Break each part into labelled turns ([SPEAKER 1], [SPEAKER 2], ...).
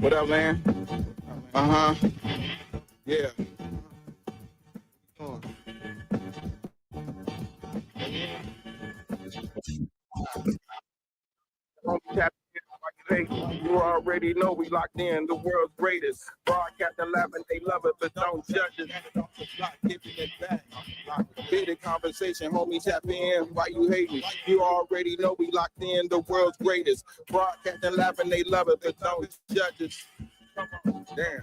[SPEAKER 1] What up, man? Uh-huh. Yeah. Tap in, you already know we locked in the world's greatest. Broadcast 11, they love it, but don't judge it. Giving it back. Big conversation, homie, tap in. Why you hating? You already know we locked in the world's greatest. Broadcast 11, they love it, but don't judge it. Damn.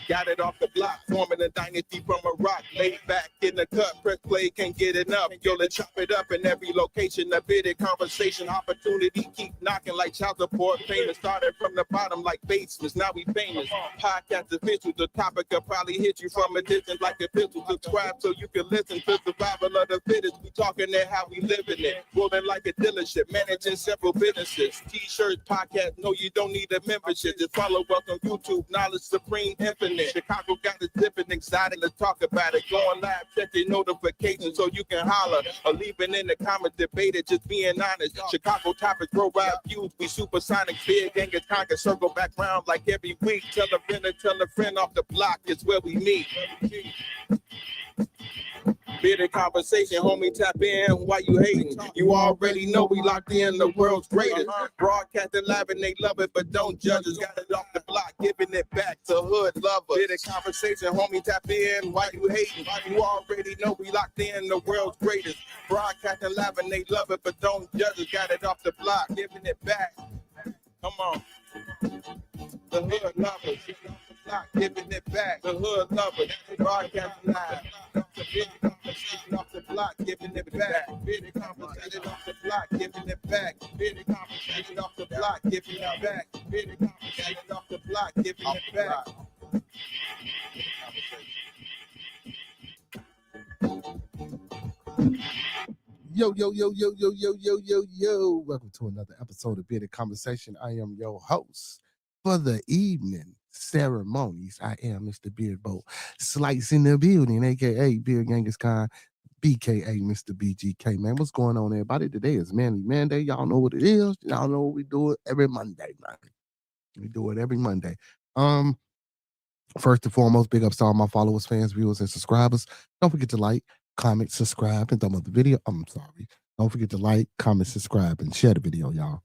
[SPEAKER 1] Got it off the block, forming a dynasty from a rock. Laid back in the cut, press play, can't get enough. Yo, let's chop it up in every location. A bit of conversation, opportunity, keep knocking like child support. Famous started from the bottom like basements, now we famous. Podcast official, the topic will probably hit you from a distance like a pistol. Subscribe so you can listen to survival of the fittest. We talking it how we living it. Rolling like a dealership, managing several businesses. T-shirts, podcast, no, you don't need a membership. Just follow us on YouTube, knowledge supreme, infinite. Chicago got us dipping, excited to talk about it. Going live, check your notifications so you can holler. Or leaving in the comments, debate it, just being honest. Chicago topics, worldwide views, we supersonic, big gang is conquer, circle back round like every week. Tell a friend off the block, it's where we meet. Bitter conversation, homie, tap in. Why you hating? You already know we locked in the world's greatest. Broadcasting live and they love it, but don't judge us. Got it off the block, giving it back to hood lovers. Bitter conversation, homie, tap in. Why you hating? You already know we locked in the world's greatest. Broadcasting live and they love it, but don't judge us. Got it off the block, giving it back. Come on. The hood lovers. Giving it back. The hood lovers. Broadcasting live. Off the block, giving it back. Big conversation off the block, giving it back. Big conversation off the block, giving it back. Big conversation off the block, giving it back.
[SPEAKER 2] Yo. Welcome to another episode of Bearded Conversation. I am your host for the evening ceremonies. I am Mr. Beardboat Slice in the building, aka Beard Genghis-Khan, BKA Mr. BGK. Man, what's going on, everybody? Today is Manday. Y'all know what it is. Y'all know what we do it every Monday, man. We do it every Monday. First and foremost, big ups to all my followers, fans, viewers, and subscribers. Don't forget to like, comment, subscribe, and thumb up the video. I'm sorry. Don't forget to like, comment, subscribe, and share the video, y'all.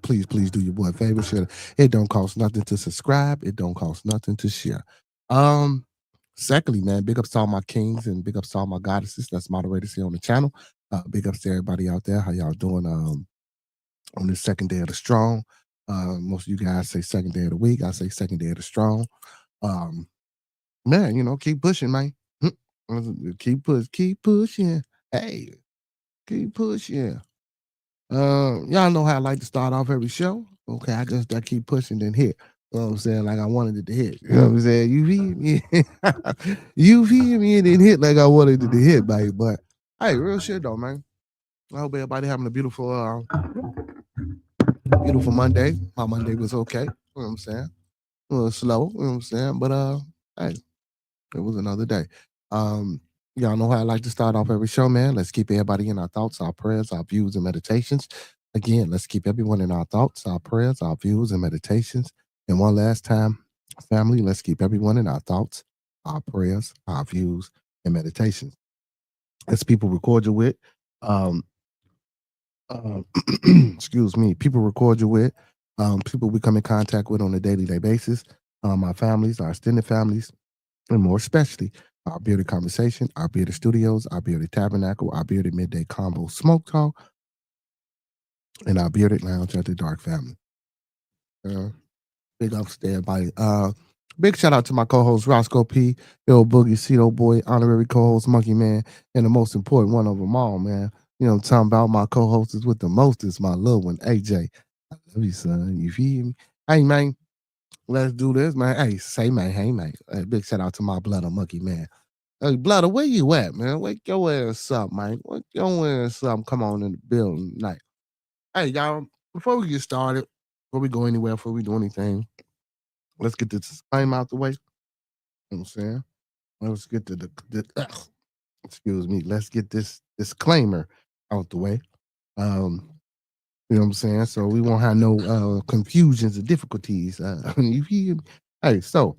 [SPEAKER 2] Please do your boy a favor. Share. It don't cost nothing to subscribe. It don't cost nothing to share. Secondly, man, big ups to all my kings and big ups to all my goddesses that's moderators here on the channel. Big ups to everybody out there. How y'all doing on this second day of the strong? Most of you guys say second day of the week. I say second day of the strong. Man, you know, keep pushing, man. Keep pushing. Hey, keep pushing. Y'all know how I like to start off every show. Okay, I keep pushing then hit. You know what I'm saying? Like I wanted it to hit. You know what I'm saying? You feel me? You feel me? And then hit like I wanted it to hit, baby. But hey, real shit though, man. I hope everybody having a beautiful Monday. My Monday was okay. You know what I'm saying? A little slow, you know what I'm saying? But hey, it was another day. Y'all know how I like to start off every show, man. Let's keep everybody in our thoughts, our prayers, our views, and meditations. Again, let's keep everyone in our thoughts, our prayers, our views, and meditations. And one last time, family, let's keep everyone in our thoughts, our prayers, our views, and meditations. As people record you with, excuse me, people record you with, people we come in contact with on a daily basis, our families, our extended families, and more especially our Bearded Conversation, our Bearded Studios, our Bearded Tabernacle, our Bearded Midday Combo Smoke Talk, and our Bearded Lounge at the Dark family. Big ups to everybody. Big shout out to my co-host Roscoe P, Ill Boogie, Cedo Boy, honorary co-host Monkey Man, and the most important one of them all, man. You know, I'm talking about my co-host with the mostest, my little one, AJ. I love you, son. You feel me? Hey, man. Let's do this, man. Hey, say, man. Hey, man. Big shout out to my Bloodder Monkey, man. Hey, Bloodder, where you at, man? Wake your ass up, man. Wake your ass up. Come on in the building tonight. Hey, y'all, before we get started, before we go anywhere, before we do anything, let's get this disclaimer out the way. You know what I'm saying? Let's get to excuse me. Let's get this disclaimer out the way. You know what I'm saying? So we won't have no confusions or difficulties. You feel me? Hey, so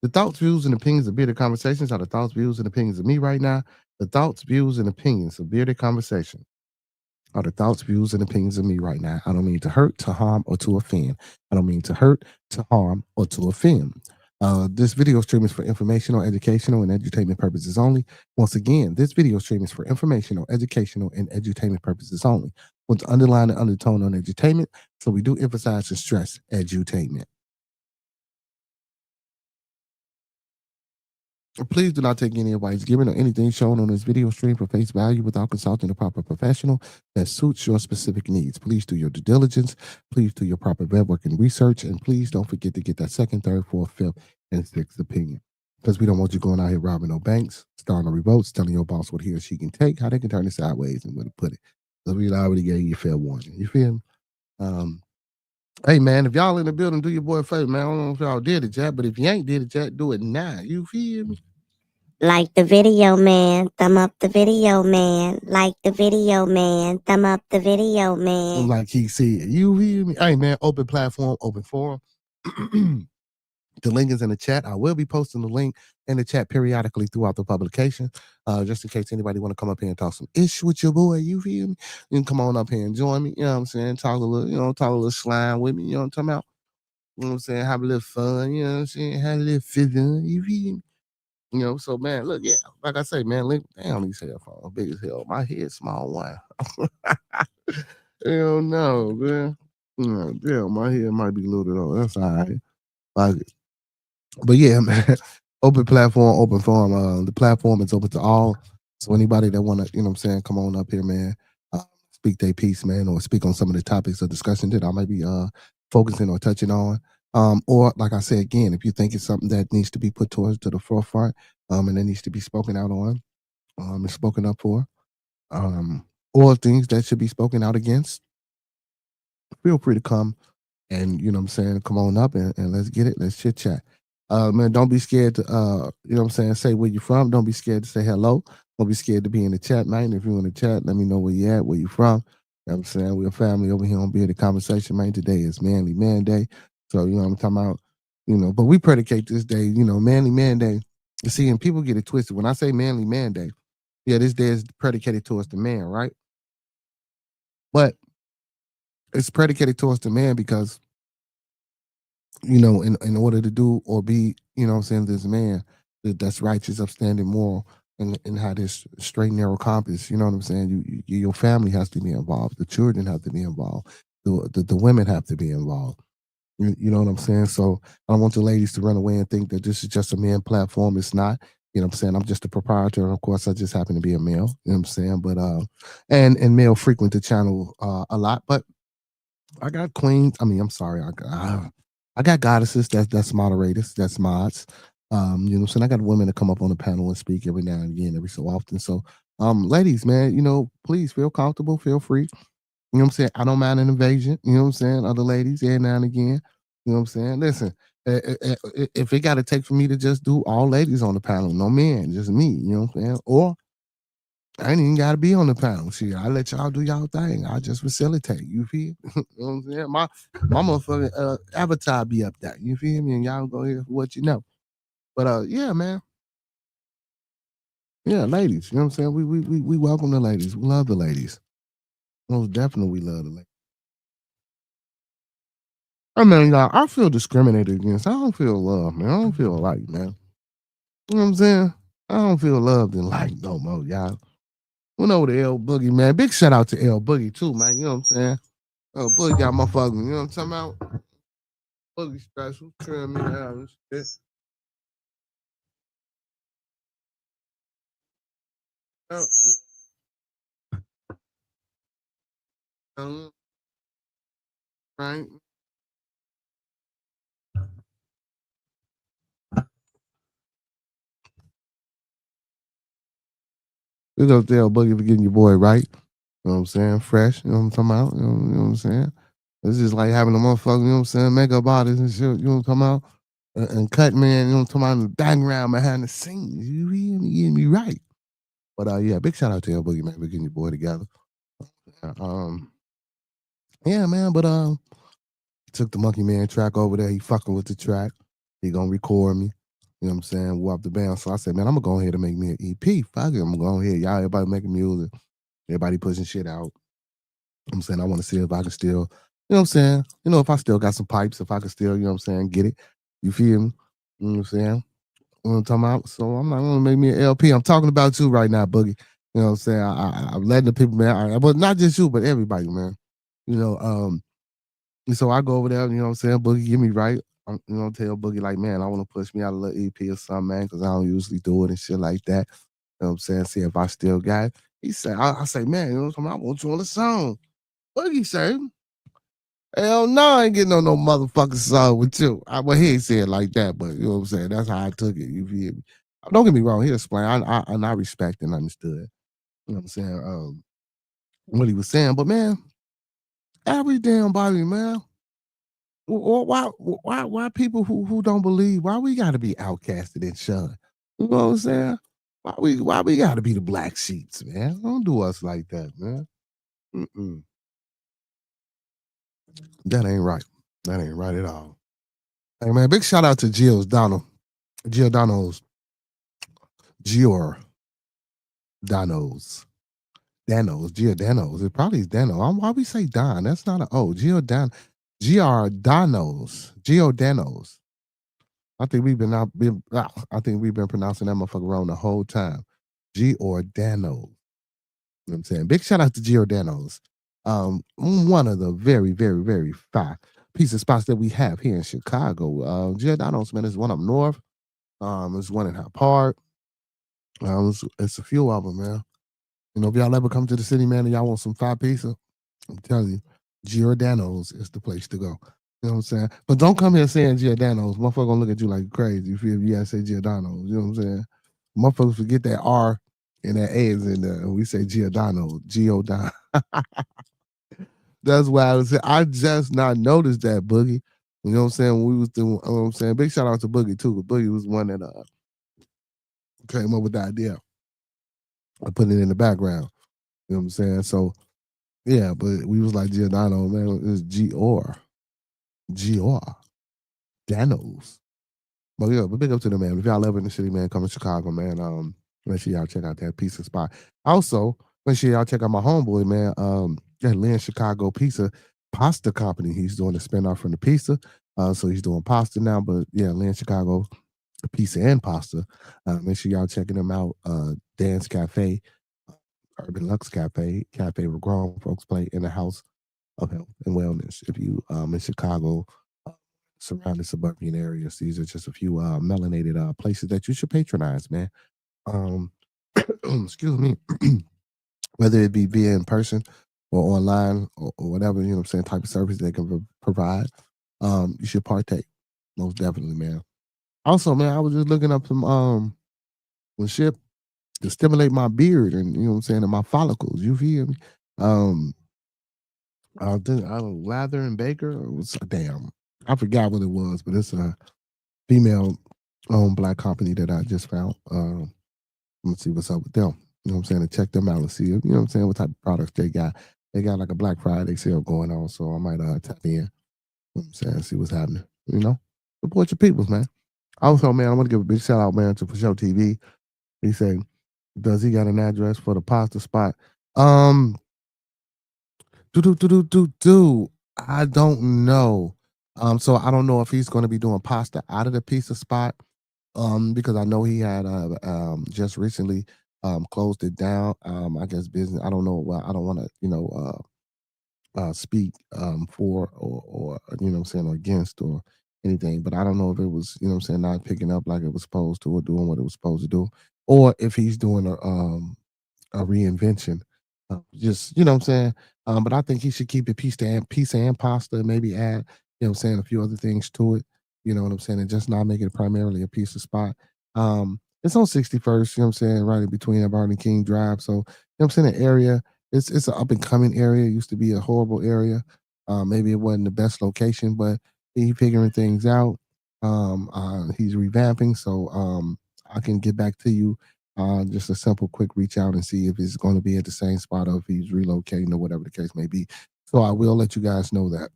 [SPEAKER 2] the thoughts, views, and opinions of Bearded Conversations are the thoughts, views, and opinions of me right now. The thoughts, views, and opinions of Bearded Conversation are the thoughts, views, and opinions of me right now. I don't mean to hurt, to harm, or to offend. I don't mean to hurt, to harm, or to offend. This video stream is for informational, educational, and entertainment purposes only. Once again, this video stream is for informational, educational, and edutainment purposes only, with the underlying undertone on edutainment. So we do emphasize and stress edutainment. Please do not take any advice given or anything shown on this video stream for face value without consulting a proper professional that suits your specific needs. Please do your due diligence. Please do your proper web work and research. And please don't forget to get that second, third, fourth, fifth, and sixth opinion. Because we don't want you going out here robbing no banks, starting no revolts, telling your boss what he or she can take, how they can turn it sideways, and where to put it. So we already gave you a fair warning. You feel me? Hey man, if y'all in the building, do your boy a favor, man. I don't know if y'all did it yet, but if you ain't did it yet, do it now. You feel me?
[SPEAKER 3] Like the video, man. Thumb up the video, man. Like the video, man. Thumb up the video, man.
[SPEAKER 2] Like he said, you hear me? Hey man, open platform, open forum. The link is in the chat. I will be posting the link in the chat periodically throughout the publication, just in case anybody want to come up here and talk some ish with your boy. You feel me? You can come on up here and join me. You know what I'm saying? Talk a little, talk a little slime with me. You know what I'm talking about? You know what I'm saying? Have a little fun. You know what I'm saying? Have a little fun. You feel me? So man, look, yeah, like I say, man, link down these headphones, big as hell. My head small one. Hell no, man. Damn, my head might be loaded on. That's all right. Like, but yeah, man. Open platform, open forum. The platform is open to all. So anybody that wanna, come on up here, man. Speak their piece, man, or speak on some of the topics of discussion that I might be focusing or touching on. Or like I said again, if you think it's something that needs to be put towards to the forefront, and it needs to be spoken out on, and spoken up for, or things that should be spoken out against, feel free to come and come on up and let's get it. Let's chit chat. Man, don't be scared to say where you're from. Don't be scared to say hello. Don't be scared to be in the chat, man. If you're in the chat, let me know where you at, where you from. You know what I'm saying? We're a family over here on Bearded Conversation, man. Today is Manly Manday. So, you know what I'm talking about? But we predicate this day, Manly Manday. You see, and people get it twisted. When I say Manly Manday, yeah, this day is predicated towards the man, right? But it's predicated towards the man because in order to do or be, this man that's righteous, upstanding, moral, and have this straight and narrow compass, you know what I'm saying? Your family has to be involved, the children have to be involved, the women have to be involved. You know what I'm saying? So I don't want the ladies to run away and think that this is just a man platform. It's not. You know what I'm saying? I'm just a proprietor, and of course, I just happen to be a male. You know what I'm saying? But and male frequent the channel a lot, but I got queens. I mean, I'm sorry. I got goddesses. That's moderators. That's mods. So I got women that come up on the panel and speak every now and again, every so often. So, ladies, man, please feel comfortable, feel free. You know what I'm saying? I don't mind an invasion. You know what I'm saying? Other ladies, every now and again. You know what I'm saying? Listen, if it got to take for me to just do all ladies on the panel, no men, just me. You know what I'm saying? Or I ain't even gotta be on the panel. See, I let y'all do y'all thing. I just facilitate. You feel? You know what I'm saying? My motherfucking avatar be up there. You feel me? And y'all go here for what you know. But yeah, man. Yeah, ladies. You know what I'm saying? We welcome the ladies. We love the ladies. Most definitely we love the ladies. I mean, y'all, I feel discriminated against. I don't feel love, man. I don't feel like, man. You know what I'm saying? I don't feel loved and liked no more, y'all. Went over to L Boogie, man. Big shout out to L Boogie too, man. You know what I'm saying? Oh, Boogie got my fucking, you know what I'm talking about? Boogie special, trim me out and shit. Oh, right. We go to L Boogie for getting your boy right. You know what I'm saying? Fresh, you know what I'm talking about? You know what I'm saying? It's just like having a motherfucker, you know what I'm saying? Makeup artist and shit, you know what I'm talking about? And cut man, you know what I'm talking about? In the background behind the scenes. You hear me? Getting me right. But yeah, big shout out to L Boogie, man, for getting your boy together. Um, Yeah, man. But took the Monkey Man track over there. He fucking with the track. He gonna record me. You know what I'm saying? Whoop the band. So I said, man, I'm gonna go ahead and make me an EP. Fuck it. I'm gonna go ahead. Y'all, everybody making music. Everybody pushing shit out. I'm saying I want to see if I can still, you know what I'm saying? You know, if I still got some pipes, if I can still, you know what I'm saying, get it. You feel me? You know what I'm saying? What I'm talking about. So I'm not gonna make me an LP. I'm talking about you right now, Boogie. You know what I'm saying? I'm letting the people, man, but not just you, but everybody, man. You know, and so I go over there, you know what I'm saying? Boogie, get me right. You know, tell Boogie, like, man, I want to push me out a little EP or something, man, because I don't usually do it and shit like that. You know what I'm saying? See if I still got it. He said, I say, man, you know what I'm talking about? I want you on the song. Boogie say, hell no, I ain't getting on no motherfucking song with you. Well, he ain't say it like that, but you know what I'm saying? That's how I took it. You feel me? Don't get me wrong. He explained. I respect and understood. You know what I'm saying? What he was saying. But man, every damn body, man. Why people who don't believe? Why we got to be outcasted and shunned? You know what I'm saying? Why we got to be the black sheeps, man? Don't do us like that, man. Mm-mm. That ain't right. That ain't right at all. Hey man, big shout out to Giordano's, Giordano's. Giordano's. It probably is Dano. Why we say Don? That's not an O. Giordano's. I think we've been pronouncing that motherfucker wrong the whole time. Giordano's. You know what I'm saying? Big shout out to Giordano's. One of the very, very, very fine piece of spots that we have here in Chicago. Giordano's, man, is one up north. There's one in Hyde Park. It's a few of them, man. You know, if y'all ever come to the city, man, and y'all want some fire pizza, I'm telling you, Giordano's is the place to go. You know what I'm saying? But don't come here saying Giordano's. Motherfucker gonna look at you like crazy if you gotta say Giordano's. You know what I'm saying? Motherfuckers forget that R and that A is in there, and we say Giordano, Giordano. That's why I just not noticed that, Boogie. You know what I'm saying? When we was doing, you know what I'm saying? Big shout out to Boogie too, because Boogie was one that came up with the idea. I put it in the background. You know what I'm saying? So yeah, but we was like Giordano, man. It's G-R. Danos. But yeah, but big up to the man. If y'all ever in the city, man, come to Chicago, man. Make sure y'all check out that pizza spot. Also, make sure y'all check out my homeboy, man. Yeah, Lynn Chicago Pizza Pasta Company. He's doing a spinoff from the pizza. So he's doing pasta now. But yeah, Lynn Chicago Pizza and Pasta. Make sure y'all checking them out. Dance Cafe, Urban Lux Cafe, Cafe where grown folks play in the house of health and wellness. If you in Chicago, surrounding suburban areas, these are just a few melanated places that you should patronize, man. Um, excuse me, whether it be via in person or online or whatever, you know what I'm saying, type of service they can provide, you should partake. Most definitely, man. Also, man, I was just looking up some shit to stimulate my beard and you know what I'm saying, and my follicles. You feel me? Um, I think I don't Lather and Baker. It was damn. I forgot what it was, but it's a female owned black company that I just found. Let's see what's up with them. You know what I'm saying? To check them out and see, you know what I'm saying, what type of products they got. They got like a Black Friday sale going on, so I might tap in. You know what I'm saying? See what's happening. You know, support your peoples, man. Also, man, I want to give a big shout out, man, to For Show TV. He said, does he got an address for the pasta spot? Um, I don't know. So I don't know if he's going to be doing pasta out of the pizza spot. Because I know he had just recently closed it down. I guess business. I don't know. Well, I don't want to, speak for or you know what I'm saying, or against or anything. But I don't know if it was, you know what I'm saying, not picking up like it was supposed to or doing what it was supposed to do, or if he's doing a reinvention. Just you know what I'm saying. But I think he should keep it pizza and pasta, maybe add, you know what I'm saying, a few other things to it. You know what I'm saying, and just not make it primarily a pizza spot. It's on 61st, you know what I'm saying, right in between Barton and King Drive. So, you know what I'm saying, the area, it's an up and coming area. It used to be a horrible area. Maybe it wasn't the best location, but he figuring things out. He's revamping, so I can get back to you, just a simple quick reach out and see if it's going to be at the same spot or if he's relocating or whatever the case may be. So I will let you guys know that.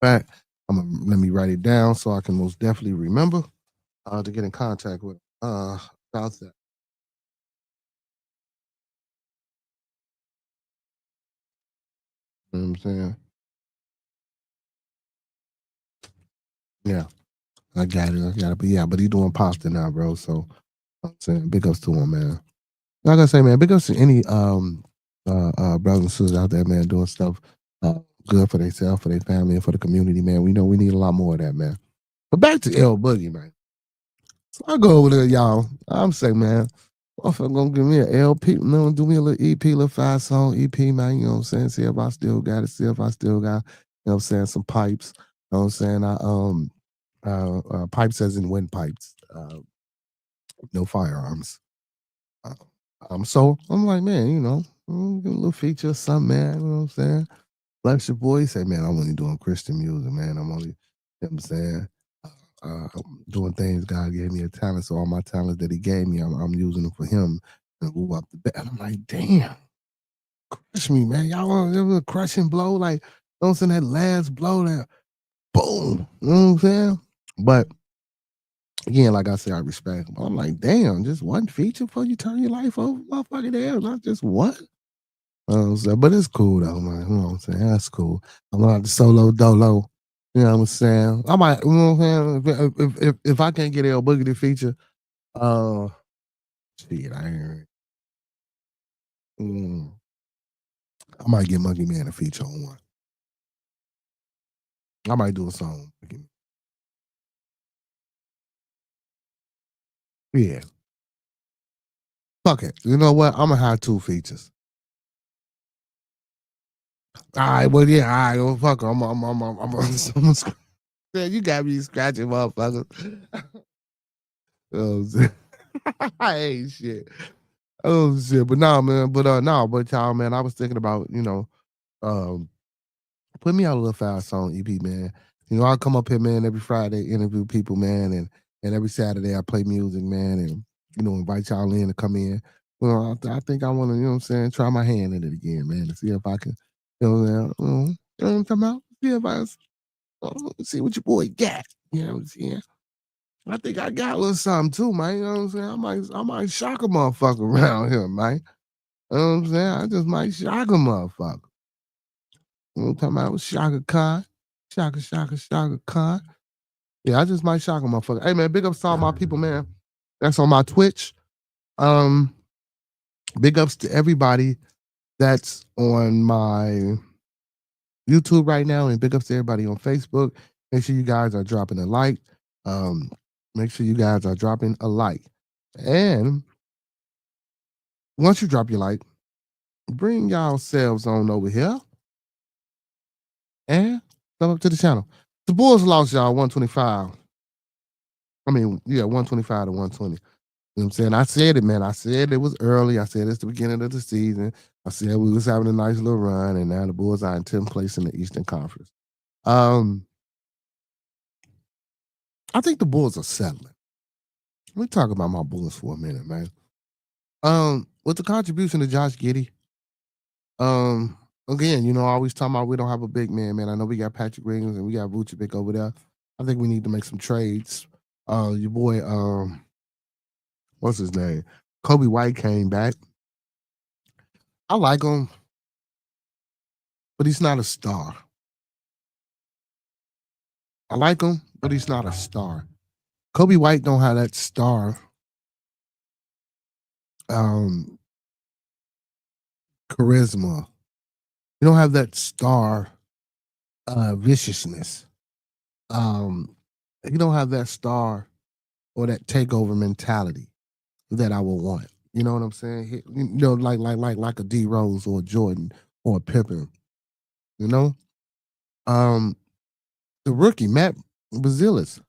[SPEAKER 2] Fact, let me write it down so I can most definitely remember to get in contact with about that. You know what I'm saying? Yeah, I got it. But yeah, but he doing pasta now, bro. So I'm saying big ups to him, man. Like I say, man, big ups to any brothers and sisters out there, man, doing stuff good for themselves, for their family, and for the community, man. We know we need a lot more of that, man. But back to L Boogie, man. So I go over there, y'all. I'm saying, man, motherfucker gonna give me an LP, you know, do me a little EP, little 5-song EP, man. You know what I'm saying? See if I still got it. See if I still got, you know what I'm saying, some pipes. You know what I'm saying? Pipes as in windpipes. No firearms. So I'm like, man, you know, give a little feature or something, man. You know what I'm saying? Bless your boy. He say, man, I'm only doing Christian music, man. I'm only, you know what I'm saying, doing things God gave me a talent. So all my talents that he gave me, I'm using them for him and move up the bed. And I'm like, damn, crush me, man. Y'all want a crushing blow? Like, you know what I'm saying? That last blow, that boom. You know what I'm saying? But again, like I said, I respect him. I'm like, damn, just one feature before you turn your life over, motherfucking hell, not just one. So, but it's cool though, man. You know what I'm saying? That's cool. I'm gonna have to solo dolo. You know what I'm saying? I might, you know what I'm saying? If I can't get L Boogie to feature, uh, shit, mm, I might get Monkey Man to feature on one. I might do a song. Yeah. Fuck it. You know what? I'm gonna have 2 features. All right. Well, yeah. All right. Well, fuck it. Man, you got me scratching, motherfucker. Oh, I ain't shit. Oh shit. But nah, man. But y'all, man. I was thinking about, you know, um, put me out a little 5-song EP, man. You know, I come up here, man, every Friday, interview people, man, and every Saturday I play music, man, and you know, invite y'all in to come in. Well, I think I want to, you know what I'm saying, try my hand in it again, man, to see if I can, you know, come out, see if see what your boy got. You know what I'm saying? I think I got a little something too, man. You know what I'm saying? I might shock a motherfucker around here, man. You know what I'm saying? I just might shock a motherfucker. You know what I'm talking about? Shaka Khan. Shaka Khan. Yeah, I just might shock a motherfucker. Hey man, big ups to all my people, man. That's on my Twitch. Big ups to everybody that's on my YouTube right now, and big ups to everybody on Facebook. Make sure you guys are dropping a like. Make sure you guys are dropping a like. And once you drop your like, bring y'all selves on over here and come up to the channel. The Bulls lost y'all 125. I mean, yeah, 125 to 120. You know what I'm saying? I said it, man. I said it was early. I said it's the beginning of the season. I said we was having a nice little run, and now the Bulls are in 10th place in the Eastern Conference. I think the Bulls are settling. Let me talk about my Bulls for a minute, man. With the contribution of Josh Giddey, again, you know, I always talking about we don't have a big man. I know we got Patrick Williams and we got Vucevic over there. I think we need to make some trades. Your boy, what's his name? Kobe White came back. I like him, but he's not a star. I like him, but he's not a star. Kobe White don't have that star charisma. You don't have that star viciousness. You don't have that star or that takeover mentality that I would want. You know what I'm saying? You know, like a D Rose or a Jordan or a Pippen. You know, the rookie Matt Bazilis,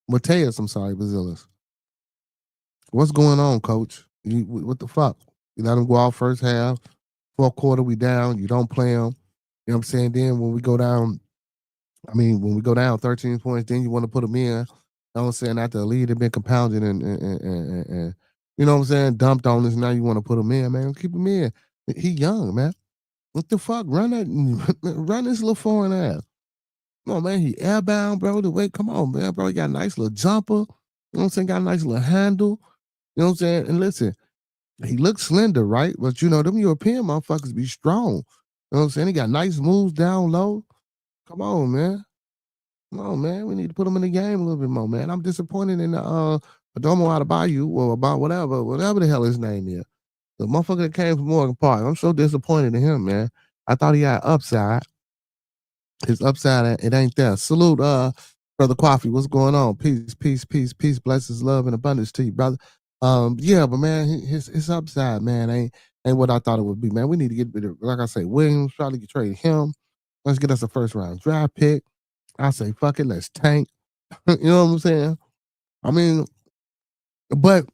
[SPEAKER 2] Mateus. I'm sorry, Bazilis. What's going on, Coach? What the fuck? You let him go out first half, fourth quarter we down. You don't play him. You know what I'm saying? Then when we go down, when we go down 13 points, then you want to put him in. You know what I'm saying? After the lead had been compounded and you know what I'm saying, dumped on us. Now you want to put him in, man. Keep him in. He young, man. What the fuck? Run that, run this little foreign ass. Come on, man. He airbound, bro. The way, come on, man, bro. He got a nice little jumper. You know what I'm saying? Got a nice little handle. You know what I'm saying? And listen, he looks slender, right? But you know, them European motherfuckers be strong. You know what I'm saying? He got nice moves down low. Come on, man. Come on, man. We need to put him in the game a little bit more, man. I'm disappointed in the Adomo Adebayo or about whatever the hell his name is. The motherfucker that came from Morgan Park. I'm so disappointed in him, man. I thought he had upside. His upside, it ain't there. Salute, Brother Coffee. What's going on? Peace, peace, peace, peace. Blessings, love, and abundance to you, brother. Yeah, but man, his upside, man, ain't what I thought it would be, man. We need to get rid of, like I say, Williams, try to get traded him. Let's get us a first round draft pick. I say, fuck it, let's tank. You know what I'm saying? I mean, but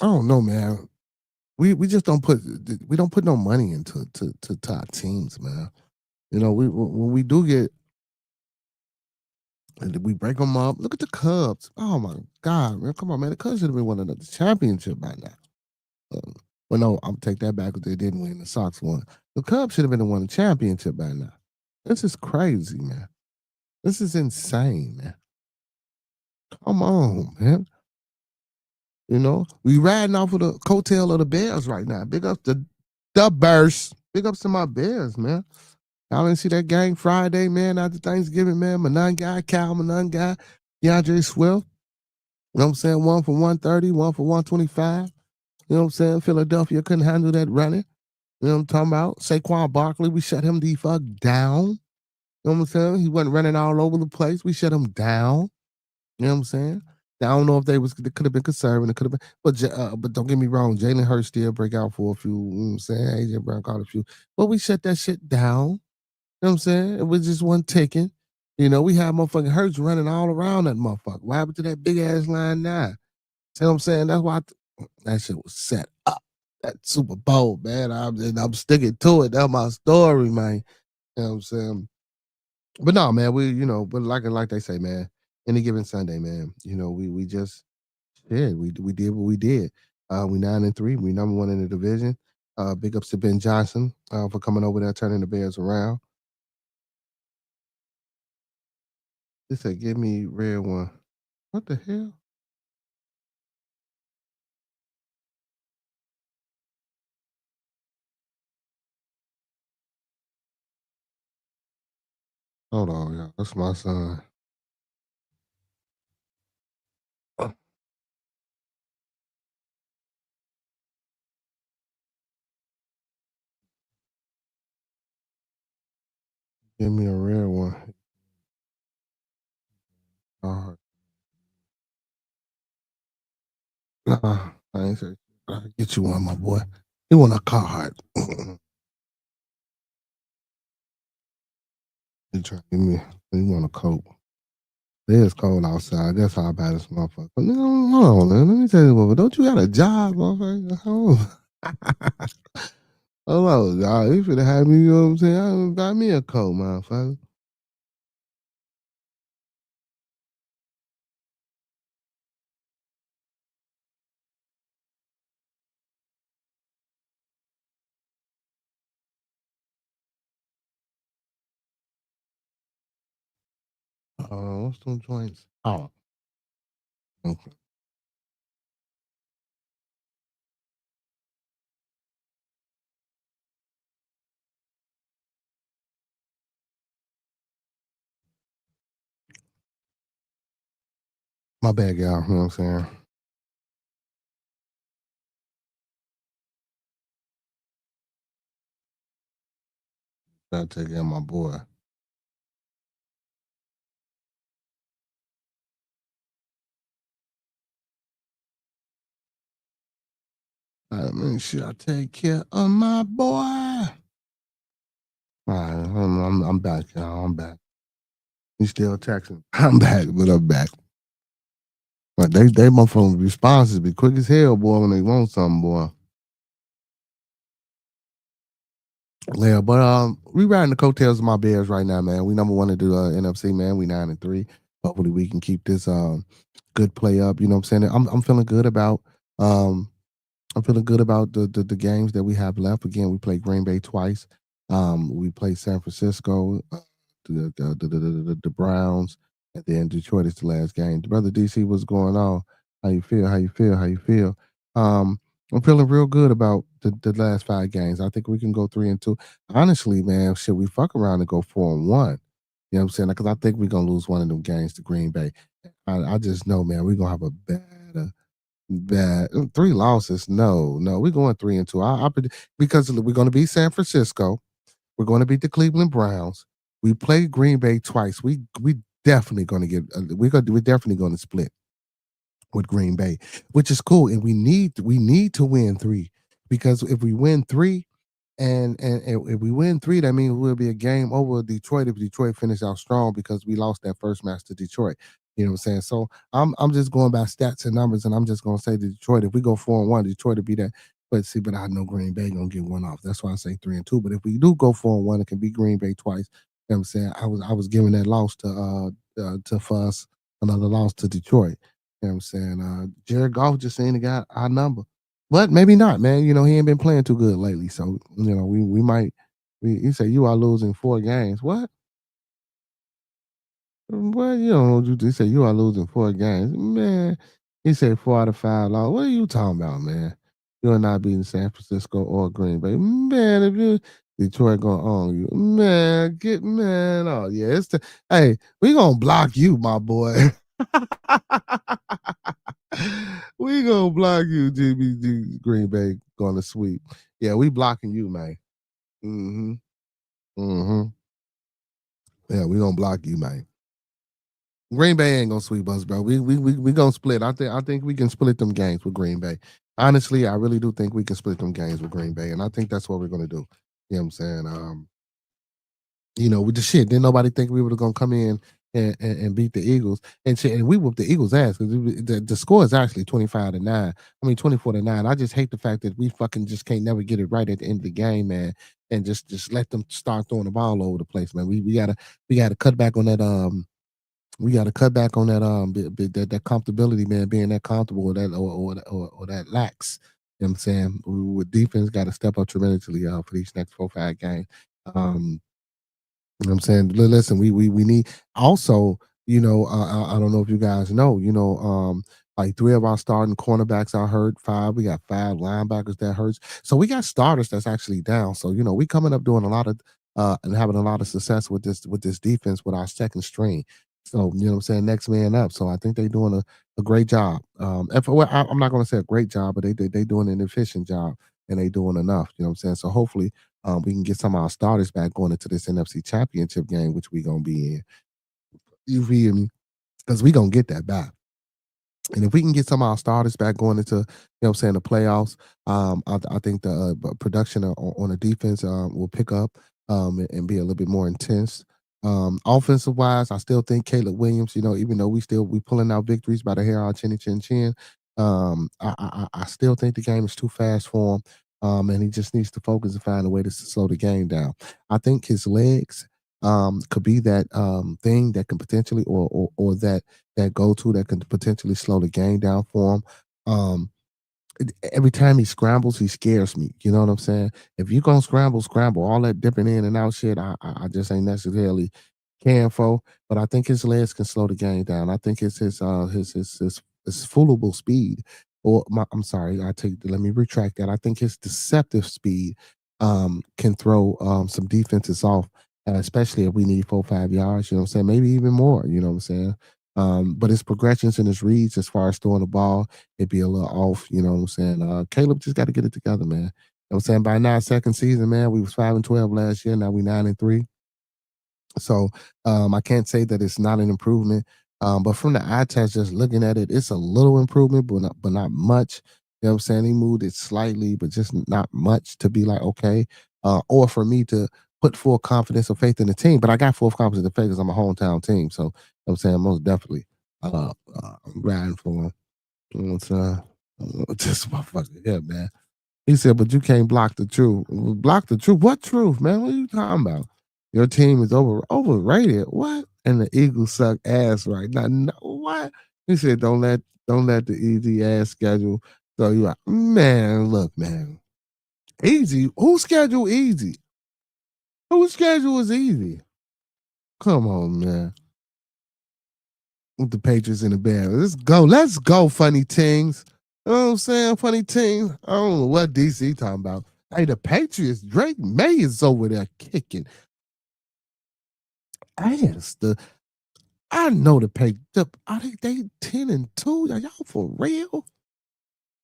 [SPEAKER 2] I don't know, man. We just don't put no money into our teams, man. You know, when we do get, we break them up. Look at the Cubs. Oh my God, man! Come on, man. The Cubs should have been winning the championship by now. Well, no, I'm take that back because they didn't win. The Sox won. The Cubs should have been the one championship by now. This is crazy, man. This is insane, man. Come on, man. You know, we riding off of the coattail of the Bears right now. Big ups to the Bears. Big ups to my Bears, man. Y'all didn't see that game Friday, man, after Thanksgiving, man. Manon guy, Cal Manon guy, DeAndre Swift. You know what I'm saying? 1 for 130, 1 for 125. You know what I'm saying? Philadelphia couldn't handle that running. You know what I'm talking about? Saquon Barkley, we shut him the fuck down. You know what I'm saying? He wasn't running all over the place. We shut him down. You know what I'm saying? I don't know if they could have been conservative. It could have been, but don't get me wrong. Jalen Hurts still break out for a few. You know what I'm saying? AJ Brown caught a few, but we shut that shit down. You know what I'm saying? It was just one ticking. You know, we had motherfucking Hurts running all around that motherfucker. What happened to that big ass line now? See what I'm saying? That's why that shit was set up. That Super Bowl, man. I'm sticking to it. That's my story, man. You know what I'm saying? But no, man, but like they say, man, any given Sunday, man, we just we did what we did. We 9-3, we number one in the division. Big ups to Ben Johnson for coming over there, turning the Bears around. They said, give me red one. What the hell? Hold on, y'all. That's my son. Give me a red one. Nah, I ain't say. I'll get you one, my boy. You want a Carhartt? You want a coat? It's cold outside. That's how bad this motherfucker. Hold on, man. Let me tell you what. Don't you got a job, motherfucker? Hold on, y'all. You should have had me, you know what I'm saying? Buy me a coat, motherfucker. What's them joints? Oh. Okay. My bad, y'all. You know what I'm saying? Gotta take care of my boy. Make sure I take care of my boy. All right, I'm back, y'all. I'm back. You still texting? I'm back, but I'm back. But they motherfucking responses be quick as hell, boy, when they want something, boy. Yeah, but we riding the coattails of my Bears right now, man. We number one to do NFC, man. We 9-3. Hopefully we can keep this good play up. You know what I'm saying? I'm feeling good about I'm feeling good about the games that we have left. Again, we played Green Bay twice. We played San Francisco, the Browns, and then Detroit is the last game. Brother DC, what's going on? How you feel? How you feel? How you feel? Um, I'm feeling real good about the last 5 games. I think we can go 3-2. Honestly, man, should we fuck around and go 4-1? You know what I'm saying? Because I think we're gonna lose one of them games to Green Bay. I just know, man, we're gonna have a bad 3 losses. No, no, we're going 3-2. Because we're gonna beat San Francisco. We're going to beat the Cleveland Browns. We played Green Bay twice. We definitely going to get. We're definitely going to split with Green Bay, which is cool. And we need to win 3, because if we win 3, and if we win 3, that means we'll be a game over Detroit if Detroit finish out strong, because we lost that first match to Detroit. You know what I'm saying? So I'm just going by stats and numbers, and I'm just gonna say to Detroit, if we go 4-1, Detroit will be that. But see, but I know Green Bay gonna get one off. That's why I say 3-2. But if we do go 4-1, it can be Green Bay twice. You know what I'm saying? I was giving that loss to Fuss, another loss to Detroit. You know what I'm saying? Jared Goff just ain't got our number. But maybe not, man. You know, he ain't been playing too good lately. So, you know, we might you say you are losing 4 games. What? What? You don't know what you say you are losing 4 games. Man, he said 4 out of 5 loss. What are you talking about, man? You're not beating San Francisco or Green Bay. Man, if you Detroit gonna own you. Man, oh yeah, hey, we gonna block you, my boy. We gonna block you, GBG. Green Bay gonna sweep. Yeah, we blocking you, man. Mm-hmm. Mm-hmm. Yeah, we gonna block you, man. Green Bay ain't gonna sweep us, bro. We gonna split. I think we can split them games with Green Bay. Honestly, I really do think we can split them games with Green Bay, and I think that's what we're gonna do. You know what I'm saying? You know, with the shit, didn't nobody think we were gonna come in and beat the Eagles and shit, and we whooped the Eagles' ass, because the score is actually 25-9. I mean 24-9. I just hate the fact that we fucking just can't never get it right at the end of the game, man, and just let them start throwing the ball over the place, man. We gotta cut back on that we got to cut back on that that comfortability, man, being that comfortable, or that lax. You know what I'm saying? With defense, got to step up tremendously for these next 4-5 games. Um, you know what I'm saying? Listen, we need also, you know, I don't know if you guys know, you know, like 3 of our starting cornerbacks are hurt. 5, we got 5 linebackers that hurts. So we got starters that's actually down. So, you know, we coming up doing a lot of and having a lot of success with this defense with our second string. So, you know what I'm saying? Next man up. So I think they're doing a great job. I'm not gonna say a great job, but they doing an efficient job, and they doing enough. You know what I'm saying? So hopefully we can get some of our starters back going into this NFC Championship game, which we gonna be in. You feel me? Because we gonna get that back. And if we can get some of our starters back going into, you know what I'm saying, the playoffs, I think the production on the defense will pick up and be a little bit more intense. Offensive wise, I still think Caleb Williams, you know, even though we pulling out victories by the hair on chinny chin chin, I still think the game is too fast for him. And he just needs to focus and find a way to slow the game down. I think his legs could be that thing that can potentially, or that go to that can potentially slow the game down for him. Every time he scrambles, he scares me. You know what I'm saying? If you gonna scramble, all that dipping in and out shit, I just ain't necessarily caring for. But I think his legs can slow the game down. I think it's his foolable speed. I'm sorry, let me retract that. I think his deceptive speed can throw some defenses off, especially if we need 4 or 5 yards, you know what I'm saying? Maybe even more, you know what I'm saying? But his progressions and his reads as far as throwing the ball, it'd be a little off, you know what I'm saying? Caleb just got to get it together, man. You know what I'm saying? By now, second season, man, we was 5-12 last year. Now we 9-3. So I can't say that it's not an improvement. But from the eye test, just looking at it, it's a little improvement, but not much. You know what I'm saying? He moved it slightly, but just not much to be like, okay. Or for me to put full confidence or faith in the team. But I got full confidence and faith because I'm a hometown team. So you know what I'm saying, most definitely I'm riding for him. You know what I'm saying? This motherfucker, yeah, man. He said, but you can't block the truth. Block the truth? What truth, man? What are you talking about? Your team is overrated. What? And the Eagles suck ass right now. No, what? He said, don't let the easy ass schedule. So you like, man, look, man. Easy. Whose schedule easy? Whose schedule is easy? Come on, man. With the Patriots and the Bears. Let's go. Let's go, funny things. You know what I'm saying? Funny things. I don't know what DC talking about. Hey, the Patriots, Drake May is over there kicking ass. I know the Patriots. Are they 10-2? Are y'all for real?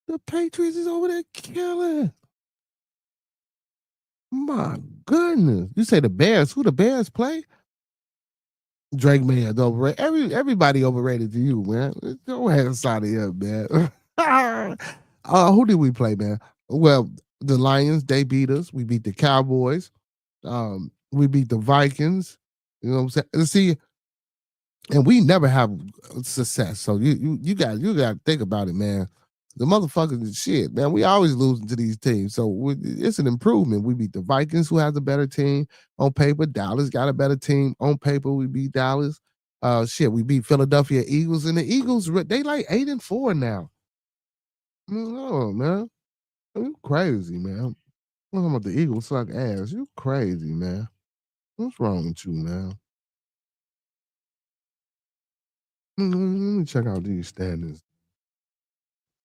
[SPEAKER 2] The Patriots is over there killing. My goodness. You say the Bears. Who the Bears play? Drake May is overrated. Everybody overrated to you, man. Don't have side of here, man. Who did we play, man? Well, the Lions, they beat us. We beat the Cowboys. We beat the Vikings. You know what I'm saying? See, and we never have success. So you got to think about it, man. The motherfuckers is shit, man. We always losing to these teams, so it's an improvement. We beat the Vikings, who has a better team on paper. Dallas got a better team on paper. We beat Dallas. We beat Philadelphia Eagles, and the Eagles they like 8-4 now. No, man, you crazy, man. I'm talking about the Eagles suck ass. You crazy, man. What's wrong with you, man? Let me check out these standings.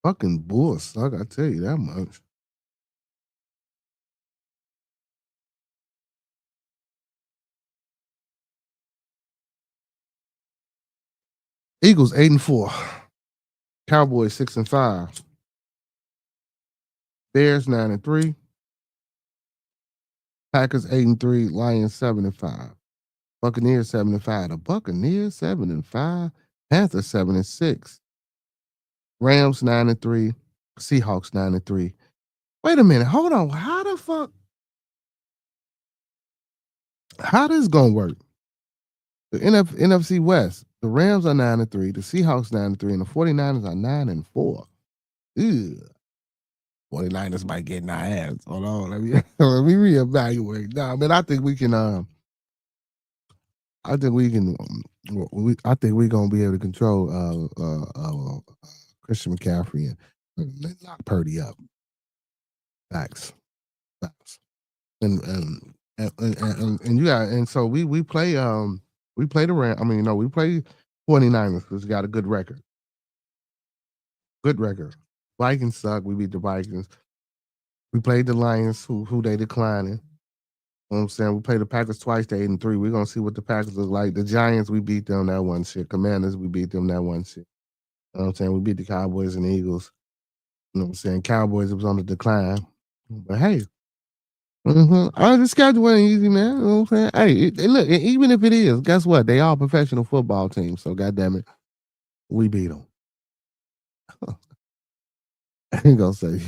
[SPEAKER 2] Fucking bull suck, I tell you that much. Eagles 8-4. Cowboys 6-5. Bears 9-3. Packers 8-3. Lions 7-5. Buccaneers 7-5. The Buccaneers 7-5. Panthers 7-6. Rams 9-3. Seahawks 9-3. Wait a minute, hold on. How the fuck? How this gonna work? The NFC West. The Rams are 9-3. The Seahawks 9-3, and the 49ers are 9-4. Ew. 49ers might get in our ass. Hold on, let me reevaluate. Nah, man, I think we can. I think we can. I think we're gonna be able to control Christian McCaffrey and lock Purdy up. Facts. And you got, and so we play the Ram. I mean, no, we play 49ers because we got a good record. Good record. Vikings suck. We beat the Vikings. We played the Lions, who they declining. You know what I'm saying? We played the Packers twice, they 8-3. We're gonna see what the Packers look like. The Giants, we beat them that one shit. Commanders, we beat them that one shit. You know what I'm saying? We beat the Cowboys and the Eagles. You know what I'm saying? Cowboys, it was on the decline. But hey, the schedule ain't easy, man. You know what I'm saying? Hey, look, even if it is, guess what? They all professional football teams. So goddamn it, we beat them. I ain't gonna say,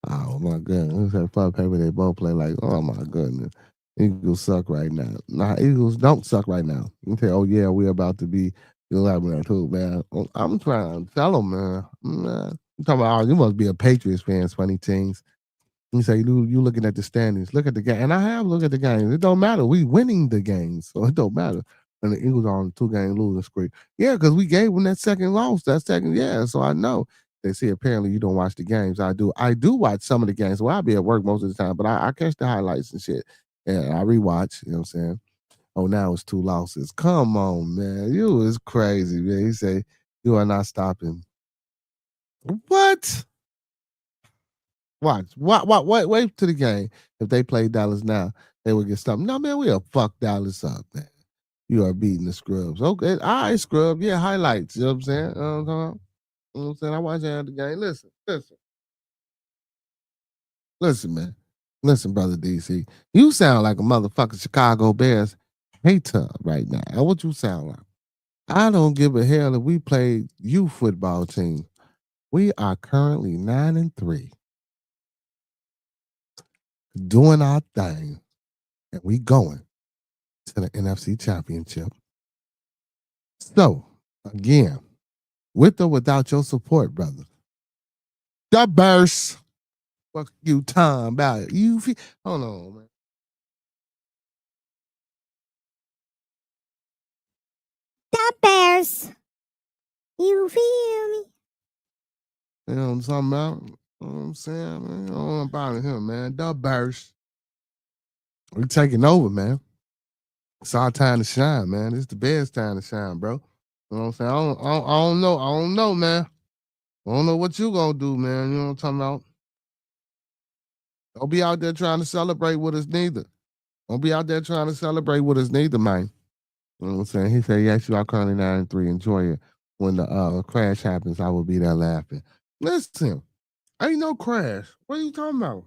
[SPEAKER 2] oh my goodness, that fun paper they both play like, oh my goodness, Eagles suck right now. Nah, Eagles don't suck right now. You say, oh yeah, we're about to be 11-2, man. I'm trying to tell them, man. I'm talking about, oh, you must be a Patriots fan, funny things. You say you looking at the standings, look at the game, and I have looked at the games. It don't matter. We winning the games, so it don't matter. And the Eagles are on a 2-game losing streak. Yeah, because we gave them that second loss. Yeah. So I know they say apparently you don't watch the games. I do. I do watch some of the games. Well, I'll be at work most of the time, but I catch the highlights and shit. Yeah, I rewatch. You know what I'm saying? Oh, now it's 2 losses. Come on, man. You is crazy, man. He say you are not stopping. What? Watch. Wait to the game. If they play Dallas now, they would get stopped. No, man, we'll fuck Dallas up, man. You are beating the scrubs. Okay. All right, scrub. Yeah, highlights. You know what I'm saying? You know what I'm saying? I watch the game. Listen, man. Listen, brother DC. You sound like a motherfucking Chicago Bears hater right now. That's what you sound like. I don't give a hell if we play youth football team. We are currently 9-3. Doing our thing. And we going to the NFC Championship. So, again, with or without your support, brother, the Bears. Fuck you, Tom, about it. Hold on, man.
[SPEAKER 3] The Bears. You feel me?
[SPEAKER 2] You know what I'm talking about? You know what I'm saying? Man, you know about him, man. The burst. We taking over, man. It's our time to shine, man. It's the best time to shine, bro. You know what I'm saying? I don't know. I don't know, man. I don't know what you gonna do, man. You know what I'm talking about? Don't be out there trying to celebrate with us neither. Don't be out there trying to celebrate with us neither, man. You know what I'm saying? He said, yes, you are currently 9-3. Enjoy it. When the crash happens, I will be there laughing. Listen, ain't no crash. What are you talking about?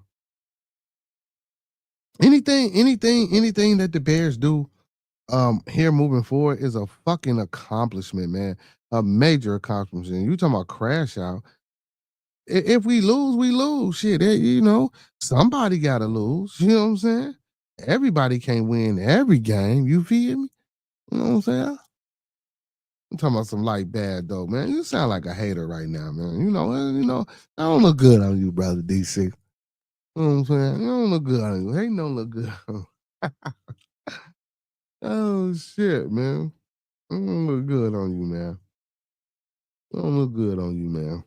[SPEAKER 2] Anything that the Bears do here moving forward is a fucking accomplishment, man. A major accomplishment. You talking about crash out. If we lose, we lose. Shit, you know, somebody gotta lose. You know what I'm saying? Everybody can't win every game. You feel me? You know what I'm saying? I'm talking about some light bad though, man. You sound like a hater right now, man. You know, I don't look good on you, brother DC. You know what I'm saying? You don't look good on you. Ain't no look good. Oh shit, man. I don't look good on you, man. I don't look good on you, man.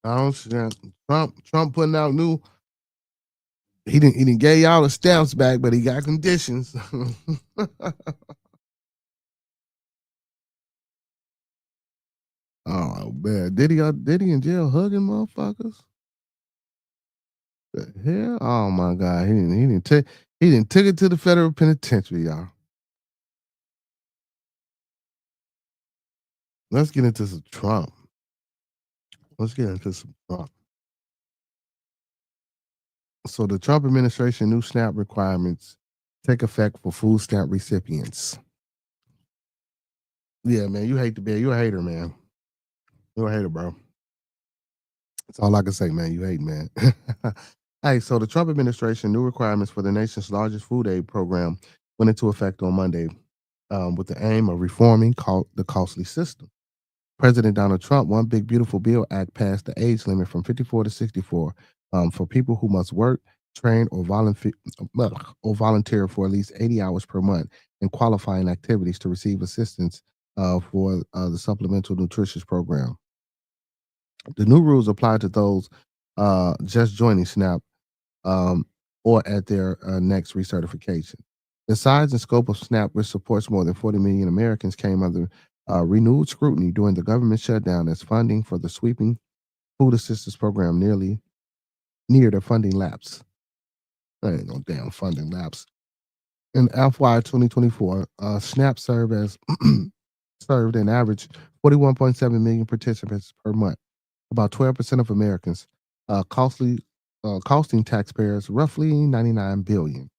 [SPEAKER 2] I don't see that. Trump putting out new. He didn't get y'all the stamps back, but he got conditions. Oh man, did he in jail hugging motherfuckers? The hell? Oh my god, he didn't take it to the federal penitentiary, y'all. Let's get into some Trump. Let's get into some Trump. So the Trump administration new SNAP requirements take effect for food stamp recipients. Yeah, man, you hate the bear. You're a hater, man. You're a hater, bro. That's all I can say, man. You hate, man. Hey, so the Trump administration new requirements for the nation's largest food aid program went into effect on Monday, with the aim of reforming the costly system. President Donald Trump, One Big Beautiful Bill Act passed the age limit from 54 to 64 for people who must work, train, or volunteer for at least 80 hours per month in qualifying activities to receive assistance for the Supplemental Nutrition Program. The new rules apply to those just joining SNAP um, or at their next recertification. The size and scope of SNAP, which supports more than 40 million Americans, came under renewed scrutiny during the government shutdown as funding for the sweeping food assistance program neared a funding lapse. There ain't no damn funding lapse. In FY 2024, SNAP served an average 41.7 million participants per month, about 12% of Americans, costing taxpayers roughly $99 billion.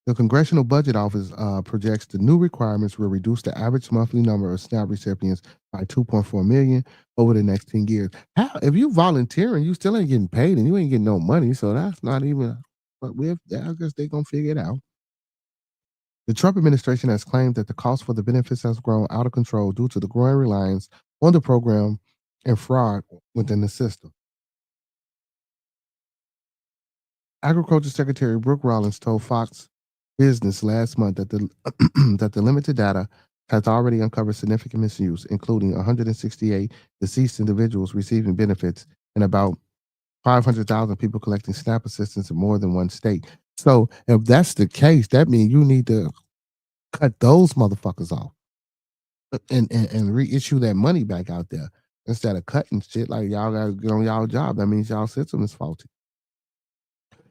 [SPEAKER 2] The Congressional Budget Office projects the new requirements will reduce the average monthly number of SNAP recipients by 2.4 million over the next 10 years. How, if you volunteering, you still ain't getting paid and you ain't getting no money, so that's not even. But I guess they're gonna figure it out. The Trump administration has claimed that the cost for the benefits has grown out of control due to the growing reliance on the program and fraud within the system. Agriculture Secretary Brooke Rollins told Fox Business last month that the that the limited data has already uncovered significant misuse, including 168 deceased individuals receiving benefits and about 500,000 people collecting SNAP assistance in more than one state. So if that's the case, that means you need to cut those motherfuckers off and reissue that money back out there instead of cutting shit like y'all got to get on y'all job. That means y'all system is faulty.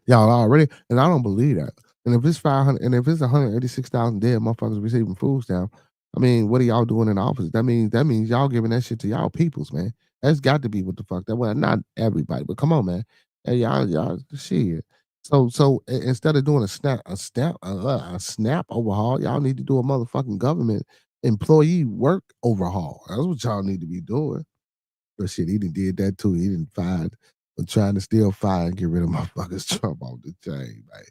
[SPEAKER 2] Y'all already, and I don't believe that. And if it's 500, and if it's 186,000 dead motherfuckers receiving food stamp, I mean, what are y'all doing in the office? That means y'all giving that shit to y'all peoples, man. That's got to be what the fuck that. Well, not everybody, but come on, man. Hey, y'all, shit. So instead of doing a snap overhaul, y'all need to do a motherfucking government employee work overhaul. That's what y'all need to be doing. But shit, he did that too. He didn't find, but trying to still fire and get rid of motherfuckers Trump off the chain, right?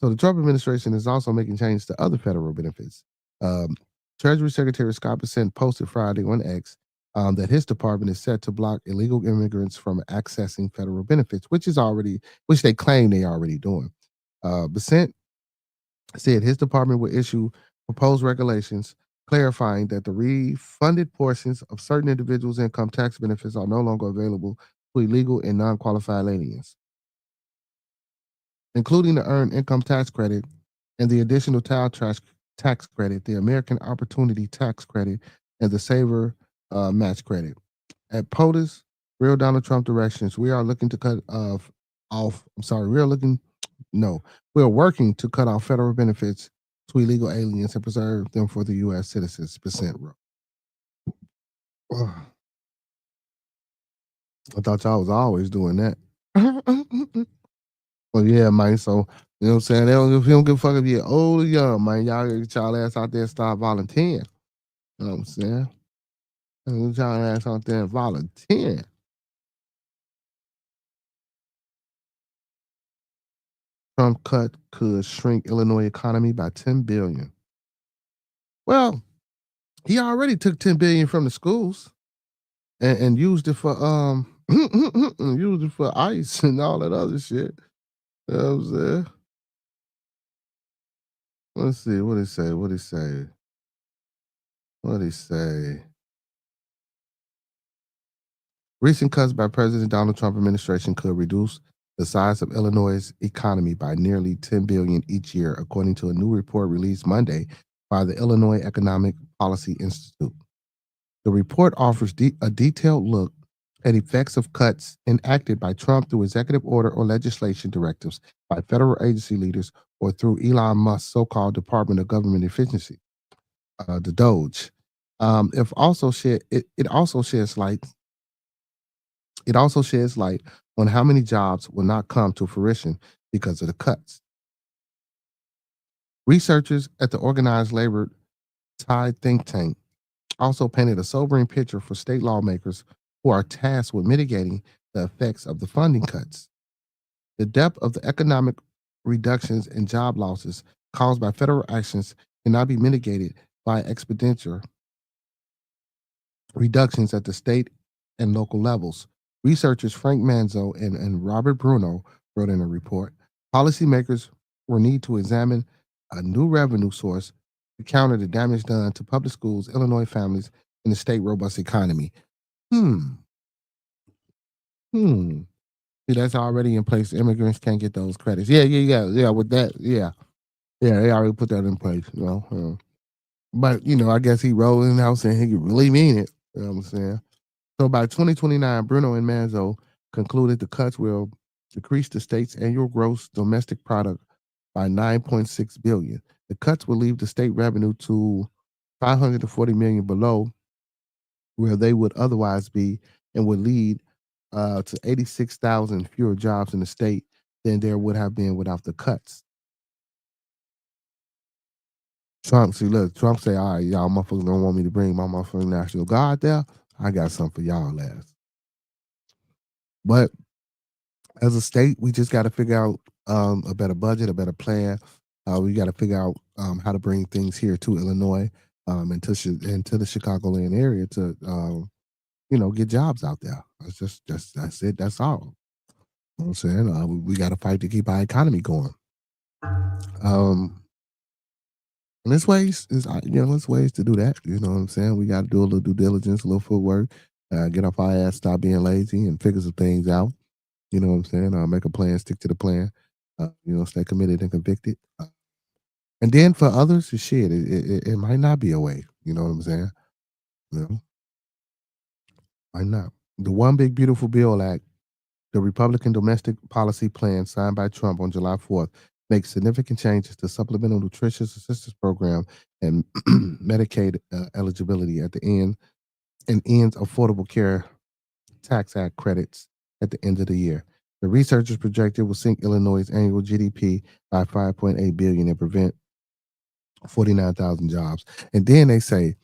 [SPEAKER 2] So the Trump administration is also making changes to other federal benefits. Um, Treasury Secretary Scott Bessent posted Friday on X that his department is set to block illegal immigrants from accessing federal benefits, which they claim they already doing. Bessent said his department will issue proposed regulations clarifying that the refunded portions of certain individuals' income tax benefits are no longer available to illegal and non-qualified aliens, including the earned income tax credit and the additional tax credit, the American Opportunity Tax Credit, and the Saver Match Credit. At POTUS, real Donald Trump directions, we are looking to cut off. I'm sorry, we are looking. No, we are working to cut off federal benefits to illegal aliens and preserve them for the U.S. citizens. Percent row. I thought y'all was always doing that. Well, yeah, man. So, you know what I'm saying? They don't give a fuck if you're old or young, man. Y'all get y'all ass out there and start volunteering. You know what I'm saying? Get y'all ass out there and volunteering. Trump cut could shrink Illinois economy by $10 billion. Well, he already took $10 billion from the schools and used it for used it for ICE and all that other shit. You know what I'm saying? Let's see, what did he say? What did he say? What did he say? Recent cuts by President Donald Trump administration could reduce the size of Illinois' economy by nearly $10 billion each year, according to a new report released Monday by the Illinois Economic Policy Institute. The report offers a detailed look at effects of cuts enacted by Trump through executive order or legislation directives by federal agency leaders or through Elon Musk's so-called Department of Government Efficiency, the DOGE. It also sheds light on how many jobs will not come to fruition because of the cuts. Researchers at the organized labor Tide think tank also painted a sobering picture for state lawmakers who are tasked with mitigating the effects of the funding cuts. The depth of the economic reductions and job losses caused by federal actions cannot be mitigated by expenditure reductions at the state and local levels. Researchers Frank Manzo and Robert Bruno wrote in a report, policymakers will need to examine a new revenue source to counter the damage done to public schools, Illinois families, and the state robust economy. See, that's already in place. Immigrants can't get those credits. Yeah. With that, yeah, they already put that in place. You know, but I guess he rolling out saying he really mean it. You know what I'm saying? So by 2029, Bruno and Manzo concluded the cuts will decrease the state's annual gross domestic product by $9.6 billion. The cuts will leave the state revenue to $540 million below where they would otherwise be, and would lead to 86,000 fewer jobs in the state than there would have been without the cuts. Trump say, all right, y'all motherfuckers don't want me to bring my motherfucking National Guard there. I got something for y'all ass. But as a state, we just got to figure out a better budget, a better plan. We got to figure out how to bring things here to Illinois and to the Chicagoland area to get jobs out there. That's it. That's all. You know what I'm saying? We got to fight to keep our economy going. And there's ways to do that. You know what I'm saying? We got to do a little due diligence, a little footwork, get off our ass, stop being lazy, and figure some things out. You know what I'm saying? Make a plan, stick to the plan. Stay committed and convicted. And then for others, shit, it might not be a way. You know what I'm saying? Might not. The One Big Beautiful Bill Act, the Republican domestic policy plan signed by Trump on July 4th, makes significant changes to supplemental nutrition assistance program and Medicaid eligibility at the end, and ends Affordable Care Tax Act credits at the end of the year. The researchers projected will sink Illinois' annual GDP by $5.8 billion and prevent 49,000 jobs. And then they say,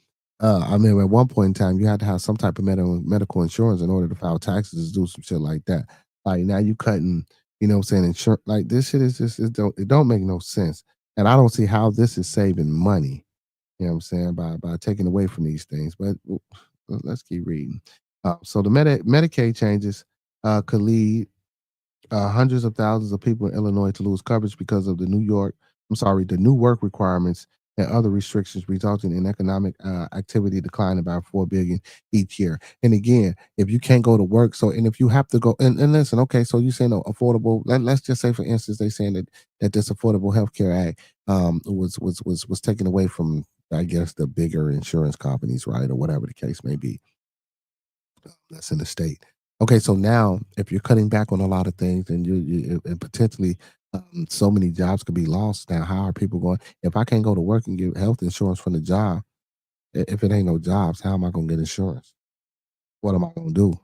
[SPEAKER 2] at one point in time, you had to have some type of medical insurance in order to file taxes, do some shit like that. Like now you cutting, insurance. Like this shit is just, it don't make no sense. And I don't see how this is saving money, you know what I'm saying, by taking away from these things. But let's keep reading. So the Medicaid changes could lead hundreds of thousands of people in Illinois to lose coverage because of the new work requirements and other restrictions resulting in economic activity declining by 4 billion each year. And again, if you can't go to work, so and if you have to go and listen, okay, so you saying affordable. Let's just say, for instance, they saying that this Affordable Health Care Act was taken away from, I guess, the bigger insurance companies, right, or whatever the case may be. That's in the state. Okay, so now if you're cutting back on a lot of things, and you and potentially so many jobs could be lost. Now, how are people going? If I can't go to work and get health insurance from the job, if it ain't no jobs, how am I gonna get insurance? What am I gonna do?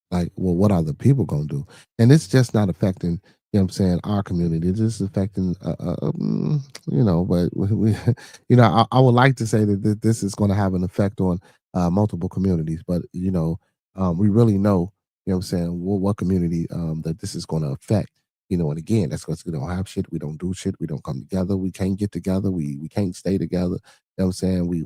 [SPEAKER 2] Like, well, what are the people gonna do? And it's just not affecting, you know what I'm saying, our community. It's just affecting, but I would like to say that this is going to have an effect on multiple communities, but we really know, you know what I'm saying, what community that this is going to affect. And again, that's because we don't have shit, we don't do shit, we don't come together, we can't get together, we can't stay together. You know what I'm saying? We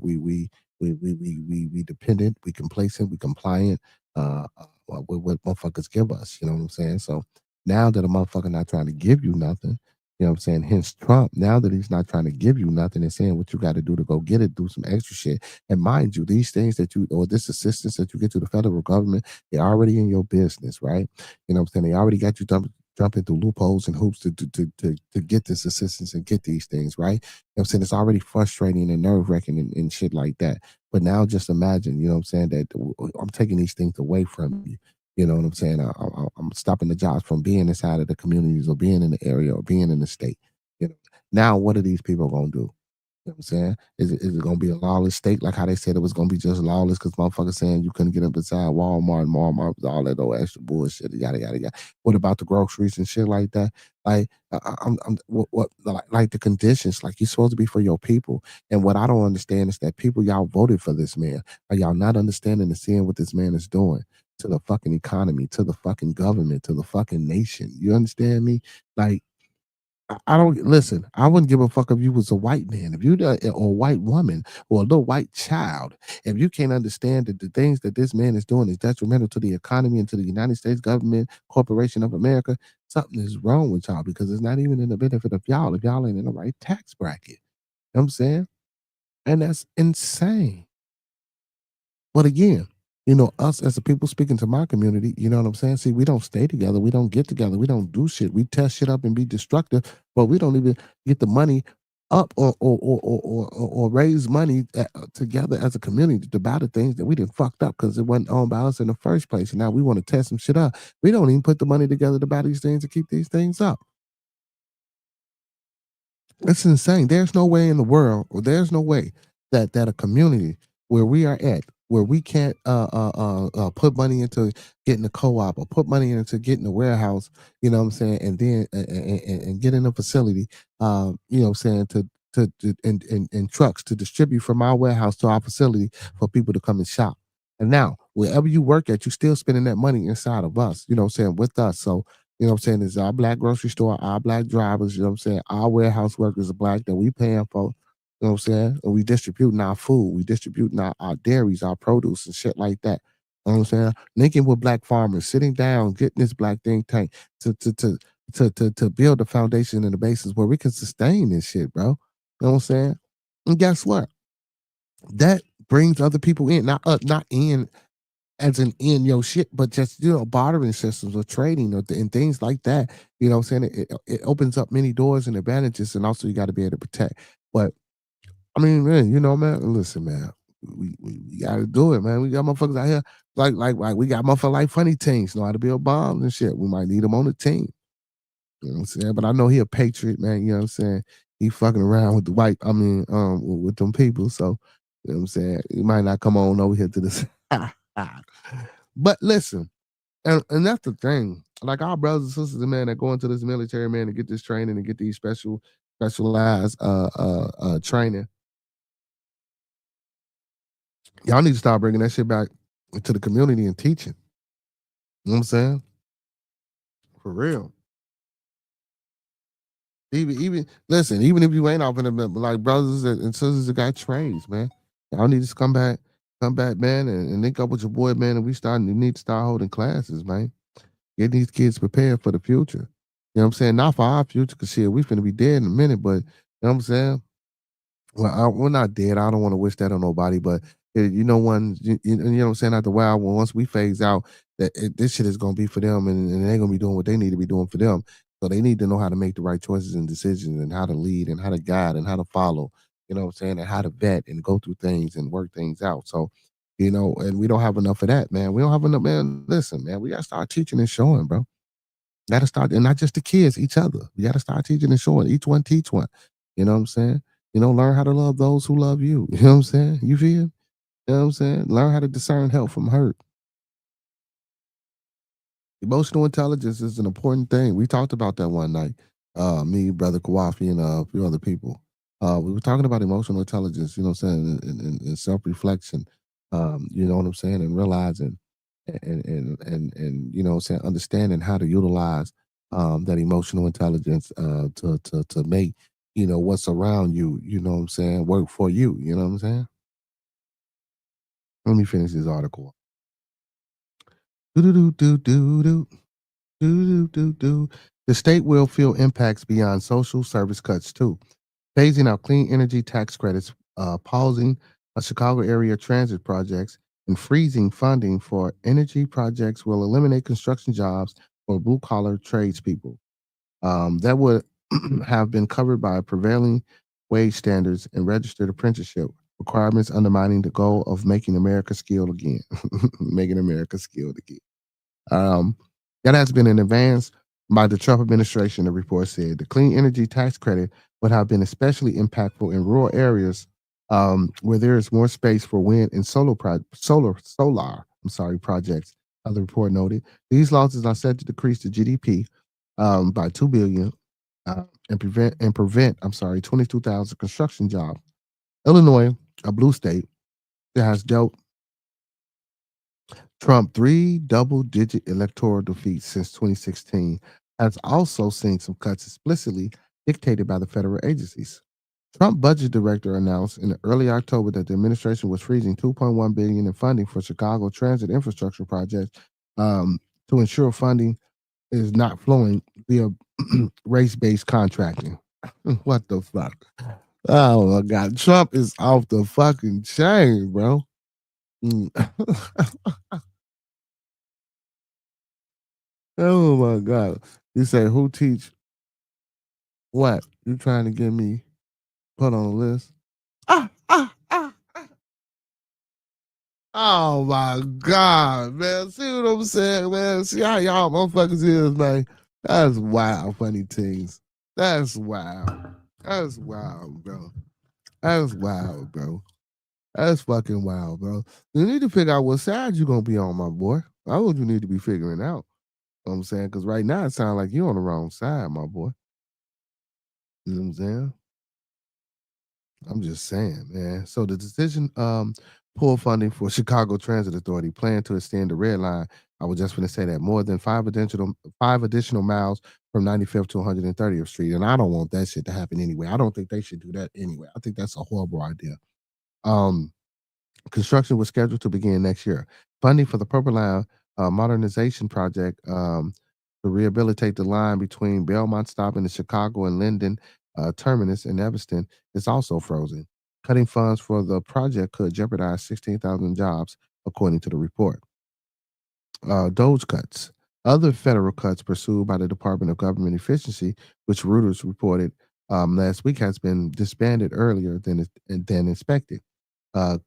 [SPEAKER 2] dependent, we complacent, we compliant. What motherfuckers give us, you know what I'm saying? So now that a motherfucker not trying to give you nothing, you know what I'm saying? Hence Trump, now that he's not trying to give you nothing and saying what you got to do to go get it, do some extra shit. And mind you, these things that you, or this assistance that you get to the federal government, they're already in your business, right? You know what I'm saying? They already got you jumping through loopholes and hoops to get this assistance and get these things, right? You know what I'm saying? It's already frustrating and nerve wracking and shit like that. But now just imagine, you know what I'm saying, that I'm taking these things away from you. You know what I'm saying? I'm stopping the jobs from being inside of the communities or being in the area or being in the state. Now what are these people going to do? You know what I'm saying? Is it going to be a lawless state like how they said it was going to be just lawless because motherfuckers saying you couldn't get up inside Walmart and Walmart with all that old extra bullshit, yada, yada, yada. What about the groceries and shit like that? Like, like the conditions, like you're supposed to be for your people. And what I don't understand is that people, y'all voted for this man. Are y'all not understanding and seeing what this man is doing to the fucking economy, to the fucking government, to the fucking nation? You understand me? Like, I don't listen. I wouldn't give a fuck if you was a white man, if you or a white woman or a little white child. If you can't understand that the things that this man is doing is detrimental to the economy and to the United States government, corporation of America, something is wrong with y'all because it's not even in the benefit of y'all if y'all ain't in the right tax bracket. You know what I'm saying? And that's insane. But again, us as a people speaking to my community, you know what I'm saying? See, we don't stay together. We don't get together. We don't do shit. We test shit up and be destructive, but we don't even get the money up or raise money together as a community to buy the things that we didn't fucked up because it wasn't owned by us in the first place. And now we want to test some shit up. We don't even put the money together to buy these things to keep these things up. It's insane. There's no way in the world, or there's no way that a community where we are at, where we can't put money into getting a co-op or put money into getting a warehouse, you know what I'm saying, and then and getting a facility, you know what I'm saying, and trucks to distribute from our warehouse to our facility for people to come and shop. And now, wherever you work at, you're still spending that money inside of us, you know what I'm saying, with us. So you know what I'm saying? It's our black grocery store, our black drivers, you know what I'm saying? Our warehouse workers are black that we paying for, you know what I'm saying? And we distributing our food, we distributing our dairies, our produce and shit like that. You know what I'm saying? Linking with black farmers, sitting down, getting this black think tank to build the foundation and the basis where we can sustain this shit, bro. You know what I'm saying? And guess what? That brings other people in, not in as in your shit, but just bartering systems or trading and things like that. You know what I'm saying? It opens up many doors and advantages, and also you got to be able to protect. But I mean, man, man, listen, man, we got to do it, man. We got motherfuckers out here like we got motherfuckers like Funny Teams know how to build bombs and shit. We might need them on the team. You know what I'm saying? But I know he a patriot, man. You know what I'm saying? He fucking around with the white, with them people. So, you know what I'm saying? He might not come on over here to this. But listen, and that's the thing. Like our brothers and sisters, man, that go into this military, man, to get this training and get these specialized training. Y'all need to start bringing that shit back to the community and teaching. You know what I'm saying? For real. Even listen, even if you ain't off in the like brothers and sisters that got trades, man. Y'all need to come back, man, and link up with your boy, man. And you need to start holding classes, man. Get these kids prepared for the future. You know what I'm saying? Not for our future, because shit, we finna be dead in a minute, but you know what I'm saying? Well, we're not dead. I don't want to wish that on nobody, but you know what I'm saying. After a while, once we phase out, this shit is gonna be for them, and they're gonna be doing what they need to be doing for them. So they need to know how to make the right choices and decisions, and how to lead, and how to guide, and how to follow. You know what I'm saying, and how to vet and go through things and work things out. So, and we don't have enough of that, man. We don't have enough, man. Listen, man, we gotta start teaching and showing, bro. Gotta start, and not just the kids, each other. We gotta start teaching and showing. Each one teach one. You know what I'm saying? Learn how to love those who love you. You know what I'm saying? You feel? You know what I'm saying? Learn how to discern help from hurt. Emotional intelligence is an important thing. We talked about that one night. Me, brother Kawafi, and a few other people. We were talking about emotional intelligence. You know what I'm saying? And self reflection. You know what I'm saying? And realizing, and you know what I'm saying, understanding how to utilize that emotional intelligence to make what's around you. You know what I'm saying? Work for you. You know what I'm saying? Let me finish this article. Do do do do do do. Do, do, do, do. The state will feel impacts beyond social service cuts too. Phasing out clean energy tax credits, pausing Chicago area transit projects, and freezing funding for energy projects will eliminate construction jobs for blue collar tradespeople. That would have been covered by prevailing wage standards and registered apprenticeship requirements, undermining the goal of making America skilled again. Making America skilled again. Um, that has been in advance by the Trump administration, the report said. The clean energy tax credit would have been especially impactful in rural areas where there is more space for wind and solar projects. The report noted these losses are set to decrease the GDP by 2 billion and prevent 22,000 construction jobs. Illinois, a blue state that has dealt Trump 3 double-digit electoral defeats since 2016, has also seen some cuts explicitly dictated by the federal agencies. Trump budget director announced in early October that the administration was freezing 2.1 billion in funding for Chicago transit infrastructure projects to ensure funding is not flowing via race-based contracting. What the fuck? Oh my God, Trump is off the fucking chain, bro. Mm. Oh my God. You say who teach what? You trying to get me put on a list? Ah, ah, ah, ah. Oh my God, man. See what I'm saying, man? See how y'all motherfuckers is, man. That's wild, funny things. That's wild. That's wild, bro. That's wild, bro. That's fucking wild, bro. You need to figure out what side you gonna be on, my boy. That's what you need to be figuring out. You know what I'm saying? Because right now it sounds like you're on the wrong side, my boy. You know what I'm saying? I'm just saying, man. So the decision pull funding for Chicago Transit Authority plan to extend the red line. I was just going to say that more than five additional miles from 95th to 130th Street, and I don't want that shit to happen anyway. I don't think they should do that anyway. I think that's a horrible idea. Um, Construction was scheduled to begin next year. Funding for the Purple Line modernization project to rehabilitate the line between Belmont Stop and the Chicago and Linden terminus in Evanston is also frozen. Cutting funds for the project could jeopardize 16,000 jobs, according to the report. Doge cuts. Other federal cuts pursued by the Department of Government Efficiency, which Reuters reported last week, has been disbanded earlier than expected.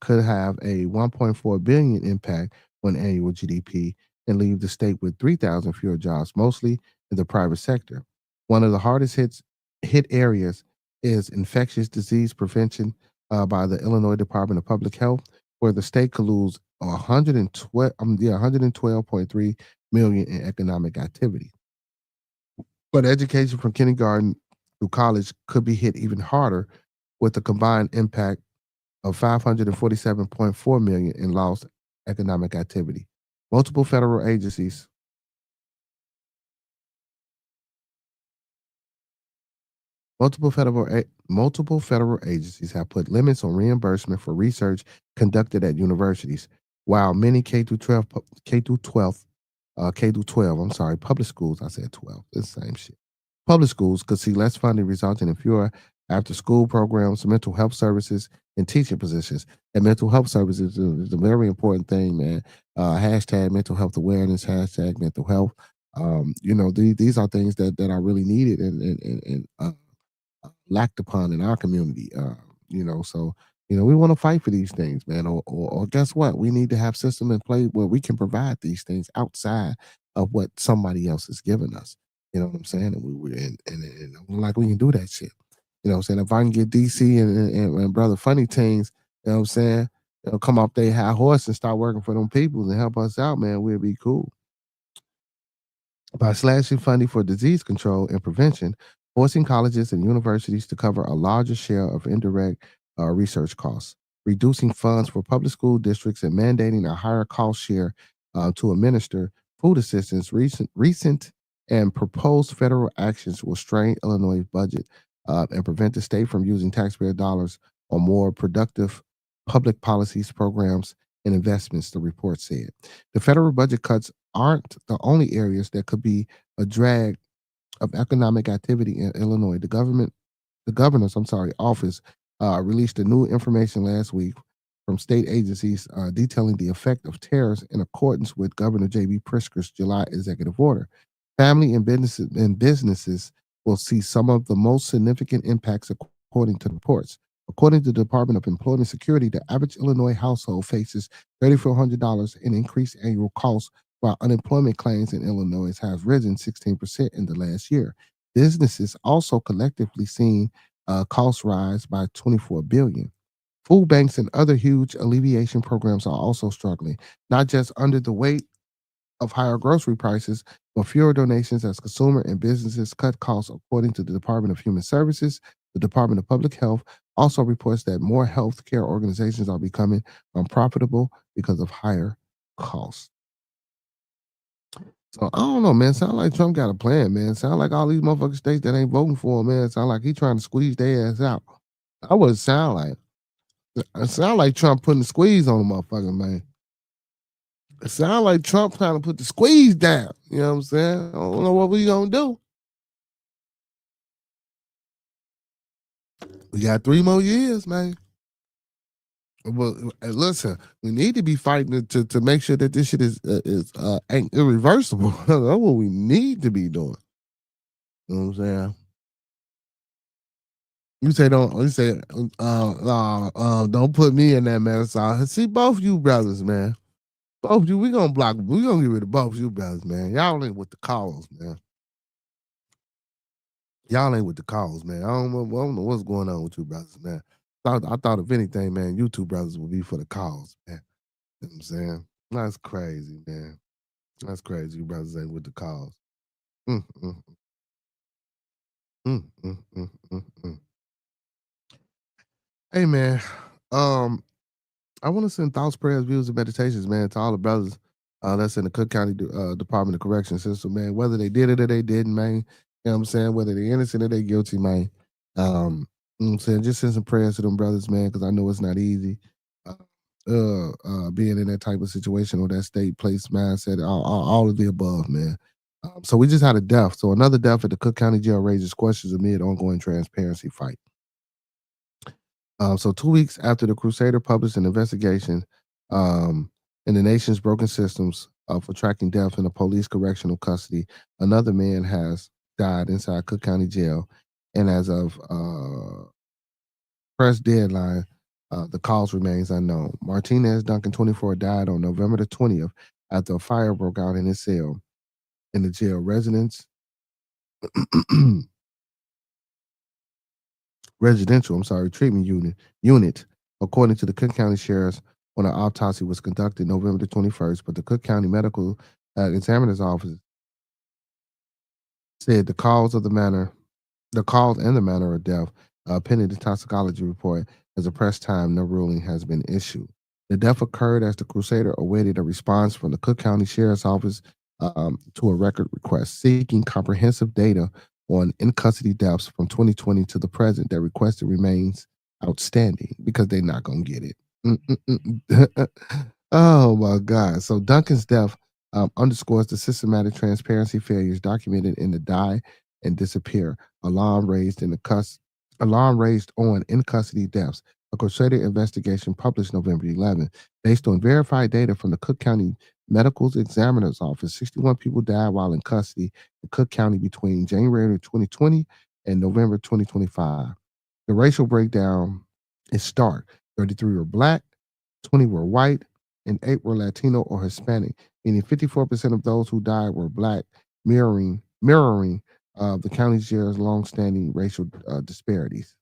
[SPEAKER 2] Could have a 1.4 billion impact on annual GDP and leave the state with 3,000 fewer jobs, mostly in the private sector. One of the hardest hit areas is infectious disease prevention by the Illinois Department of Public Health, where the state could lose 112.3 million in economic activity. But education from kindergarten through college could be hit even harder, with the combined impact of 547.4 million in lost economic activity. Multiple federal agencies multiple federal agencies have put limits on reimbursement for research conducted at universities, while many K through 12, I'm sorry, public schools, I said 12, it's the same shit. Public schools could see less funding resulting in fewer after school programs, mental health services, and teaching positions. And mental health services is a very important thing, man. Hashtag mental health awareness, hashtag mental health. These are things that are really needed and lacked upon in our community. So we want to fight for these things, man. Or guess what? We need to have system in play where we can provide these things outside of what somebody else has given us. You know what I'm saying? And like we can do that shit. You know what I'm saying? If I can get DC and brother Funny Teens, you know what I'm saying? Come off their high horse and start working for them people and help us out, man, we'll be cool. By slashing funding for disease control and prevention, forcing colleges and universities to cover a larger share of indirect research costs, reducing funds for public school districts, and mandating a higher cost share to administer food assistance. Recent and proposed federal actions will strain Illinois' budget and prevent the state from using taxpayer dollars on more productive public policies, programs, and investments, the report said. The federal budget cuts aren't the only areas that could be a drag of economic activity in Illinois. The governor's, office released a new information last week from state agencies detailing the effect of tariffs in accordance with Governor J.B. Pritzker's July executive order. Family and businesses will see some of the most significant impacts according to reports. According to the Department of Employment Security, the average Illinois household faces $3,400 in increased annual costs, while unemployment claims in Illinois has risen 16% in the last year. Businesses also collectively seen costs rise by $24 billion. Food banks and other huge alleviation programs are also struggling, not just under the weight of higher grocery prices, but fewer donations as consumer and businesses cut costs, according to the Department of Human Services. The Department of Public Health also reports that more health care organizations are becoming unprofitable because of higher costs. So I don't know, man. Sound like Trump got a plan, man. Sound like all these motherfucking states that ain't voting for him, man. Sound like he trying to squeeze their ass out. That what it sound like. It sound like Trump putting the squeeze on the motherfucker, man. It sound like Trump trying to put the squeeze down. You know what I'm saying? I don't know what we gonna do. We got 3 more years, man. Well, listen, we need to be fighting to make sure that this shit is ain't irreversible. That's what we need to be doing. You know what I'm saying? You say don't. You say don't put me in that man. So see both you brothers, man. Both you, we gonna block. We gonna get rid of both you brothers, man. Y'all ain't with the cause, man. Y'all ain't with the cause, man. I don't know what's going on with you brothers, man. I thought if anything, man, you two brothers would be for the cause, man. You know what I'm saying? That's crazy, man. That's crazy. You brothers ain't with the cause. Mm, mm, mm, mm, mm, mm, mm. Hey, man. I want to send thoughts, prayers, views, and meditations, man, to all the brothers that's in the Cook County Department of Correction System, man. Whether they did it or they didn't, man. You know what I'm saying? Whether they're innocent or they guilty, man. You know what I'm saying? Just send some prayers to them brothers, man, because I know it's not easy. Being in that type of situation or that state, place, mindset, all of the above, man. So we just had a death. So another death at the Cook County Jail raises questions amid ongoing transparency fight. So 2 weeks after the Crusader published an investigation in the nation's broken systems for tracking death in a police correctional custody, another man has died inside Cook County Jail. And as of press deadline, the cause remains unknown. Martinez Duncan, 24, died on November the 20th after a fire broke out in his cell in the jail residential treatment unit, according to the Cook County Sheriff's, when an autopsy was conducted November the 21st, but the Cook County Medical Examiner's Office said the cause and the manner of death, pending the toxicology report, as a press time, no ruling has been issued. The death occurred as the Crusader awaited a response from the Cook County Sheriff's Office to a record request seeking comprehensive data on in-custody deaths from 2020 to the present. That request remains outstanding because they're not going to get it. Oh, my God. So Duncan's death underscores the systematic transparency failures documented in the die and disappear alarm raised in the Alarm raised on in custody deaths. A concerted investigation published November 11th, based on verified data from the Cook County Medical Examiner's Office. 61 people died while in custody in Cook County between January 2020 and November 2025. The racial breakdown is stark. 33 were black, 20 were white, and 8 were Latino or Hispanic, meaning 54% of those who died were black, mirroring the county sheriff's longstanding racial disparities.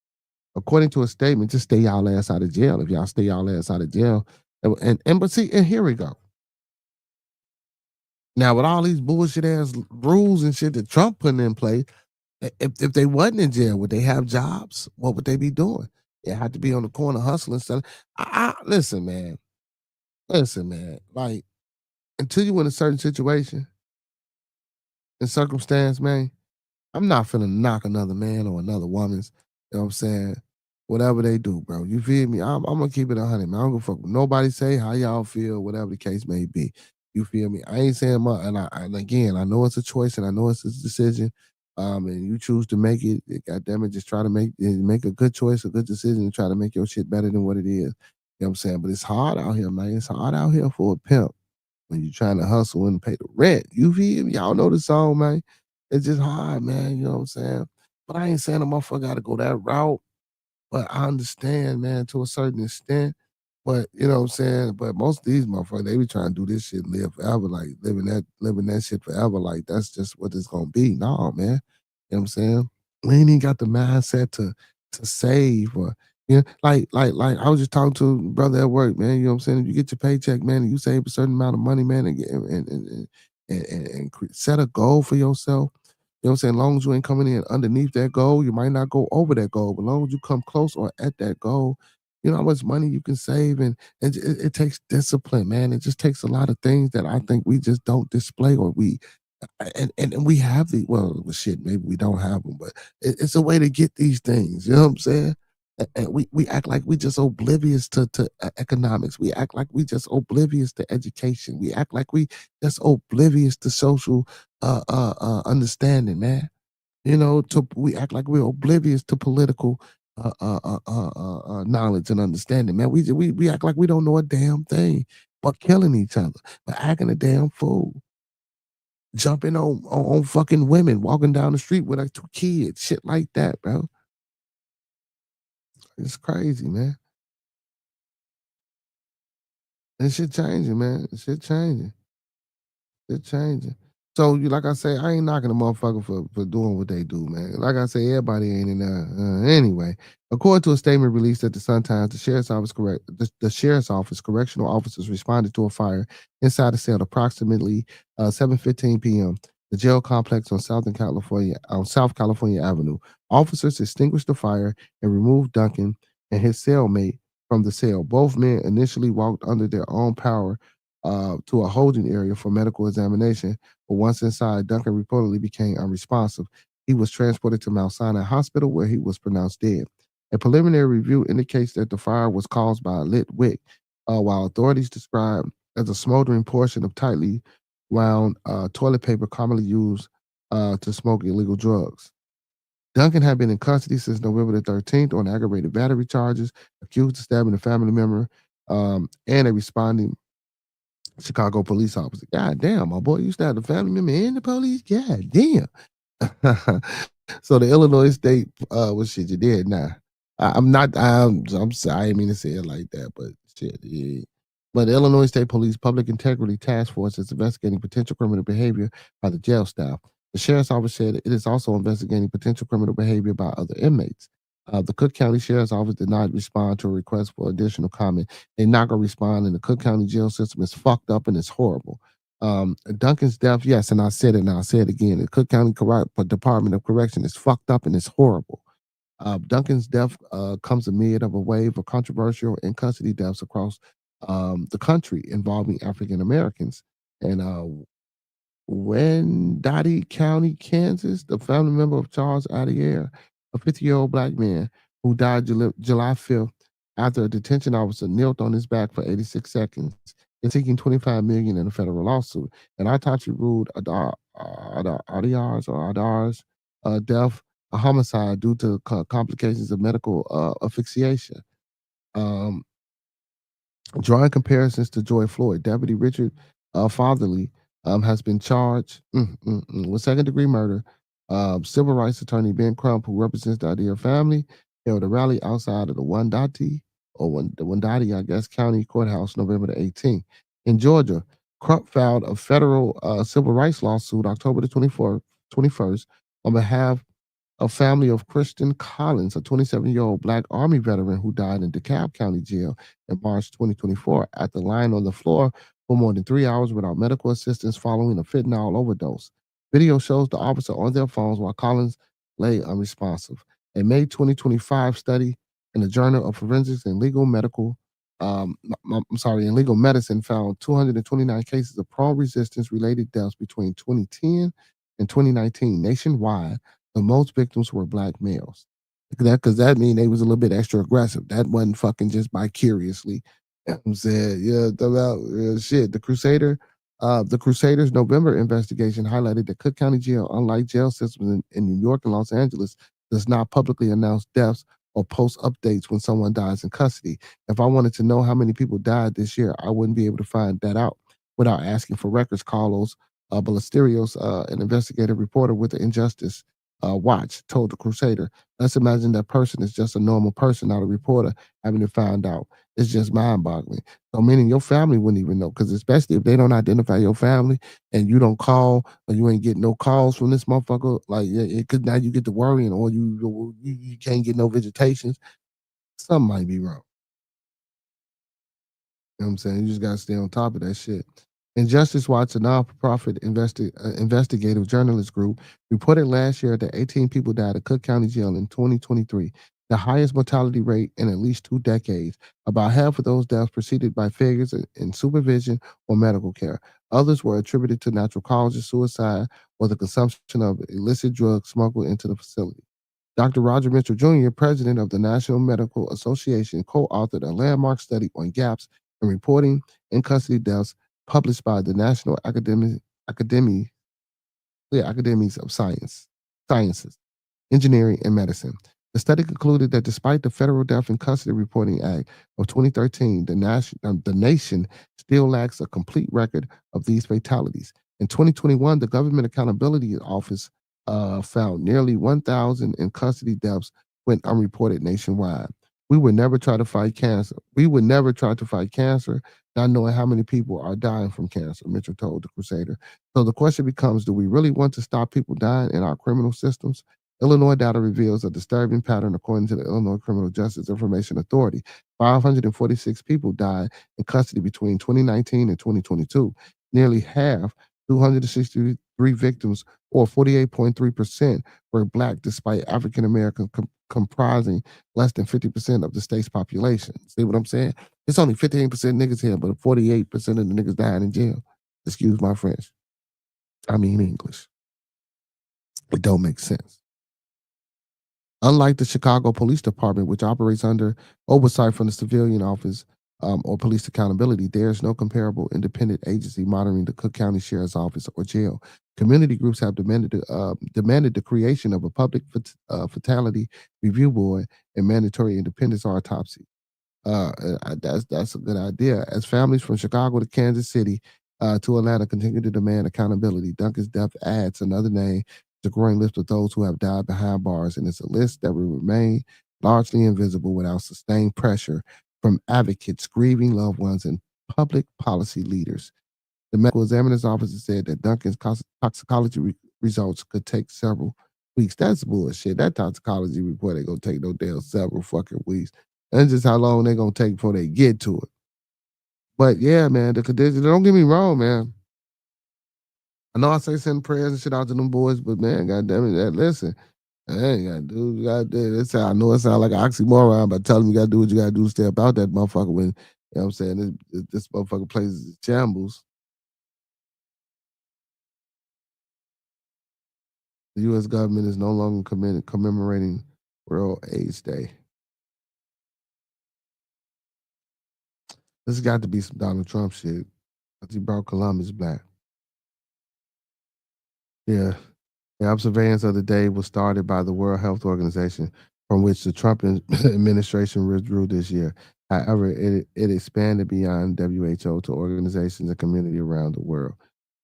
[SPEAKER 2] According to a statement, just stay y'all ass out of jail. If y'all stay y'all ass out of jail, and but see, and here we go. Now with all these bullshit ass rules and shit that Trump putting in place, if they wasn't in jail, would they have jobs? What would they be doing? They had to be on the corner hustling stuff. Listen, man. Listen, man. Like until you in a certain situation and circumstance, man, I'm not finna knock another man or another woman's, you know what I'm saying? Whatever they do, bro. You feel me? I'm gonna keep it 100, man. I don't give a fuck what nobody say, how y'all feel, whatever the case may be. You feel me? I ain't saying much, and again, I know it's a choice and I know it's a decision. And you choose to make it, God damn it, just try to make a good choice, a good decision, and try to make your shit better than what it is. You know what I'm saying? But it's hard out here, man. It's hard out here for a pimp when you're trying to hustle and pay the rent. You feel me? Y'all know the song, man. It's just hard, man. You know what I'm saying? But I ain't saying a motherfucker got to go that route. But I understand, man, to a certain extent. But you know what I'm saying? But most of these motherfuckers, they be trying to do this shit and live forever, like living that shit forever. Like that's just what it's gonna be. No, man. You know what I'm saying? We ain't even got the mindset to save or like I was just talking to a brother at work, man. You know what I'm saying? If you get your paycheck, man, and you save a certain amount of money, man, and set a goal for yourself. You know what I'm saying? As long as you ain't coming in underneath that goal, you might not go over that goal. But as long as you come close or at that goal, you know how much money you can save. And it takes discipline, man. It just takes a lot of things that I think we just don't display or and we have well shit, maybe we don't have them, but it's a way to get these things. You know what I'm saying? And we act like we just oblivious to economics. We act like we just oblivious to education. We act like we just oblivious to social understanding, man. You know, we act like we're oblivious to political knowledge and understanding, man. We act like we don't know a damn thing, but killing each other, but acting a damn fool, jumping on fucking women, walking down the street with like 2 kids, shit like that, bro. It's crazy, man. And shit changing, man. Shit changing. It changing. So you like I say, I ain't knocking a motherfucker for doing what they do, man. Like I say, everybody ain't in there. Anyway, according to a statement released at the Sun Times, the sheriff's office correctional officers responded to a fire inside a cell at approximately 7:15 p.m. The jail complex on South California Avenue. Officers extinguished the fire and removed Duncan and his cellmate from the cell. Both men initially walked under their own power to a holding area for medical examination. But once inside, Duncan reportedly became unresponsive. He was transported to Mount Sinai Hospital where he was pronounced dead. A preliminary review indicates that the fire was caused by a lit wick, while authorities describe as a smoldering portion of tightly wound toilet paper commonly used to smoke illegal drugs. Duncan had been in custody since November the 13th on aggravated battery charges, accused of stabbing a family member and a responding Chicago police officer. God damn, my boy, you stabbed a family member and the police? God damn. So the Illinois State, what shit you did now? I'm sorry, I didn't mean to say it like that, but shit, yeah. But the Illinois State Police Public Integrity Task Force is investigating potential criminal behavior by the jail staff. The sheriff's office said it is also investigating potential criminal behavior by other inmates. The Cook County Sheriff's Office did not respond to a request for additional comment. They're not going to respond, and the Cook County jail system is fucked up and it's horrible. Duncan's death, yes, and I said it and I'll say it again. The Cook County Department of Correction is fucked up and it's horrible. Duncan's death comes amid of a wave of controversial and custody deaths across the country involving African Americans. And Wyandotte County, Kansas, the family member of Charles Adier, a 50-year-old black man who died July 5th after a detention officer knelt on his back for 86 seconds, is seeking $25 million in a federal lawsuit. And Atachi ruled Adar's death a homicide due to complications of medical asphyxiation. Um, Drawing comparisons to Joy Floyd, Deputy Richard Fatherly has been charged with second-degree murder. Civil rights attorney Ben Crump, who represents the Idea family, held a rally outside of the the Wandati, I guess, County Courthouse November the 18th. In Georgia, Crump filed a federal civil rights lawsuit October the 21st on behalf a family of Christian Collins, a 27-year-old Black Army veteran who died in DeKalb County Jail in March 2024 after lying on the floor for more than 3 hours without medical assistance following a fentanyl overdose. Video shows the officer on their phones while Collins lay unresponsive. A May 2025 study in the Journal of Forensics and in Legal Medicine found 229 cases of prone resistance related deaths between 2010 and 2019 nationwide. The most victims were Black males. Because that mean they was a little bit extra aggressive. That wasn't fucking just vicariously. You know what I'm saying, yeah, shit. The Crusaders' November investigation highlighted that Cook County Jail, unlike jail systems in New York and Los Angeles, does not publicly announce deaths or post updates when someone dies in custody. If I wanted to know how many people died this year, I wouldn't be able to find that out without asking for records. Carlos Ballesteros, an investigative reporter with the Injustice Watch, told the Crusader. Let's imagine that person is just a normal person, not a reporter, having to find out. It's just mind-boggling. So meaning your family wouldn't even know, because especially if they don't identify your family and you don't call or you ain't getting no calls from this motherfucker, like it could, now you get to worrying, or you can't get no visitations. Something might be wrong. You know what I'm saying? You just gotta stay on top of that shit. Injustice Watch, a non-profit investigative journalist group, reported last year that 18 people died at Cook County Jail in 2023, the highest mortality rate in at least 2 decades. About half of those deaths preceded by failures in supervision or medical care. Others were attributed to natural causes, suicide, or the consumption of illicit drugs smuggled into the facility. Dr. Roger Mitchell Jr., president of the National Medical Association, co-authored a landmark study on gaps in reporting in custody deaths published by the National Academies of Sciences, Engineering, and Medicine. The study concluded that despite the Federal Death in Custody Reporting Act of 2013, the nation still lacks a complete record of these fatalities. In 2021, the Government Accountability Office found nearly 1,000 in custody deaths went unreported nationwide. We would never try to fight cancer. We would never try to fight cancer, not knowing how many people are dying from cancer, Mitchell told the Crusader. So the question becomes, do we really want to stop people dying in our criminal systems? Illinois data reveals a disturbing pattern according to the Illinois Criminal Justice Information Authority. 546 people died in custody between 2019 and 2022. Nearly half, 263 victims, or 48.3%, were Black, despite African American comprising less than 50% of the state's population. See what I'm saying? It's only 15% niggas here, but 48% of the niggas dying in jail. Excuse my French. I mean English. It don't make sense. Unlike the Chicago Police Department, which operates under oversight from the Civilian Office or Police Accountability, there is no comparable independent agency monitoring the Cook County Sheriff's Office or jail. Community groups have demanded the creation of a public fatality review board and mandatory independence autopsy. That's a good idea. As families from Chicago to Kansas City to Atlanta continue to demand accountability, Duncan's death adds another name to the growing list of those who have died behind bars, and it's a list that will remain largely invisible without sustained pressure from advocates, grieving loved ones, and public policy leaders. The medical examiner's office said that Duncan's toxicology results could take several weeks. That's bullshit. That toxicology report ain't gonna take no damn several fucking weeks. That's just how long they're gonna take before they get to it. But yeah, man, the conditions, don't get me wrong, man. I know I say send prayers and shit out to them boys, but man, goddamn it, listen, I ain't gotta do, I know it sounds like an oxymoron, but tell them you gotta do what you gotta do to stay about that motherfucker when, you know what I'm saying, this motherfucker plays shambles. The U.S. government is no longer commemorating World AIDS Day. This has got to be some Donald Trump shit. He brought Columbus back. Yeah. The observance of the day was started by the World Health Organization, from which the Trump administration withdrew this year. However, it expanded beyond WHO to organizations and community around the world.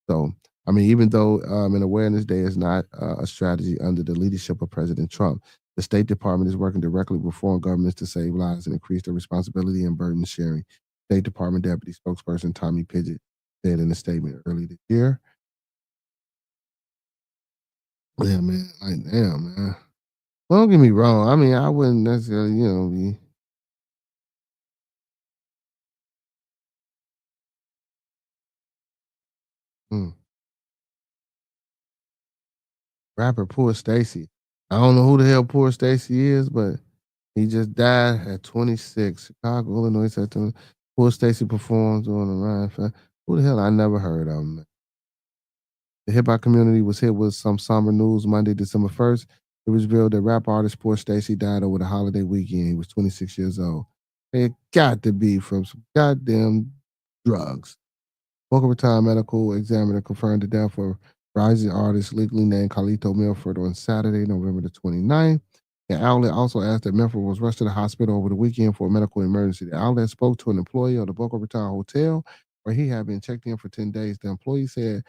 [SPEAKER 2] So, I mean, even though an awareness day is not a strategy under the leadership of President Trump, the State Department is working directly with foreign governments to save lives and increase their responsibility and burden sharing. State Department Deputy Spokesperson Tommy Pidgett said in a statement early this year. Yeah, man. Like, damn, man. Well, don't get me wrong. I mean, I wouldn't necessarily, be. Mm. Rapper Poor Stacy. I don't know who the hell Poor Stacy is, but he just died at 26. Chicago, Illinois. Said Poor Stacy performs on the line. Who the hell? I never heard of him. The hip hop community was hit with some somber news Monday, December 1st. It was revealed that rap artist Poor Stacy died over the holiday weekend. He was 26 years old. It got to be from some goddamn drugs. Boca Raton medical examiner confirmed the death of rising artist legally named Carlito Milford on Saturday, November the 29th. The outlet also asked that Milford was rushed to the hospital over the weekend for a medical emergency. The outlet spoke to an employee of the Boca Raton Hotel where he had been checked in for 10 days. The employee said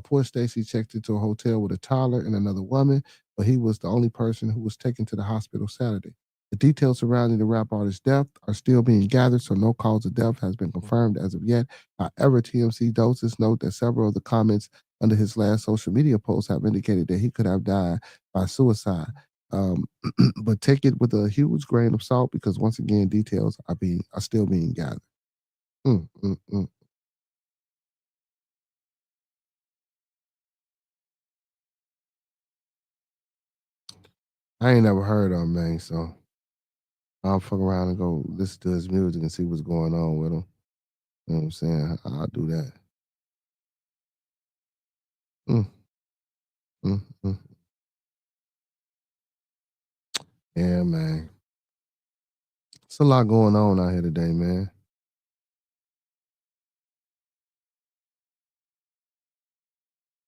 [SPEAKER 2] poor Stacy checked into a hotel with a toddler and another woman, but he was the only person who was taken to the hospital Saturday. The details surrounding the rap artist's death are still being gathered, so no cause of death has been confirmed as of yet. However, TMC doses note that several of the comments under his last social media post have indicated that he could have died by suicide. But take it with a huge grain of salt because once again, details are still being gathered. Mm, mm, mm. I ain't never heard of him, man. So I'll fuck around and go listen to his music and see what's going on with him. You know what I'm saying? I'll do that. Mm, mm, mm. Yeah, man. It's a lot going on out here today, man.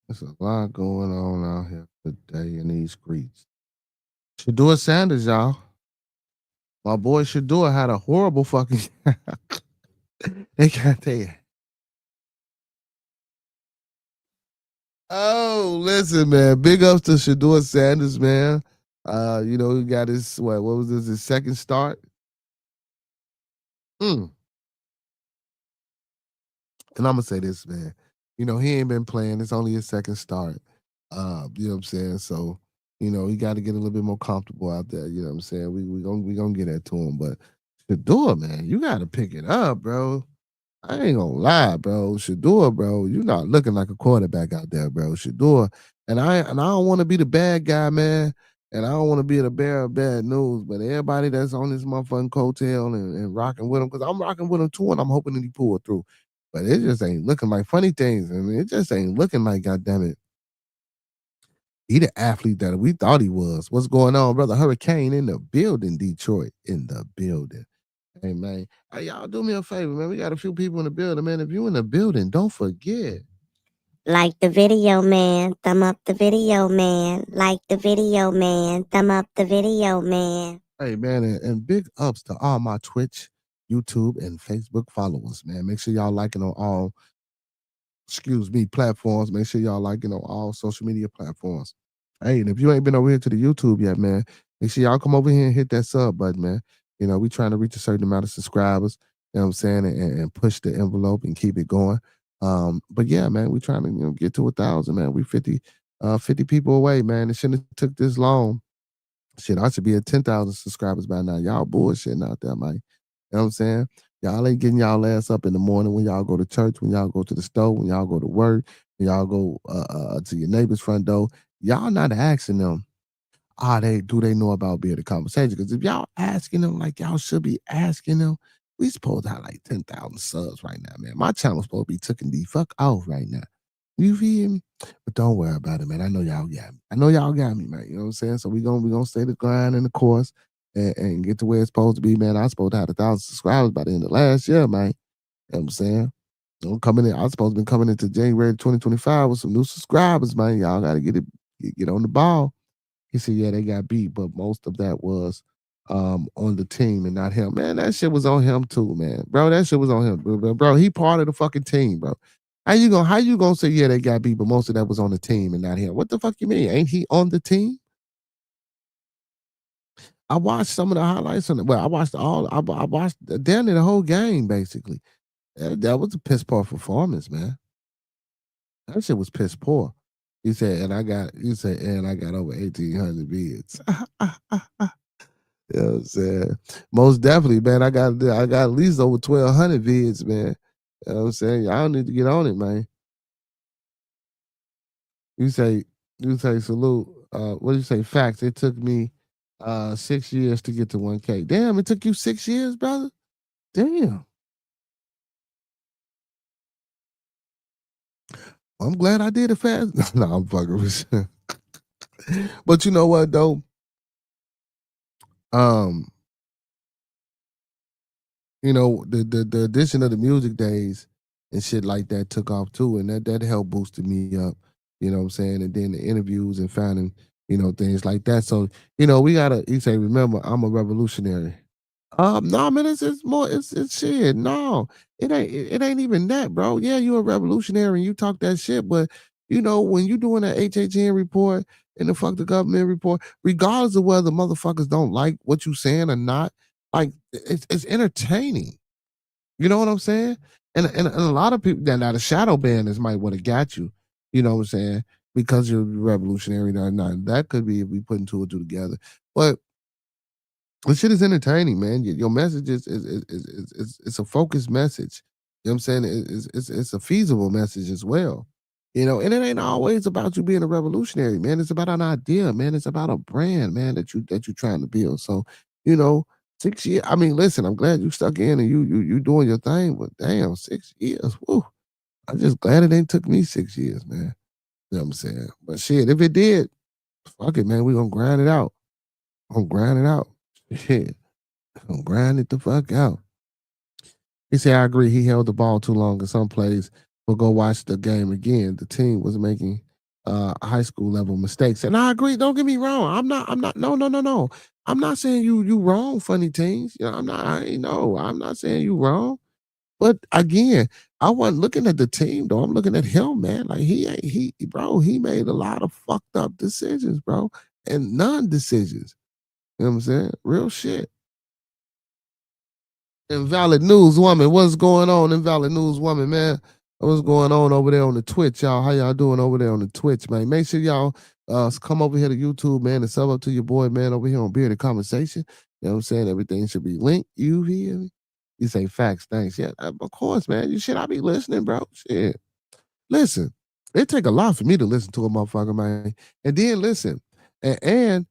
[SPEAKER 2] There's a lot going on out here today in these streets. Shadua Sanders, y'all. My boy Shadua had a horrible fucking. They got there. Oh, listen, man. Big ups to Shadua Sanders, man. He got his what was this? His second start. Mm. And I'm gonna say this, man. He ain't been playing. It's only his second start. You know what I'm saying? So, he got to get a little bit more comfortable out there. You know what I'm saying? We gonna get that to him. But Shadua, man, you gotta pick it up, bro. I ain't gonna lie, bro. Shadua, bro, you not looking like a quarterback out there, bro. Shadua. And I don't want to be the bad guy, man. And I don't want to be the bearer of bad news. But everybody that's on this motherfucking coattail and rocking with him, because I'm rocking with him too, and I'm hoping that he pull through. But it just ain't looking like funny things. I mean, it just ain't looking like, goddamn it, he the athlete that we thought he was. What's going on, brother? Hurricane in the building, Detroit in the building. Hey, man. Hey, y'all do me a favor, man. We got a few people in the building, man. If you in the building, don't forget.
[SPEAKER 3] Like the video, man. Thumb up the video, man. Like the video, man. Thumb up the video, man.
[SPEAKER 2] Hey, man, and big ups to all my Twitch, YouTube, and Facebook followers, man. Make sure y'all liking on all, platforms. Make sure y'all liking on all social media platforms. Hey, and if you ain't been over here to the YouTube yet, man, make sure y'all come over here and hit that sub button, man. We trying to reach a certain amount of subscribers, you know what I'm saying, and push the envelope and keep it going. But yeah, man, we trying to get to 1,000, man. We 50 people away, man. It shouldn't have took this long. Shit, I should be at 10,000 subscribers by now. Y'all bullshitting out there, man. You know what I'm saying? Y'all ain't getting y'all ass up in the morning when y'all go to church, when y'all go to the store, when y'all go to work, when y'all go to your neighbor's front door. Y'all not asking them, do they know about Bearded Conversation? Because if y'all asking them like y'all should be asking them, we supposed to have like 10,000 subs right now, man. My channel's supposed to be taking the fuck off right now. You feel me? But don't worry about it, man. I know y'all got me. I know y'all got me, man. You know what I'm saying? So we gonna stay the grind and the course and get to where it's supposed to be, man. I was supposed to have 1,000 subscribers by the end of last year, man. You know what I'm saying? I'm coming in. I was supposed to be coming into January 2025 with some new subscribers, man. Y'all gotta get it get on the ball. He said, yeah, they got beat, but most of that was on the team and not him. Man, that shit was on him too, man. Bro, that shit was on him. Bro, he part of the fucking team, bro. How you gonna say, yeah, they got beat, but most of that was on the team and not him? What the fuck you mean? Ain't he on the team? I watched some of the highlights on it. Well, I watched I watched damn near the whole game, basically. That was a piss poor performance, man. That shit was piss poor. You said, and I got over 1,800 vids. You know what I'm saying? Most definitely, man. I got at least over 1,200 vids, man. You know what I'm saying? Y'all need to get on it, man. You say, salute. What do you say? Facts. It took me 6 years to get to 1K. Damn, it took you 6 years, brother? Damn. I'm glad I did it fast. No, I'm fucking with you. But you know what though? You know, the addition of the music days and shit like that took off too, and that helped boosted me up. You know what I'm saying? And then the interviews and finding, things like that. So, we gotta you say, remember, I'm a revolutionary. No, man, it's more, it's shit. No, it ain't even that, bro. Yeah, you a revolutionary and you talk that shit, but when you doing that HHN report and the fuck the government report, regardless of whether motherfuckers don't like what you saying or not, like it's entertaining. You know what I'm saying? And a lot of people that now the shadow banners might would have got you. You know what I'm saying? Because you're revolutionary or not. That could be if we put two and two together. But this shit is entertaining, man. Your message is it's a focused message. You know what I'm saying? It's a feasible message as well. And it ain't always about you being a revolutionary, man. It's about an idea, man. It's about a brand, man, that you're trying to build. So, you know, 6 years. I mean, listen, I'm glad you stuck in and you doing your thing, but damn, 6 years. Woo. I'm just glad it ain't took me 6 years, man. You know what I'm saying? But shit, if it did, fuck it, man. We gonna grind it out. Gonna grind it out. Shit. Gonna grind it the fuck out. He said, I agree. He held the ball too long in some plays. But go watch the game again. The team was making high school level mistakes. And I agree. Don't get me wrong. I'm not, no. I'm not saying you wrong, funny teams. I'm not saying you wrong. But again, I wasn't looking at the team though. I'm looking at him, man. Like he made a lot of fucked up decisions, bro. And non-decisions. You know what I'm saying? Real shit. Invalid News Woman, what's going on, Invalid News Woman, man? What's going on over there on the Twitch, y'all? How y'all doing over there on the Twitch, man? Make sure y'all come over here to YouTube, man, and sub up to your boy, man, over here on Bearded Conversation. You know what I'm saying? Everything should be linked. You hear me? You say facts, thanks. Yeah, of course, man. You should I be listening, bro? Shit. Listen, it take a lot for me to listen to a motherfucker, man. And then listen, and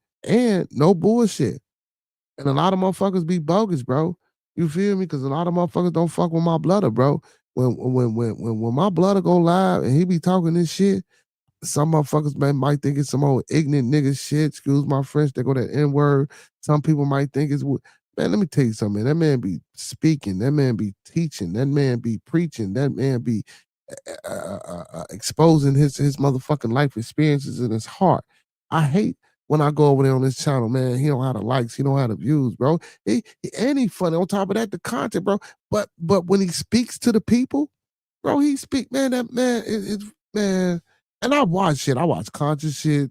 [SPEAKER 2] no bullshit. And a lot of motherfuckers be bogus, bro. You feel me? Because a lot of motherfuckers don't fuck with my blooder, bro. When my blooder go live and he be talking this shit, some motherfuckers might think it's some old ignorant nigga shit. Excuse my French, they go that N word. Some people might think it's man. Let me tell you something, man. That man be speaking. That man be teaching. That man be preaching. That man be exposing his motherfucking life experiences in his heart. I hate when I go over there on this channel, man. He don't have the likes, he don't have the views, bro. He funny. On top of that, the content, bro. But when he speaks to the people, bro, he speak, man. That man is man. And I watch shit. I watch conscious shit.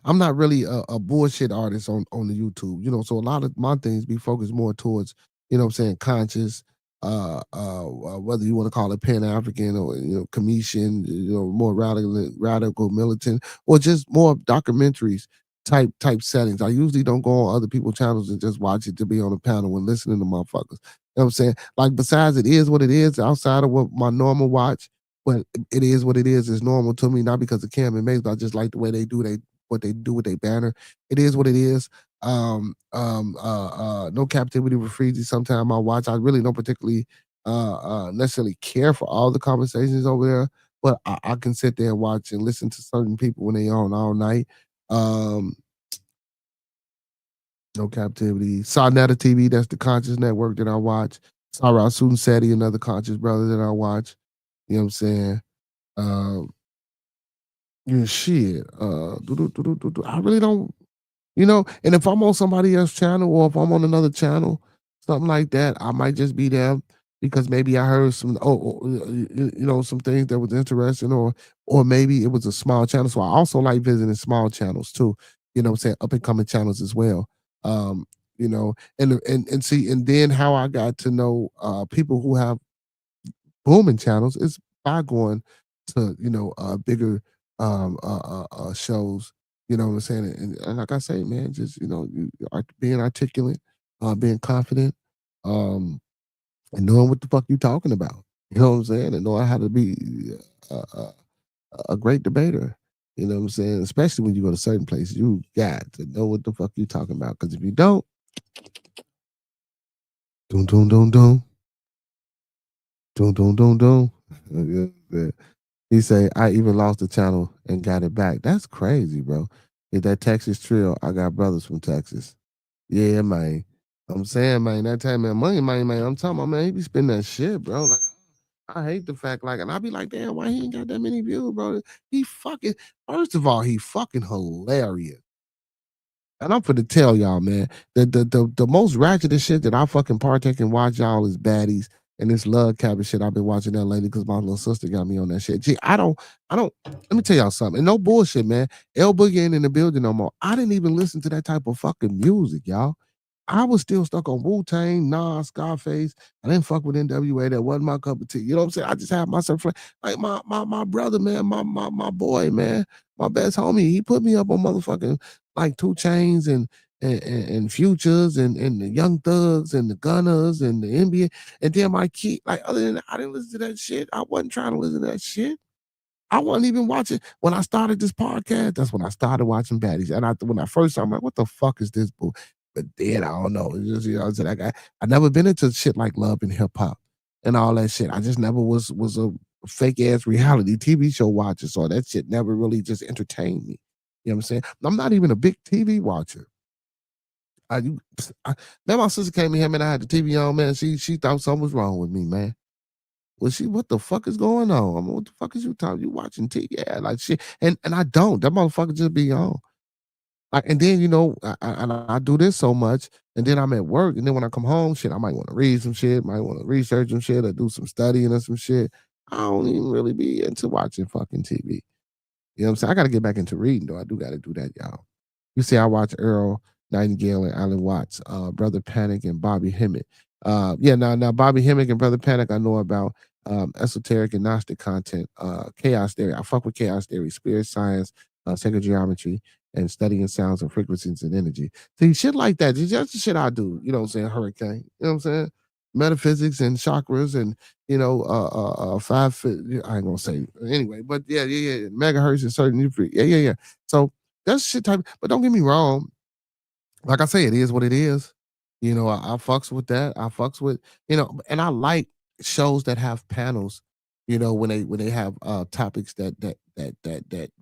[SPEAKER 2] I'm not really a bullshit artist on the YouTube, so a lot of my things be focused more towards, what I'm saying, conscious, whether you want to call it Pan-African or, commission, more radical militant, or just more documentaries type settings. I usually don't go on other people's channels and just watch it to be on a panel and listening to motherfuckers. You know what I'm saying? Like, besides, it is what it is outside of what my normal watch, but it is what it is. It's normal to me, not because of Cam and Maze, but I just like the way they do what they do with their banner. It is what it is. No Captivity with Freezy. Sometimes I watch. I really don't particularly necessarily care for all the conversations over there, but I can sit there and watch and listen to certain people when they on all night. No Captivity. Sonata TV, that's the conscious network that I watch. Sarah Susan Seti, another conscious brother that I watch. You know what I'm saying? Yeah, shit. I really don't, and if I'm on somebody else's channel or if I'm on another channel, something like that, I might just be there because maybe I heard some some things that was interesting, or maybe it was a small channel. So I also like visiting small channels too, I'm saying, up and coming channels as well. Um, and see, and then how I got to know people who have booming channels is by going to bigger shows. You know what I'm saying? And like I say, man, just you are being articulate, being confident, um, and knowing what the fuck you talking about. You know what I'm saying? And knowing how to be a, a, a great debater. You know what I'm saying? Especially when you go to certain places, you got to know what the fuck you talking about. Because if you don't, doom doom doom doom doom doom doom doom. Yeah. He say, I even lost the channel and got it back. That's crazy, bro. Get that Texas Trill. I got brothers from Texas. Yeah, man. I'm saying, man, that time, man, money, man. I'm talking about, man, he be spending that shit, bro. Like, I hate the fact, like, and I be like, damn, why he ain't got that many views, bro? First of all, he fucking hilarious. And I'm finna tell y'all, man, the most ratchet shit that I fucking partake and watch y'all is baddies and this love cabin shit. I've been watching that lately because my little sister got me on that shit. Gee, I don't. Let me tell y'all something. And no bullshit, man. L Boogie ain't in the building no more. I didn't even listen to that type of fucking music, y'all. I was still stuck on Wu-Tang, Nas, Scarface. I didn't fuck with NWA. That wasn't my cup of tea. You know what I'm saying? I just had myself like my brother, man, my boy, man, my best homie. He put me up on motherfucking like 2 Chains and Futures and the Young Thugs and the Gunners and the NBA. And then my kid, like other than that, I didn't listen to that shit. I wasn't trying to listen to that shit. I wasn't even watching when I started this podcast. That's when I started watching baddies. And when I first started, I'm like, what the fuck is this bull? But then I don't know. It's just, I said, I never been into shit like love and hip hop and all that shit. I just never was a fake ass reality TV show watcher. So that shit never really just entertained me. You know what I'm saying? I'm not even a big TV watcher. I, you, man, my sister came in here, man. I had the TV on, man. She thought something was wrong with me, man. Well, what the fuck is going on? I mean, what the fuck is you talking? You watching TV? Yeah, like shit. And I don't. That motherfucker just be on. Like, and then I do this so much, and then I'm at work, and then when I come home, shit, I might want to read some shit, might want to research some shit, or do some studying or some shit. I don't even really be into watching fucking TV. You know what I'm saying? I got to get back into reading though. I do got to do that, y'all. You see, I watch Earl Nightingale and Alan Watts, Brother Panic and Bobby Hemmett. Yeah, now Bobby Hemmett and Brother Panic, I know about esoteric and Gnostic content, chaos theory. I fuck with chaos theory, spirit science, sacred geometry, and studying sounds and frequencies and energy. See, shit like that. That's the shit I do. You know what I'm saying? Hurricane. You know what I'm saying? Metaphysics and chakras and I ain't gonna say anyway, but yeah, megahertz and certain yeah. So that's shit type. But don't get me wrong, like I say, it is what it is. I fucks with that. I fucks with, and I like shows that have panels, when they have topics that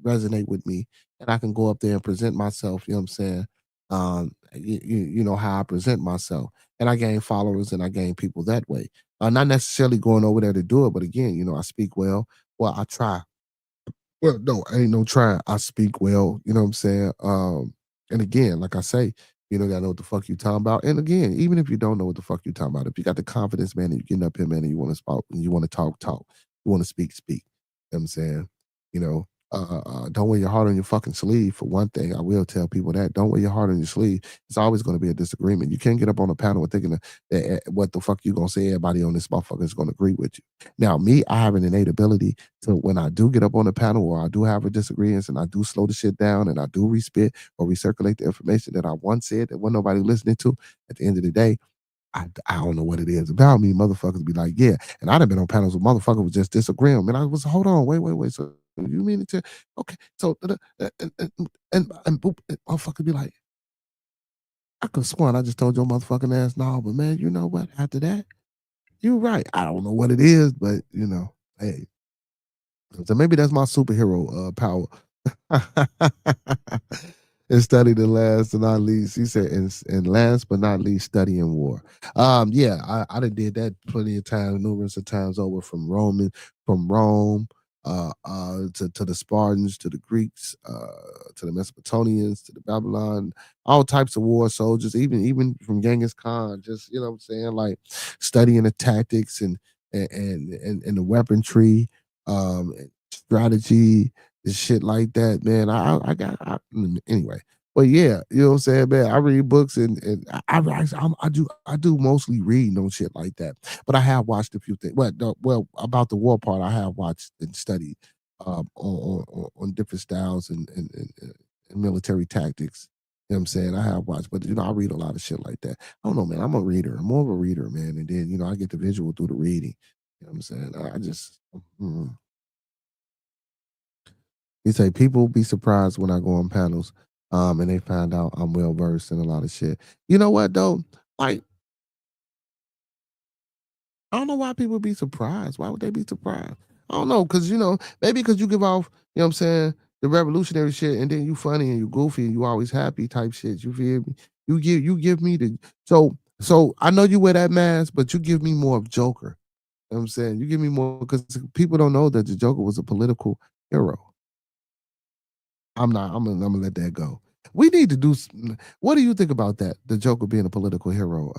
[SPEAKER 2] resonate with me, and I can go up there and present myself, you know what I'm saying? You know how I present myself. And I gain followers and I gain people that way. Not necessarily going over there to do it, but again, I speak well. Well, I try. Well, no, I ain't no trying. I speak well, you know what I'm saying? And again, like I say, gotta know what the fuck you talking about. And again, even if you don't know what the fuck you talking about, if you got the confidence, man, and you getting up here, man, and you want to speak, and you want to talk. You want to speak, speak. You know what I'm saying? You know, don't wear your heart on your fucking sleeve. For one thing, I will tell people that. Don't wear your heart on your sleeve. It's always going to be a disagreement. You can't get up on a panel and thinking that, what the fuck you gonna say. Everybody on this motherfucker is gonna agree with you. Now, me, I have an innate ability to, when I do get up on the panel or I do have a disagreement and I do slow the shit down and I do respit or recirculate the information that I once said that wasn't nobody listening to, at the end of the day, I don't know what it is about me. Motherfuckers be like, yeah. And I'd have been on panels with motherfuckers was just disagreeing. And I was, hold on, wait. So you mean to, okay. So, and boop, and motherfucker be like, I could have sworn I just told your motherfucking ass no, but man, you know what? After that, you're right. I don't know what it is, but hey. So maybe that's my superhero power. And study the last and not least. He said, and last but not least, study in war. Yeah, I done did that plenty of times, numerous of times over from Rome, to the Spartans, to the Greeks, to the Mesopotamians, to the Babylon, all types of war soldiers, even from Genghis Khan. Just, you know what I'm saying, like studying the tactics and the weaponry, and strategy and shit like that, man. Anyway. But yeah, you know what I'm saying, man. I read books and I do mostly reading on shit like that. But I have watched a few things. Well, about the war part, I have watched and studied on different styles and military tactics. You know what I'm saying? I have watched, but I read a lot of shit like that. I don't know, man. I'm a reader. I'm more of a reader, man. And then I get the visual through the reading. You know what I'm saying? I just. You say people be surprised when I go on panels, and they find out I'm well versed in a lot of shit. You know what though? Like, I don't know why people be surprised. Why would they be surprised? I don't know, cause maybe because you give off, you know what I'm saying, the revolutionary shit, and then you funny and you goofy and you always happy type shit. You feel me? You give me the so I know you wear that mask, but you give me more of Joker. You know what I'm saying? You give me more because people don't know that the Joker was a political hero. I'm not. I'm gonna let that go. We need to do. What do you think about that? The Joker being a political hero,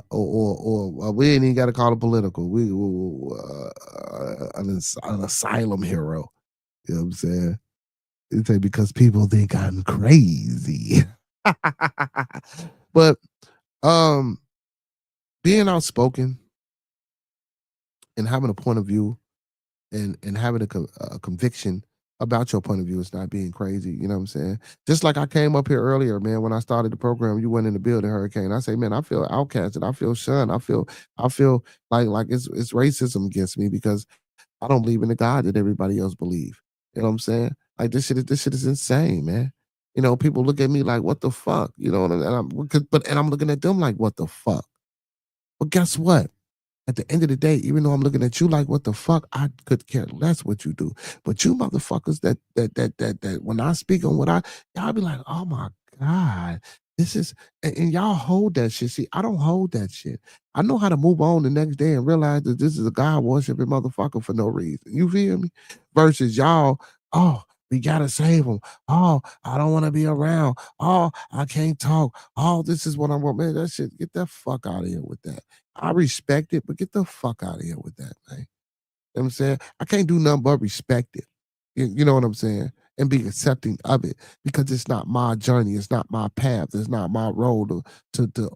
[SPEAKER 2] or we ain't even got to call it political. An asylum hero. You know what I'm saying? It's like because people think I'm crazy. But being outspoken and having a point of view and having a conviction about your point of view is not being crazy. You know what I'm saying? Just like I came up here earlier, man, when I started the program, you went in the building, Hurricane. I say, man, I feel outcasted. I feel shunned. I feel like it's racism against me because I don't believe in the God that everybody else believe. You know what I'm saying? Like this shit is insane, man. People look at me like, what the fuck? And I'm looking at them like, what the fuck? But guess what? At the end of the day, even though I'm looking at you like, what the fuck, I could care less what you do. But you motherfuckers that when I speak on y'all be like, oh my God, this is, and y'all hold that shit. See, I don't hold that shit. I know how to move on the next day and realize that this is a God worshiping motherfucker for no reason. You feel me? Versus y'all, oh, we gotta save them. Oh, I don't want to be around. Oh, I can't talk. Oh, this is what I want. Man, that shit, get the fuck out of here with that. I respect it, but get the fuck out of here with that, man. You know what I'm saying? I can't do nothing but respect it. You know what I'm saying? And be accepting of it because it's not my journey. It's not my path. It's not my role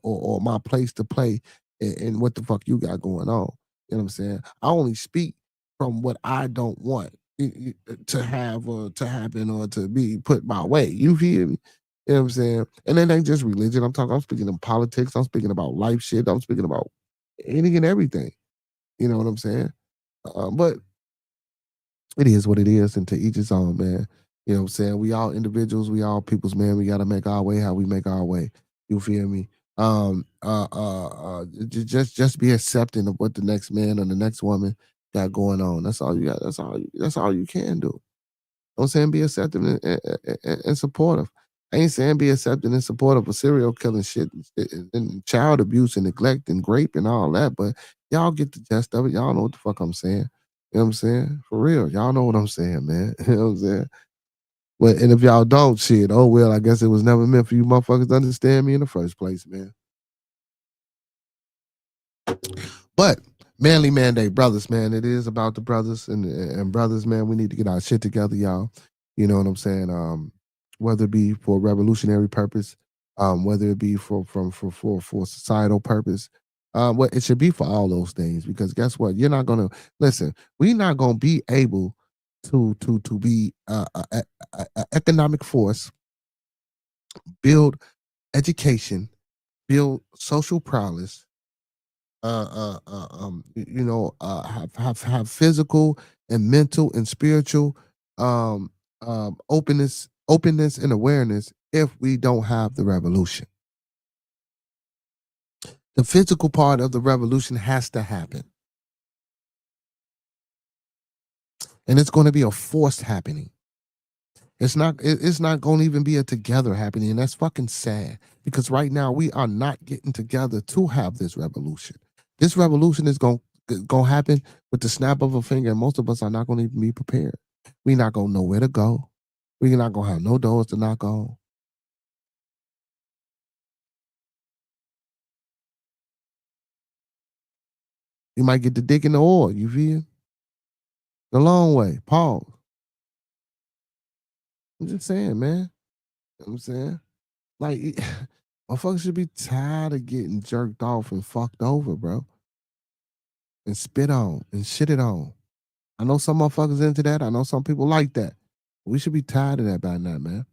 [SPEAKER 2] or my place to play in what the fuck you got going on. You know what I'm saying? I only speak from what I don't want to have or to happen or to be put my way. You feel me? You know what I'm saying? And it ain't just religion. I'm speaking of politics. I'm speaking about life shit. I'm speaking about anything and everything. You know what I'm saying? But it is what it is, and to each his own, man. You know what I'm saying? We all individuals, we all peoples, man. We gotta make our way how we make our way. You feel me? Just be accepting of what the next man or the next woman got going on. That's all you got. That's all you can do. I'm saying be accepting and supportive. I ain't saying be accepting and supportive of serial killing shit and child abuse and neglect and rape and all that, but y'all get the gist of it. Y'all know what the fuck I'm saying. You know what I'm saying? For real. Y'all know what I'm saying, man. You know what I'm saying? But and if y'all don't, shit, oh well, I guess it was never meant for you motherfuckers to understand me in the first place, man. But Manly Manday, brothers, man, it is about the brothers and brothers, man. We need to get our shit together, y'all. You know what I'm saying? Whether it be for revolutionary purpose, whether it be for societal purpose, well, it should be for all those things because guess what? You're not gonna listen. We're not gonna be able to be a economic force, build education, build social prowess, have physical and mental and spiritual openness and awareness if we don't have the revolution. The physical part of the revolution has to happen. And it's going to be a forced happening. It's not going to even be a together happening. And that's fucking sad because right now we are not getting together to have this revolution. This revolution is going gonna happen with the snap of a finger, and most of us are not gonna even be prepared. We're not gonna know where to go. We're not gonna have no doors to knock on. You might get the dick in the oil, you feel? The long way. Pause. I'm just saying, man. You know what I'm saying? Like, motherfuckers should be tired of getting jerked off and fucked over, bro. And spit on and shitted on. I know some motherfuckers into that. I know some people like that. We should be tired of that by now, man.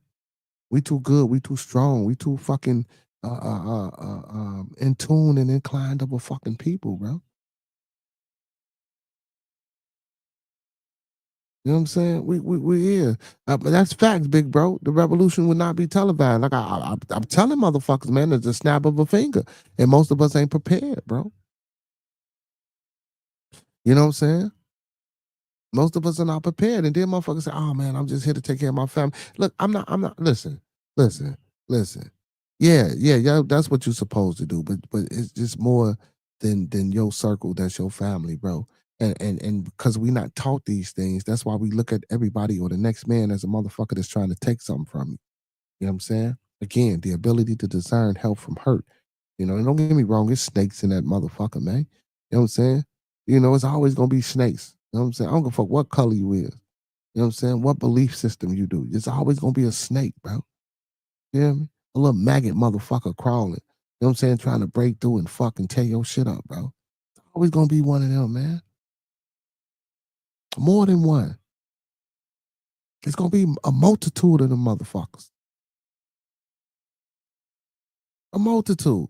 [SPEAKER 2] We too good. We too strong. We too fucking in tune and inclined of a fucking people, bro. You know what I'm saying? We here. But that's facts, big bro. The revolution would not be televised. Like I'm telling motherfuckers, man, it's a snap of a finger, and most of us ain't prepared, bro. You know what I'm saying? Most of us are not prepared, and then motherfuckers say, "Oh man, I'm just here to take care of my family." Look, I'm not. Listen, listen, listen. Yeah. That's what you're supposed to do, but it's just more than your circle. That's your family, bro. And because we not taught these things, that's why we look at everybody or the next man as a motherfucker that's trying to take something from you. You know what I'm saying? Again, the ability to discern help from hurt. You know, and don't get me wrong, it's snakes in that motherfucker, man. You know what I'm saying? You know, it's always gonna be snakes. You know what I'm saying? I don't give a fuck what color you is. You know what I'm saying? What belief system you do. It's always gonna be a snake, bro. You hear me? A little maggot motherfucker crawling. You know what I'm saying? Trying to break through and fucking tear your shit up, bro. It's always gonna be one of them, man. More than one. It's gonna be a multitude of them motherfuckers. A multitude.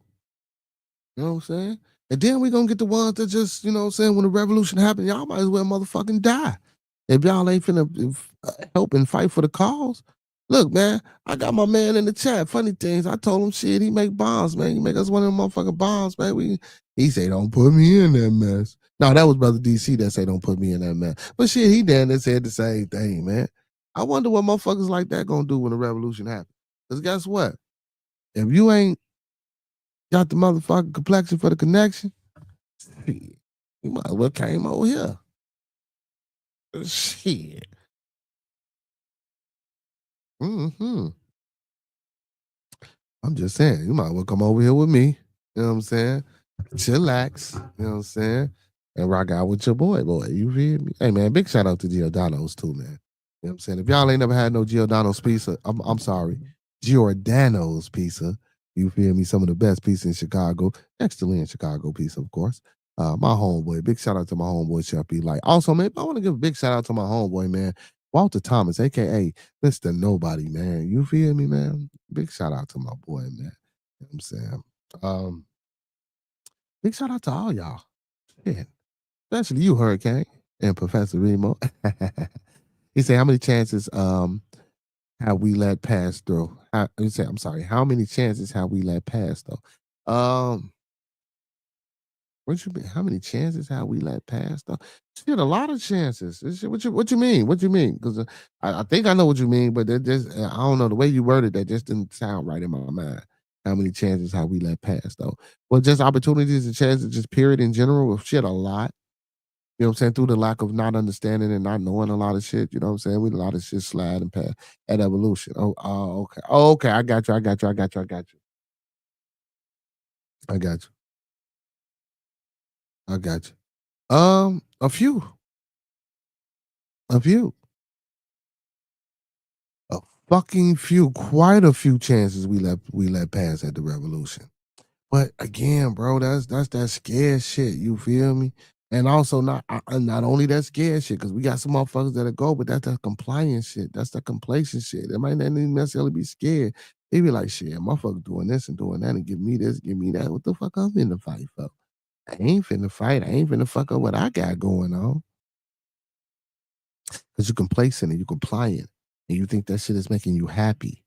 [SPEAKER 2] You know what I'm saying? And then we're gonna get the ones that just, you know what I'm saying, when the revolution happened, y'all might as well motherfucking die. If y'all ain't finna help and fight for the cause. Look, man, I got my man in the chat. Funny things. I told him shit, he make bombs, man. You make us one of them motherfucking bombs, man. He say, don't put me in that mess. No, that was Brother DC that say don't put me in that mess. But shit, he down there said the same thing, man. I wonder what motherfuckers like that gonna do when the revolution happens. Because guess what? If you ain't got the motherfucking complexion for the connection, shit, you might as well came over here. Shit. Mm-hmm. I'm just saying, you might as well come over here with me. You know what I'm saying? Chillax. You know what I'm saying? And rock out with your boy. You feel me? Hey, man, big shout out to Giordano's too, man. You know what I'm saying? If y'all ain't never had no Giordano's pizza, I'm sorry. Giordano's pizza. You feel me? Some of the best pizza in Chicago. Next to Lynn Chicago pizza, of course. My homeboy. Big shout out to my homeboy, Chef B. Like, also, man, I want to give a big shout out to my homeboy, man. Walter Thomas, aka Mr. Nobody, man. You feel me, man? Big shout out to my boy, man. You know what I'm saying? Big shout out to all y'all. Shit. Especially you, Hurricane, and Professor Remo. He said, how many chances have we let pass through? I'm sorry, how many chances have we let pass though? What you mean? How many chances have we let pass though? Shit, a lot of chances. What you mean? What you mean? Because I think I know what you mean, but that just I don't know the way you worded that just didn't sound right in my mind. How many chances have we let pass though? Well, just opportunities and chances, just period in general. Well, shit, a lot. You know what I'm saying? Through the lack of not understanding and not knowing a lot of shit. You know what I'm saying? We let a lot of shit slide and pass at evolution. Okay. Oh, okay. I got you. I got you. I got you. I got you. I got you. I got you. A few. A few. A fucking few. Quite a few chances we let pass at the revolution. But again, bro, that's that scared shit. You feel me? And also not only that scared shit, because we got some motherfuckers that'll go, but that's that compliance shit. That's that complacent shit. They might not even necessarily be scared. They be like, shit, motherfucker doing this and doing that and give me this, give me that. What the fuck I'm finna fight for? I ain't finna fight. I ain't finna fuck up what I got going on. Because you're complacent and you're compliant. And you think that shit is making you happy.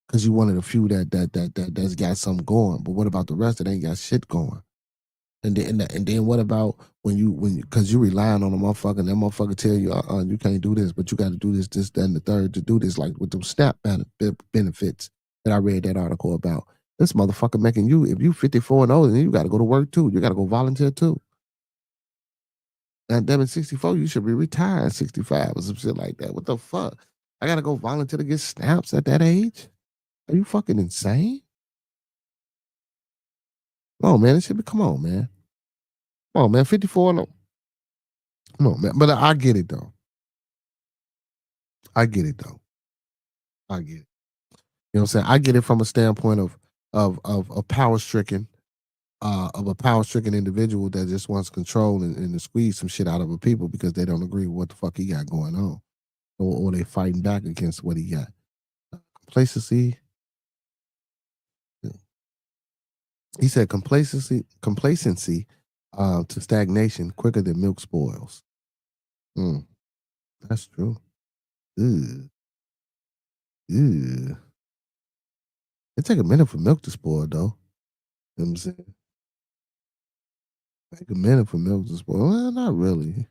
[SPEAKER 2] Because you one of the few that's got something going. But what about the rest that ain't got shit going? And then what about when because you relying on a motherfucker and that motherfucker tell you you can't do this, but you got to do this, that, and the third to do this, like with them SNAP benefits that I read that article about. This motherfucker making you, if you 54 and older, then you got to go to work too. You got to go volunteer too. And damn it, 64, you should be retired at 65 or some shit like that. What the fuck? I got to go volunteer to get snaps at that age? Are you fucking insane? Come on, man. It should be, come on, man. Come on, man. 54 and come on, man. But I get it, though. I get it, though. I get it. You know what I'm saying? I get it from a standpoint of a power stricken, of a power stricken individual that just wants control and to squeeze some shit out of a people because they don't agree with what the fuck he got going on, or they fighting back against what he got. Complacency. He said complacency to stagnation quicker than milk spoils. That's true. Ew. Ew. It take a minute for milk to spoil, though. You know what I'm saying? Take a minute for milk to spoil. Well, not really.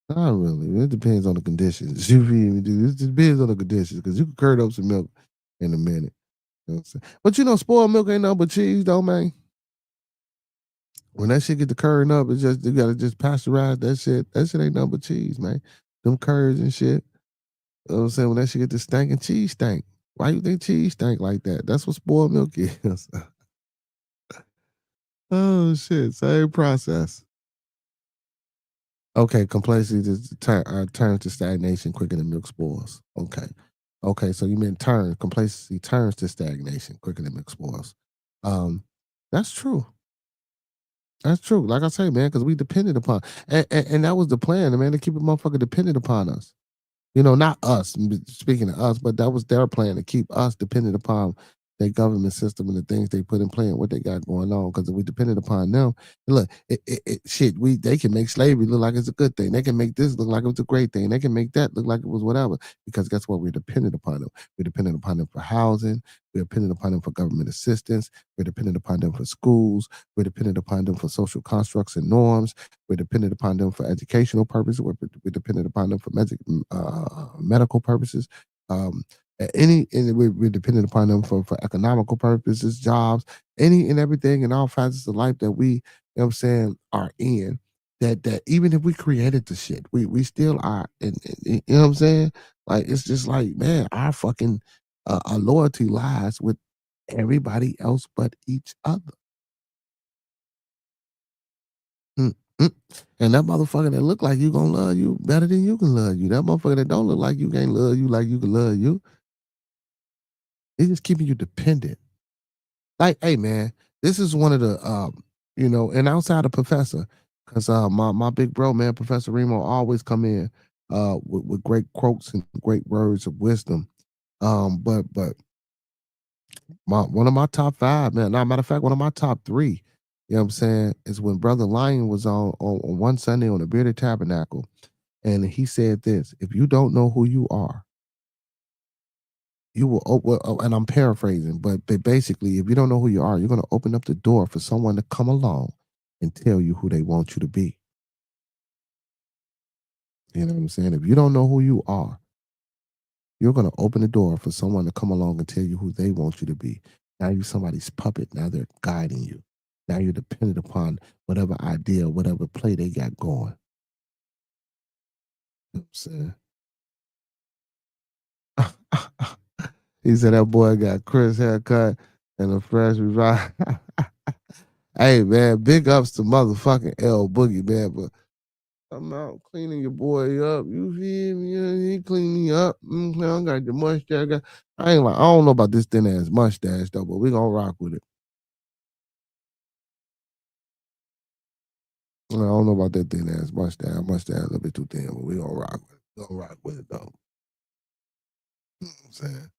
[SPEAKER 2] Not really. It depends on the conditions. You feel me, dude? It depends on the conditions because you can curd up some milk in a minute. You know what I'm saying? But you know, spoiled milk ain't nothing but cheese, though, man. When that shit get to curd up, it's just you gotta just pasteurize that shit. That shit ain't nothing but cheese, man. Them curds and shit. You know what I'm saying? When that shit get to stinking, cheese stink. Why you think cheese stink like that? That's what spoiled milk is. Oh shit, same process. Okay, complacency turns to stagnation quicker than milk spoils. Okay. Okay, so you meant complacency turns to stagnation quicker than milk spoils. That's true. That's true. Like I say, man, because we depended upon, and that was the plan, man, to keep a motherfucker dependent upon us. You know, not us, speaking of us, but that was their plan to keep us dependent upon their government system and the things they put in play and what they got going on. Because if we depended upon them, look, shit, they can make slavery look like it's a good thing. They can make this look like it was a great thing. They can make that look like it was whatever. Because guess what? We're dependent upon them. We're dependent upon them for housing. We're dependent upon them for government assistance. We're dependent upon them for schools. We're dependent upon them for social constructs and norms. We're dependent upon them for educational purposes. We're dependent upon them for medical purposes. We're dependent upon them for economical purposes, jobs, any and everything in all facets of life that we, you know what I'm saying, are in. That even if we created the shit, we still are. And you know what I'm saying? Like it's just like, man, our fucking our loyalty lies with everybody else but each other. Mm, mm. And that motherfucker that look like you gonna love you better than you can love you. That motherfucker that don't look like you can't love you like you can love you. It's just keeping you dependent. Like, hey man, this is one of the and outside of Professor, because my big bro, man, Professor Remo always come in with great quotes and great words of wisdom. But one of my top 5, man. Now, matter of fact, one of my top 3, you know what I'm saying, is when Brother Lion was on one Sunday on the Bearded Tabernacle, and he said this: if you don't know who you are, you will, and I'm paraphrasing, but basically, if you don't know who you are, you're going to open up the door for someone to come along and tell you who they want you to be. You know what I'm saying? If you don't know who you are, you're going to open the door for someone to come along and tell you who they want you to be. Now you're somebody's puppet. Now they're guiding you. Now you're dependent upon whatever idea, whatever play they got going. You know what I'm saying? He said that boy got Chris haircut and a fresh revive. Hey man, big ups to motherfucking L Boogie, man. But I'm out cleaning your boy up. You feel me? He clean me up. I got the mustache. I don't know about this thin ass mustache though, but we gonna rock with it. I don't know about that thin ass mustache. Mustache a little bit too thin, but we gonna rock with it. We gonna rock with it though. You know what I'm saying?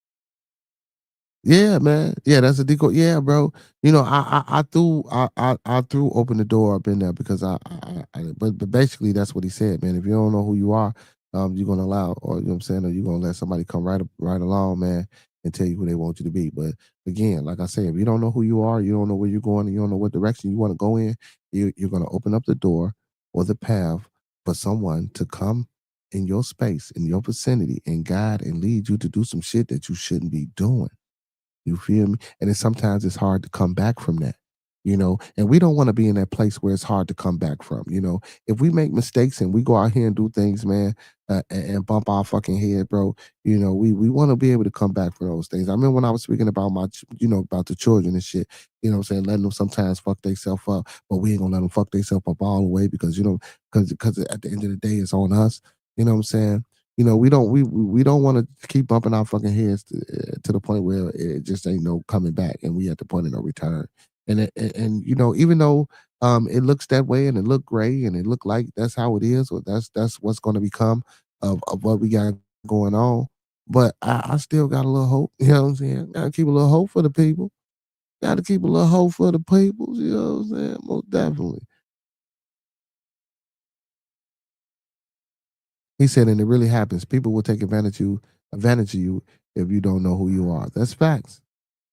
[SPEAKER 2] Yeah, man. Yeah, that's a decoy. Yeah, bro. You know, I threw open the door up in there because but basically that's what he said, man. If you don't know who you are, you're gonna allow, or you know what I'm saying, or you're gonna let somebody come right along, man, and tell you who they want you to be. But again, like I said, if you don't know who you are, you don't know where you're going, and you don't know what direction you want to go in, you're gonna open up the door or the path for someone to come in your space, in your vicinity, and guide and lead you to do some shit that you shouldn't be doing. You feel me? And then sometimes it's hard to come back from that, and we don't want to be in that place where it's hard to come back from. If we make mistakes and we go out here and do things, man, and bump our fucking head, bro, we want to be able to come back from those things. I remember when I was speaking about about the children and shit, what I'm saying, letting them sometimes fuck themselves up, but we ain't gonna let them fuck themselves up all the way because, because at the end of the day, it's on us. You know what I'm saying? We don't want to keep bumping our fucking heads to the point where it just ain't no coming back, and we at the point of no return. And even though it looks that way and it look gray and it look like that's how it is or that's what's going to become of what we got going on, but I still got a little hope. You know what I'm saying? Gotta keep a little hope for the people. Gotta keep a little hope for the people. You know what I'm saying? Most definitely. He said, and it really happens. People will take advantage of you if you don't know who you are. That's facts.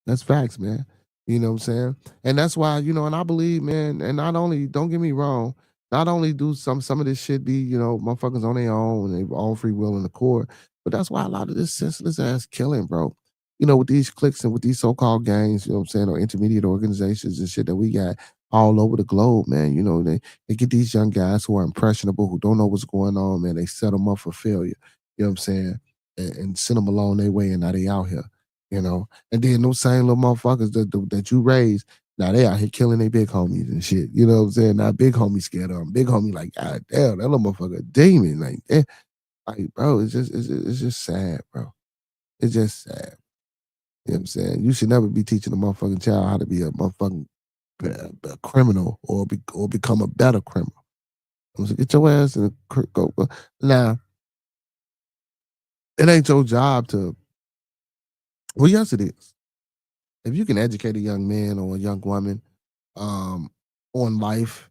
[SPEAKER 2] That's facts, man. You know what I'm saying? And that's why, and I believe, man, and not only, don't get me wrong, not only do some of this shit be, motherfuckers on their own and they own free will in the court, but that's why a lot of this senseless ass killing, bro. With these cliques and with these so-called gangs, you know what I'm saying, or intermediate organizations and shit that we got all over the globe, man. They get these young guys who are impressionable, who don't know what's going on, man. They set them up for failure. You know what I'm saying? And send them along their way, and now they out here. And then those same little motherfuckers that you raised, now they out here killing their big homies and shit. You know what I'm saying? Now big homie scared of them. Big homie like, God damn, that little motherfucker a demon. Like, bro, it's just sad, bro. It's just sad. You know what I'm saying? You should never be teaching a motherfucking child how to be a motherfucking criminal or become a better criminal. I'm saying, get your ass in the go. Now, it ain't your job to. Well, yes, it is. If you can educate a young man or a young woman um, on life,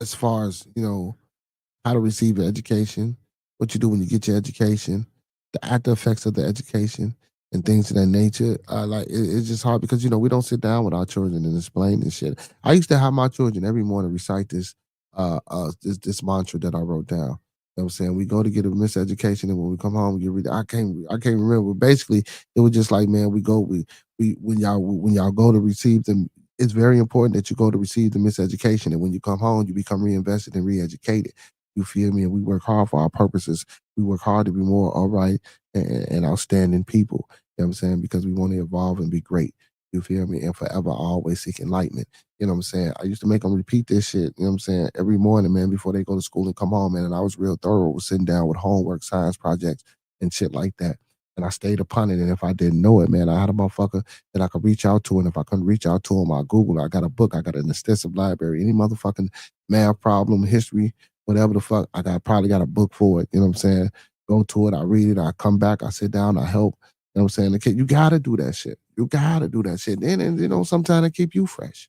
[SPEAKER 2] as far as how to receive an education, what you do when you get your education, the after effects of the education, and things of that nature. It's just hard because we don't sit down with our children and explain this shit. I used to have my children every morning recite this mantra that I wrote down. You know what I'm saying? We go to get a miseducation, and when we come home, we get read. I can't remember. Basically, it was just like, man, we when y'all go to receive them, it's very important that you go to receive the miseducation, and when you come home, you become reinvested and re-educated. You feel me? And we work hard for our purposes. We work hard to be more all right and outstanding people. You know what I'm saying? Because we want to evolve and be great. You feel me? And forever always seek enlightenment. You know what I'm saying? I used to make them repeat this shit, you know what I'm saying, every morning, man, before they go to school and come home, man. And I was real thorough with sitting down with homework, science projects, and shit like that. And I stayed upon it. And if I didn't know it, man, I had a motherfucker that I could reach out to. And if I couldn't reach out to him, I Google. I got a book. I got an extensive library. Any motherfucking math problem, history, whatever the fuck, probably got a book for it. You know what I'm saying? Go to it. I read it. I come back. I sit down. I help. You know what I'm saying? The kid, you gotta do that shit. You gotta do that shit. And sometimes it keep you fresh.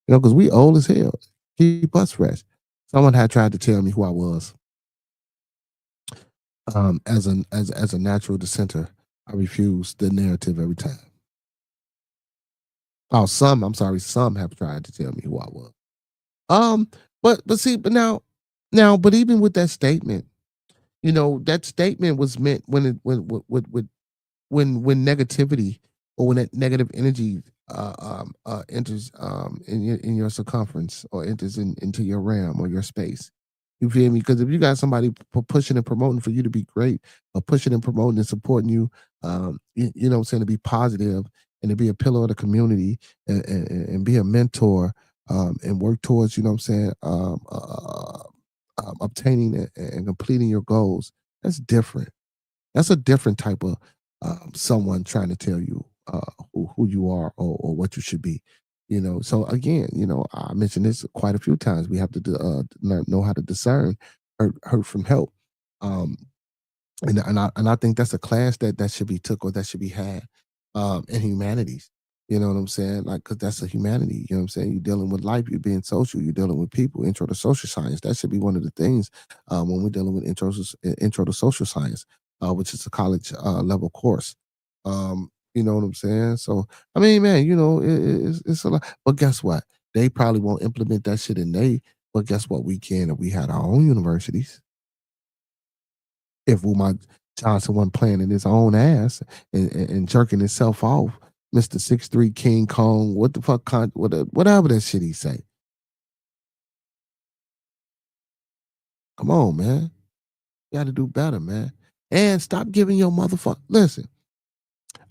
[SPEAKER 2] Because we old as hell. Keep us fresh. Someone had tried to tell me who I was. As a natural dissenter, I refused the narrative every time. Oh, some have tried to tell me who I was. But even with that statement, that statement was meant when negativity or when that negative energy enters in your circumference or enters into your realm or your space. You feel me? Because if you got somebody pushing and promoting for you to be great, or pushing and promoting and supporting you, you know what I'm saying, to be positive and to be a pillar of the community and be a mentor and work towards, you know what I'm saying, obtaining and completing your goals, that's different. That's a different type of someone trying to tell you who you are or what you should be. So again, I mentioned this quite a few times. We have to know how to discern hurt from help. Um, and I think that's a class that should be took or that should be had in humanities. You know what I'm saying? Like, because that's a humanity. You know what I'm saying? You're dealing with life. You're being social. You're dealing with people. Intro to social science. That should be one of the things when we're dealing with intro to social science, which is a college level course. You know what I'm saying? So, I mean, man, it's a lot. But guess what? They probably won't implement that shit in they. But guess what? We can if we had our own universities. If Umar Johnson wasn't playing in his own ass and jerking himself off Mr. 6'3" King Kong, what the fuck, whatever that shit he say. Come on, man. You got to do better, man. And stop giving your motherfucker. Listen,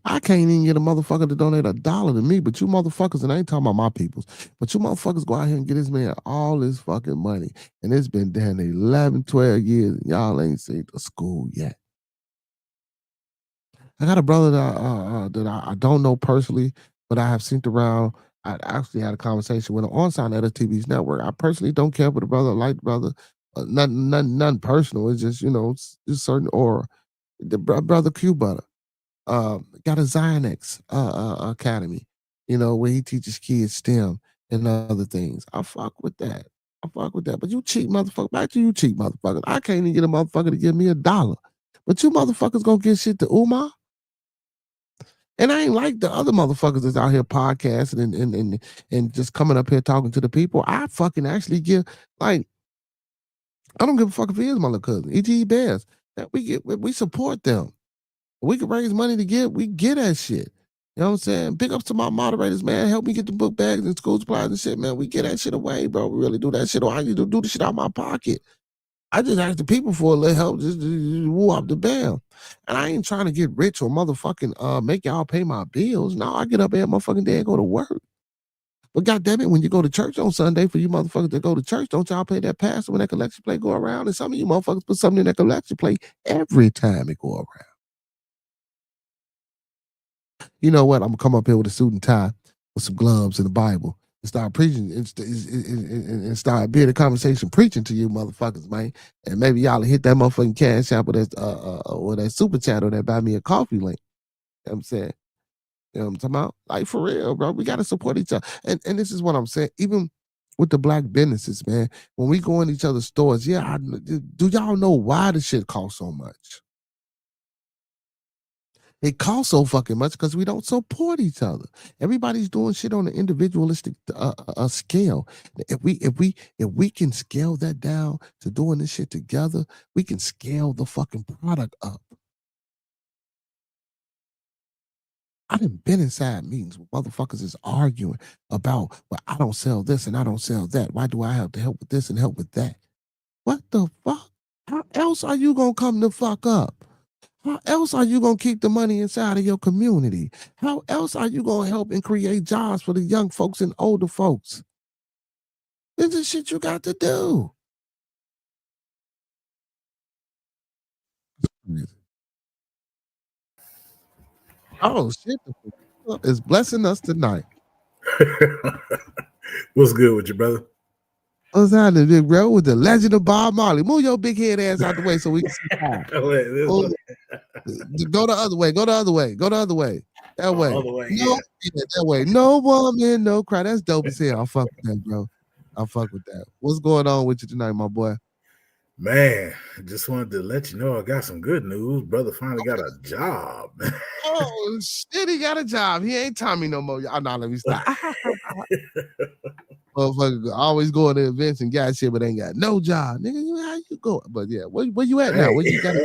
[SPEAKER 2] I can't even get a motherfucker to donate $1 to me, but you motherfuckers, and I ain't talking about my peoples, but you motherfuckers go out here and get this man all this fucking money. And it's been down 11, 12 years, and y'all ain't seen the school yet. I got a brother that I don't know personally, but I have seen around. I actually had a conversation with him on Sound Edit TV's network. I personally don't care for the brother, like the brother. Nothing personal. It's just, it's just certain aura. The brother Q Butter got a Zionex Academy, where he teaches kids STEM and other things. I fuck with that. But you cheap motherfucker. Back to you cheap motherfuckers. I can't even get a motherfucker to give me $1. But you motherfuckers gonna get shit to Umar? And I ain't like the other motherfuckers that's out here podcasting and just coming up here talking to the people. I fucking actually give, like, I don't give a fuck if he is my little cousin. E.G. Bears. That we support them. We can raise money to get, we get that shit. You know what I'm saying? Big ups to my moderators, man. Help me get the book bags and school supplies and shit, man. We get that shit away, bro. We really do that shit. Or I need to do the shit out of my pocket. I just ask the people for a little help, just woo up the bam. And I ain't trying to get rich or motherfucking make y'all pay my bills. No, I get up every motherfucking day and go to work. But goddamn it, when you go to church on Sunday, for you motherfuckers that go to church, don't y'all pay that pastor when that collection plate go around? And some of you motherfuckers put something in that collection plate every time it go around. You know what? I'm gonna come up here with a suit and tie with some gloves and the Bible and start preaching and start being a conversation preaching to you motherfuckers, man. And maybe y'all hit that motherfucking cash app or that super chat or that buy me a coffee link. You know what I'm saying? You know what I'm talking about? Like, for real, bro. We gotta support each other. And this is what I'm saying. Even with the black businesses, man, when we go in each other's stores, do y'all know why the shit costs so much? It costs so fucking much because we don't support each other. Everybody's doing shit on an individualistic scale. If we can scale that down to doing this shit together, we can scale the fucking product up. I done been inside meetings where motherfuckers is arguing about, well, I don't sell this and I don't sell that. Why do I have to help with this and help with that? What the fuck? How else are you gonna come the fuck up? How else are you going to keep the money inside of your community? How else are you going to help and create jobs for the young folks and older folks? This is shit you got to do. Oh, shit. It's blessing us tonight.
[SPEAKER 4] What's good with you, brother?
[SPEAKER 2] What's happening, big bro? With the legend of Bob Marley. Move your big head ass out the way so we can see Go the other way. Go the other way. Go the other way. That way.
[SPEAKER 4] Other way,
[SPEAKER 2] no, that way. No woman, no cry. That's dope as hell. I'll fuck with that, bro. I'll fuck with that. What's going on with you tonight, my boy?
[SPEAKER 4] Man, just wanted to let you know I got some good news. Brother finally got a job.
[SPEAKER 2] Oh, shit, he got a job. He ain't Tommy no more. Y'all not let me stop. Motherfucker always going to events and got shit, but ain't got no job. Nigga, how you going? But yeah, where you at now? Where you got?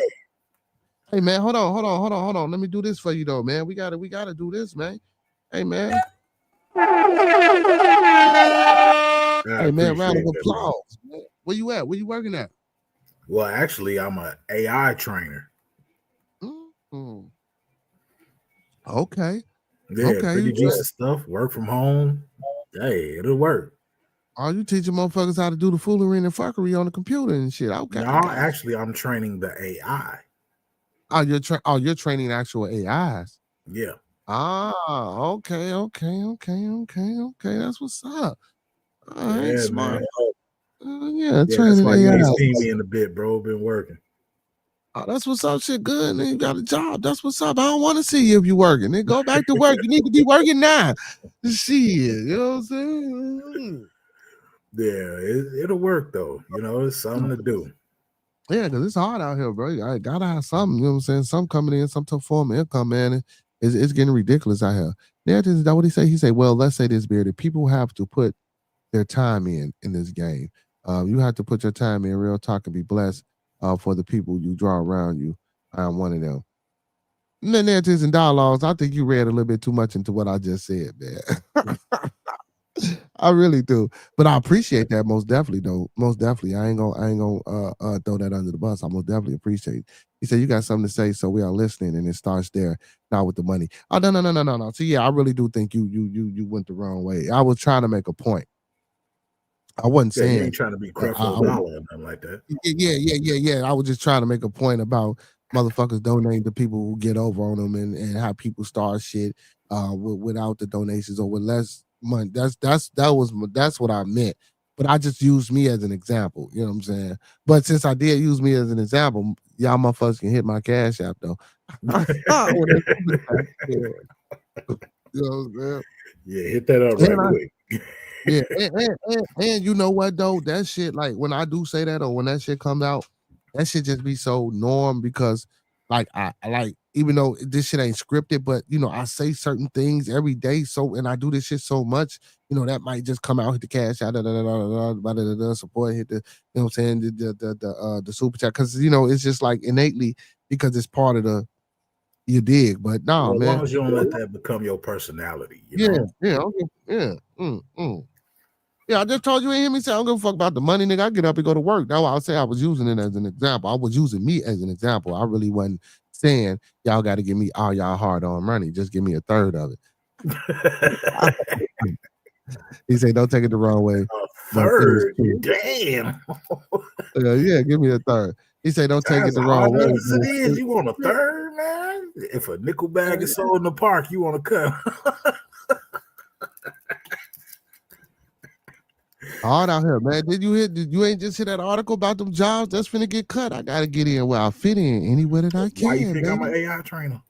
[SPEAKER 2] Hey man, hold on. Let me do this for you though, man. We gotta do this, man. Hey man. Hey man, round of applause. Man. Where you at? Where you working at?
[SPEAKER 4] Well, actually, I'm an AI trainer.
[SPEAKER 2] Mm-hmm. Okay.
[SPEAKER 4] Yeah, pretty decent stuff. Work from home. Hey, it'll work.
[SPEAKER 2] Are you teaching motherfuckers how to do the foolery and the fuckery on the computer and shit? Okay.
[SPEAKER 4] No, actually, I'm training the AI.
[SPEAKER 2] Oh, you're training actual AIs.
[SPEAKER 4] Yeah.
[SPEAKER 2] Okay. That's what's up. All right, smart.
[SPEAKER 4] Yeah, training that's why you ain't seen me in a bit, bro. Been working.
[SPEAKER 2] Oh, that's what's up. Shit, good. Then you got a job. That's what's up. I don't want to see you if you working. Then go back to work. You need to be working now. Shit, you know what I'm saying?
[SPEAKER 4] Yeah, it'll work though. You know, it's something to do.
[SPEAKER 2] Yeah, because it's hard out here, bro. I gotta have something, you know what I'm saying? Some coming in, some tough form of income, man. It's getting ridiculous out here. Is that what he say? He say, well, let's say this, Bearded. People have to put their time in this game. You have to put your time in, real talk, and be blessed for the people you draw around you. I'm one of them. narratives and dialogues. I think you read a little bit too much into what I just said, man. I really do, but I appreciate that most definitely, though. Most definitely, I ain't gonna throw that under the bus. I most definitely appreciate it. He said you got something to say, so we are listening, and it starts there, not with the money. Oh no. See, yeah, I really do think you went the wrong way. I was trying to make a point. I wasn't
[SPEAKER 4] Yeah, you
[SPEAKER 2] saying
[SPEAKER 4] ain't trying to be
[SPEAKER 2] I
[SPEAKER 4] Creflo Dollar or nothing like that.
[SPEAKER 2] yeah. I was just trying to make a point about motherfuckers donating to people who get over on them and how people start shit without the donations or with less money. That's what I meant. But I just used me as an example. You know what I'm saying? But since I did use me as an example, y'all motherfuckers can hit my Cash App though. You know what I'm saying?
[SPEAKER 4] Yeah, hit that up right quick.
[SPEAKER 2] Yeah, and you know what though? That shit, like when I do say that or when that shit comes out, that shit just be so norm because like I like even though this shit ain't scripted, but you know, I say certain things every day. So and I do this shit so much, you know, that might just come out, hit the cash out, support, hit the, you know what I'm saying, the super chat. Cause you know, it's just like innately because it's part of the you dig, but nah,
[SPEAKER 4] Well, as
[SPEAKER 2] man.
[SPEAKER 4] long as you don't let that become your personality, you know?
[SPEAKER 2] Yeah, I just told you, ain't hear me say I don't give a fuck about the money, nigga. I get up and go to work. That's why I say I was using it as an example. I was using me as an example. I really wasn't saying y'all got to give me all y'all hard on money. Just give me a third of it. He said, don't take it the wrong way.
[SPEAKER 4] A third? Damn.
[SPEAKER 2] Yeah, give me a third. He said, don't take it the wrong way.
[SPEAKER 4] It is. You want a third, man? If a nickel bag is sold in the park, you want to cut.
[SPEAKER 2] Hard out here, man. Did you ain't just hear that article about them jobs that's finna get cut? I gotta get in where I fit in anywhere that I can.
[SPEAKER 4] Why you think
[SPEAKER 2] baby?
[SPEAKER 4] I'm an AI trainer?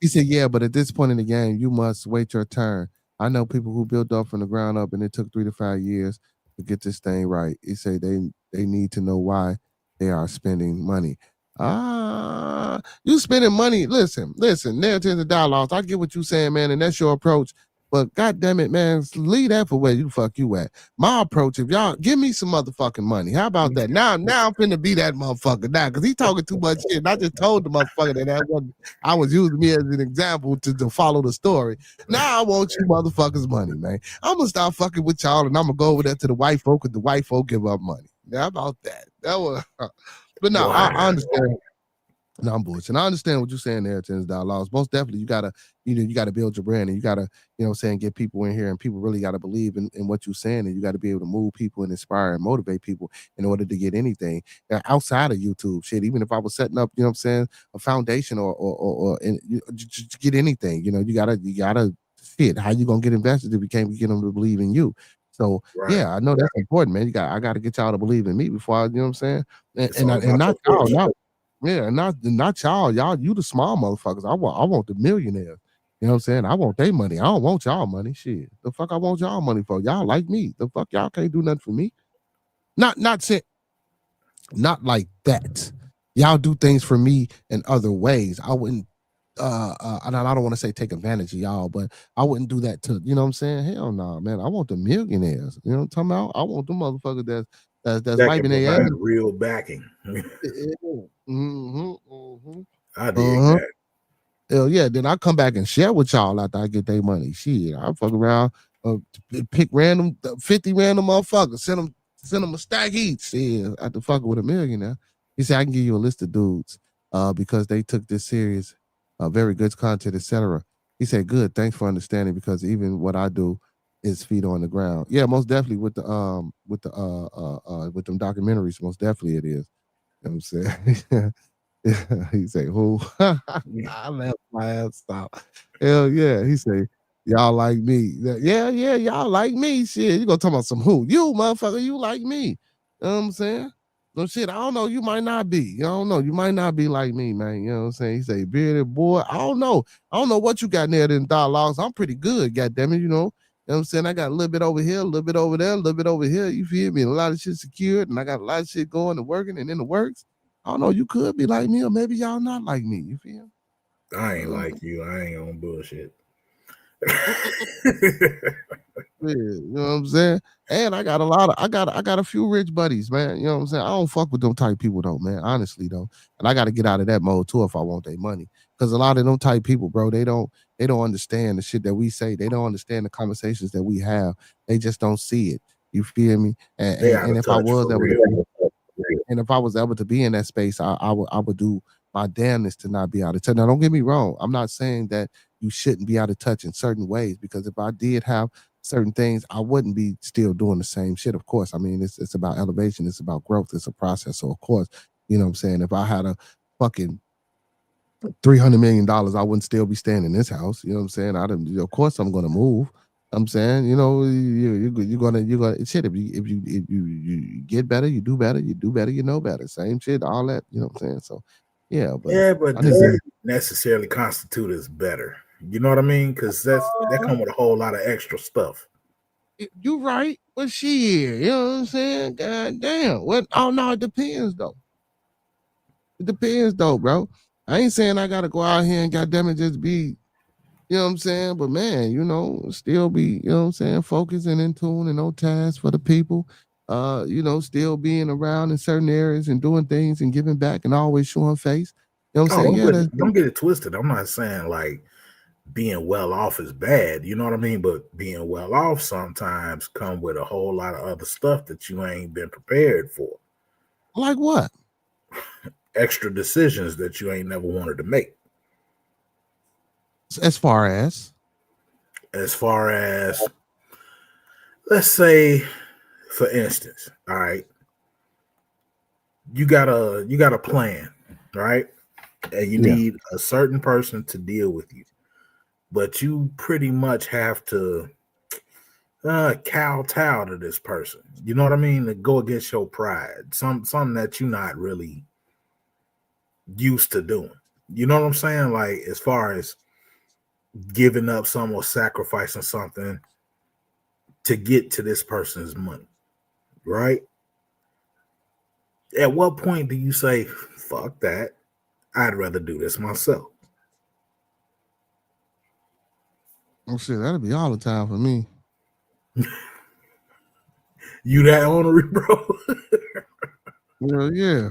[SPEAKER 2] He said, yeah, but at this point in the game, you must wait your turn. I know people who built up from the ground up and it took 3 to 5 years to get this thing right. He said they need to know why they are spending money. You spending money. Listen, narratives and dialogues. I get what you saying, man, and that's your approach. But God damn it, man, leave that for where you fuck you at. My approach, if y'all give me some motherfucking money, how about that? Now I'm finna be that motherfucker now, because he talking too much shit. And I just told the motherfucker that wasn't, I was using me as an example to follow the story. Now I want you motherfuckers money, man. I'm gonna stop fucking with y'all and I'm gonna go over there to the white folk and the white folk give up money. Now how about that? That was, but no, I understand. No, I'm bullshit. I understand what you're saying there, Tens Dialogues. Most definitely, you gotta build your brand and you gotta, you know what I'm saying, get people in here and people really gotta believe in what you're saying and you gotta be able to move people and inspire and motivate people in order to get anything outside of YouTube. Shit, even if I was setting up, you know what I'm saying, a foundation or to get anything, you know, you gotta shit. How you gonna get investors if you can't get them to believe in you? So yeah, I know that's important, man. I gotta get y'all to believe in me before I, you know what I'm saying? And not y'all, yeah, not y'all. Y'all, you the small motherfuckers. I want the millionaires. You know what I'm saying? I want their money. I don't want y'all money. Shit. The fuck I want y'all money for? Y'all like me. The fuck y'all can't do nothing for me. Not not like that. Y'all do things for me in other ways. I wouldn't and I don't want to say take advantage of y'all, but I wouldn't do that to, you know what I'm saying? Hell no, man. I want the millionaires. You know what I'm talking about? I want the motherfuckers that's wiping their ass.
[SPEAKER 4] Real backing. I dig that.
[SPEAKER 2] Hell yeah. Then I come back and share with y'all after I get their money. Shit, I fuck around, pick random 50 random motherfuckers, send them a stack each. Yeah, after fucking with a millionaire. He said I can give you a list of dudes because they took this serious, very good content, etc. He said, good, thanks for understanding because even what I do is feet on the ground. Yeah, most definitely with them documentaries, most definitely it is. You know what I'm saying? He say, who? I left my ass out. Hell yeah. He say, y'all like me. Yeah, y'all like me. Shit, you gonna talk about some who? You, motherfucker, you like me. You know what I'm saying? No shit, I don't know. You might not be. You don't know. You might not be like me, man. You know what I'm saying? He say, bearded boy, I don't know. I don't know what you got in there in dialogues. I'm pretty good, goddammit, you know. You know what I'm saying? I got a little bit over here, a little bit over there, a little bit over here. You feel me? And a lot of shit secured, and I got a lot of shit going and working and in the works. I don't know. You could be like me, or maybe y'all not like me. You feel?
[SPEAKER 4] I ain't like you. I ain't on bullshit.
[SPEAKER 2] Yeah, you know what I'm saying? And I got a few rich buddies, man. You know what I'm saying? I don't fuck with them type people though, man. Honestly though. And I gotta get out of that mode too if I want their money. Cause a lot of them type people, bro, they don't understand the shit that we say. They don't understand the conversations that we have. They just don't see it. You feel me?
[SPEAKER 4] They out
[SPEAKER 2] And
[SPEAKER 4] of
[SPEAKER 2] if I
[SPEAKER 4] touch
[SPEAKER 2] was
[SPEAKER 4] for
[SPEAKER 2] able to
[SPEAKER 4] real.
[SPEAKER 2] and if I was able to be in that space, I would do my damnness to not be out of touch. Now, don't get me wrong. I'm not saying that you shouldn't be out of touch in certain ways, because if I did have certain things, I wouldn't be still doing the same shit. Of course, I mean it's about elevation, it's about growth, it's a process. So of course, you know what I'm saying. If I had a fucking $300 million, I wouldn't still be staying in this house. You know what I'm saying? Of course, I'm gonna move. I'm saying, you know, you're gonna shit. If you get better, you do better. You do better, you know better. Same shit, all that. You know what I'm saying? So, yeah, but
[SPEAKER 4] Yeah, but
[SPEAKER 2] I
[SPEAKER 4] does
[SPEAKER 2] need
[SPEAKER 4] that necessarily constitute as better? You know what I mean? Because that come with a whole lot of extra stuff.
[SPEAKER 2] you right, but shit, you know what I'm saying? God damn, what? Oh no, it depends though. It depends though, bro. I ain't saying I gotta go out here and goddamn it just be. You know what I'm saying? But man, you know, still be, you know what I'm saying, focused and in tune and on task for the people. You know, still being around in certain areas and doing things and giving back and always showing face. You know what I'm
[SPEAKER 4] Oh,
[SPEAKER 2] saying? Yeah,
[SPEAKER 4] don't get it twisted. I'm not saying like being well off is bad. You know what I mean? But being well off sometimes come with a whole lot of other stuff that you ain't been prepared for.
[SPEAKER 2] like what?
[SPEAKER 4] Extra decisions that you ain't never wanted to make.
[SPEAKER 2] As far as
[SPEAKER 4] let's say, for instance, all right, you got a plan, right? And you need a certain person to deal with you, but you pretty much have to kowtow to this person. You know what I mean? To go against your pride, something that you're not really used to doing. You know what I'm saying? Like as far as giving up some or sacrificing something to get to this person's money, right? At what point do you say, fuck that, I'd rather do this myself?
[SPEAKER 2] Oh shit, that'll be all the time for me.
[SPEAKER 4] You that ornery, bro?
[SPEAKER 2] Yeah.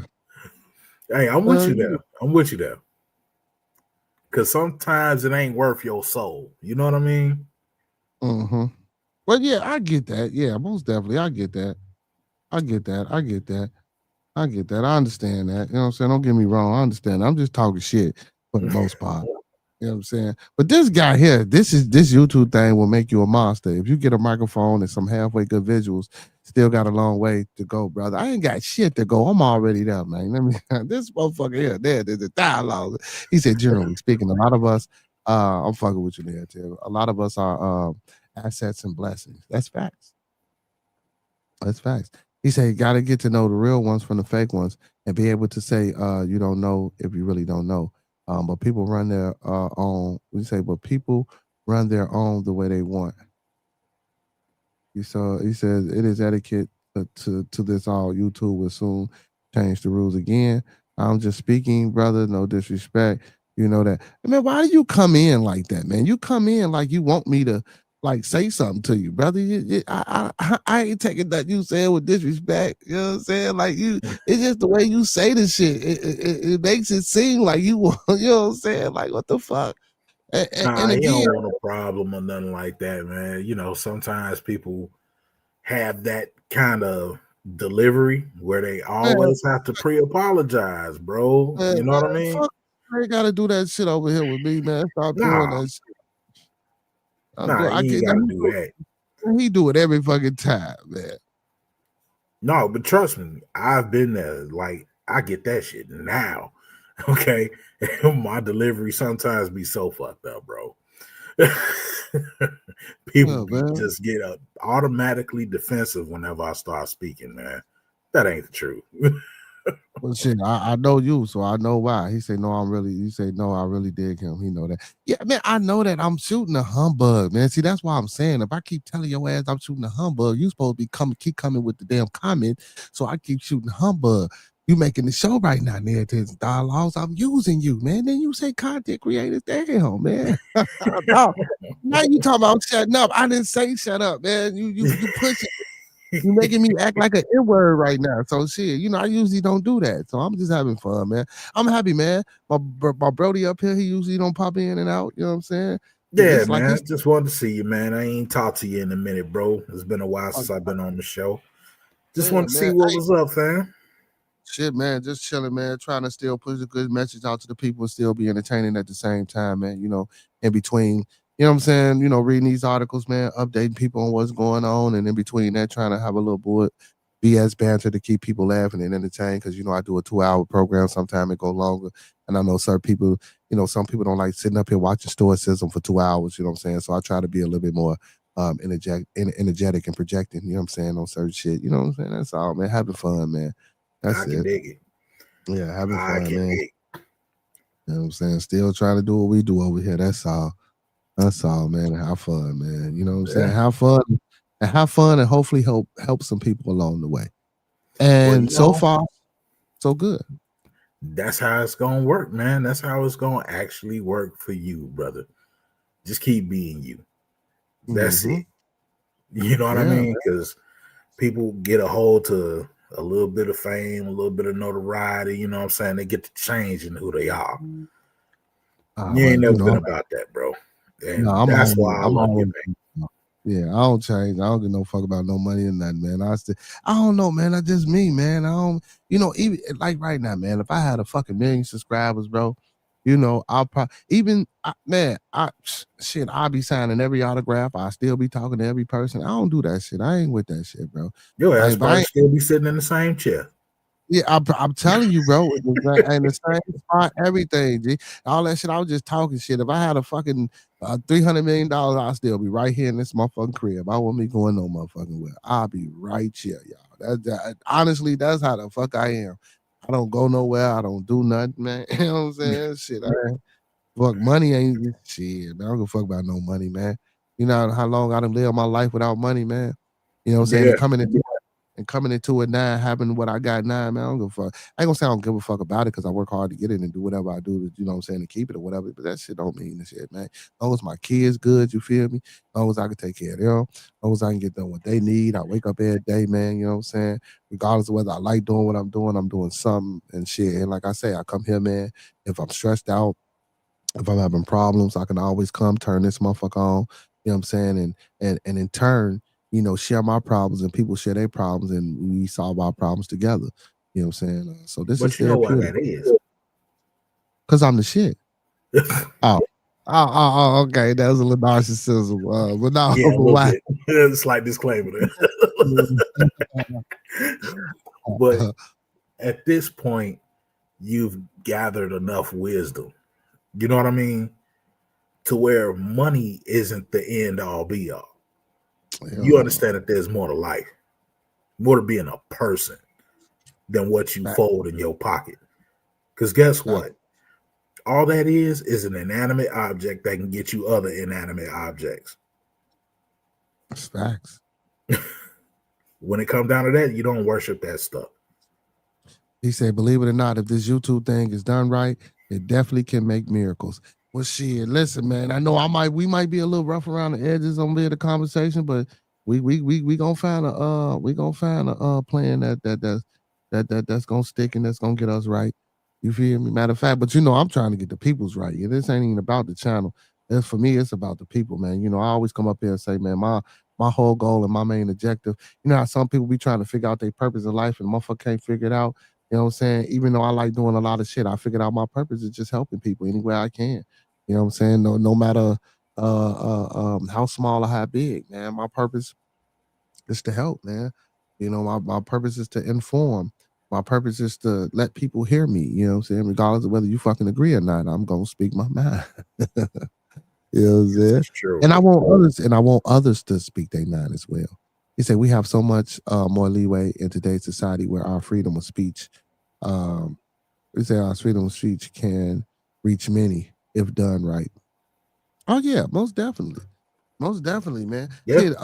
[SPEAKER 4] Hey, I'm with you there. I'm with you there. Because sometimes it ain't worth your soul. You know what I mean?
[SPEAKER 2] Mm-hmm. But yeah, I get that. Yeah, most definitely. I get that. I understand that. You know what I'm saying? Don't get me wrong. I understand. I'm just talking shit for the most part. You know what I'm saying? But this guy here, this YouTube thing will make you a monster. If you get a microphone and some halfway good visuals, still got a long way to go, brother. I ain't got shit to go. I'm already there, man. Let me this motherfucker here, there's a dialogue. He said, generally speaking, a lot of us, I'm fucking with you there, too. A lot of us are assets and blessings. That's facts. That's facts. He said, you gotta get to know the real ones from the fake ones and be able to say, you don't know if you really don't know. But people run their own. We say, but people run their own the way they want. He says it is etiquette to this all. YouTube will soon change the rules again. I'm just speaking, brother. No disrespect. You know that. I mean, why do you come in like that, man? You come in like you want me to like say something to you, brother. I ain't taking that you said with disrespect. You know what I'm saying? Like it's just the way you say the shit. It makes it seem like you know what I'm saying? Like what the fuck? And
[SPEAKER 4] You
[SPEAKER 2] again,
[SPEAKER 4] don't want a problem or nothing like that, man. You know, sometimes people have that kind of delivery where they always have to pre-apologize, bro. You know what I mean?
[SPEAKER 2] Fuck, I ain't gotta do that shit over here with me, man. Stop doing that shit.
[SPEAKER 4] You ain't gotta do that.
[SPEAKER 2] He do it every fucking time, man.
[SPEAKER 4] No, but trust me, I've been there. Like, I get that shit now. Okay. My delivery sometimes be so fucked up, bro. People just get automatically defensive whenever I start speaking, man. That ain't the truth.
[SPEAKER 2] Well, shit, I know you, so I know why. He said, "No, You say, "No, I really dig him." He know that. Yeah, man, I know that. I'm shooting a humbug, man. See, that's why I'm saying. If I keep telling your ass I'm shooting a humbug, you supposed to be keep coming with the damn comment. So I keep shooting humbug. You making the show right now, narratives, dialogues. I'm using you, man. Then you say content creators. Damn, man. No, now you talking about shutting up. I didn't say shut up, man. You push it. You making me act like an N-word right now. So shit, you know, I usually don't do that. So I'm just having fun, man. I'm happy, man. My Brody up here, he usually don't pop in and out. You know what I'm saying?
[SPEAKER 4] Yeah,
[SPEAKER 2] It's
[SPEAKER 4] man.
[SPEAKER 2] like
[SPEAKER 4] Just wanted to see you, man. I ain't talked to you in a minute, bro. It's been a while since I've been on the show. Just wanted to see what was up, fam.
[SPEAKER 2] Shit, man, just chilling, man. Trying to still push a good message out to the people and still be entertaining at the same time, man. You know, in between, you know what I'm saying? You know, reading these articles, man, updating people on what's going on, and in between that, trying to have a little BS banter to keep people laughing and entertained. Because you know, I do a 2-hour program. Sometimes it go longer, and I know certain people, you know, some people don't like sitting up here watching stoicism for 2 hours. You know what I'm saying? So I try to be a little bit more energetic and projecting. You know what I'm saying, on certain shit. You know what I'm saying? That's all, man. Having fun, man. That's
[SPEAKER 4] I can dig it.
[SPEAKER 2] Yeah, having
[SPEAKER 4] I
[SPEAKER 2] fun,
[SPEAKER 4] can
[SPEAKER 2] man.
[SPEAKER 4] dig.
[SPEAKER 2] You know what I'm saying? Still trying to do what we do over here. That's all. That's all, man. Have fun, man. You know what I'm saying? Have fun and hopefully help some people along the way. And so far, so good.
[SPEAKER 4] That's how it's gonna work, man. That's how it's gonna actually work for you, brother. Just keep being you. That's it. You know what I mean? Because people get a hold to a little bit of fame, a little bit of notoriety. You know what I'm saying? They get to change in who they are. You ain't never been about that, bro. And
[SPEAKER 2] no,
[SPEAKER 4] that's why I love you, man.
[SPEAKER 2] Yeah, I don't change. I don't give no fuck about no money or nothing, man. I don't know, man. That's just me, man. I don't, you know, even like right now, man. If I had a fucking million subscribers, bro, you know, I'll probably shit. I'll be signing every autograph. I still be talking to every person. I don't do that shit. I ain't with that shit, bro.
[SPEAKER 4] Yo, ass probably still be sitting in the same chair.
[SPEAKER 2] Yeah, I'm telling you, bro. In the same spot, everything, G. All that shit. I was just talking shit. If I had a fucking $300 million, I'll still be right here in this motherfucking crib. I won't be going no motherfucking where. I'll be right here, y'all. Honestly, that's how the fuck I am. I don't go nowhere. I don't do nothing, man. You know what I'm saying? Shit, fuck money ain't shit, man. I don't give a fuck about no money, man. You know how long I done lived my life without money, man. You know what I'm saying? And coming into it now, having what I got now, man, I don't give a fuck. I ain't gonna say I don't give a fuck about it because I work hard to get it and do whatever I do to, you know what I'm saying, to keep it or whatever. But that shit don't mean the shit, man. As long as my kids good, you feel me? As long as I can take care of them, as long as I can get them what they need. I wake up every day, man, you know what I'm saying? Regardless of whether I like doing what I'm doing something and shit. And like I say, I come here, man, if I'm stressed out, if I'm having problems, I can always come turn this motherfucker on. You know what I'm saying? And in turn, you know, share my problems and people share their problems and we solve our problems together. You know what I'm saying? So this is therapeutic.
[SPEAKER 4] That is.
[SPEAKER 2] Because I'm the shit. Okay. That was a little narcissism. But no,
[SPEAKER 4] yeah,
[SPEAKER 2] but why?
[SPEAKER 4] Slight disclaimer there. But at this point, you've gathered enough wisdom. You know what I mean? To where money isn't the end all be all. You understand that there's more to life, more to being a person than what you fold in your pocket. Because guess what? All that is an inanimate object that can get you other inanimate objects.
[SPEAKER 2] That's facts.
[SPEAKER 4] When it comes down to that, you don't worship that stuff.
[SPEAKER 2] He said, believe it or not, if this YouTube thing is done right, it definitely can make miracles. Well, shit, listen, man. I know we might be a little rough around the edges on the conversation, but we gonna find a plan that's gonna stick and that's gonna get us right. You feel me? Matter of fact, but you know, I'm trying to get the people's right. Yeah, this ain't even about the channel. For me, it's about the people, man. You know, I always come up here and say, man, my whole goal and my main objective. You know how some people be trying to figure out their purpose in life and the motherfucker can't figure it out. You know what I'm saying? Even though I like doing a lot of shit, I figured out my purpose is just helping people any way I can. You know what I'm saying? No matter how small or how big, man. My purpose is to help, man. You know, my purpose is to inform. My purpose is to let people hear me. You know what I'm saying? Regardless of whether you fucking agree or not, I'm gonna speak my mind. You know what I'm saying?
[SPEAKER 4] True.
[SPEAKER 2] And I want others to speak their mind as well. He said we have so much more leeway in today's society where our freedom of speech, we say our freedom of speech can reach many if done right. Oh yeah, most definitely, man.
[SPEAKER 4] Yep.
[SPEAKER 2] Shit,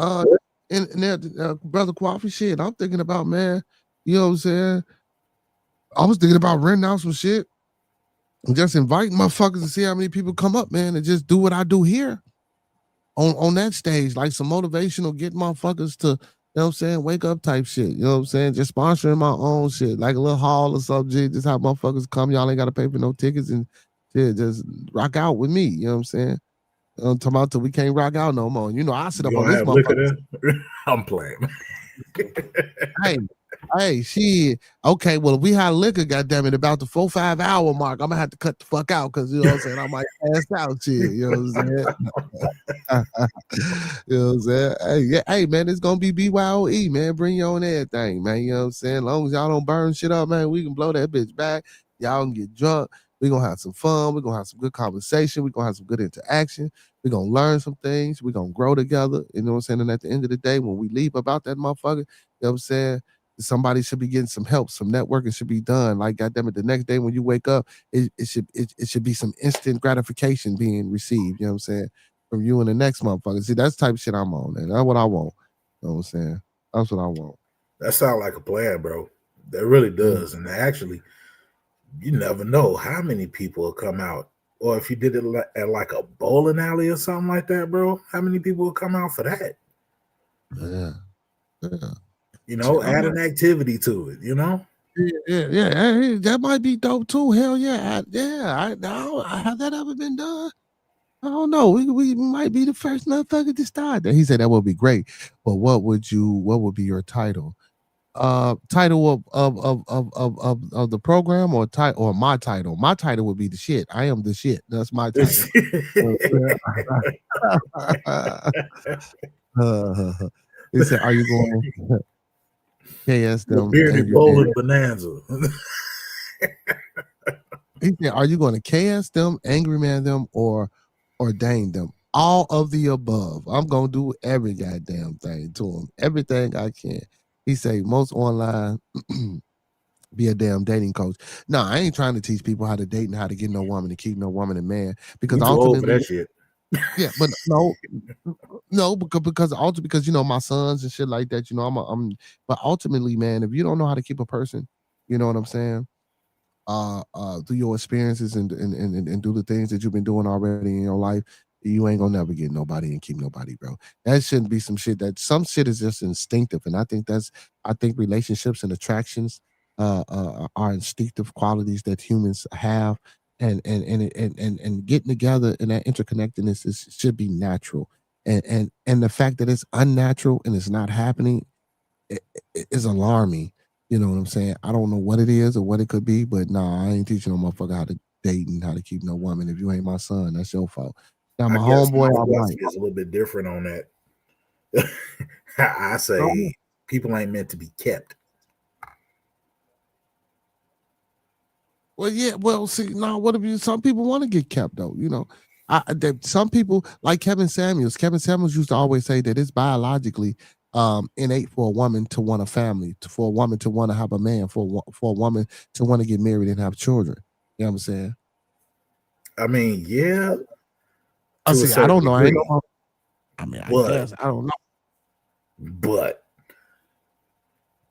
[SPEAKER 2] and that brother Coffee, shit. I'm thinking about, man. You know what I'm saying? I was thinking about renting out some shit and just inviting motherfuckers to see how many people come up, man, and just do what I do here. on that stage, like some motivational, get motherfuckers to, you know what I'm saying, wake up type shit. You know what I'm saying? Just sponsoring my own shit, like a little hall or something. Just have motherfuckers come. Y'all ain't got to pay for no tickets and shit. Just rock out with me. You know what I'm saying? I'm talking about till we can't rock out no more. You know, I sit
[SPEAKER 4] You
[SPEAKER 2] up on
[SPEAKER 4] gonna
[SPEAKER 2] this
[SPEAKER 4] have liquor
[SPEAKER 2] motherfucker.
[SPEAKER 4] there? I'm playing.
[SPEAKER 2] Hey, shit. Okay, well, if we had liquor, goddammit, about the 4-5 hour mark, I'm gonna have to cut the fuck out because you know what I'm saying, I might pass out shit. You know what I'm saying? You know what I'm saying? Hey, yeah, hey man, it's gonna be BYOE, man. Bring your own everything, man. You know what I'm saying? As long as y'all don't burn shit up, man, we can blow that bitch back. Y'all can get drunk. We're gonna have some fun. We're gonna have some good conversation. We're gonna have some good interaction. We're gonna learn some things. We're gonna grow together. You know what I'm saying? And at the end of the day, when we leave about that motherfucker, you know what I'm saying? Somebody should be getting some help, some networking should be done. Like, goddamn it, the next day when you wake up, it should be some instant gratification being received. You know what I'm saying? From you and the next motherfucker. See, that's the type of shit I'm on, and that's what I want. You know what I'm saying? That's what I want.
[SPEAKER 4] That sounds like a plan, bro. That really does. And actually, you never know how many people will come out. Or if you did it at like a bowling alley or something like that, bro, how many people will come out for that?
[SPEAKER 2] Yeah.
[SPEAKER 4] You know, add an activity to it, you know?
[SPEAKER 2] Yeah. Hey, that might be dope too. Hell yeah. Has that ever been done? I don't know. We might be the first motherfucker to start that. He said that would be great. But what would be your title? Title of the program, or my title? My title would be the shit. I am the shit. That's my title. He said, "Are you going KS them
[SPEAKER 4] bearded bowling bonanza?"
[SPEAKER 2] He said, "Are you going to KS them, angry man them, or ordain them? All of the above. I'm gonna do every goddamn thing to them, everything I can." He said, "Most online." Be a damn dating coach. No, I ain't trying to teach people how to date and how to get no woman and keep no woman and man, because
[SPEAKER 4] you too old for
[SPEAKER 2] ultimately
[SPEAKER 4] that shit.
[SPEAKER 2] Yeah, but no, because you know my sons and shit like that. You know, but ultimately, man, if you don't know how to keep a person, you know what I'm saying, through your experiences and do the things that you've been doing already in your life, you ain't gonna never get nobody and keep nobody, bro. That shouldn't be some shit is just instinctive, and I think relationships and attractions are instinctive qualities that humans have, and getting together and that interconnectedness should be natural, and the fact that it's unnatural and it's not happening is alarming. You know what I'm saying? I don't know what it is or what it could be, but nah, I ain't teaching no motherfucker how to date and how to keep no woman. If you ain't my son, that's your fault. Now, my homeboy,
[SPEAKER 4] I might is a little bit different on that. I say people ain't meant to be kept.
[SPEAKER 2] Well, yeah. Well, see, now what if some people want to get kept though? You know, some people like Kevin Samuels. Kevin Samuels used to always say that it's biologically innate for a woman to want a family, for a woman to want to have a man, for a woman to want to get married and have children. You know what I'm saying?
[SPEAKER 4] I mean, yeah.
[SPEAKER 2] I see. I don't know. I guess I don't know.
[SPEAKER 4] But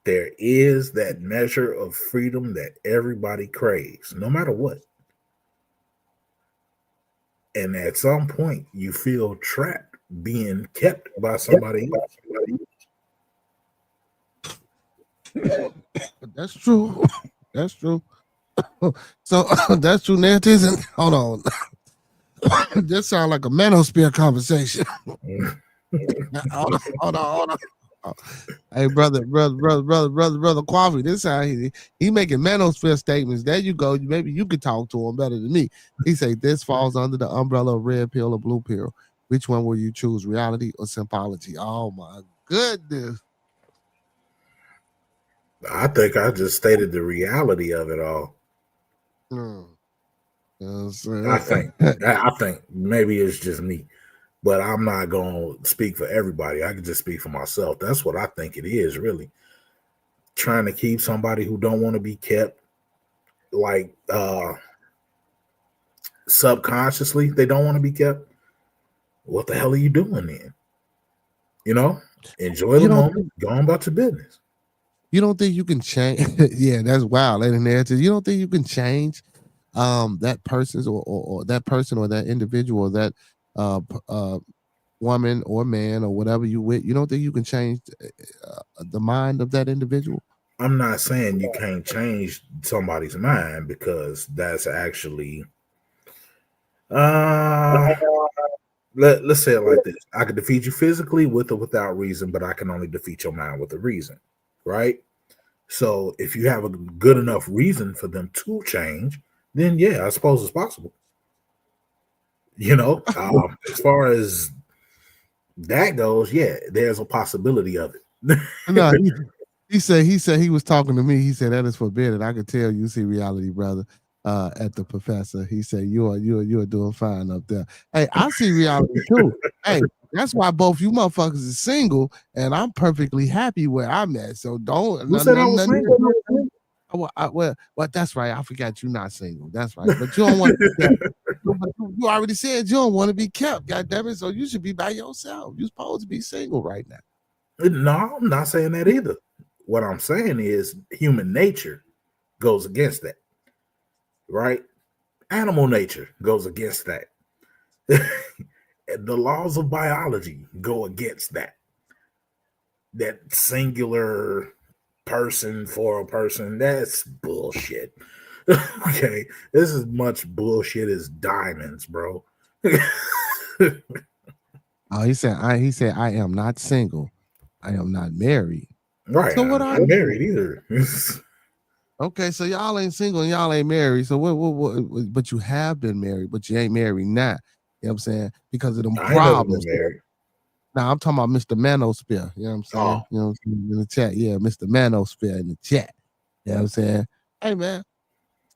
[SPEAKER 4] there is that measure of freedom that everybody craves, no matter what. And at some point, you feel trapped being kept by somebody else.
[SPEAKER 2] That's true. That's true. So that's true. Nantes, hold on. This sounds like a manosphere conversation. Hold on. Hey, brother, Coffee. This how he making manosphere statements. There you go. Maybe you could talk to him better than me. He say this falls under the umbrella of red pill or blue pill. Which one will you choose, reality or symbology? Oh my goodness.
[SPEAKER 4] I think I just stated the reality of it all. I think maybe it's just me, but I'm not going to speak for everybody. I can just speak for myself. That's what I think it is, really. Trying to keep somebody who don't want to be kept, like subconsciously, they don't want to be kept. What the hell are you doing then? You know, enjoy the moment, go on about your business.
[SPEAKER 2] You don't think you can change? Yeah, that's wild. You don't think you can change that person's or that person or that individual or that woman or man or whatever you with, you don't think you can change the mind of that individual?
[SPEAKER 4] I'm not saying you can't change somebody's mind, because that's actually let's say it like this. I can defeat you physically with or without reason, but I can only defeat your mind with a reason, right? So if you have a good enough reason for them to change, then yeah, I suppose it's possible. You know, as far as that goes, yeah, there's a possibility of it.
[SPEAKER 2] No, he said he was talking to me. He said that is forbidden. I could tell you see reality, brother. At the professor, he said you are doing fine up there. Hey, I see reality too. Hey, that's why both you motherfuckers is single, and I'm perfectly happy where I'm at. So don't.
[SPEAKER 4] Who said I was single?
[SPEAKER 2] Well, that's right. I forgot you're not single. That's right. But you don't want to be kept. You already said you don't want to be kept. God damn it. So you should be by yourself. You're supposed to be single right now.
[SPEAKER 4] No, I'm not saying that either. What I'm saying is human nature goes against that, right? Animal nature goes against that. The laws of biology go against that. That singular person for a person, that's bullshit. Okay, this is much bullshit as diamonds, bro.
[SPEAKER 2] Oh, he said I am not single. I am not married.
[SPEAKER 4] Right.
[SPEAKER 2] So what
[SPEAKER 4] I'm not married either.
[SPEAKER 2] Okay, so y'all ain't single and y'all ain't married. So what but you have been married, but you ain't married now. You know what I'm saying? Because of them problems. Now I'm talking about Mr. Manosphere. You know what I'm saying?
[SPEAKER 4] Oh.
[SPEAKER 2] You know what I'm saying? In the chat. Yeah, Mr. Manosphere in the chat. You know what I'm saying? Hey man,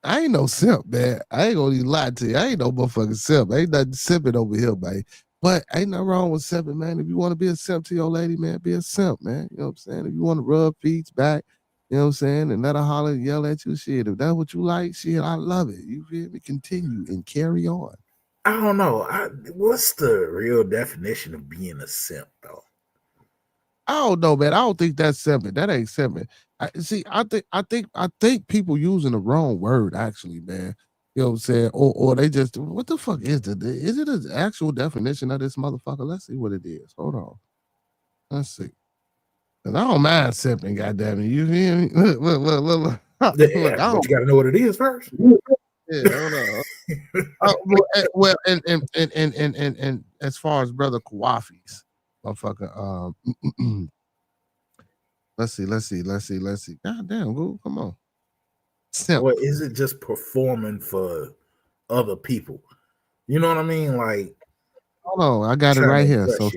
[SPEAKER 2] I ain't no simp, man. I ain't gonna even lie to you. I ain't no motherfucking simp. Ain't nothing simping over here, man. But ain't nothing wrong with simping, man. If you want to be a simp to your lady, man, be a simp, man. You know what I'm saying? If you want to rub feet back, you know what I'm saying, and let her holler and yell at you, shit. If that's what you like, shit, I love it. You feel me? Continue and carry on.
[SPEAKER 4] I don't know. What's the real definition of being a simp, though?
[SPEAKER 2] I don't know, man. I don't think that's simping. That ain't simping. I think people using the wrong word, actually, man. You know what I'm saying? Or they just, what the fuck is it? Is it an actual definition of this motherfucker? Let's see what it is. Hold on. Let's see. Cause I don't mind simping, goddamn it. You feel me? Look.
[SPEAKER 4] Yeah, but you gotta know what it is first.
[SPEAKER 2] Yeah, hold on. Well, and as far as brother Kawafi's motherfucker, let's see. God damn, Google, come on.
[SPEAKER 4] Simp. Well, is it just performing for other people? You know what I mean? Like,
[SPEAKER 2] hold on, I got it right here. So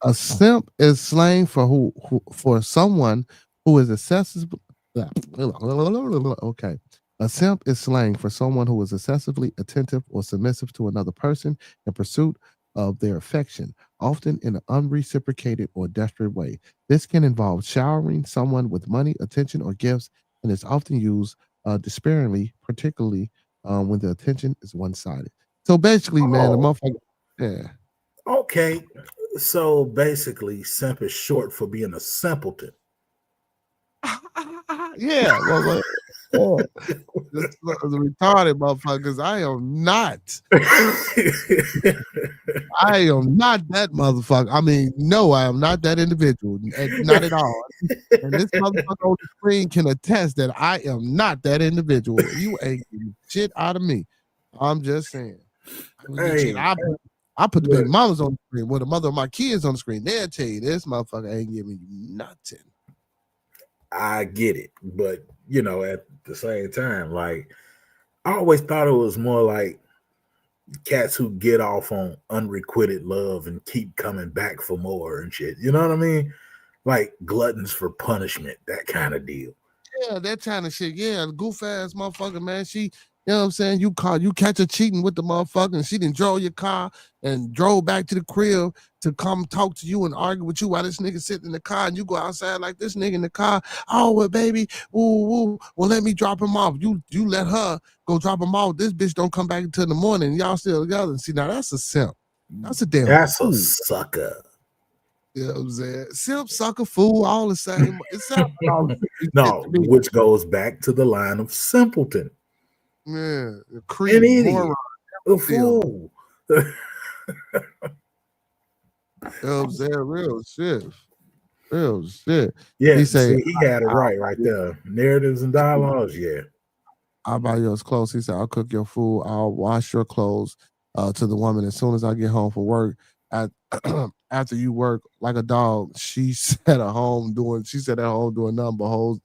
[SPEAKER 2] a simp is slang for who for someone who is accessible. Okay. A simp is slang for someone who is excessively attentive or submissive to another person in pursuit of their affection, often in an unreciprocated or desperate way. This can involve showering someone with money, attention, or gifts, and is often used despairingly, particularly when the attention is one-sided. So basically, man, the motherfucker, yeah.
[SPEAKER 4] Okay, so basically, simp is short for being a simpleton.
[SPEAKER 2] Yeah, well, this is retarded motherfuckers. I am not. I am not that motherfucker. I mean, no, I am not that individual. Not at all. And this motherfucker on the screen can attest that I am not that individual. You ain't getting shit out of me. I'm just saying. I put the baby mamas on the screen. Well, the mother of my kids on the screen. They'll tell you this motherfucker ain't giving you nothing.
[SPEAKER 4] I get it, but you know, at the same time, like I always thought it was more like cats who get off on unrequited love and keep coming back for more and shit. You know what I mean? Like gluttons for punishment, that kind of deal.
[SPEAKER 2] Yeah, that kind of shit. Yeah, goof ass motherfucker, man. She, you know what I'm saying? You catch her cheating with the motherfucker, and she done drove your car and drove back to the crib to come talk to you and argue with you while this nigga sitting in the car, and you go outside like this nigga in the car. Oh, well, baby, woo. Well, let me drop him off. You let her go drop him off. This bitch don't come back until the morning. Y'all still together. And see, now that's a simp. That's a damn.
[SPEAKER 4] That's a sucker.
[SPEAKER 2] You know what I'm saying? Simp, sucker, fool, all the same. It's
[SPEAKER 4] no, which goes back to the line of simpleton.
[SPEAKER 2] Yeah, creep, moron,
[SPEAKER 4] a fool.
[SPEAKER 2] You know what I'm saying? Real shit. Real shit.
[SPEAKER 4] Yeah,
[SPEAKER 2] He say,
[SPEAKER 4] see, he had it right there. Narratives and dialogues, yeah.
[SPEAKER 2] I'll buy yours clothes. He said, I'll cook your food. I'll wash your clothes to the woman as soon as I get home from work. After you work like a dog, she sat at home doing nothing but hold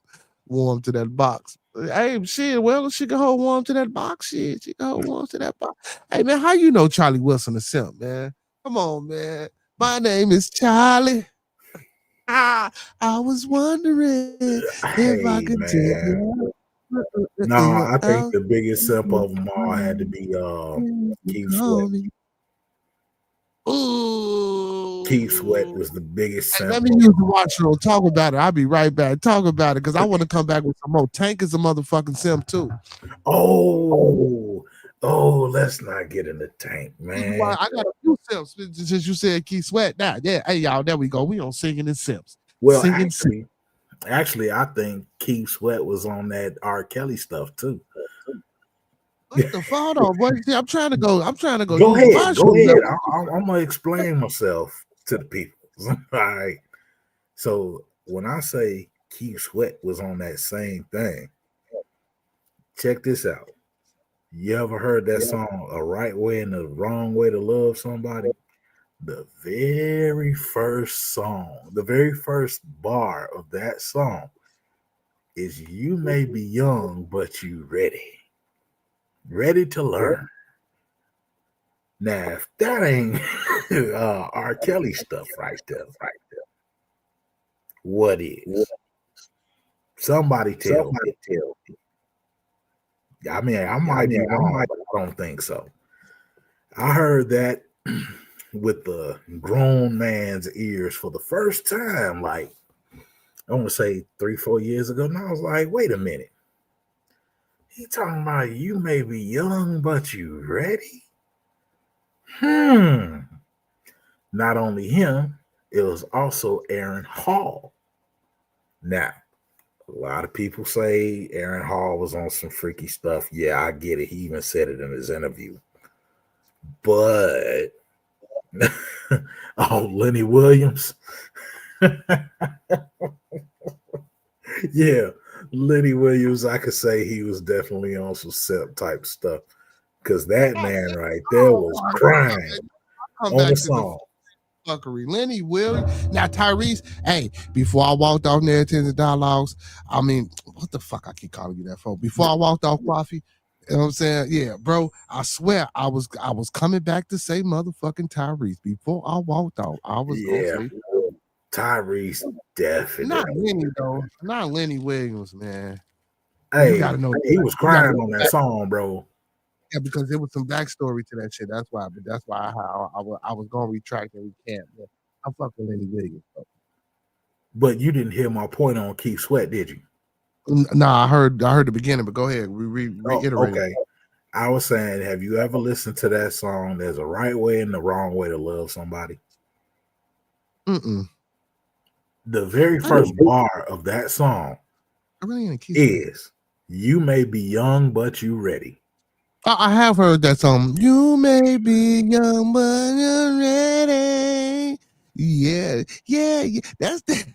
[SPEAKER 2] warm to that box. Hey, shit, well, she can hold warm to that box. Shit, she can hold warm to that box. Hey, man, how you know Charlie Wilson a simp, man? Come on, man. My name is Charlie. I was wondering if I
[SPEAKER 4] Hey,
[SPEAKER 2] could tell
[SPEAKER 4] man.
[SPEAKER 2] you.
[SPEAKER 4] No, I think the biggest simp of them all had to be Keith Sweat. Keith Sweat was the biggest
[SPEAKER 2] Hey,
[SPEAKER 4] simp.
[SPEAKER 2] let me use the washroom. Talk about it. I'll be right back. Talk about it because I want to come back with some more. Tank is a motherfucking simp too.
[SPEAKER 4] Oh, let's not get in the Tank, man.
[SPEAKER 2] I got a few simps since you said Keith Sweat. Now, yeah, hey y'all, there we go. We on singing and simps.
[SPEAKER 4] Well,
[SPEAKER 2] singing
[SPEAKER 4] actually, I think Keith Sweat was on that R. Kelly stuff too.
[SPEAKER 2] What the fuck? Hold on, boy. See, I'm trying to go.
[SPEAKER 4] Go ahead. Go ahead. I'm gonna explain myself to the people. All right. So when I say Keith Sweat was on that same thing, check this out. You ever heard that song, A Right Way and the Wrong Way to Love Somebody? The very first song, the very first bar of that song is you may be young, but you ready to learn. Now, if that ain't R. Kelly stuff right there, what is? Somebody tell me. I mean, I might be wrong, but I don't think so. I heard that with the grown man's ears for the first time, like I want to say 3-4 years ago. And I was like, wait a minute. He talking about you may be young, but you ready? Not only him, it was also Aaron Hall. Now, a lot of people say Aaron Hall was on some freaky stuff. Yeah, I get it. He even said it in his interview. But Lenny Williams. Yeah, Lenny Williams, I could say he was definitely on some simp type stuff. Because that man right there was crying on the song.
[SPEAKER 2] Fuckery. Lenny Williams. Now Tyrese, hey, before I walked off Narratives and Dialogues, I mean, what the fuck I keep calling you that for? Before I walked off Coffee, you know what I'm saying? Yeah, bro, I swear I was coming back to say motherfucking Tyrese. Before I walked off, I was gonna say
[SPEAKER 4] Tyrese definitely.
[SPEAKER 2] Not Lenny though. Not Lenny Williams, man.
[SPEAKER 4] Hey,
[SPEAKER 2] you gotta know
[SPEAKER 4] he was crying on that song, bro.
[SPEAKER 2] Yeah, because there was some backstory to that shit. That's why. But that's why I was going to retract and recant. I'm fucking Lenny Williams. Bro.
[SPEAKER 4] But you didn't hear my point on Keith Sweat, did you?
[SPEAKER 2] Nah, I heard the beginning. But go ahead, reiterate.
[SPEAKER 4] Okay. I was saying, have you ever listened to that song? There's a right way and the wrong way to love somebody. The very first bar of that song is "You may be young, but you ready."
[SPEAKER 2] I have heard that song. You may be young, but you're ready. Yeah. That's the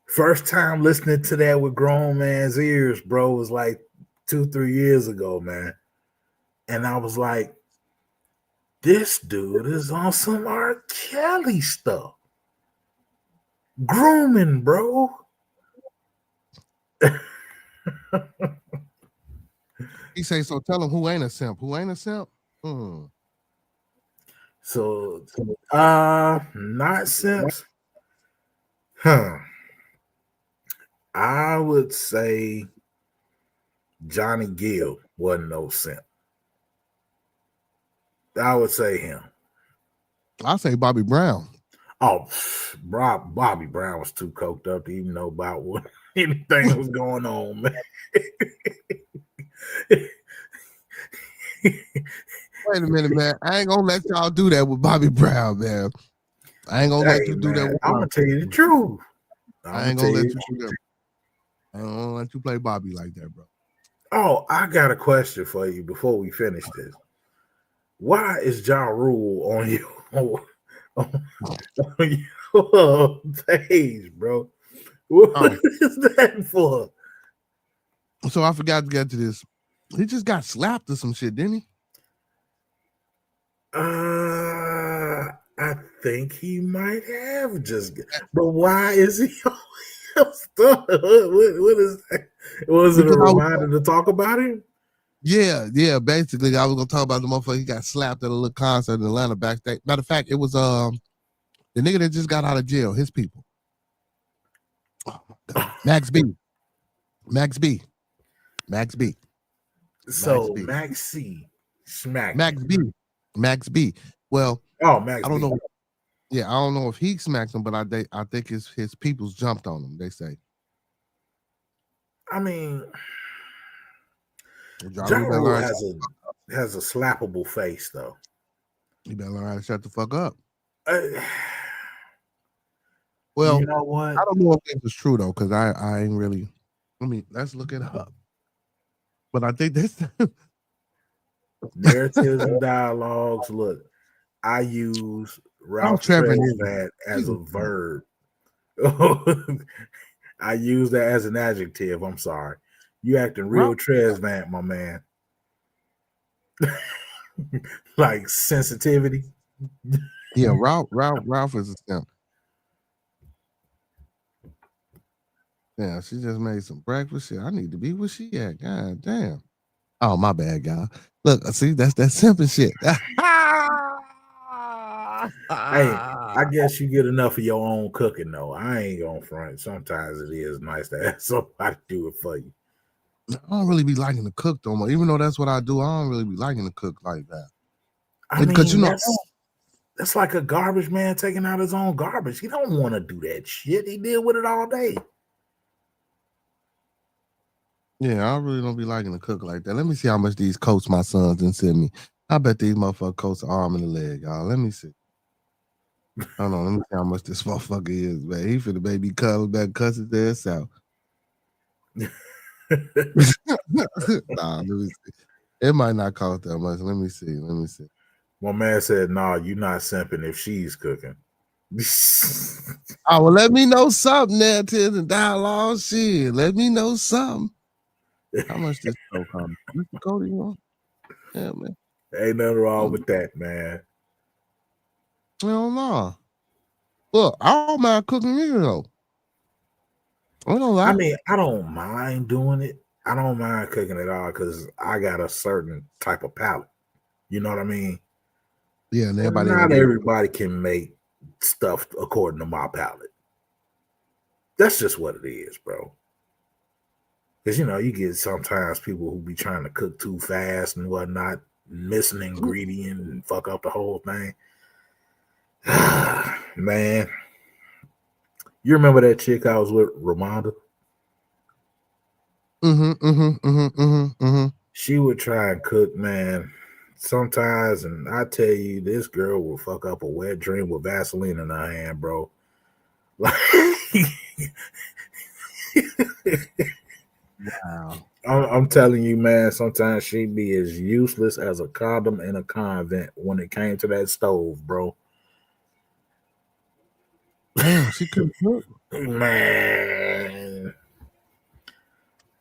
[SPEAKER 4] first time listening to that with grown man's ears, bro, was like 2-3 years ago, man. And I was like, this dude is on some R. Kelly stuff. Grooming, bro.
[SPEAKER 2] He say, so tell him who ain't a simp. Who ain't a simp?
[SPEAKER 4] So, not simps. I would say Johnny Gill wasn't no simp. I would say him.
[SPEAKER 2] I say Bobby Brown.
[SPEAKER 4] Oh, Bobby Brown was too coked up to even know about what anything was going on, man.
[SPEAKER 2] Wait a minute, man. I ain't gonna let y'all do that with Bobby Brown, man. I ain't gonna let you do that with
[SPEAKER 4] I'm gonna tell you the truth.
[SPEAKER 2] I ain't gonna let you do that. I don't gonna let you play Bobby like that, bro.
[SPEAKER 4] Oh, I got a question for you before we finish this. Why is Ja Rule your page, bro. What is that for?
[SPEAKER 2] So I forgot to get to this. He just got slapped or some shit, didn't he?
[SPEAKER 4] I think he might have just, but why is he stuck? What is that? Was it a reminder to talk about him?
[SPEAKER 2] Yeah. Basically, I was gonna talk about the motherfucker. He got slapped at a little concert in Atlanta backstage. Matter of fact, it was the nigga that just got out of jail. His people. Oh my God. Max B.
[SPEAKER 4] So Max C smacked
[SPEAKER 2] Max B. Well,
[SPEAKER 4] Max
[SPEAKER 2] I don't
[SPEAKER 4] B.
[SPEAKER 2] know. Yeah, I don't know if he smacked him, but I think his peoples jumped on him. They say.
[SPEAKER 4] I mean,
[SPEAKER 2] Ja
[SPEAKER 4] Ja Rule has a slappable face, though.
[SPEAKER 2] You better learn how to shut the fuck up.
[SPEAKER 4] Well, you know what?
[SPEAKER 2] I don't know if this is true though, because I ain't really. Let's look it up. But I think this
[SPEAKER 4] narratives and dialogues. Look, I use Ralph Tresvant as a verb. I use that as an adjective. I'm sorry. You acting real Tresvant, my man. Like sensitivity.
[SPEAKER 2] Yeah, Ralph is a simp. Yeah, she just made some breakfast. Shit, I need to be where she at. God damn. Oh, my bad, y'all. Look, see, that's that simple shit.
[SPEAKER 4] Hey, I guess you get enough of your own cooking, though. I ain't gonna front. Sometimes it is nice to have somebody do it for you.
[SPEAKER 2] I don't really be liking to cook though, much. Even though that's what I do. I don't really be liking to cook like that.
[SPEAKER 4] I mean, that's like a garbage man taking out his own garbage. He don't want to do that shit. He deal with it all day.
[SPEAKER 2] Yeah, I really don't be liking to cook like that. Let me see how much these coats my sons done send me. I bet these motherfucker coats an arm and a leg, y'all. Let me see. Hold on, let me see how much this motherfucker is, man. He finna baby come back, cuss his ass out. Nah, let me see. It might not cost that much. Let me see.
[SPEAKER 4] My man said, "Nah, you not simping if she's cooking."
[SPEAKER 2] Oh, well, let me know something, narratives and dialogue. Shit, let me know something. How much this coat cost? Mr. Cody, you want? Yeah, man.
[SPEAKER 4] Ain't nothing wrong with that, man.
[SPEAKER 2] Hell no. Look, I don't mind cooking either, though.
[SPEAKER 4] I mean, I don't mind doing it. I don't mind cooking at all because I got a certain type of palate. You know what I mean?
[SPEAKER 2] Yeah, and
[SPEAKER 4] not everybody can make stuff according to my palate. That's just what it is, bro. Because, you get sometimes people who be trying to cook too fast and whatnot, miss an ingredient and fuck up the whole thing. Man. You remember that chick I was with, Ramonda? She would try and cook, man, sometimes, and I tell you, this girl will fuck up a wet dream with Vaseline in her hand, bro. Like,
[SPEAKER 2] wow.
[SPEAKER 4] I'm telling you, man, sometimes she'd be as useless as a condom in a convent when it came to that stove, bro.
[SPEAKER 2] Damn, she couldn't cook.
[SPEAKER 4] Man.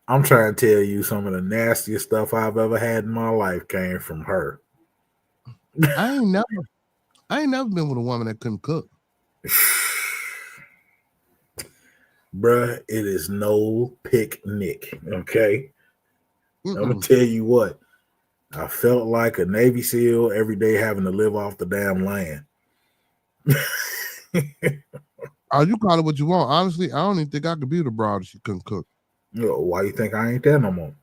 [SPEAKER 4] I'm trying to tell you, some of the nastiest stuff I've ever had in my life came from her.
[SPEAKER 2] I ain't never been with a woman that couldn't cook.
[SPEAKER 4] Bruh, it is no picnic, okay? I'm going to tell you what. I felt like a Navy SEAL every day having to live off the damn land.
[SPEAKER 2] You call it what you want. Honestly, I don't even think I could be the broad if she couldn't cook.
[SPEAKER 4] Why you think I ain't there no more?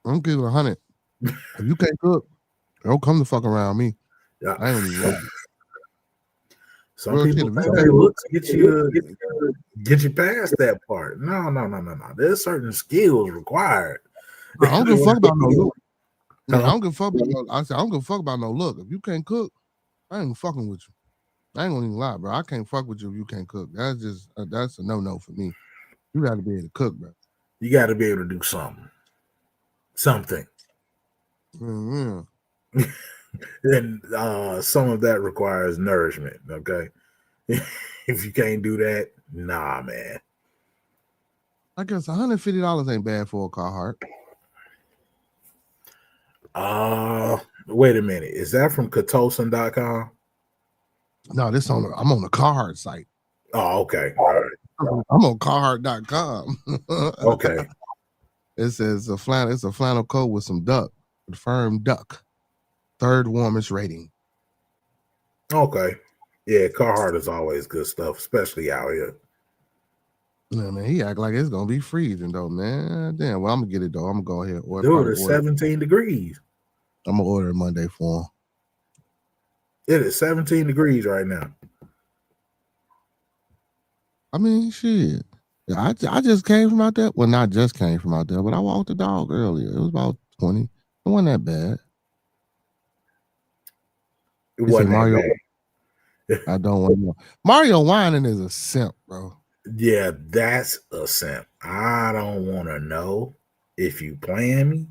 [SPEAKER 2] I'm giving 100. If you can't cook, don't come to fuck around me.
[SPEAKER 4] Yeah.
[SPEAKER 2] I ain't even lying.
[SPEAKER 4] Some people think they look to get you past that part. No. There's certain skills required.
[SPEAKER 2] I don't give a fuck about no look. I don't give a fuck about no. I said I don't give a fuck about no look. If you can't cook, I ain't fucking with you. I ain't gonna even lie, bro. I can't fuck with you if you can't cook. That's a no for me. You got to be able to cook, bro.
[SPEAKER 4] You got to be able to do something.
[SPEAKER 2] Mm-hmm.
[SPEAKER 4] then some of that requires nourishment. Okay, if you can't do that, nah, man.
[SPEAKER 2] I guess $150 ain't bad for a Carhartt.
[SPEAKER 4] Wait a minute. Is that from Katosin.com?
[SPEAKER 2] No, I'm on the Carhartt site.
[SPEAKER 4] Oh, okay. All right.
[SPEAKER 2] I'm on Carhartt.com.
[SPEAKER 4] Okay.
[SPEAKER 2] It says it's a flannel coat with some duck, confirmed duck, third warmest rating.
[SPEAKER 4] Okay. Yeah, Carhartt is always good stuff, especially out here.
[SPEAKER 2] Yeah, man, he act like it's gonna be freezing though, man. Damn, well, I'm gonna get it though. I'm gonna go ahead and order.
[SPEAKER 4] Dude, it's 17 degrees.
[SPEAKER 2] I'm gonna order it Monday for him.
[SPEAKER 4] It is 17 degrees right now.
[SPEAKER 2] I mean, shit. I just came from out there. Well, not just came from out there, but I walked the dog earlier. It was about 20. It wasn't that bad.
[SPEAKER 4] It wasn't
[SPEAKER 2] Mario.
[SPEAKER 4] Bad.
[SPEAKER 2] I don't want to know. Mario whining is a simp, bro.
[SPEAKER 4] Yeah, that's a simp. I don't want to know if you playing me.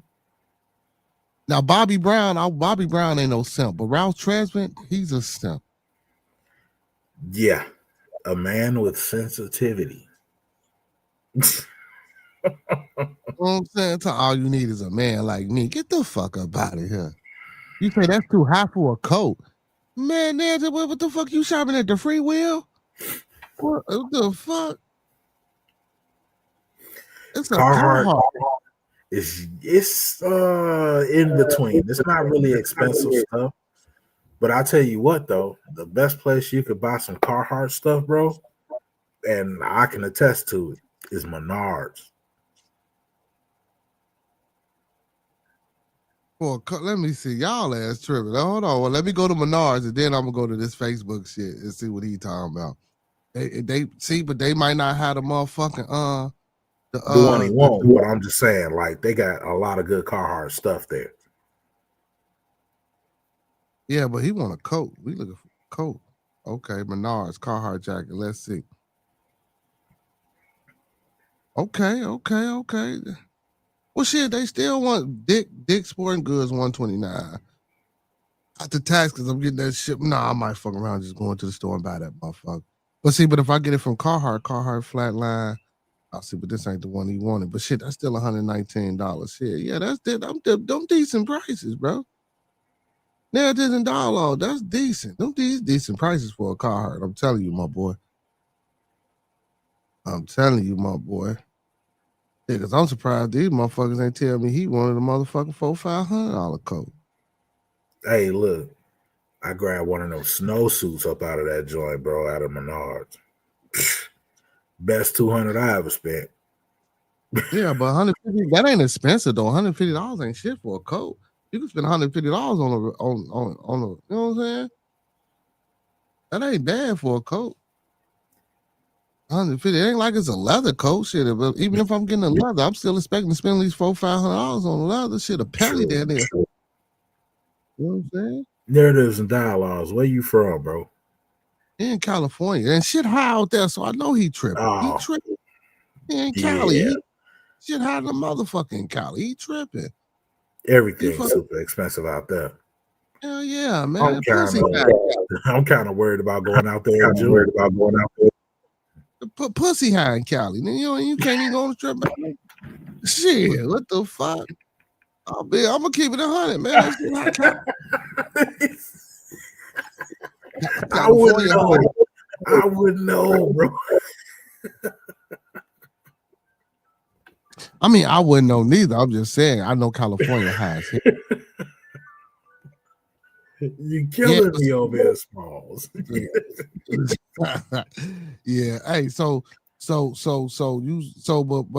[SPEAKER 2] Now, Bobby Brown ain't no simp, but Ralph Tresvant, he's a simp.
[SPEAKER 4] Yeah, a man with sensitivity.
[SPEAKER 2] You know what I'm saying? All you need is a man like me. Get the fuck up out of here. You say that's too high for a coat. Man, what the fuck you shopping at the Free Will? What the fuck? It's a Carhartt.
[SPEAKER 4] It's in between. It's not really expensive stuff. But I tell you what, though, the best place you could buy some Carhartt stuff, bro, and I can attest to it, is Menards.
[SPEAKER 2] Well, let me see. Y'all ass tripping. Hold on. Well, let me go to Menards, and then I'm gonna go to this Facebook shit and see what he talking about. They see, but they might not have the motherfucking
[SPEAKER 4] the one he won't. But I'm just saying, like, they got a lot of good Carhartt stuff there.
[SPEAKER 2] Yeah, but he want a coat. We looking for a coat. Okay, Menards Carhartt jacket. Let's see. Okay. Well, shit, they still want Dick Sporting Goods 129. After tax, because I'm getting that shit. Nah, I might fuck around just going to the store and buy that motherfucker. But see, if I get it from Carhartt Flatline, I'll see, but this ain't the one he wanted. But shit, that's still $119. Shit, yeah, that's them decent prices, bro. Narratives and dialogue, that's decent. Them decent prices for a Carhartt. I'm telling you, my boy. Yeah, because I'm surprised these motherfuckers ain't tell me he wanted a motherfucking $400-$500 coat.
[SPEAKER 4] Hey, look, I grabbed one of those snowsuits up out of that joint, bro, out of Menards. Best $200 I ever spent.
[SPEAKER 2] Yeah, but $150, that ain't expensive though. $150 ain't shit for a coat. You can spend $150 on a, you know what I'm saying? That ain't bad for a coat. $150, it ain't like it's a leather coat. Shit, even if I'm getting a leather, I'm still expecting to spend at least $400-$500 on a leather. Shit, a pelly there. You know what I'm saying?
[SPEAKER 4] Narratives and dialogues. Where you from, bro?
[SPEAKER 2] In California. And shit high out there, so I know he tripping.
[SPEAKER 4] Oh,
[SPEAKER 2] he tripping. In Cali.
[SPEAKER 4] Yeah.
[SPEAKER 2] Shit high the motherfucking Cali. He tripping.
[SPEAKER 4] Everything's super expensive out there.
[SPEAKER 2] Hell yeah, man.
[SPEAKER 4] I'm kind of worried about going out there.
[SPEAKER 2] Pussy high in Cali. You can't even go on the trip back. Shit, what the fuck? I'm gonna keep it 100, man.
[SPEAKER 4] I wouldn't know, bro.
[SPEAKER 2] I mean, I wouldn't know neither. I'm just saying, I know California high.
[SPEAKER 4] You killing me over here, Smalls.
[SPEAKER 2] Yeah. Hey, but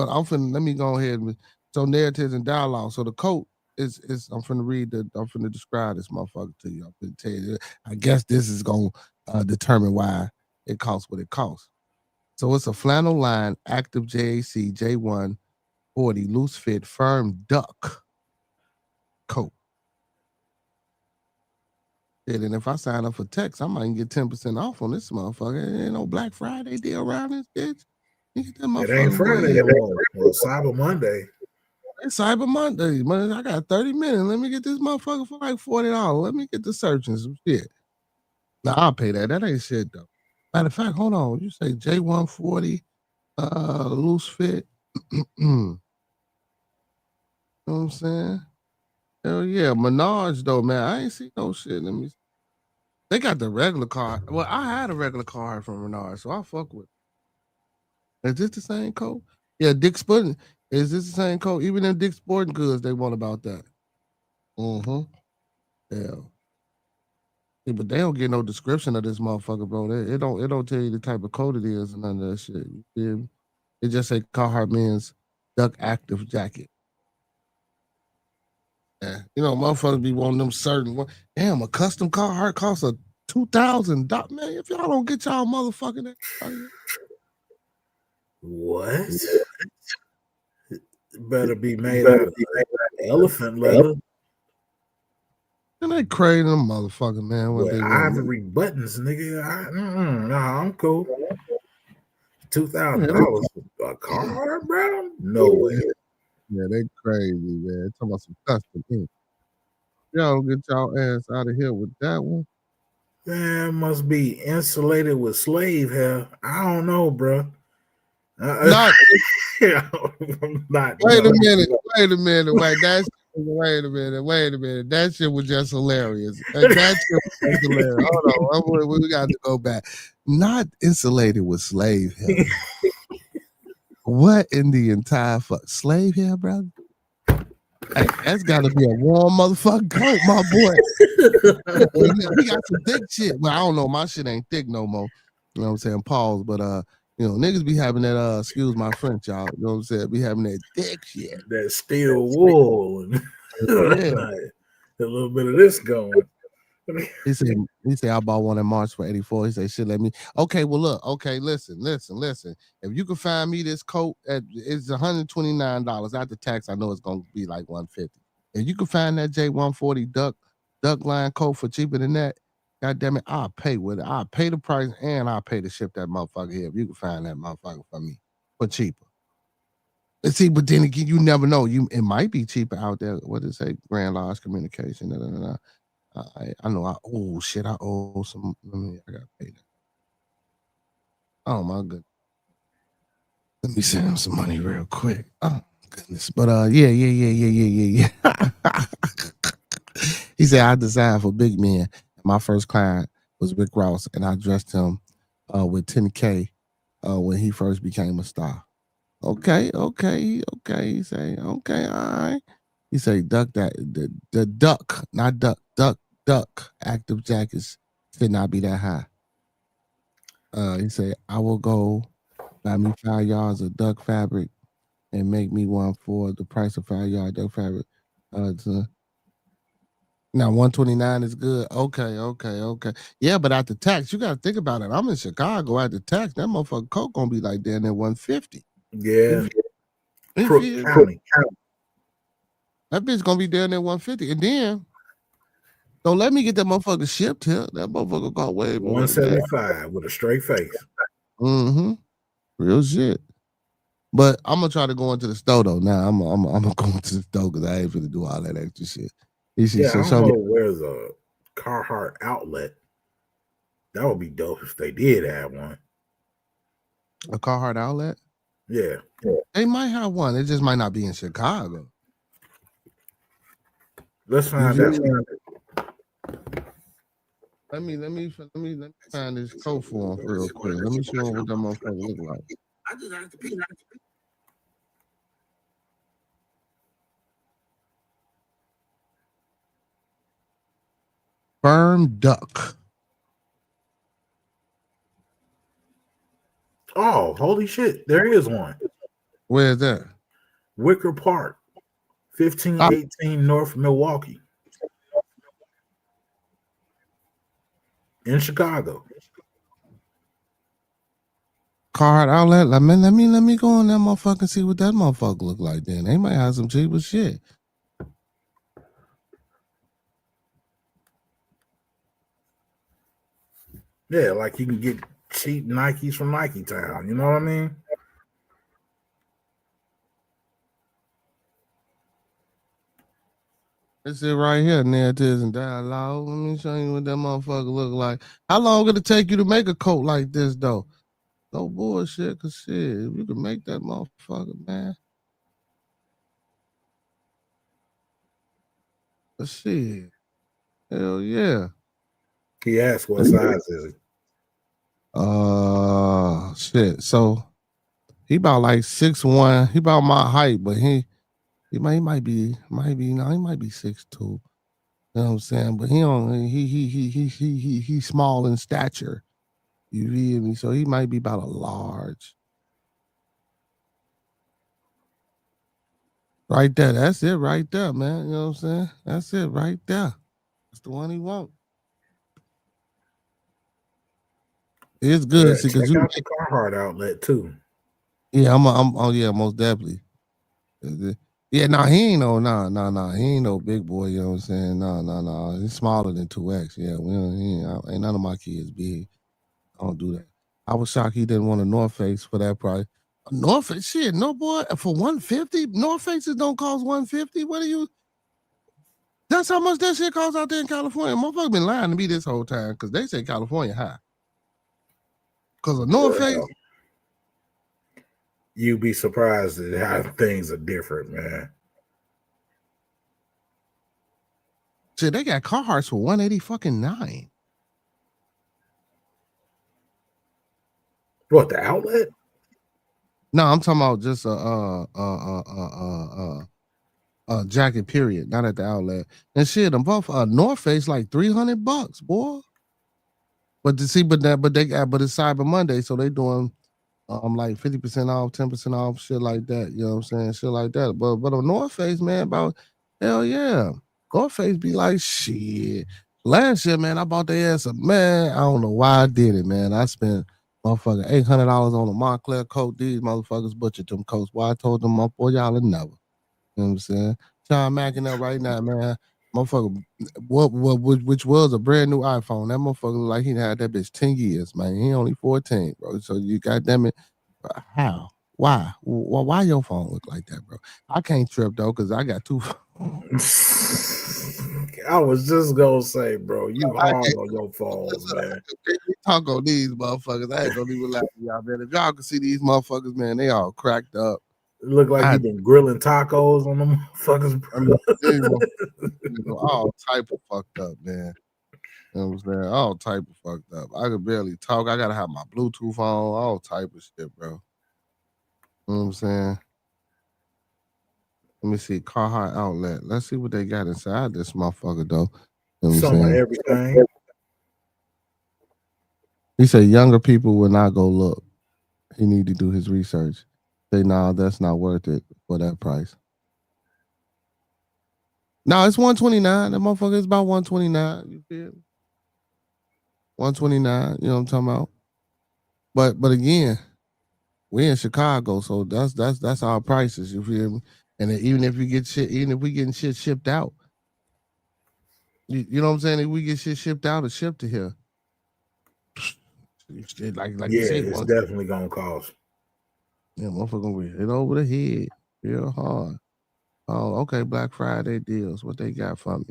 [SPEAKER 2] I'm finna, let me go ahead and so narratives and dialogue. So the coat is I'm finna describe this motherfucker to you. I'm finna tell you. I guess this is gonna determine why it costs what it costs. So it's a flannel line, active JAC J1 40 loose fit firm duck coat. And if I sign up for Tex, I might get 10% off on this motherfucker. Ain't no Black Friday deal around this bitch. You get that motherfucker.
[SPEAKER 4] It ain't Friday no more. Well, Cyber Monday.
[SPEAKER 2] It's Cyber Monday, man. I got 30 minutes. Let me get this motherfucker for like $40. Let me get the searching some shit. Now I'll pay that. That ain't shit though. Matter of fact, hold on. You say J140 loose fit. You know what I'm saying? Hell yeah. Menage though, man. I ain't see no shit. Let me see. They got the regular card. Well, I had a regular card from Menard, so I fuck with it. Is this the same code? Yeah, Dick Sporting. Is this the same code? Even in Dick Sporting Goods, they want about that. Mm-hmm. Yeah. Yeah, but they don't get no description of this motherfucker, bro. It don't tell you the type of code it is and none of that shit. You feel me? It just say Carhartt men's duck active jacket. Yeah. You know, motherfuckers be wanting them certain one. Damn, a custom Carhartt costs a $2,000. Man, if y'all don't get y'all motherfucking ass out of here.
[SPEAKER 4] What? Better be made out of elephant leather.
[SPEAKER 2] And they crazy them motherfucker, man. What
[SPEAKER 4] With
[SPEAKER 2] they want.
[SPEAKER 4] ivory buttons, nigga. Nah, I'm cool. $2,000 for a Carhartt, bro? No way.
[SPEAKER 2] Yeah, they crazy, man. Talking about some custom ink. Y'all don't get y'all ass out of here with that one.
[SPEAKER 4] Man, must be insulated with slave hair. I don't know, bro.
[SPEAKER 2] Not,
[SPEAKER 4] not.
[SPEAKER 2] wait a minute. Wait a minute. Wait a minute. That shit was just hilarious. That shit was just hilarious. Hold on. We got to go back. Not insulated with slave hair. What in the entire fuck? Slave hair, brother? Hey, that's got to be a warm motherfucking coat, my boy. We got some thick shit. Well, I don't know. My shit ain't thick no more. You know what I'm saying? Pause. But, you know, niggas be having that, excuse my French, y'all. You know what I'm saying? Be having that thick shit.
[SPEAKER 4] That steel wool. And
[SPEAKER 2] yeah.
[SPEAKER 4] A little bit of this going.
[SPEAKER 2] He said I bought one in March for 84. He said, shit, let me. Okay, well, look. Okay, listen. If you can find me this coat, it's $129 after tax. I know it's gonna be like $150. If you can find that J140 duck line coat for cheaper than that, god damn it, I'll pay with it. I'll pay the price and I'll pay to ship that motherfucker here. If you can find that motherfucker for me for cheaper. And see, but then again, you never know. It might be cheaper out there. What did it say? Grand Lodge Communication. I know I owe some. I gotta pay that. Oh my goodness. Let me send him some money real quick. Oh goodness. But yeah. He said I designed for big men. My first client was Rick Ross, and I dressed him with 10K when he first became a star. Okay. He say, okay, all right. He say, duck that the duck, not duck active jackets should not be that high. He say, I will go buy me 5 yards of duck fabric and make me one for the price of 5 yard duck fabric. Now 129 is good. Okay. Yeah, but after tax, you gotta think about it. I'm in Chicago after tax. That motherfucker coat gonna be like down there 150.
[SPEAKER 4] Yeah. Crook County.
[SPEAKER 2] That bitch gonna be down there 150. And then don't let me get that motherfucker shipped here. That motherfucker got way more.
[SPEAKER 4] 175 with a straight face.
[SPEAKER 2] Mm-hmm. Real shit. But I'm gonna try to go into the store though. Now I'm gonna go into the store because I ain't finna do all that extra shit.
[SPEAKER 4] I don't know where's a Carhartt outlet. That would be dope if they did have one.
[SPEAKER 2] A Carhartt outlet?
[SPEAKER 4] Yeah.
[SPEAKER 2] They might have one. It just might not be in Chicago.
[SPEAKER 4] Let's find out.
[SPEAKER 2] Let me find this code for him real quick. Let me show him what that motherfucker look like. I just have to pee. Firm duck.
[SPEAKER 4] Oh, holy shit. There is one.
[SPEAKER 2] Where is that?
[SPEAKER 4] Wicker Park, 1518 North Milwaukee. In Chicago.
[SPEAKER 2] Carhartt outlet. Let me go on that motherfucker and see what that motherfucker look like then. They might have some cheaper shit.
[SPEAKER 4] Yeah, like you can get cheap Nikes from Nike Town. You know what I mean?
[SPEAKER 2] It's it right here, narratives and dialogue. Let me show you what that motherfucker look like. How long would it take you to make a coat like this, though? No bullshit, cause shit, you can make that motherfucker, man. But shit, hell yeah.
[SPEAKER 4] He asked what size is it?
[SPEAKER 2] Shit. So he about like 6'1". He about my height, but he might be 6'2". You know what I'm saying? But he's small in stature. You feel me? So he might be about a large. Right there. That's it right there, man. You know what I'm saying? That's it right there. That's the one he want. It's good.
[SPEAKER 4] Yeah,
[SPEAKER 2] See,
[SPEAKER 4] check
[SPEAKER 2] cause you,
[SPEAKER 4] out the Carhartt outlet too.
[SPEAKER 2] yeah, oh yeah, most definitely. Yeah, he ain't he ain't no big boy, you know what I'm saying? No. He's smaller than 2X. Yeah, ain't none of my kids big. I don't do that. I was shocked he didn't want a North Face for that price. North Face, shit, no boy, for 150? North Faces don't cost 150. What are you? That's how much that shit costs out there in California. Motherfuckers been lying to me this whole time because they say California high. Because of North Face.
[SPEAKER 4] You'd be surprised at how things are different, man.
[SPEAKER 2] Shit, they got Carhartts for 189.
[SPEAKER 4] What, the outlet?
[SPEAKER 2] No, I'm talking about just a jacket, period, not at the outlet. And shit, them both North Face like $300, boy. But it's Cyber Monday, so they doing like 50% off, 10% off, shit like that. You know what I'm saying? Shit like that. But on North Face, man, about hell yeah. North Face be like shit. Last year, man, I bought their ass man. I don't know why I did it, man. I spent motherfucker $800 on a Montclair coat. These motherfuckers butchered them coats. Why I told them, boy, y'all would never. You know what I'm saying? Sean Mackin up right now, man. Motherfucker, which was a brand new iPhone. That motherfucker look like he had that bitch 10 years, man. He only 14, bro. So you goddamn it. How? Why? Why your phone look like that, bro? I can't trip though, because I got two
[SPEAKER 4] I was just gonna say, bro, you hard on your phones, man.
[SPEAKER 2] Talk on these motherfuckers. I ain't gonna even lie to y'all, man. If y'all can see these motherfuckers, man, they all cracked up.
[SPEAKER 4] It look like you been grilling tacos on them motherfuckers,
[SPEAKER 2] bro. All type of fucked up, man. You know what I'm saying? All type of fucked up. I could barely talk. I gotta have my Bluetooth on, all type of shit, bro. You know what I'm saying? Let me see. Carhartt outlet. Let's see what they got inside this motherfucker, though. You know what
[SPEAKER 4] some
[SPEAKER 2] I'm saying?
[SPEAKER 4] of everything.
[SPEAKER 2] He said younger people will not go look. He need to do his research. Say, nah, that's not worth it for that price. No, it's 129. That motherfucker is about 129. You feel me? 129. You know what I'm talking about? But again, we in Chicago, so that's our prices. You feel me? And then even if we getting shit shipped out, you know what I'm saying? If we get shit shipped out or shipped to here, like
[SPEAKER 4] Yeah,
[SPEAKER 2] you say,
[SPEAKER 4] it's definitely gonna cost.
[SPEAKER 2] Yeah, motherfucker gonna hit over the head real hard. Oh, okay, Black Friday deals. What they got for me?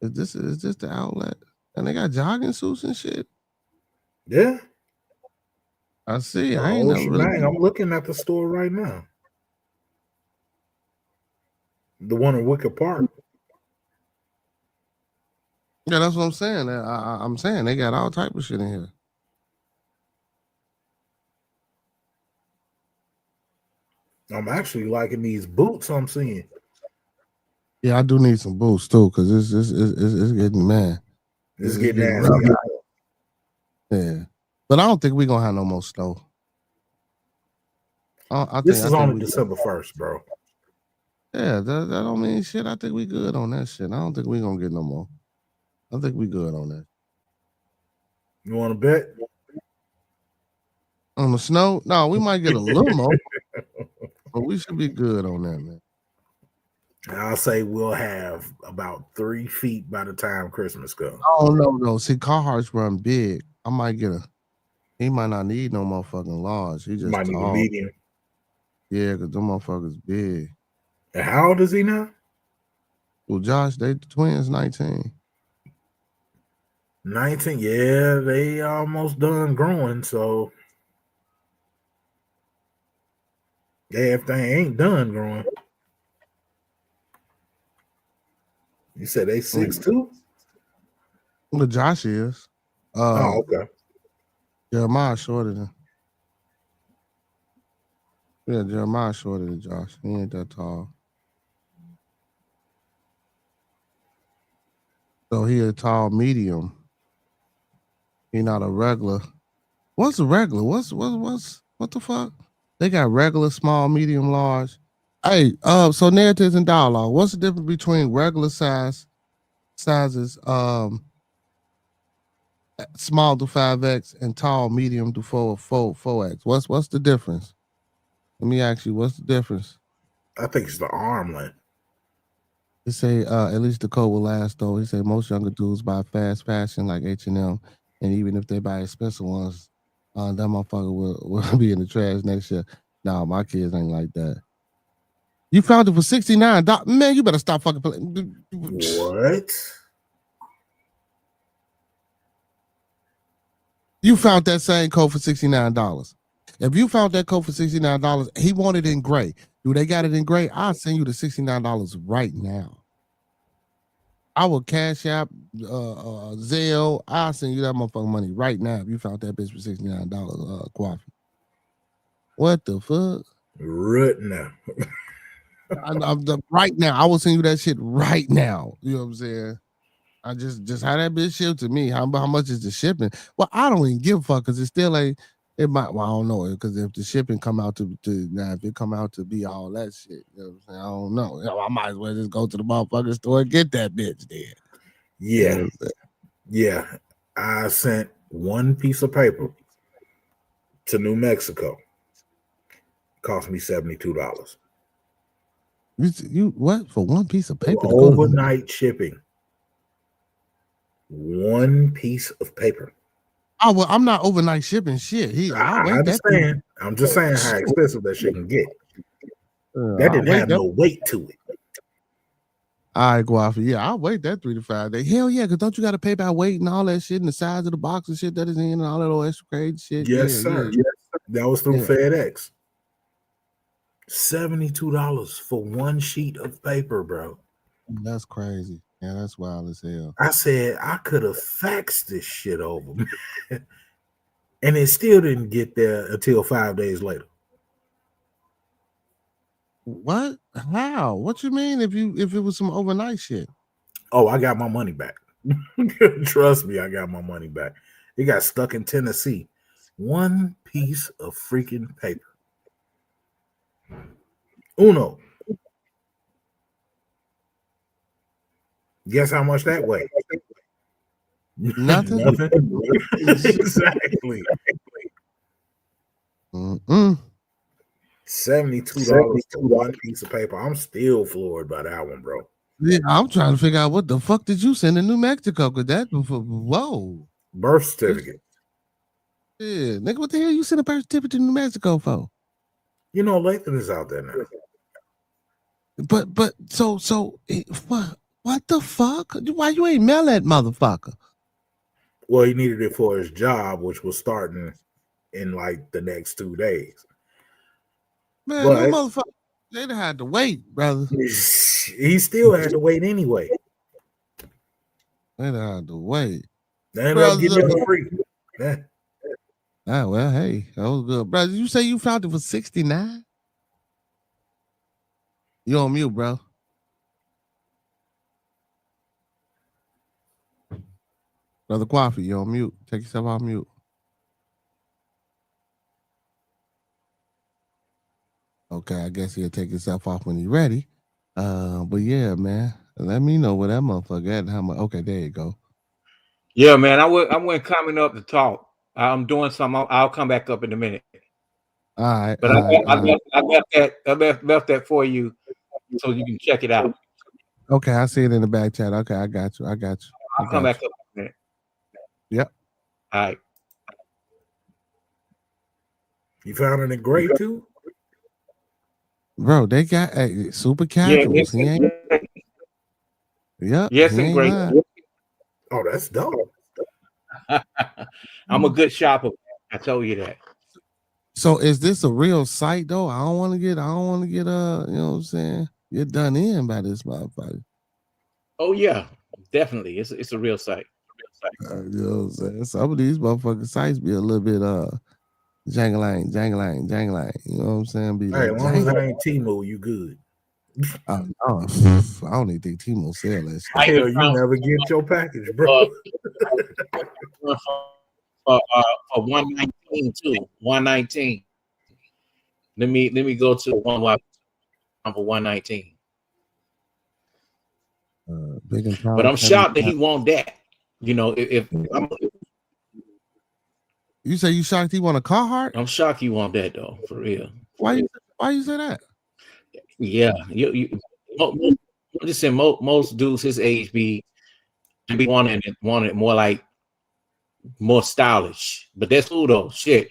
[SPEAKER 2] Is this the outlet? And they got jogging suits and shit.
[SPEAKER 4] Yeah,
[SPEAKER 2] I see. I ain't never really.
[SPEAKER 4] I'm looking at the store right now. The one in Wicker Park.
[SPEAKER 2] Yeah, that's what I'm saying. I'm saying they got all type of shit in here.
[SPEAKER 4] I'm actually liking these boots I'm seeing.
[SPEAKER 2] Yeah, I do need some boots too, because it's getting man.
[SPEAKER 4] It's getting nasty.
[SPEAKER 2] Yeah, but I don't think we're gonna have no more snow.
[SPEAKER 4] This is only December 1st, bro.
[SPEAKER 2] Yeah, that don't mean shit. I think we good on that shit. I don't think we're gonna get no more. I think we good on that.
[SPEAKER 4] You want to bet?
[SPEAKER 2] On the snow? No, we might get a little more. But we should be good on that, man.
[SPEAKER 4] I'll say we'll have about 3 feet by the time Christmas comes.
[SPEAKER 2] Oh, no. See, Carhartt's run big. I might get he might not need no motherfucking large. He just
[SPEAKER 4] might need a medium.
[SPEAKER 2] Yeah, because them motherfuckers big.
[SPEAKER 4] And how old is he now?
[SPEAKER 2] Well, Josh, they the twins 19.
[SPEAKER 4] 19, yeah, they almost done growing, so if they ain't done growing. You said they 6'2"?
[SPEAKER 2] Well, Josh is.
[SPEAKER 4] Oh, okay.
[SPEAKER 2] Jeremiah shorter than. Yeah, Jeremiah shorter than Josh. He ain't that tall. So he a tall medium. He not a regular. What's a regular? What the fuck? They got regular, small, medium, large. Hey, so narratives and dialogue. What's the difference between regular sizes, small to 5X and tall, medium to 4X? What's the difference? Let me ask you, what's the difference?
[SPEAKER 4] I think it's the arm length.
[SPEAKER 2] They say at least the code will last though. He say most younger dudes buy fast fashion like H&M, and even if they buy expensive ones, that motherfucker will be in the trash next year. Nah, my kids ain't like that. You found it for $69. Man, you better stop fucking playing.
[SPEAKER 4] What?
[SPEAKER 2] You found that same coat for $69. If you found that coat for $69, he wanted it in gray. Do they got it in gray? I'll send you the $69 right now. I will Cash App, Zelle. I'll send you that motherfucking money right now if you found that bitch for $69, Coffee. What the fuck?
[SPEAKER 4] Right now.
[SPEAKER 2] Right now. I will send you that shit right now. You know what I'm saying? I just how that bitch shipped to me. How much is the shipping? Well, I don't even give a fuck because it's still it might. Well, I don't know because if the shipping come out to now, if it come out to be all that shit, you know what I'm saying? I don't know. You know, I might as well just go to the motherfucking store and get that bitch then.
[SPEAKER 4] Yeah,
[SPEAKER 2] you know
[SPEAKER 4] yeah. I sent one piece of paper to New Mexico. It cost me $72.
[SPEAKER 2] You what for one piece of paper?
[SPEAKER 4] Overnight shipping. One piece of paper.
[SPEAKER 2] Oh well, I'm not overnight shipping shit.
[SPEAKER 4] I understand. I'm just saying how expensive that shit can get. That didn't have no weight to it.
[SPEAKER 2] All right, Guafi. Yeah, I'll wait that 3 to 5 days. Hell yeah, because don't you got to pay by weight and all that shit and the size of the box and shit that is in and all that old extra crazy shit?
[SPEAKER 4] Yes, sir.
[SPEAKER 2] Yeah.
[SPEAKER 4] That was through FedEx. $72 for one sheet of paper, bro.
[SPEAKER 2] That's crazy. Yeah, that's wild as hell.
[SPEAKER 4] I said I could have faxed this shit over, and it still didn't get there until 5 days later.
[SPEAKER 2] What? How? What you mean if it was some overnight shit?
[SPEAKER 4] Oh, I got my money back. Trust me, I got my money back. It got stuck in Tennessee. One piece of freaking paper. Uno. Guess how much that weighed?
[SPEAKER 2] Nothing.
[SPEAKER 4] Nothing. Exactly. $72 for one piece of paper. I'm still floored by that one, bro.
[SPEAKER 2] Yeah, I'm trying to figure out what the fuck did you send to New Mexico? Cause that whoa.
[SPEAKER 4] Birth certificate.
[SPEAKER 2] Yeah, nigga, what the hell you send a birth certificate to New Mexico for?
[SPEAKER 4] You know, Lathan is out there now.
[SPEAKER 2] But so what the fuck? Why you ain't mail that motherfucker?
[SPEAKER 4] Well, he needed it for his job, which was starting in like the next 2 days.
[SPEAKER 2] Man, no motherfucker. They'd have had to wait, brother.
[SPEAKER 4] He still had to wait anyway.
[SPEAKER 2] They'd have had to wait.
[SPEAKER 4] They ended up getting it for free. Yeah.
[SPEAKER 2] Ah, well, hey, that was good. Brother, you say you found it for $69? You on mute, bro. Brother Coffee, you on mute. Take yourself off mute. Okay, I guess he'll take himself off when he's ready. But yeah, man, let me know where that motherfucker at and how much. Okay, there you go.
[SPEAKER 5] Yeah, man, I went coming up to talk. I'm doing something. I'll come back up in a minute.
[SPEAKER 2] All right,
[SPEAKER 5] but I left that for you so you can check it out.
[SPEAKER 2] Okay, I see it in the back chat. Okay, I got you.
[SPEAKER 5] I'll come back up in a minute.
[SPEAKER 2] Yep.
[SPEAKER 5] All right.
[SPEAKER 4] You found it in gray too?
[SPEAKER 2] Bro, they got super casuals. Yep,
[SPEAKER 5] Yes,
[SPEAKER 2] he
[SPEAKER 5] and
[SPEAKER 2] ain't
[SPEAKER 5] great.
[SPEAKER 2] lying.
[SPEAKER 4] Oh, that's dope.
[SPEAKER 5] I'm a good shopper. I told you that.
[SPEAKER 2] So is this a real site though? I don't want to get, you know what I'm saying? Get done in by this motherfucker.
[SPEAKER 5] Oh yeah, definitely. It's a real site.
[SPEAKER 2] You know what I'm saying? Some of these motherfucking sites be a little bit jangling. You know what I'm saying? Be
[SPEAKER 4] Hey,
[SPEAKER 2] like
[SPEAKER 4] as long as it
[SPEAKER 2] jangle.
[SPEAKER 4] ain't Timo, you good.
[SPEAKER 2] No, I don't even think Timo sell that shit.
[SPEAKER 5] I even
[SPEAKER 4] Hell, you
[SPEAKER 5] found
[SPEAKER 4] never get your package, bro.
[SPEAKER 5] for 119 too. 119. Let me go to one for 119.
[SPEAKER 2] Big and
[SPEAKER 5] But
[SPEAKER 2] tall.
[SPEAKER 5] I'm shocked that he want that. You know, if
[SPEAKER 2] You say you shocked he want a Carhartt?
[SPEAKER 5] I'm shocked he want that though, for real.
[SPEAKER 2] Why you say that?
[SPEAKER 5] Yeah, I'm just saying most dudes his age be wanting it more like more stylish. But that's cool though. Shit,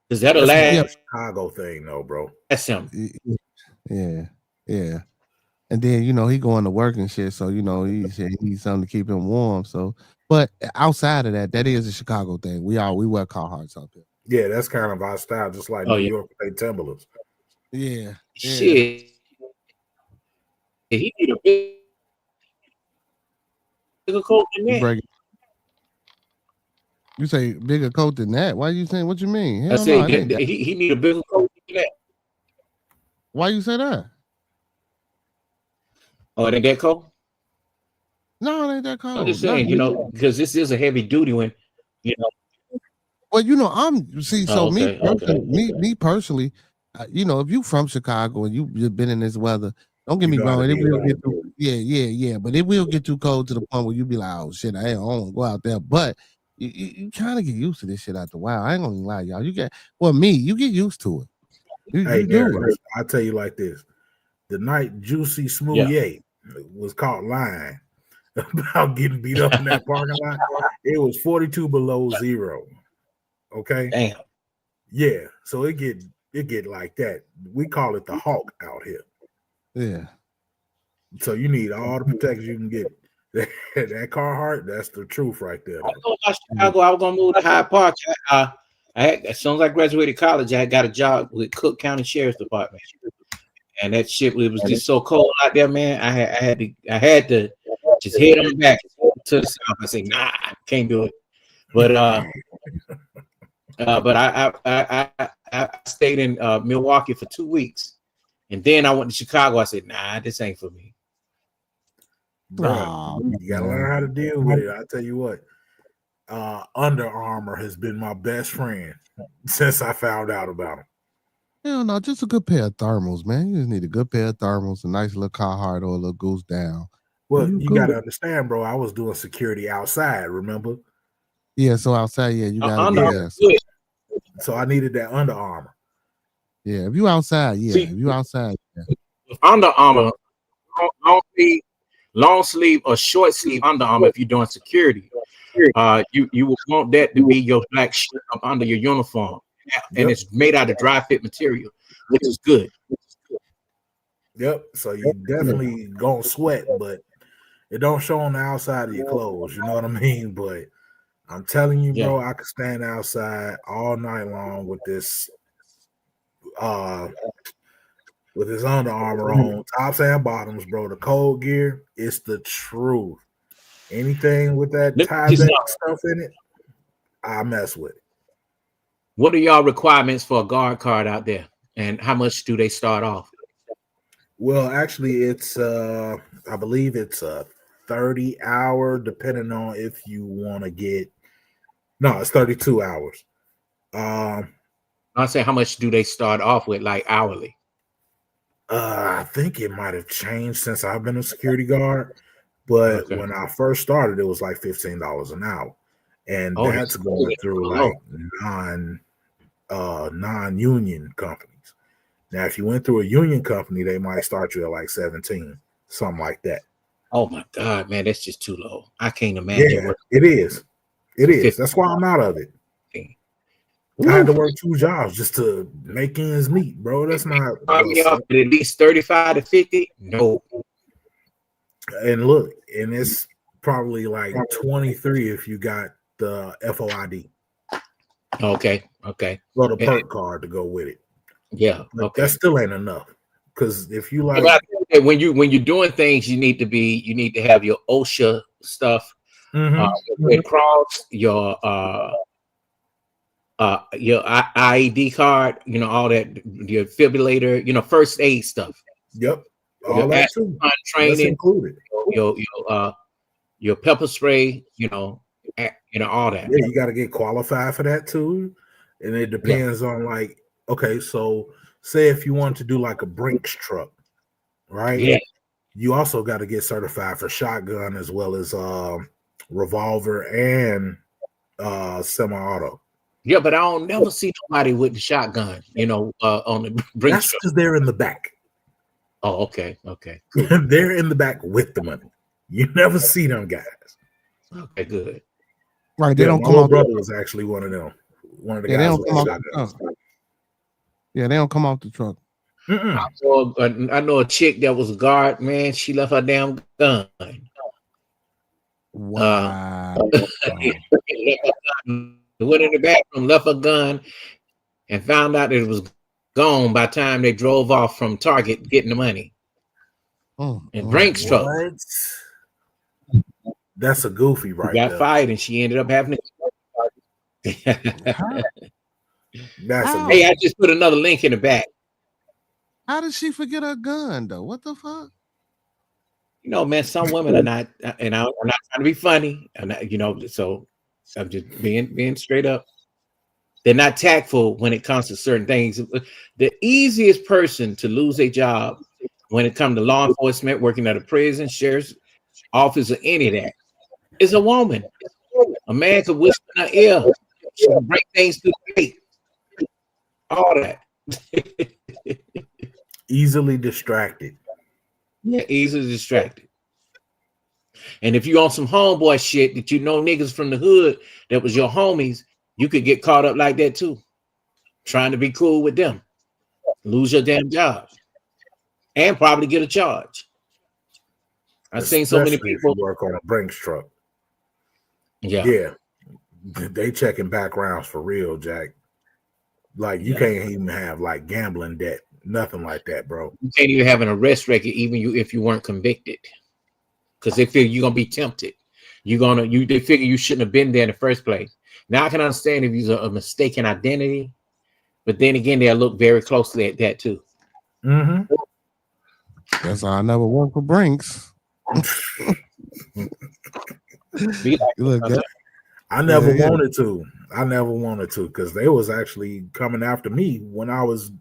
[SPEAKER 5] because that'll
[SPEAKER 4] That's more
[SPEAKER 5] last
[SPEAKER 4] a Chicago thing, though, bro.
[SPEAKER 5] him.
[SPEAKER 2] Yeah. And then he going to work and shit, so he needs something to keep him warm. So, but outside of that, that is a Chicago thing. We wear Carhartts out there.
[SPEAKER 4] Yeah, that's kind of our style, just like New York with their Timberlands.
[SPEAKER 2] Yeah.
[SPEAKER 5] Shit, he need a bigger coat than that.
[SPEAKER 2] You say bigger coat than that? Why you saying? What you mean?
[SPEAKER 5] I
[SPEAKER 2] Hell
[SPEAKER 5] said
[SPEAKER 2] no,
[SPEAKER 5] he need a bigger coat than that.
[SPEAKER 2] Why you say that?
[SPEAKER 5] Oh, it ain't that cold?
[SPEAKER 2] No, it ain't that cold.
[SPEAKER 5] I'm just saying, because this is a heavy duty one,
[SPEAKER 2] Well, so me personally, if you from Chicago and you've been in this weather, don't get me wrong, it will get too, yeah, but it will get too cold to the point where you be like, oh shit, I don't want to go out there. But you kind of get used to this shit after a while. I ain't gonna lie, y'all. You get used to it. You do.
[SPEAKER 4] I'll tell you like this: the night Juicy Smouye was caught lying about getting beat up in that parking lot, it was 42 below zero. Okay.
[SPEAKER 5] Damn.
[SPEAKER 4] Yeah. So it get like that. We call it the Hawk out here.
[SPEAKER 2] Yeah.
[SPEAKER 4] So you need all the protection you can get. That Carhartt, that's the truth right there.
[SPEAKER 5] I was gonna move to Hyde Park. As soon as I graduated college, I got a job with Cook County Sheriff's Department, and that shit was just so cold out there, man. I had to just head on back to the south. I said, nah, can't do it. But I stayed in Milwaukee for 2 weeks, and then I went to Chicago. I said, nah, this ain't for me.
[SPEAKER 4] Bro, you gotta learn how to deal with it. I tell you what, Under Armour has been my best friend since I found out about him.
[SPEAKER 2] Hell no, just a good pair of thermals, man. You just need a good pair of thermals, a nice little Carhartt or a little Goose Down.
[SPEAKER 4] Well, you gotta understand, bro. I was doing security outside, remember?
[SPEAKER 2] Yeah, so outside, you gotta
[SPEAKER 4] So I needed that Under Armour.
[SPEAKER 2] Yeah, if you outside, if you outside,
[SPEAKER 5] Under Armour, long sleeve or short sleeve Under Armour. If you're doing security, you would want that to be your black shirt up under your uniform, and it's made out of dry fit material, which is good.
[SPEAKER 4] Yep. So you definitely gonna sweat, but it don't show on the outside of your clothes. You know what I mean? But I'm telling you, bro, I could stand outside all night long with this Under Armour on, tops and bottoms, bro. The cold gear, it's the truth. Anything with that Tyvek stuff in it, I mess with it.
[SPEAKER 5] What are y'all requirements for a guard card out there, and how much do they start off?
[SPEAKER 4] Well, actually, it's I believe it's a 30-hour, depending on if you want to get. No, it's 32 hours.
[SPEAKER 5] I say, how much do they start off with, like hourly?
[SPEAKER 4] I think it might have changed since I've been a security guard, but when I first started, it was like $15 an hour, and that's going through like non-union companies. Now, if you went through a union company, they might start you at like 17, something like that.
[SPEAKER 5] Oh my God, man, that's just too low. I can't imagine.
[SPEAKER 4] Yeah, it is. It is. That's why I'm out of it. I had to work 2 jobs just to make ends meet, bro. That's not
[SPEAKER 5] at least 35 to 50. No.
[SPEAKER 4] And look, and it's probably like 23 if you got the FOID.
[SPEAKER 5] Okay.
[SPEAKER 4] Or the perk card to go with it.
[SPEAKER 5] Yeah.
[SPEAKER 4] But
[SPEAKER 5] Okay.
[SPEAKER 4] that still ain't enough. Because if you like,
[SPEAKER 5] but I think that when you're doing things, you need to have your OSHA stuff, your Red Cross, your IED card, all that, your defibrillator, first aid stuff.
[SPEAKER 4] Yep, all that too.
[SPEAKER 5] Training,
[SPEAKER 4] that's included.
[SPEAKER 5] Your pepper spray, all that.
[SPEAKER 4] Yeah, you got to get qualified for that too, and it depends on like, okay, so say if you want to do like a Brinks truck, right?
[SPEAKER 5] Yeah.
[SPEAKER 4] You also got to get certified for shotgun as well as revolver and semi-auto.
[SPEAKER 5] Yeah, but I don't never see nobody with the shotgun, on the Brinks
[SPEAKER 4] That's
[SPEAKER 5] truck.
[SPEAKER 4] because they're in the back.
[SPEAKER 5] Oh, okay.
[SPEAKER 4] They're in the back with the money. You never see them guys.
[SPEAKER 5] Okay, good.
[SPEAKER 2] Right, they don't come
[SPEAKER 4] my
[SPEAKER 2] out.
[SPEAKER 4] brother was actually one of them. One of the guys.
[SPEAKER 2] They don't come out the truck. Yeah, they don't come off the truck.
[SPEAKER 5] I know a chick that was a guard, man. She left her damn gun.
[SPEAKER 2] Wow.
[SPEAKER 5] Went in the bathroom, left her gun, and found out that it was gone by the time they drove off from Target getting the money. And Brinks truck.
[SPEAKER 4] That's a goofy, right?
[SPEAKER 5] She got fired, and she ended up having to. Hey, I just put another link in the back.
[SPEAKER 2] How did she forget her gun though? What the fuck?
[SPEAKER 5] Man, some women are not, and I'm not trying to be funny, and so I'm just being straight up. They're not tactful when it comes to certain things. The easiest person to lose a job when it comes to law enforcement, working at a prison, sheriff's office, or any of that, is a woman. A man could whisper in her ear, she can break things through the gate. All that.
[SPEAKER 4] Easily distracted.
[SPEAKER 5] Yeah, easily distracted. And if you on some homeboy shit that niggas from the hood that was your homies, you could get caught up like that too. Trying to be cool with them. Lose your damn job. And probably get a charge. I've seen so many people
[SPEAKER 4] work on a Brinks truck.
[SPEAKER 5] Yeah.
[SPEAKER 4] They checking backgrounds for real, Jack. Like you can't even have like gambling debt, nothing like that, bro.
[SPEAKER 5] You can't even have an arrest record, even if you weren't convicted, because they figure you're gonna be tempted. They figure you shouldn't have been there in the first place. Now I can understand if you're a mistaken identity, but then again, they'll look very closely at that too.
[SPEAKER 2] That's why I never worked for Brinks.
[SPEAKER 4] I never wanted to because they was actually coming after me when I was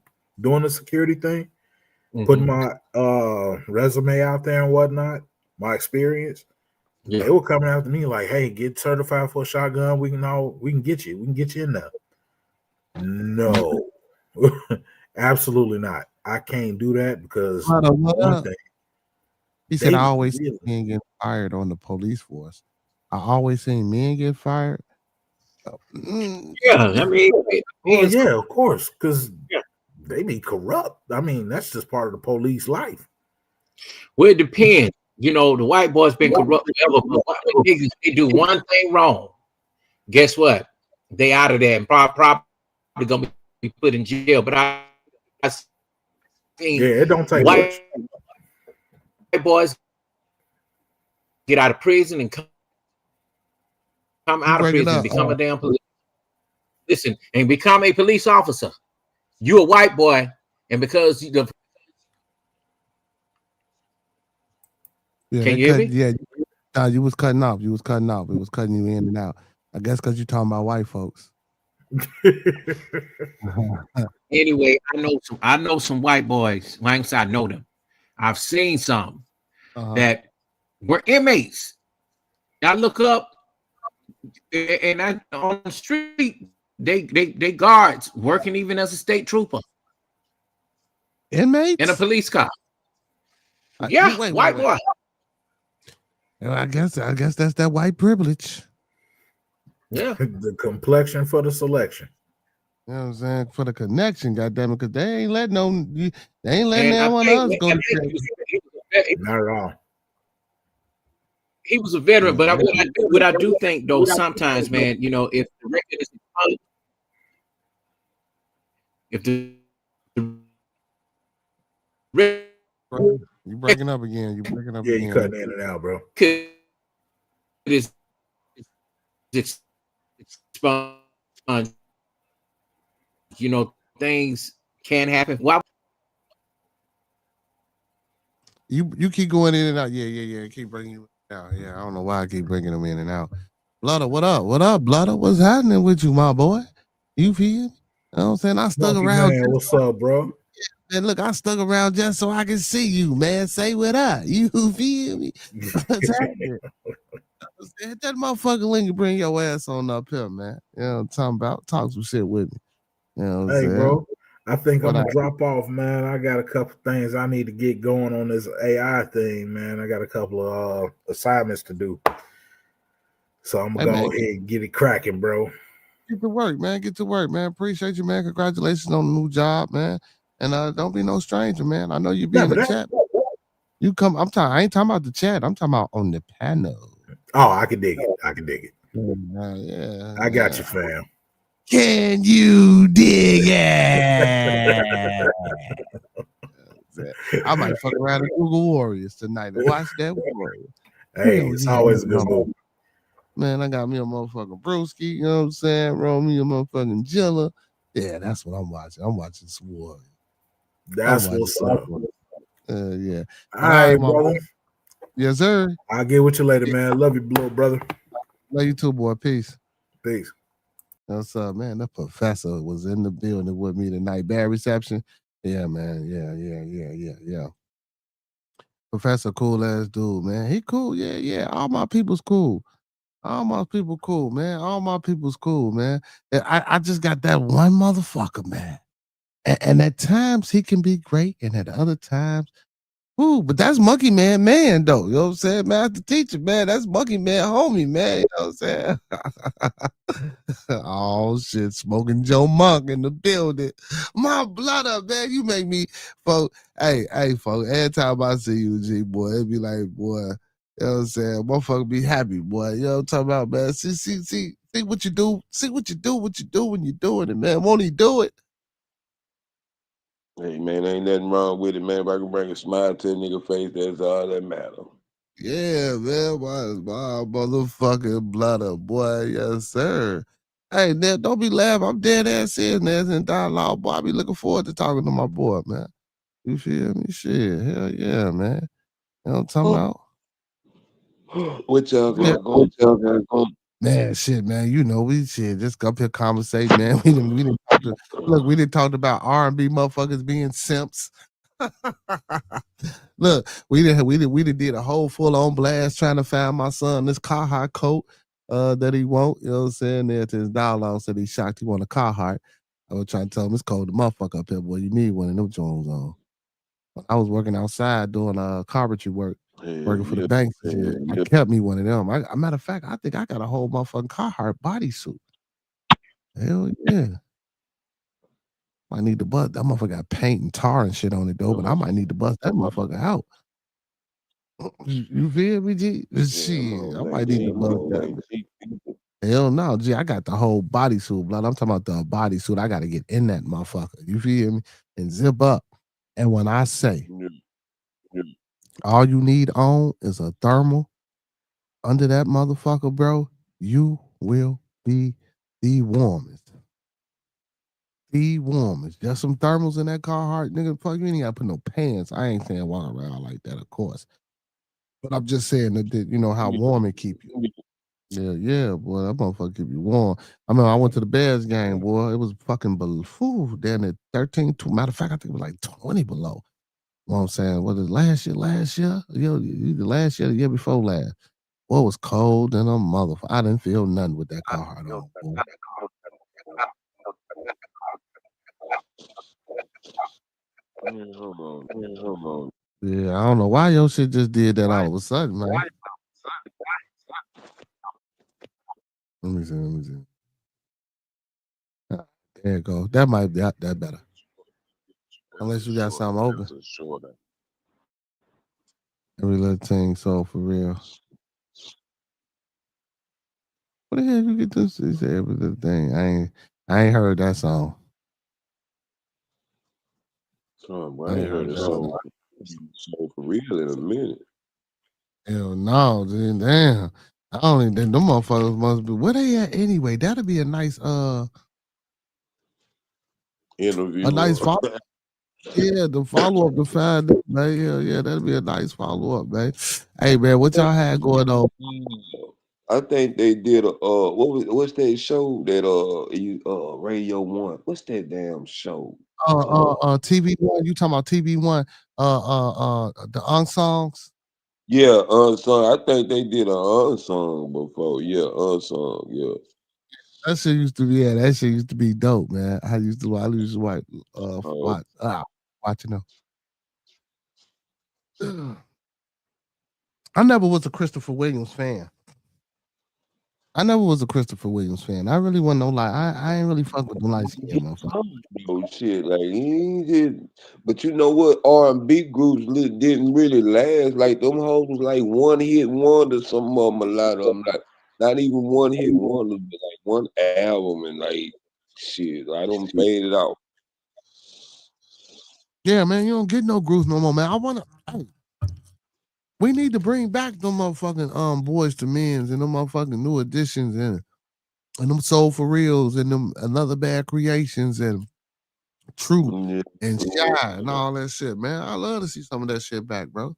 [SPEAKER 4] doing the security thing, putting my resume out there and whatnot, my experience. They were coming after me like, hey, get certified for a shotgun. We can get you in there. No, absolutely not. I can't do that because one thing.
[SPEAKER 2] He said, I always see men get fired on the police force. I always seen men get fired.
[SPEAKER 5] Yeah, I mean,
[SPEAKER 4] yeah, of course, because they be corrupt. I mean, that's just part of the police life.
[SPEAKER 5] Well, it depends. The white boys been corrupt forever, but niggas, they do one thing wrong. Guess what? They out of there and probably gonna be put in jail. But I seen
[SPEAKER 4] it don't take
[SPEAKER 5] white
[SPEAKER 4] much.
[SPEAKER 5] Boys get out of prison and come out of prison, become a damn police. Listen, and become a police officer. You a white boy, and because can you hear me?
[SPEAKER 2] Yeah, you was cutting off. It was cutting you in and out. I guess because you're talking about white folks.
[SPEAKER 5] Anyway, I know some white boys. Once I know them, I've seen some that were inmates. I look up, and on the street, they guards working even as a state trooper.
[SPEAKER 2] Inmates
[SPEAKER 5] in a police car. White boy.
[SPEAKER 2] I guess that's that white privilege.
[SPEAKER 5] Yeah,
[SPEAKER 4] the complexion for the selection.
[SPEAKER 2] You know what I'm saying? For the connection, goddamn it, because they ain't letting anyone else go to jail.
[SPEAKER 4] Not at all.
[SPEAKER 5] he was a veteran, but what I do think though, sometimes, man, you know, if the record is
[SPEAKER 2] you breaking up again. You breaking up
[SPEAKER 4] Yeah,
[SPEAKER 2] again.
[SPEAKER 4] you cutting in and out, bro.
[SPEAKER 5] Is expunged, you know, things can happen. Why?
[SPEAKER 2] You keep going in and out. Yeah. Keep bringing you out. Yeah, I don't know why I keep bringing them in and out. Blooder, what up? What up, Blooder? What's happening with you, my boy? You feel? You know what I'm saying? I stuck
[SPEAKER 4] Monkey
[SPEAKER 2] around.
[SPEAKER 4] Man, what's up, bro?
[SPEAKER 2] And look, I stuck around just so I can see you, man. Say what up. You feel me? What's happening? Hit that motherfucking link and bring your ass on up here, man. You know what I'm talking about? Talk some shit with me. You know what I'm
[SPEAKER 4] Hey,
[SPEAKER 2] saying?
[SPEAKER 4] bro, I think
[SPEAKER 2] What
[SPEAKER 4] I'm gonna
[SPEAKER 2] up?
[SPEAKER 4] drop off, man. I got a couple things I need to get going on this AI thing, man. I got a couple of assignments to do, so I'm gonna go ahead and get it cracking, bro.
[SPEAKER 2] Get to work, man. Get to work, man. Appreciate you, man. Congratulations on the new job, man. And don't be no stranger, man. I know you be in the chat. You come. I ain't talking about the chat. I'm talking about on the panel.
[SPEAKER 4] Oh, I can dig it. I can dig it.
[SPEAKER 2] Yeah.
[SPEAKER 4] I got you, fam.
[SPEAKER 2] Can you dig it? I might fuck around with Google Warriors tonight and watch that Warrior.
[SPEAKER 4] Hey, it's always a good move.
[SPEAKER 2] Man, I got me a motherfucking brewski, you know what I'm saying? Roll me a motherfucking Jilla. Yeah, that's what I'm watching. I'm watching some Warrior.
[SPEAKER 4] That's what's up.
[SPEAKER 2] Yeah.
[SPEAKER 4] All right, brother.
[SPEAKER 2] Yes, sir.
[SPEAKER 4] I'll get with you later, man. Love you, little brother.
[SPEAKER 2] Love you too, boy. Peace.
[SPEAKER 4] Peace.
[SPEAKER 2] What's up, man? The professor was in the building with me tonight. Bad reception. Yeah, man. Yeah. Professor, cool ass dude, man. He cool. Yeah. All my people's cool. All my people cool, man. All my people's cool, man. I just got that one motherfucker, man. And at times he can be great, and at other times, but that's Monkey Man, though. You know what I'm saying? Master teacher, man. That's Monkey Man, homie, man. You know what I'm saying? Oh shit, Smoking Joe Monk in the building. My blood up, man. You make me, folks. Hey, folks. Every time I see you, G boy, it be like, boy. You know what I'm saying? Motherfucker be happy, boy. You know what I'm talking about, man? See what you do. See what you do when you're doing it, man. Won't he do it?
[SPEAKER 1] Hey, man, ain't nothing wrong with it, man. If I can bring a smile to a nigga face, that's all that matters.
[SPEAKER 2] Yeah, man. My motherfucking blood, boy. Yes, sir. Hey, man, don't be laughing. I'm dead ass serious, man. In dialogue, boy. I be looking forward to talking to my boy, man. You feel me? Shit. Hell yeah, man. You know what I'm talking about?
[SPEAKER 1] What y'all got going?
[SPEAKER 2] Man, shit, man. You know, we just up here conversate, man. We didn't talk about R&B motherfuckers being simps. Look, we did a whole full on blast trying to find my son this Carhartt coat that he won't. You know what I'm saying? There to his dialogue said he's shocked he want a Carhartt. I was trying to tell him it's cold the motherfucker up here, boy. You need one of them Jones on. I was working outside doing carpentry work, working for the banks. I kept me one of them. I matter of fact, I think I got a whole motherfucking Carhartt bodysuit. Hell yeah. I need to bust that motherfucker got paint and tar and shit on it though, but I might need to bust that motherfucker out. You feel me, G? Shit, I might need to bust that. Hell no, G. I got the whole bodysuit, blood. I'm talking about the bodysuit. I got to get in that motherfucker. You feel me? And zip up. And when I say all you need on is a thermal under that motherfucker, bro, you will be the warmest. The warmest. Just some thermals in that Carhartt, nigga. Fuck, you ain't gotta put no pants. I ain't saying walk around like that, of course. But I'm just saying that you know how warm it keep you. Yeah, boy, that motherfucker keep you warm. I mean, I went to the Bears game, boy. It was fucking down at 13. Matter of fact, I think it was like 20 below. You know what I'm saying? Was it last year? Either last year, the year before last. Boy, it was cold and a motherfucker. I didn't feel nothing with that Carhartt on, boy.
[SPEAKER 1] Hold on.
[SPEAKER 2] Yeah, I don't know why your shit just did that all of a sudden, man. Let me see. There you go. That might be that better. Unless you got something open. Every little thing, so for real. What the hell you get this? He said it was the thing. I ain't heard that song.
[SPEAKER 6] Boy, I ain't heard that song for real in a minute.
[SPEAKER 2] Hell no, dude. Damn. I don't even think them motherfuckers must be where they at anyway. That'd be a nice
[SPEAKER 6] interview.
[SPEAKER 2] A nice follow. Yeah, the follow up to find them, man. Yeah, that'd be a nice follow up, man. Hey man, what y'all had going on?
[SPEAKER 6] I think they did a what's that show that Radio One? What's that damn show?
[SPEAKER 2] TV1. You talking about TV1? The unsongs.
[SPEAKER 6] Yeah, unsung. I think they did an unsung before. Yeah, unsung. Yeah.
[SPEAKER 2] That shit used to be that shit used to be dope, man. I used to watch watching them. I never was a Christopher Williams fan. I really wasn't no lie. I ain't really fuck with the light skin motherfucker.
[SPEAKER 6] No shit, like he did, but you know what? R&B groups didn't really last. Like them hoes was like one hit wonder. Some of them, a lot of them, not even one hit wonder, but like one album and like shit. I don't fade it out.
[SPEAKER 2] Yeah, man, you don't get no groups no more, man. We need to bring back them motherfucking Boys to Men's and them motherfucking New Editions and them Soul for Reals and them Another Bad Creations and True and Shy and all that shit, man. I love to see some of that shit back, bro.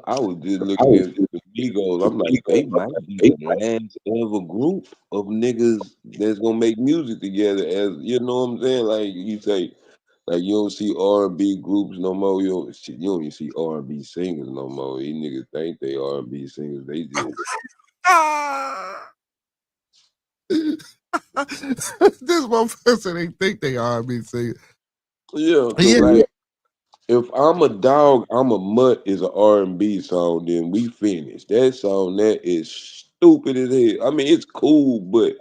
[SPEAKER 6] I was just looking at the Migos. I'm like, they might be the last ever group of niggas that's gonna make music together. As you know what I'm saying? Like you say, like you don't see R&B groups no more. You don't even see R&B singers no more. These niggas think they R&B singers. They just
[SPEAKER 2] this motherfucker said they think they R&B singers.
[SPEAKER 6] yeah. Like if I'm a dog, I'm a mutt is an R&B song. Then we finished that song. That is stupid as hell. I mean, it's cool, but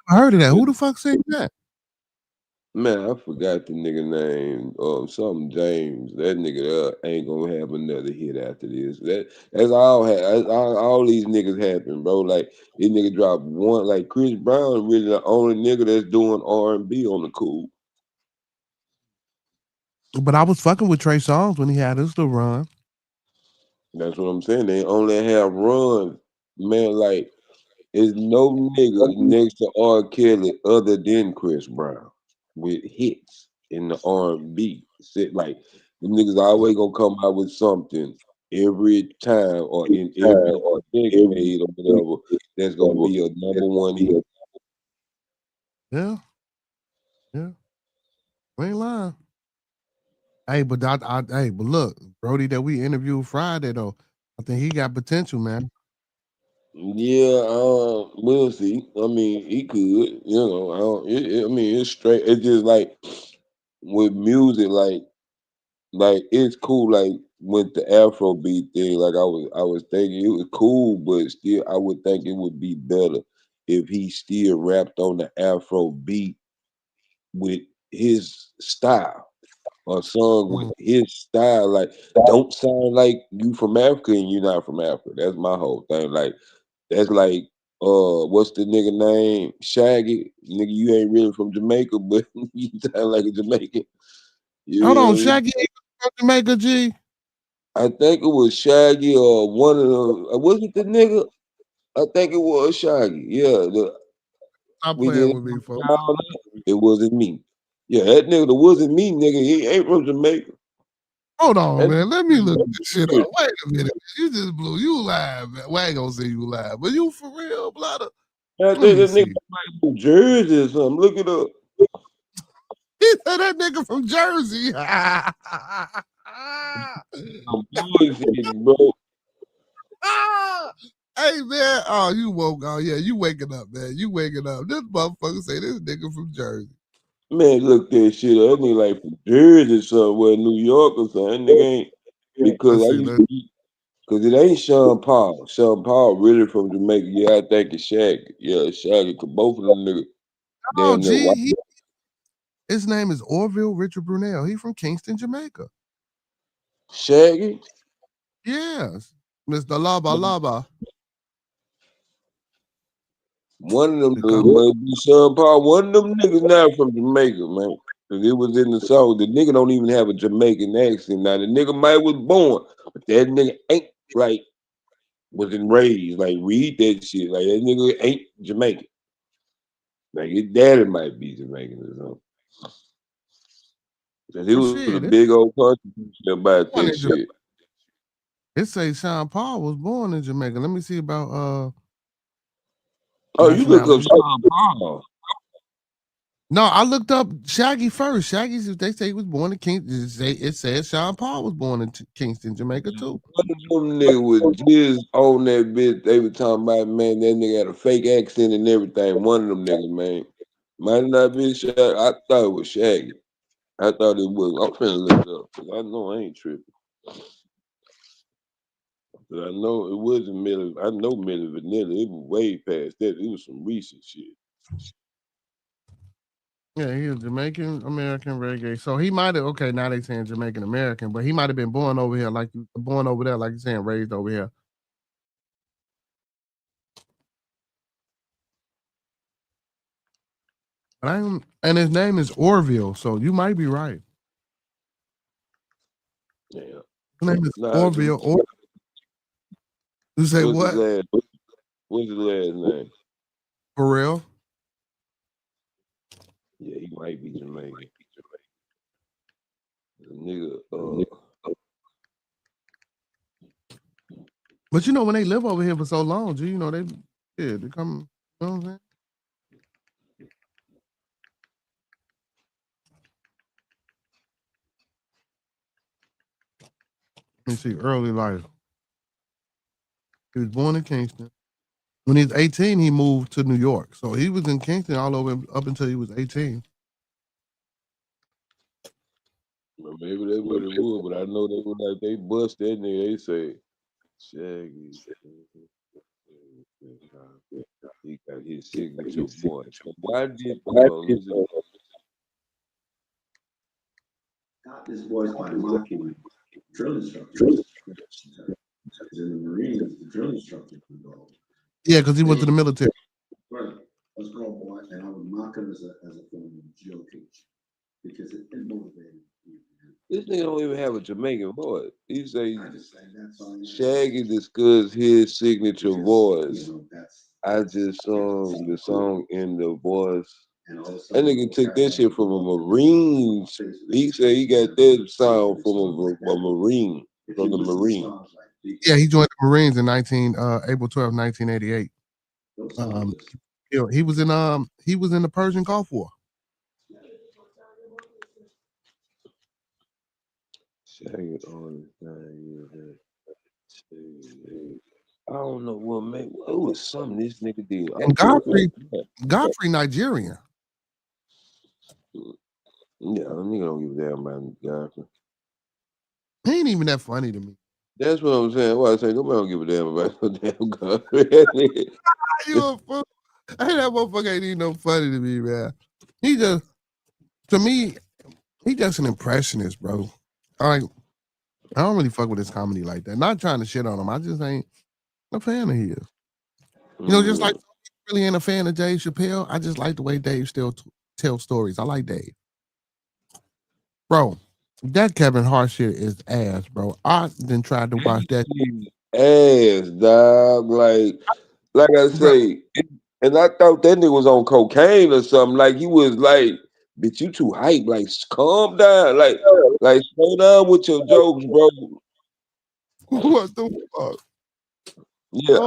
[SPEAKER 2] I heard of that. Who the fuck said that?
[SPEAKER 6] Man, I forgot the nigga name. Something James. That nigga ain't gonna have another hit after this. That's all these niggas happen, bro. Like this nigga dropped one. Like Chris Brown, really the only nigga that's doing R&B on the cool.
[SPEAKER 2] But I was fucking with Trey Songz when he had his little run.
[SPEAKER 6] That's what I'm saying. They only have runs, man. Like there's no nigga next to R. Kelly other than Chris Brown with hits in the R&B. Like the niggas always gonna come out with something every time or in every decade or whatever that's gonna be a number one hit.
[SPEAKER 2] Yeah. We ain't lying. Hey, but but look, Brody that we interviewed Friday though, I think he got potential, man.
[SPEAKER 6] Yeah, we'll see. I mean, he could, you know. I mean, it's straight. It's just like with music, like it's cool. Like with the Afrobeat thing, like I was thinking it was cool, but still, I would think it would be better if he still rapped on the Afrobeat with his style. Or song with his style, like don't sound like you from Africa and you not from Africa. That's my whole thing. Like that's like what's the nigga name? Shaggy. Nigga, you ain't really from Jamaica, but you sound like a Jamaican.
[SPEAKER 2] Hold on,
[SPEAKER 6] Yeah.
[SPEAKER 2] Shaggy from Jamaica, G.
[SPEAKER 6] I think it was Shaggy or one of them. Was it the nigga? I think it was Shaggy. Yeah.
[SPEAKER 2] Stop
[SPEAKER 6] We
[SPEAKER 2] playing
[SPEAKER 6] did
[SPEAKER 2] with me, folks.
[SPEAKER 6] it wasn't me. Yeah, that nigga that wasn't me, nigga. He ain't from Jamaica.
[SPEAKER 2] Hold on, man. Let me look this shit up. Wait a minute. You just blew. You live, man. Well, I ain't gonna say you live, but you for real, Blotter.
[SPEAKER 6] I think that nigga from Jersey or something. Look it up.
[SPEAKER 2] He said that nigga from Jersey.
[SPEAKER 6] Bro.
[SPEAKER 2] Hey man, oh you woke. Oh yeah, you waking up, man. You waking up. This motherfucker say this nigga from Jersey.
[SPEAKER 6] Man, look that shit up. That nigga like from Jersey somewhere, New York or something. That nigga ain't because it ain't Sean Paul. Sean Paul really from Jamaica. Yeah, I think it's Shaggy. Yeah, Shaggy. Cause both of them niggas.
[SPEAKER 2] Oh, gee, his name is Orville Richard Brunel. He from Kingston, Jamaica.
[SPEAKER 6] Shaggy?
[SPEAKER 2] Yes, Mr. Laba Laba.
[SPEAKER 6] One of them might be Sean Paul. One of them niggas not from Jamaica, man. Cause it was in the song. The nigga don't even have a Jamaican accent. Now the nigga might was born, but that nigga ain't like wasn't raised. Like read that shit. Like that nigga ain't Jamaican. Like his daddy might be Jamaican or something. Cause he was a big old contribution about that shit.
[SPEAKER 2] It say Sean Paul was born in Jamaica. Let me see about
[SPEAKER 6] Oh, you look up Sean Paul.
[SPEAKER 2] No, I looked up Shaggy first. Shaggy, they say he was born in Kingston. It says Sean Paul was born in Kingston, Jamaica too.
[SPEAKER 6] One of them niggas was just on that bitch. They were talking about, man, that nigga had a fake accent and everything. One of them niggas, man. Might not be Shaggy. I thought it was Shaggy. I thought it was. I'm finna look it up because I know I ain't tripping. But I know it wasn't Millie. I know Millie Vanilla. It was way past that. It was some recent shit.
[SPEAKER 2] Yeah, he was Jamaican American reggae. So he might have now they saying Jamaican American, but he might have been born over here, born over there, like you're saying, raised over here. And his name is Orville, so you might be right.
[SPEAKER 6] Yeah.
[SPEAKER 2] His name is Orville. You say what?
[SPEAKER 6] What's his last name?
[SPEAKER 2] For real?
[SPEAKER 6] Yeah, he might be Jamaican. The nigga,
[SPEAKER 2] But you know, when they live over here for so long, you know, they come, you know what I'm saying? Let me see, early life. He was born in Kingston. When he was 18, he moved to New York. So he was in Kingston all over up until he was 18.
[SPEAKER 6] well, maybe that's what it was, but I know they were like, they bust that nigga. They say, Shaggy. He got his signature voice. Why did
[SPEAKER 7] got this voice by mocking drill instructors. In the Marines, the drill instructors would go.
[SPEAKER 2] Yeah, because he went to the military.
[SPEAKER 7] Right. Let's go, boy. And I would mock him as a form of joking because it motivated me.
[SPEAKER 6] This nigga don't even have a Jamaican voice. He say Shaggy discussed his signature voice. I just sung the song in the voice. That nigga took that shit from a Marine. He said he got that sound from a Marine, from the Marine.
[SPEAKER 2] Yeah, he joined the Marines in April 12, 1988. He was in the Persian Gulf War.
[SPEAKER 6] Shaggy on I don't know what, man. It was something this nigga did.
[SPEAKER 2] And Godfrey Nigerian.
[SPEAKER 6] Yeah, nigga don't give a damn about Godfrey.
[SPEAKER 2] He ain't even that funny to me.
[SPEAKER 6] That's what I'm saying. Why I say nobody don't give a damn about no damn Godfrey.
[SPEAKER 2] You a fool. Hey, that motherfucker ain't even no funny to me, man. He just, to me, he just an impressionist, bro. I don't really fuck with his comedy like that. Not trying to shit on him. I just ain't a fan of his. You know, just like really ain't a fan of Dave Chappelle. I just like the way Dave still tells stories. I like Dave. Bro, that Kevin Hart shit is ass, bro. I then tried to watch that.
[SPEAKER 6] Ass, dog. Like I say, and I thought that nigga was on cocaine or something. Like he was like, bitch, you too hype. Like, calm down. Like slow down with your jokes, bro.
[SPEAKER 2] What the fuck?
[SPEAKER 6] Yeah,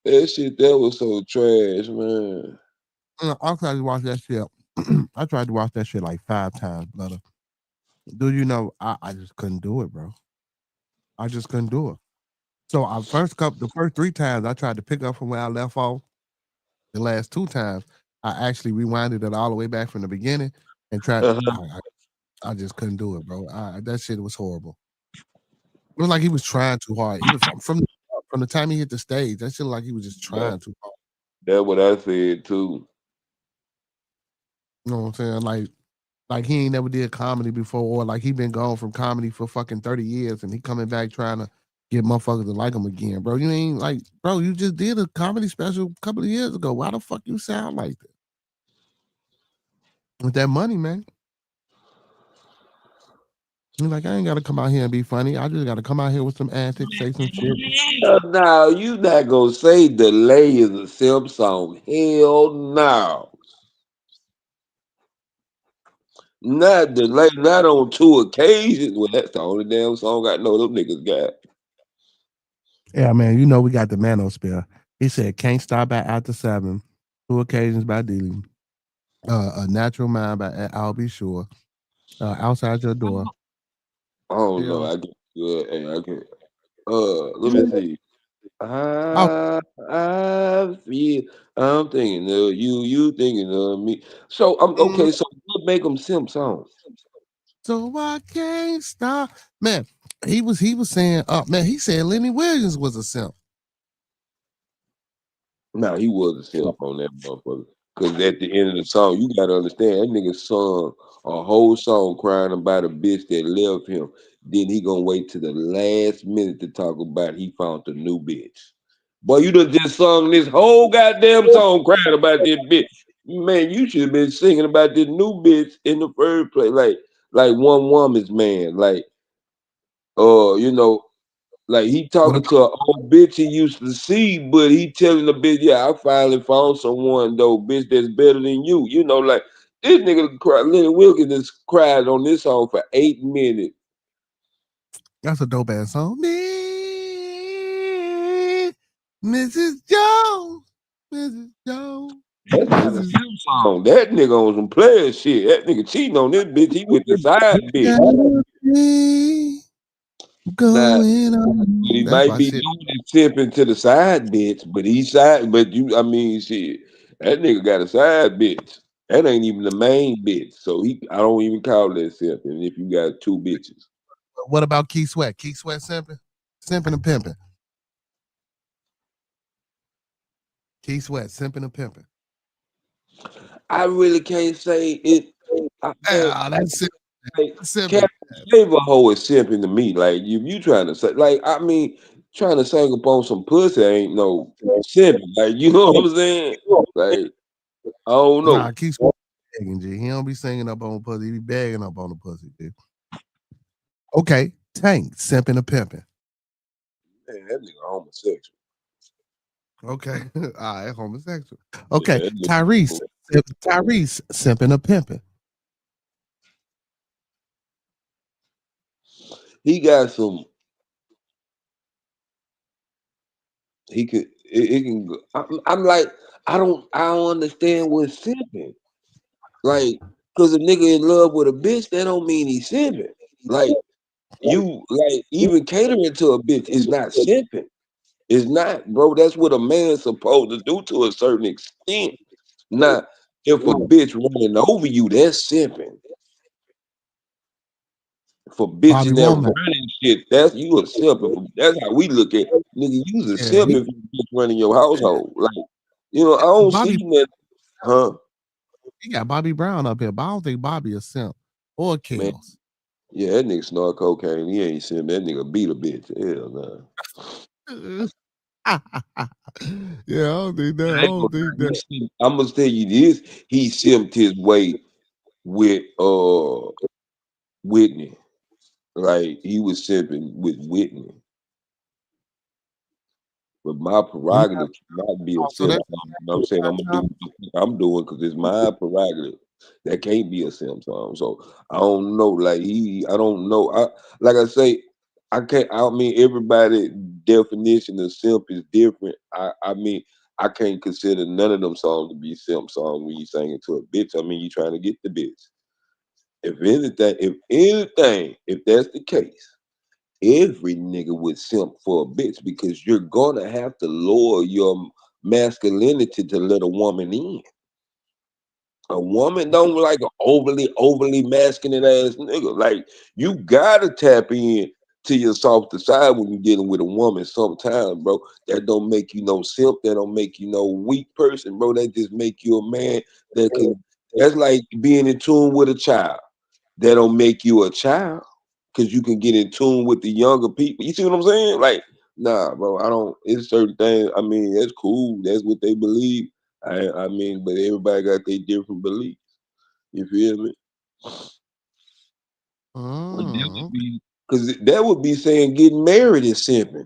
[SPEAKER 6] that shit, that was so trash, man.
[SPEAKER 2] I tried to watch that shit. I tried to watch that shit like 5 times, brother. Do you know, I just couldn't do it, bro. I just couldn't do it. So the first 3 times I tried to pick up from where I left off. The last 2 times, I actually rewinded it all the way back from the beginning and tried. I just couldn't do it, bro. That shit was horrible. It was like he was trying too hard. He was from the time he hit the stage. That shit like he was just trying too hard.
[SPEAKER 6] That's what I said too.
[SPEAKER 2] You know what I'm saying? Like he ain't never did comedy before, or like he been gone from comedy for fucking 30 years, and he coming back trying to get motherfuckers to like him again, bro. You ain't like, bro, you just did a comedy special a couple of years ago. Why the fuck you sound like that? With that money, man. You're like, I ain't gotta come out here and be funny. I just gotta come out here with some antics, say some shit.
[SPEAKER 6] Now you not gonna say Delay is a simp song. Hell no. Not Delay, not on 2 occasions. Well, that's the only damn song I know them niggas got.
[SPEAKER 2] Yeah, man, you know we got the manosphere. He said, Can't Stop by After 7, 2 Occasions by Dealing, A Natural Mind by I'll Be Sure, Outside Your Door.
[SPEAKER 6] I don't know. I get good. Hey, I get let me see. I feel I'm thinking of you, you thinking of me. So I'm okay. So what make them simp songs?
[SPEAKER 2] So I can't stop. Man, he was saying, man, he said Lenny Williams was a simp.
[SPEAKER 6] Nah, he was a simp on that motherfucker. Cause at the end of the song, you gotta understand that nigga sung a whole song crying about a bitch that left him. Then he gonna wait to the last minute to talk about he found a new bitch. Boy, you done just sung this whole goddamn song crying about this bitch. Man, you should have been singing about this new bitch in the first place. Like One Woman's Man. Like, you know, like he talking to an old bitch he used to see, but he telling the bitch, yeah, I finally found someone though, bitch, that's better than you. You know, like this nigga Lenny Wilkins just cried on this song for 8 minutes.
[SPEAKER 2] That's a dope ass song. Me, Mrs. Jones, Mrs. Jones.
[SPEAKER 6] That's not a simp song. That nigga on some player shit. That nigga cheating on this bitch. He with the side bitch. Now,
[SPEAKER 2] Going on.
[SPEAKER 6] he
[SPEAKER 2] That's
[SPEAKER 6] might
[SPEAKER 2] my
[SPEAKER 6] be
[SPEAKER 2] shit.
[SPEAKER 6] doing this simping to the side bitch, but I mean, shit, that nigga got a side bitch. That ain't even the main bitch. So I don't even call that simping if you got 2 bitches.
[SPEAKER 2] What about Keith Sweat? Keith Sweat simping? Simping and pimping. Keith Sweat, simping and pimping.
[SPEAKER 6] I really can't say it.
[SPEAKER 2] That's it.
[SPEAKER 6] Like,
[SPEAKER 2] Simping.
[SPEAKER 6] Captain Flavor hoe is simping to me. Like, if you trying to say, like, I mean, trying to sing upon some pussy ain't no simping. Like, you know what I'm saying? Like, I don't know.
[SPEAKER 2] Nah, Keith Sweat begging, G. He don't be singing up on pussy. He be begging up on the pussy, G. Okay, Tank, simping and pimping.
[SPEAKER 6] Man, that nigga homosexual.
[SPEAKER 2] Okay, all right, homosexual. Okay,
[SPEAKER 6] Yeah,
[SPEAKER 2] Tyrese, simping and pimping.
[SPEAKER 6] he got some. He could. It can. Go, I'm like, I don't understand what's simping. Like, cause a nigga in love with a bitch, that don't mean he's simping. Like, you like even catering to a bitch is not simping. It's not, bro. That's what a man's supposed to do to a certain extent. Not if a bitch running over you, that's simping. For
[SPEAKER 2] Bobby
[SPEAKER 6] bitches that
[SPEAKER 2] Womack.
[SPEAKER 6] running shit, that's you a simp. That's how we look at nigga. You's a
[SPEAKER 2] Yeah,
[SPEAKER 6] simp if you bitch running your household. Like, you know, I don't see
[SPEAKER 2] Bobby,
[SPEAKER 6] that, huh?
[SPEAKER 2] he got Bobby Brown up here, but I don't think Bobby is simp or
[SPEAKER 6] Man,
[SPEAKER 2] Chaos.
[SPEAKER 6] yeah, that nigga snort cocaine. He ain't simp. That nigga beat a bitch. Hell nah.
[SPEAKER 2] Yeah, I don't think that. I don't think that.
[SPEAKER 6] I'm gonna tell you this. He simped his way with Whitney. Like he was simping with Whitney. But my
[SPEAKER 2] He
[SPEAKER 6] prerogative cannot be a
[SPEAKER 2] so
[SPEAKER 6] simp
[SPEAKER 2] that
[SPEAKER 6] song. You know what I'm saying? I'm gonna do what the fuck I'm doing because it's my prerogative. That can't be a simp song. So I don't know. Like I don't know. Like I say, I can't. I mean, everybody definition of simp is different. I mean, I can't consider none of them songs to be simp songs when you sing it to a bitch. I mean, you trying to get the bitch. If that's the case. Every nigga would simp for a bitch because you're gonna have to lower your masculinity to let a woman in. A woman don't like an overly masculine ass nigga. Like you gotta tap in to your softer side when you're dealing with a woman sometimes, bro. That don't make you no simp, that don't make you no weak person, bro. That just make you a man that's like being in tune with a child. That don't make you a child. because you can get in tune with the younger people. You see what I'm saying? Like, nah, bro, I don't. It's certain things. I mean, that's cool. That's what they believe. I mean, but everybody got their different beliefs. You feel me? Because that would be saying getting married is simping.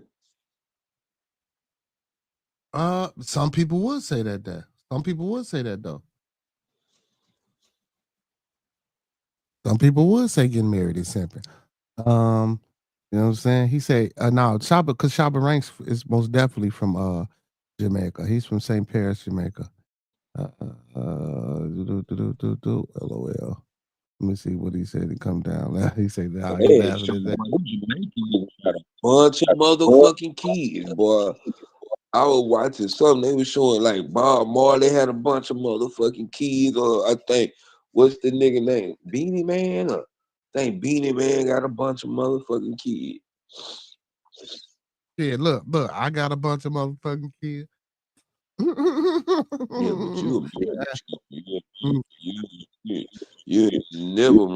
[SPEAKER 2] Some people would say that. Some people would say that though. Some people would say getting married is simping. You know what I'm saying? He say now Chopper, because Chopper Ranks is most definitely from Jamaica. He's from St. Paris, Jamaica. LOL. Let me see what he said to come down. He said that he laughing at that.
[SPEAKER 6] Got a bunch of motherfucking kids, boy. I was watching something. They was showing like Bob Marley had a bunch of motherfucking kids, or I think what's the nigga name? Beanie Man. Or I think Beanie Man got a bunch of motherfucking kids.
[SPEAKER 2] Yeah, look, I got a bunch of motherfucking kids.
[SPEAKER 6] Yeah, but you never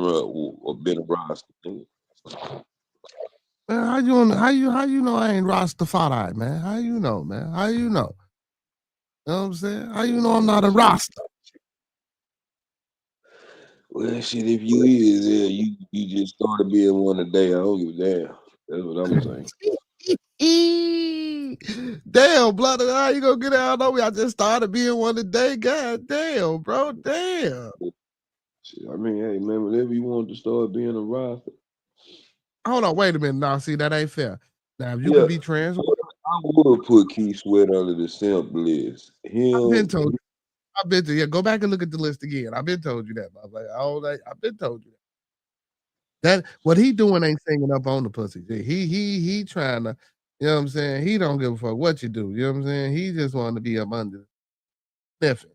[SPEAKER 6] been a roster.
[SPEAKER 2] Man, how you know I ain't Rastafari, man? How you know, man? How you know? You know what I'm saying? How you know I'm not a Rasta?
[SPEAKER 6] Well, shit, if you is, you just started being one today. I don't give a damn. That's what I'm saying.
[SPEAKER 2] Damn, blood, how you gonna get out of me? I just started being one today. God damn, bro, damn.
[SPEAKER 6] Shit, I mean, hey man, whenever you want to start being a roster.
[SPEAKER 2] Hold on, wait a minute. Now, see, that ain't fair. Now, if you can be trans,
[SPEAKER 6] I would put Keith Sweat under the simp list.
[SPEAKER 2] I've been told. I've been to go back and look at the list again. I've been told you that. I've been told you that. What he doing ain't singing up on the pussy. He trying to, you know what I'm saying? He don't give a fuck what you do. You know what I'm saying? He just wanted to be up under sniffing.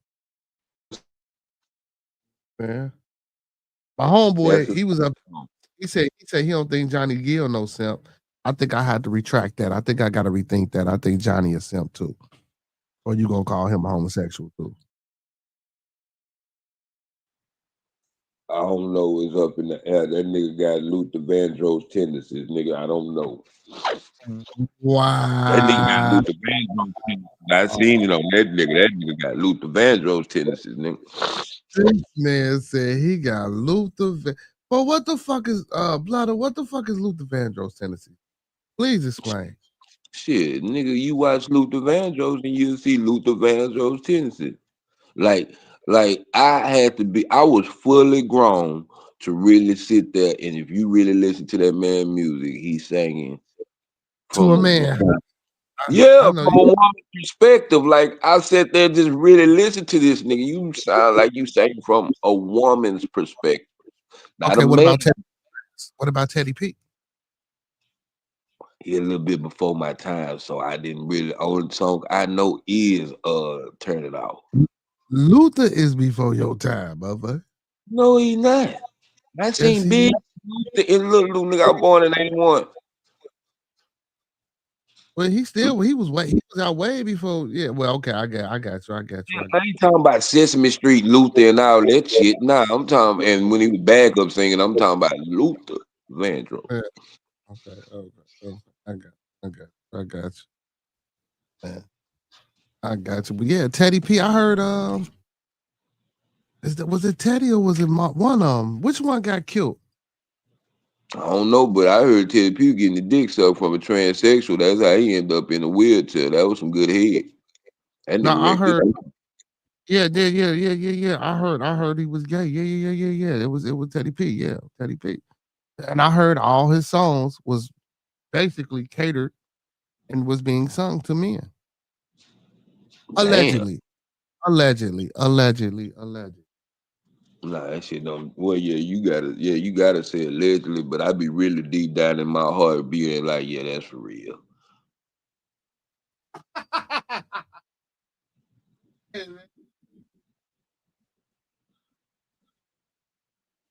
[SPEAKER 2] Man. My homeboy, he was up. He said he don't think Johnny Gill no simp. I think I had to retract that. I think I got to rethink that. I think Johnny a simp too. Or you gonna call him a homosexual too?
[SPEAKER 6] I don't know. It's up in the air. That nigga got Luther Vandross tendencies, nigga. I don't know.
[SPEAKER 2] Wow.
[SPEAKER 6] That nigga got Luther Vandross tendencies. I seen it on that nigga. That nigga got Luther Vandross tendencies, nigga.
[SPEAKER 2] This man said he got Luther. But what the fuck is Blood? What the fuck is Luther Vandross tendency? Please explain.
[SPEAKER 6] Shit, nigga, you watch Luther Vandross and you'll see Luther Vandross tendencies. Like I was fully grown to really sit there, and if you really listen to that man music, he's singing
[SPEAKER 2] to a man.
[SPEAKER 6] From a woman's perspective. Like I sat there and just really listen to this nigga. You sound like you sang from a woman's perspective. Not
[SPEAKER 2] okay,
[SPEAKER 6] a
[SPEAKER 2] what
[SPEAKER 6] man.
[SPEAKER 2] about Teddy P?
[SPEAKER 6] He a little bit before my time, so I didn't really. Only song I know is "Turn It Off."
[SPEAKER 2] Luther is before your time, brother.
[SPEAKER 6] No, he not. I seen Big Luther and little nigga. I was born in '81.
[SPEAKER 2] Well, he was out way before. Yeah, well, okay, I got you. I
[SPEAKER 6] ain't talking about Sesame Street Luther and all that shit. Nah, I'm talking, and when he was back up singing, I'm talking about Luther Vandross.
[SPEAKER 2] Yeah. Okay. I got you. Man. I got you. But yeah, Teddy P. I heard. Was it Teddy or was it one? Which one got killed?
[SPEAKER 6] I don't know, but I heard Teddy P getting the dick sucked from a transsexual. That's how he ended up in a wheelchair. That was some good head. And
[SPEAKER 2] no, I heard. Yeah. I heard he was gay. Yeah. It was Teddy P. Yeah, Teddy P. And I heard all his songs was basically catered and was being sung to men. Allegedly.
[SPEAKER 6] Nah, that shit don't. Well, yeah, you gotta say allegedly, but I be really deep down in my heart being like, yeah, that's for real.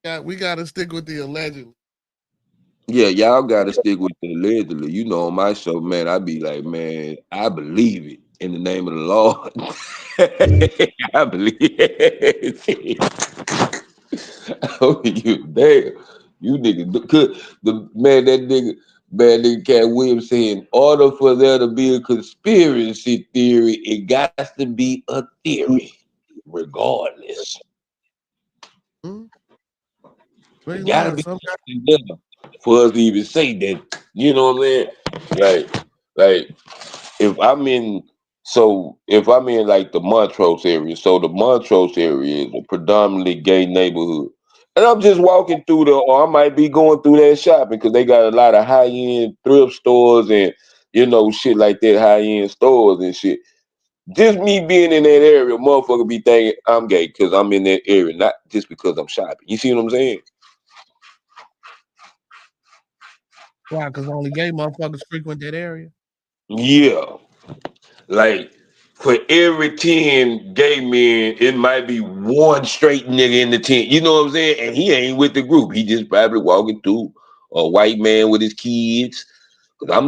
[SPEAKER 2] Yeah, we gotta stick with the allegedly.
[SPEAKER 6] Yeah, y'all gotta stick with the allegedly. You know, on my show, man, I be like, man, I believe it in the name of the Lord. I believe it. Oh, you damn. You niggas could the man that nigga Cat Williams saying, in order for there to be a conspiracy theory, it got to be a theory, regardless.
[SPEAKER 2] Hmm?
[SPEAKER 6] It gotta be something there for us to even say that. You know what I'm saying? Like if I'm in like the Montrose area, so the Montrose area is a predominantly gay neighborhood. And I'm just walking through or I might be going through that shopping because they got a lot of high-end thrift stores and shit like that, high-end stores and shit. Just me being in that area, motherfucker be thinking I'm gay because I'm in that area, not just because I'm shopping. You see what I'm saying?
[SPEAKER 2] Why? Because only gay motherfuckers frequent that area.
[SPEAKER 6] Yeah. Like for every 10 gay men, it might be one straight nigga in the 10. You know what I'm saying? And he ain't with the group. He just probably walking through a white man with his kids. Cause I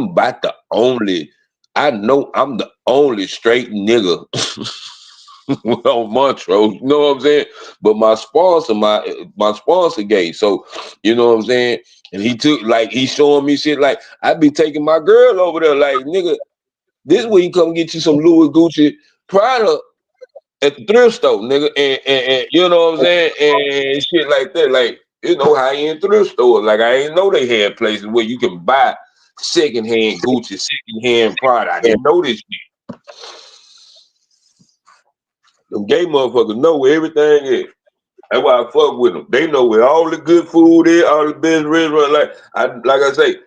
[SPEAKER 6] know I'm the only straight nigga on Montrose. You know what I'm saying? But my sponsor gay. So you know what I'm saying? And he's showing me shit like I be taking my girl over there, like nigga. This way you come get you some Louis Gucci Prada at the thrift store, nigga, and you know what I'm saying, and shit like that, like high-end thrift stores. Like I ain't know they had places where you can buy secondhand Gucci, secondhand Prada. I didn't know this shit. Them gay motherfuckers know where everything is. That's why I fuck with them. They know where all the good food is, all the best restaurant. Like I say.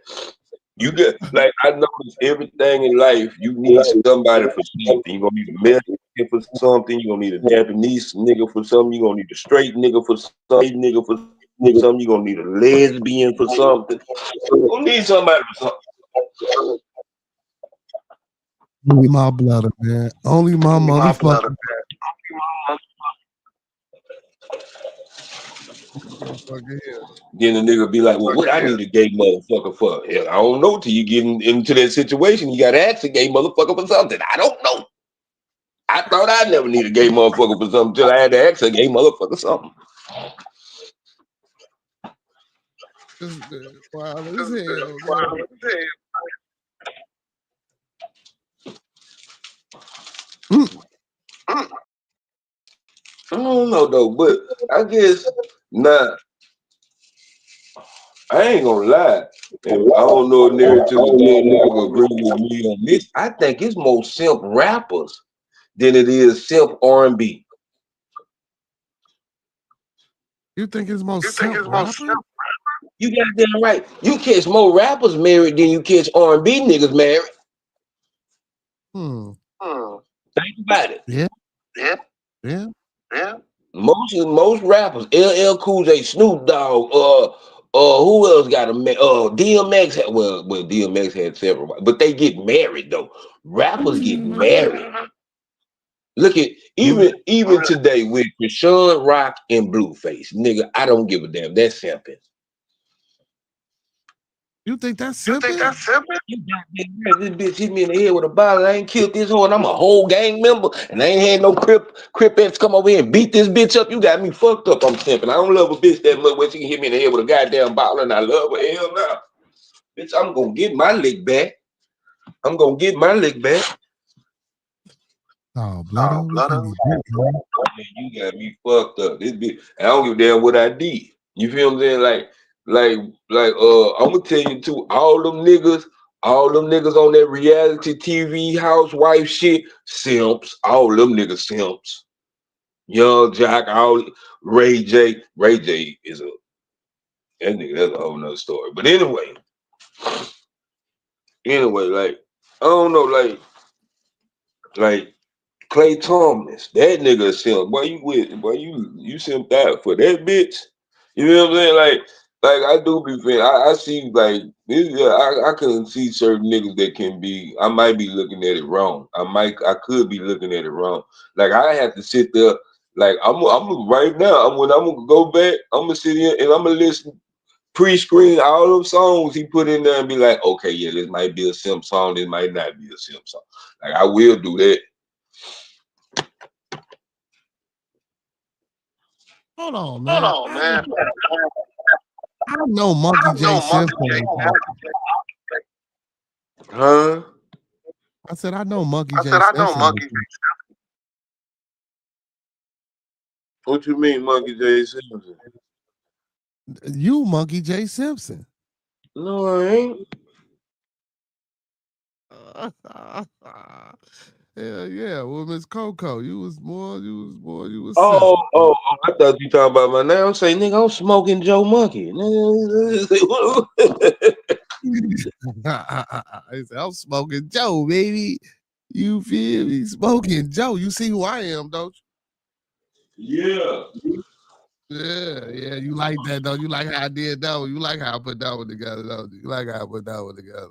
[SPEAKER 6] You get I notice everything in life. You need somebody for something. You're gonna need a Mexican for something. You're gonna need a Japanese nigga for something. You're gonna need a straight nigga for something. Nigga for something. You're gonna need a lesbian for something. You're gonna need somebody for something.
[SPEAKER 2] Only my blood, man. Only my motherfucker.
[SPEAKER 6] Then the nigga be like, well, what I need a gay motherfucker for? Hell, I don't know till you get into that situation. You gotta ask a gay motherfucker for something. I don't know. I thought I never need a gay motherfucker for something till I had to ask a gay motherfucker something.
[SPEAKER 2] Wow, this hell,
[SPEAKER 6] I don't know though, but I guess I ain't gonna lie. And I don't know if narrative will agree with me on this. I think it's more simp rappers than it is simp R&B.
[SPEAKER 2] You think it's most simp rapper?
[SPEAKER 6] You got that right. You catch more rappers married than you catch R&B niggas married. Think about it.
[SPEAKER 2] Yeah.
[SPEAKER 6] Most rappers, LL Cool J, Snoop Dogg, who else got a DMX had DMX had several, but they get married though. Rappers get married. Look at even today with Krishan Rock and Blueface, nigga. I don't give a damn. That's simping.
[SPEAKER 2] You think that's simping?
[SPEAKER 6] You got this bitch hit me in the head with a bottle. I ain't killed this hoe, and I'm a whole gang member, and I ain't had no Cripettes come over here and beat this bitch up. You got me fucked up. I'm simping. I don't love a bitch that much where she can hit me in the head with a goddamn bottle, and I love her. Hell no. Bitch, I'm gonna get my lick back.
[SPEAKER 2] Oh, blood.
[SPEAKER 6] You got me fucked up. This bitch, I don't give a damn what I did. You feel what I'm saying? I'm gonna tell you too, all them niggas on that reality TV housewife shit, simps, all them niggas simps. Young Jock, all Ray J. Ray J is that nigga, that's a whole nother story. But anyway, like, I don't know, like Clay Thomas, that nigga a simp. Boy, you simped out for that bitch. You know what I'm saying? Like I do be feeling. I see like this. I can see certain niggas that can be. I might be looking at it wrong. I could be looking at it wrong. Like I have to sit there. Like I'm right now. When I'm gonna go back, I'm gonna sit here and I'm gonna listen pre-screen all those songs he put in there and be like, okay, yeah, this might be a simp song. This might not be a simp song. Like I will do that.
[SPEAKER 2] Hold on, man. I know Monkey J. Simpson.
[SPEAKER 6] Huh?
[SPEAKER 2] I said, I know Monkey J. Simpson.
[SPEAKER 6] What you mean, Monkey J. Simpson?
[SPEAKER 2] You, Monkey J. Simpson.
[SPEAKER 6] No, I ain't.
[SPEAKER 2] Hell yeah. Well, Miss Coco, you was
[SPEAKER 6] Oh,
[SPEAKER 2] Simpson.
[SPEAKER 6] I thought you talking about my name. I'm saying, nigga, I'm smoking Joe Monkey.
[SPEAKER 2] I said, I'm smoking Joe, baby. You feel me? Smoking Joe. You see who I am, don't
[SPEAKER 6] Yeah.
[SPEAKER 2] you? Yeah. You like that, though. You like how I did that one. You like how I put that one together, don't you? You like how I put that one together.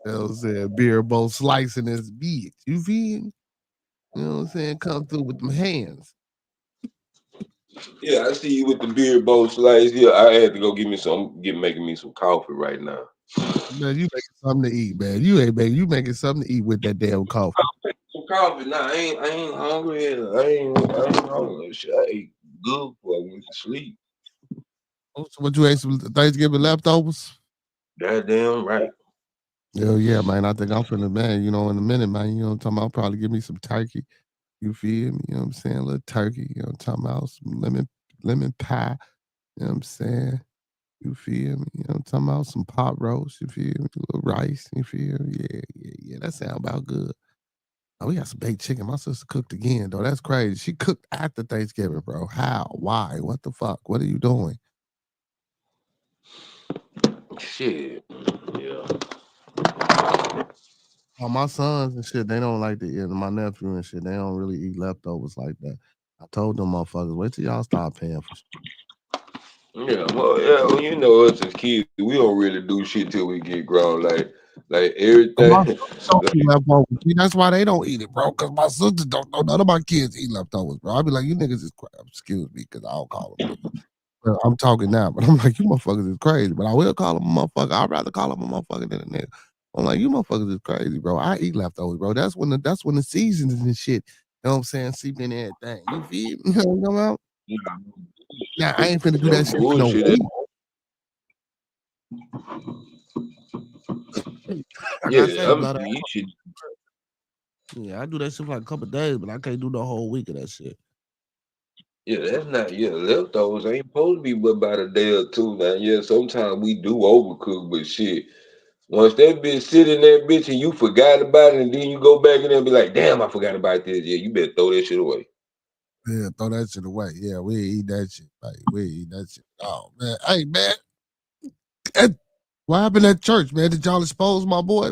[SPEAKER 2] You know what I'm saying? Beer bowl slicing this bitch. You feel me? You know what I'm saying? Come through with them hands.
[SPEAKER 6] Yeah, I see you with the beard bowl slice. Yeah, I had to go making me some coffee right now.
[SPEAKER 2] Man, you making something to eat, man. You making something to eat with that damn coffee.
[SPEAKER 6] Some coffee. Nah, I ain't hungry. I ain't hungry. Shit, I ate good before I went to sleep.
[SPEAKER 2] So what you ate, some Thanksgiving leftovers?
[SPEAKER 6] Goddamn right.
[SPEAKER 2] Hell yeah, man. I think I'm finna, man, in a minute, man. You know what I'm talking about? I'll probably give me some turkey. You feel me? You know what I'm saying? A little turkey. You know what I'm talking about? Some lemon pie. You know what I'm saying? You feel me? You know what I'm talking about? Some pot roast. You feel me? A little rice. You feel me? Yeah. That sound about good. Oh, we got some baked chicken. My sister cooked again, though. That's crazy. She cooked after Thanksgiving, bro. How? Why? What the fuck? What are you doing?
[SPEAKER 6] Shit. Yeah.
[SPEAKER 2] Oh, my sons and shit, they don't like to eat. My nephew and shit, they don't really eat leftovers like that. I told them motherfuckers, wait till y'all start paying for shit.
[SPEAKER 6] Yeah, well, you know us as kids, we don't really do shit till we get grown. Like
[SPEAKER 2] My
[SPEAKER 6] everything.
[SPEAKER 2] sons don't eat leftovers. See, that's why they don't eat it, bro. Because my sisters don't know. None of my kids eat leftovers, bro. I be like, you niggas is crazy. Excuse me, because I don't call them niggas. But I'm talking now, but I'm like, you motherfuckers is crazy. But I will call them a motherfucker. I'd rather call them a motherfucker than a nigga. I'm like, you motherfuckers is crazy, bro. I eat leftovers, bro. That's when the seasons and shit, you know what I'm saying, seep in everything. You feel me? You know what I'm talking about? Now, I ain't finna do that shit for no
[SPEAKER 6] Bullshit.
[SPEAKER 2] week. Like I say,
[SPEAKER 6] Yeah,
[SPEAKER 2] brother.
[SPEAKER 6] you should.
[SPEAKER 2] Yeah, I do that shit for like a couple of days, but I can't do the whole week of that shit.
[SPEAKER 6] Yeah, that's not. Yeah, leftovers ain't supposed to be but about a day or two. Now, yeah, sometimes we do overcook, but shit. Once that bitch sit in that bitch and you forgot about it, and then you go back in there and be like, damn, I forgot about this. Yeah, you better throw that shit away.
[SPEAKER 2] Yeah, throw that shit away. Yeah, we eat that shit. Like, we eat that shit. Oh, man. Hey, man. What happened at church, man? Did y'all expose my boy?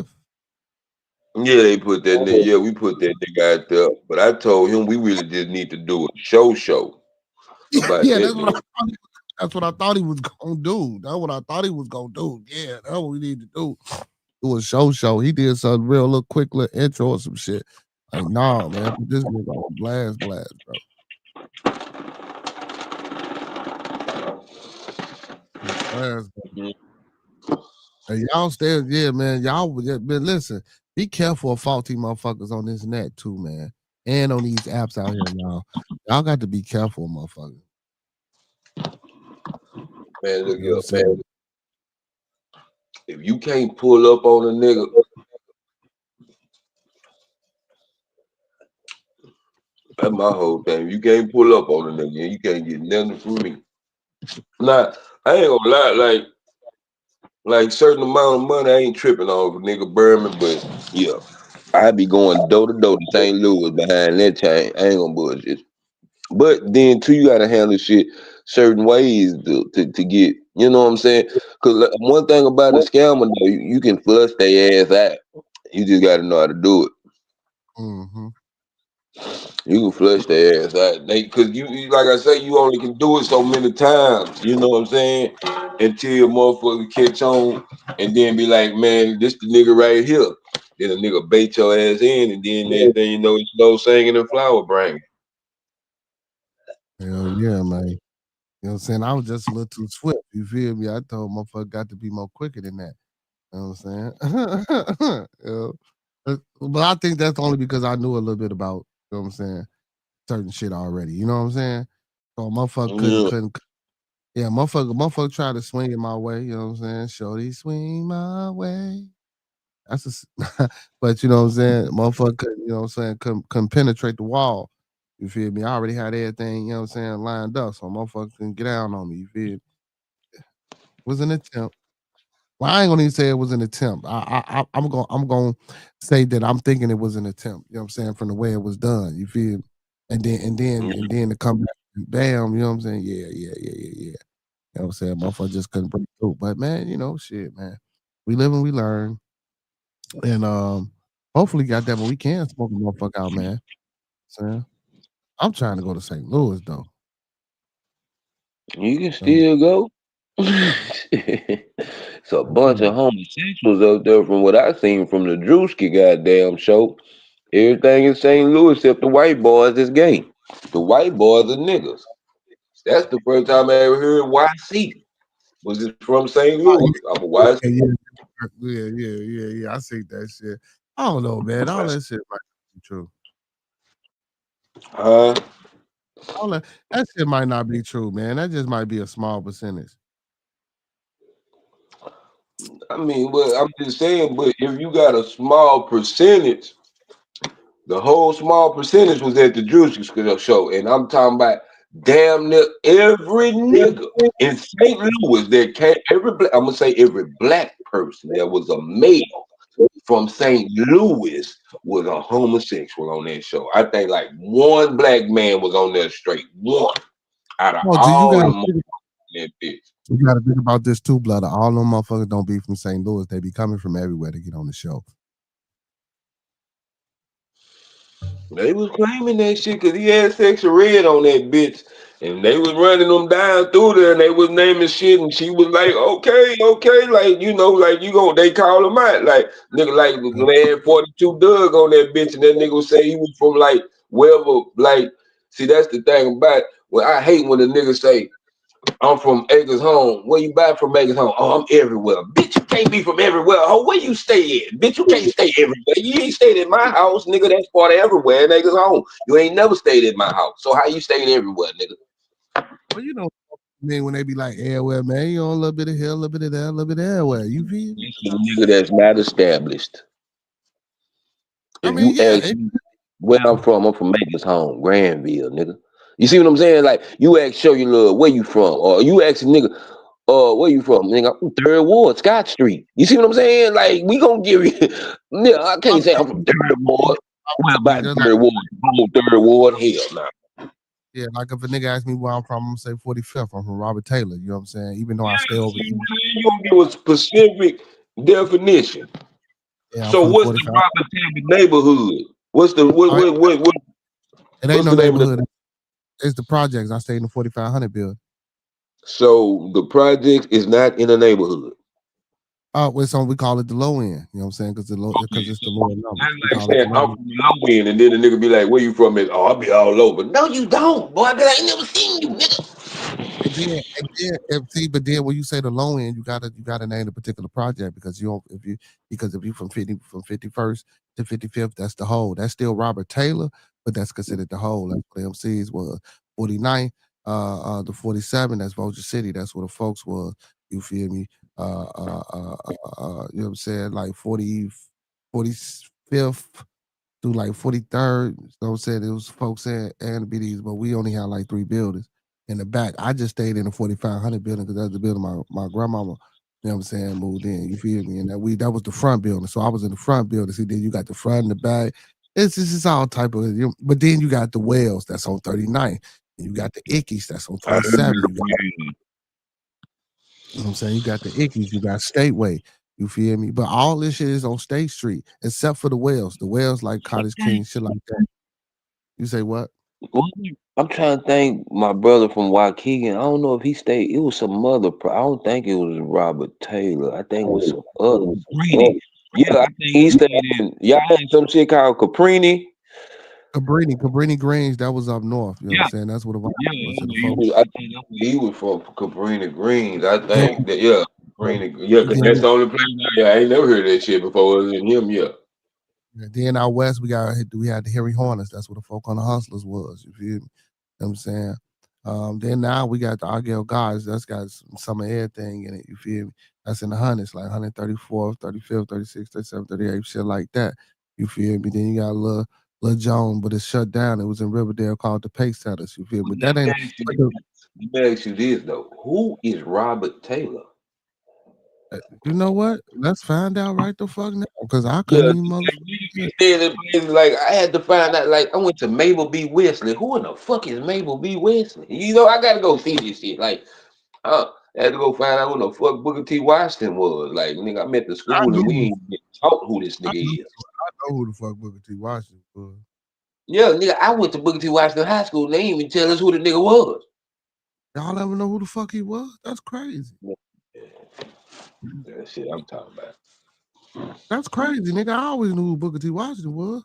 [SPEAKER 6] Yeah, they put that nigga. Yeah, we put that nigga out there. But I told him we really just need to do a show about
[SPEAKER 2] Yeah,
[SPEAKER 6] that nigga.
[SPEAKER 2] that's what I thought he was gonna do. That's what I thought he was gonna do. Yeah, that's what we need to do. Do a show. He did some real little quick little intro or some shit. Like, nah, man, put this nigga on blast, bro. Blast, bro.
[SPEAKER 6] Mhm.
[SPEAKER 2] Hey, y'all stay, yeah, man. Man, listen, be careful of faulty motherfuckers on this net too, man. And on these apps out here, y'all. Y'all got to be careful, motherfuckers.
[SPEAKER 6] Man, look
[SPEAKER 2] You know what I'm
[SPEAKER 6] here, man.
[SPEAKER 2] saying?
[SPEAKER 6] If you can't pull up on a nigga, that's my whole thing. If you can't pull up on a nigga, you can't get nothing from me. Now, I ain't gonna lie, like certain amount of money, I ain't tripping on a nigga burn me, but yeah, I be going door to door to St. Louis behind that chain. I ain't gonna bullshit. But then too, you gotta handle shit certain ways to get, you know what I'm saying? Cause one thing about a scammer, though, you can flush their ass out. You just gotta know how to do it.
[SPEAKER 2] Mm-hmm.
[SPEAKER 6] You can flush their ass out. Cause like I say, you only can do it so many times. You know what I'm saying? Until motherfucker catch on, and then be like, man, this the nigga right here. Then a nigga bait your ass in, and then next thing you know, it's no singing and flower bringing.
[SPEAKER 2] Hell yeah, man. You know what I'm saying? I was just a little too swift. You feel me? I told motherfucker got to be more quicker than that. You know what I'm saying? You know? But I think that's only because I knew a little bit about, you know what I'm saying, certain shit already. You know what I'm saying? So motherfucker
[SPEAKER 6] Yeah.
[SPEAKER 2] couldn't Yeah, motherfucker tried to swing it my way, you know what I'm saying? Shorty swing my way. That's but you know what I'm saying? Motherfucker couldn't, you know what I'm saying, couldn't penetrate the wall. You feel me? I already had everything, you know what I'm saying, lined up, so motherfucker couldn't get down on me, you feel me? It was an attempt. Well, I ain't gonna even say it was an attempt. I'm gonna say that I'm thinking it was an attempt. You know what I'm saying? From the way it was done, you feel? Me? And then to come back, and bam. You know what I'm saying? Yeah. You know what I'm saying? Motherfucker just couldn't break through. But man, you know, shit, man. We live and we learn, and hopefully, goddamn, we can smoke a motherfucker out, man. So I'm trying to go to St. Louis though.
[SPEAKER 6] You can
[SPEAKER 2] So,
[SPEAKER 6] still go. It's a bunch
[SPEAKER 2] mm,
[SPEAKER 6] of homosexuals up there from what I seen from the Drewski goddamn show. Everything in St. Louis except the white boys is gay. The white boys are niggas. That's the first time I ever heard YC. Was it from St.
[SPEAKER 2] oh,
[SPEAKER 6] Louis? I'm a YC.
[SPEAKER 2] yeah. I see that shit. I don't know, man. All that shit might be true.
[SPEAKER 6] Huh?
[SPEAKER 2] All that shit might not be true, man. That just might be a small percentage.
[SPEAKER 6] I mean, well, I'm just saying, but if you got a small percentage, the whole small percentage was at the Drewski show, and I'm talking about damn near every nigga in St. Louis that came. I'm gonna say every black person that was a male from St. Louis was a homosexual on that show. I think like one black man was on there straight. One out of
[SPEAKER 2] Oh, G,
[SPEAKER 6] all the motherfuckers in that bitch.
[SPEAKER 2] you gotta think about this too, blood. All them motherfuckers don't be from St. Louis. They be coming from everywhere to get on the show.
[SPEAKER 6] They was claiming that shit because he had sexy red on that bitch. And they was running them down through there and they was naming shit and she was like, okay, like you know, like you go they call him out. Like nigga like they had 42 Doug on that bitch and that nigga would say he was from like wherever, like see that's the thing about it. Well, I hate when the niggas say I'm from Acres Home. Where you buy from Acres Home? Oh, I'm everywhere. Bitch, you can't be from everywhere. Oh, where you stay at? Bitch, you can't stay everywhere. You ain't stayed at my house, nigga. That's part of everywhere in Acres Home. You ain't never stayed at my house. So how you staying everywhere, nigga?
[SPEAKER 2] Well, you know, I mean, when they be like, "Everywhere, man," you know, a little bit of here, a little bit of there, a little bit of everywhere. You feel me?
[SPEAKER 6] This is a nigga that's not established.
[SPEAKER 2] I
[SPEAKER 6] If
[SPEAKER 2] mean,
[SPEAKER 6] you
[SPEAKER 2] yeah.
[SPEAKER 6] ask me where I'm from Acres Home, Granville, nigga. You see what I'm saying? Like you ask show your love, where you from? Or you ask a nigga, where you from? Nigga, I'm Third Ward, Scott Street. You see what I'm saying? Like, we gonna give you nigga, I
[SPEAKER 2] I
[SPEAKER 6] can't say I'm from Third Ward. What about Third Ward? Whole Third Ward? Hell nah.
[SPEAKER 2] yeah, like if a nigga ask me where I'm from, I'm gonna say 45th. I'm from Robert Taylor. You know what I'm saying? Even though I stay over
[SPEAKER 6] See,
[SPEAKER 2] here.
[SPEAKER 6] you gonna give a specific definition.
[SPEAKER 2] Yeah, I'm
[SPEAKER 6] So
[SPEAKER 2] from
[SPEAKER 6] what's the
[SPEAKER 2] 45.
[SPEAKER 6] Robert Taylor neighborhood? What's the
[SPEAKER 2] Oh, it ain't
[SPEAKER 6] what's
[SPEAKER 2] no
[SPEAKER 6] the name of the
[SPEAKER 2] neighborhood. It's the projects. I stay in the 4500 building.
[SPEAKER 6] so the project is not in a neighborhood.
[SPEAKER 2] It's on. We call it the low end. You know what I'm saying? Because it's the lower numbers.
[SPEAKER 6] That's
[SPEAKER 2] We
[SPEAKER 6] like
[SPEAKER 2] call it the
[SPEAKER 6] saying
[SPEAKER 2] low
[SPEAKER 6] I'm
[SPEAKER 2] end.
[SPEAKER 6] from the low end, and then the nigga be like, "Where you from?" Is I'll be all over. No, you don't, boy. Cause I ain't never seen you, nigga.
[SPEAKER 2] But then when you say the low end, you gotta name a particular project because you don't if you from 51st to 55th, that's the whole. That's still Robert Taylor, but that's considered the whole. Like the MCs was 49th, the 47, that's Vulture City. That's where the folks was. You feel me? You know what I'm saying? Like 45th through like 43rd. So I'm saying it was folks and the BDs, but we only had like 3 buildings in the back. I just stayed in the 4500 building because that's the building my grandmama, you know what I'm saying, moved in. You feel me? And that was the front building. So I was in the front building. See, then you got the front and the back. It's all type of but then you got the Wells that's on 39th. And you got the Ickies that's on
[SPEAKER 6] I heard
[SPEAKER 2] 27. You got,
[SPEAKER 6] it.
[SPEAKER 2] you know what I'm saying? You got the Ickies, you got Stateway. You feel me? But all this shit is on State Street, except for the Wells. The Wells like Cottage King, shit like that. You say what?
[SPEAKER 6] I'm trying to think. My brother from Waukegan. I don't know if he stayed. It was some other. I don't think it was Robert Taylor. I think it was some other. Caprini. Yeah, I think he stayed in. Y'all had some shit called Caprini.
[SPEAKER 2] Cabrini Greens, that was up north. You know what I'm
[SPEAKER 6] Yeah,
[SPEAKER 2] saying? That's what the vibe
[SPEAKER 6] yeah.
[SPEAKER 2] was. And the
[SPEAKER 6] He
[SPEAKER 2] folks.
[SPEAKER 6] was, I think that's where he was from Cabrini Greens. I
[SPEAKER 2] Yeah.
[SPEAKER 6] think that yeah, Cabrini. Yeah,
[SPEAKER 2] And
[SPEAKER 6] because that's
[SPEAKER 2] then,
[SPEAKER 6] the only place. Yeah, I ain't never heard that shit before. It was in him. Yeah.
[SPEAKER 2] then out west, we had the Harry Hornets. That's what the folk on the Hustlers was. You feel me? You know what I'm saying? Then now we got the Argyle Guys. That's got some of everything in it. You feel me? That's in the hundreds, like 134th, 35th, 36th, 37th, 38th, shit like that. You feel me? Then you got Lil Joan, but it's shut down. It was in Riverdale called the Pace Setters. You feel me?
[SPEAKER 6] Let
[SPEAKER 2] That
[SPEAKER 6] me
[SPEAKER 2] ain't.
[SPEAKER 6] ask you this. Let me ask you this though. Who is Robert Taylor?
[SPEAKER 2] You know what? Let's find out right the fuck now, because I
[SPEAKER 6] Yeah,
[SPEAKER 2] couldn't even
[SPEAKER 6] like
[SPEAKER 2] motherfucker.
[SPEAKER 6] you said it, man, like I had to find out. Like I went to Mabel B. Wesley. Who in the fuck is Mabel B. Wesley? You know, I gotta go see this shit. Like, I had to go find out who the fuck Booker T. Washington was. Like, nigga, I met the
[SPEAKER 2] I
[SPEAKER 6] school and we
[SPEAKER 2] knew,
[SPEAKER 6] ain't been taught who this
[SPEAKER 2] I knew,
[SPEAKER 6] nigga is.
[SPEAKER 2] I know who the fuck Booker T. Washington was.
[SPEAKER 6] Yeah, nigga, I went to Booker T. Washington High School. They didn't even tell us who the nigga was.
[SPEAKER 2] Y'all ever know who the fuck he was? That's crazy.
[SPEAKER 6] Yeah, that shit I'm talking about.
[SPEAKER 2] That's crazy, nigga. I always knew who Booker T. Washington was.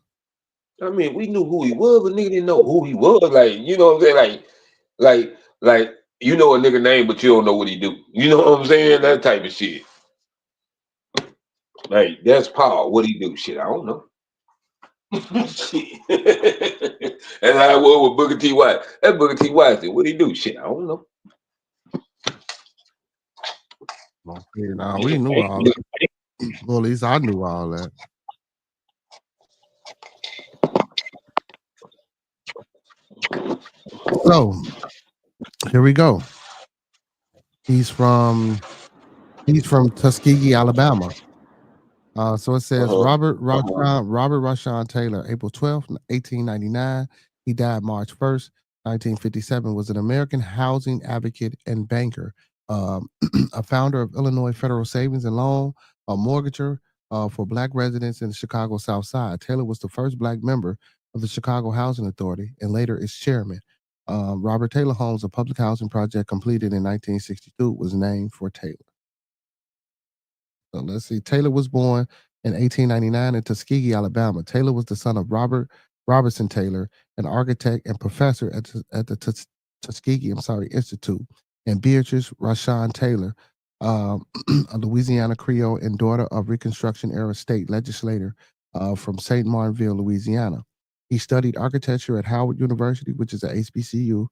[SPEAKER 6] I mean, we knew who he was, but nigga didn't know who he was. Like, you know what I'm saying? Like, you know a nigga name, but you don't know what he do. You know what I'm saying? That type of shit. Like, that's Paul. What he do? Shit, I don't know. Shit. And I was with Booker T. White. That's Booker T. White. What he do? Shit, I don't know.
[SPEAKER 2] Okay, nah, we knew all that. Well, at least I knew all that. So here we go. He's from Tuskegee, Alabama. So it says
[SPEAKER 6] Uh-huh.
[SPEAKER 2] Robert Rashawn Taylor, April 12th, 1899. He died March 1st, 1957, was an American housing advocate and banker, a founder of Illinois Federal Savings and Loan, a mortgager for Black residents in the Chicago South Side. Taylor was the first Black member of the Chicago Housing Authority and later its chairman. Robert Taylor Homes, a public housing project completed in 1962, was named for Taylor. So let's see. Taylor was born in 1899 in Tuskegee, Alabama. Taylor was the son of Robert Robertson Taylor, an architect and professor at the Tuskegee, Institute, and Beatrice Rashawn Taylor, a Louisiana Creole and daughter of Reconstruction era state legislator from St. Martinville, Louisiana. He studied architecture at Howard University, which is a HBCU,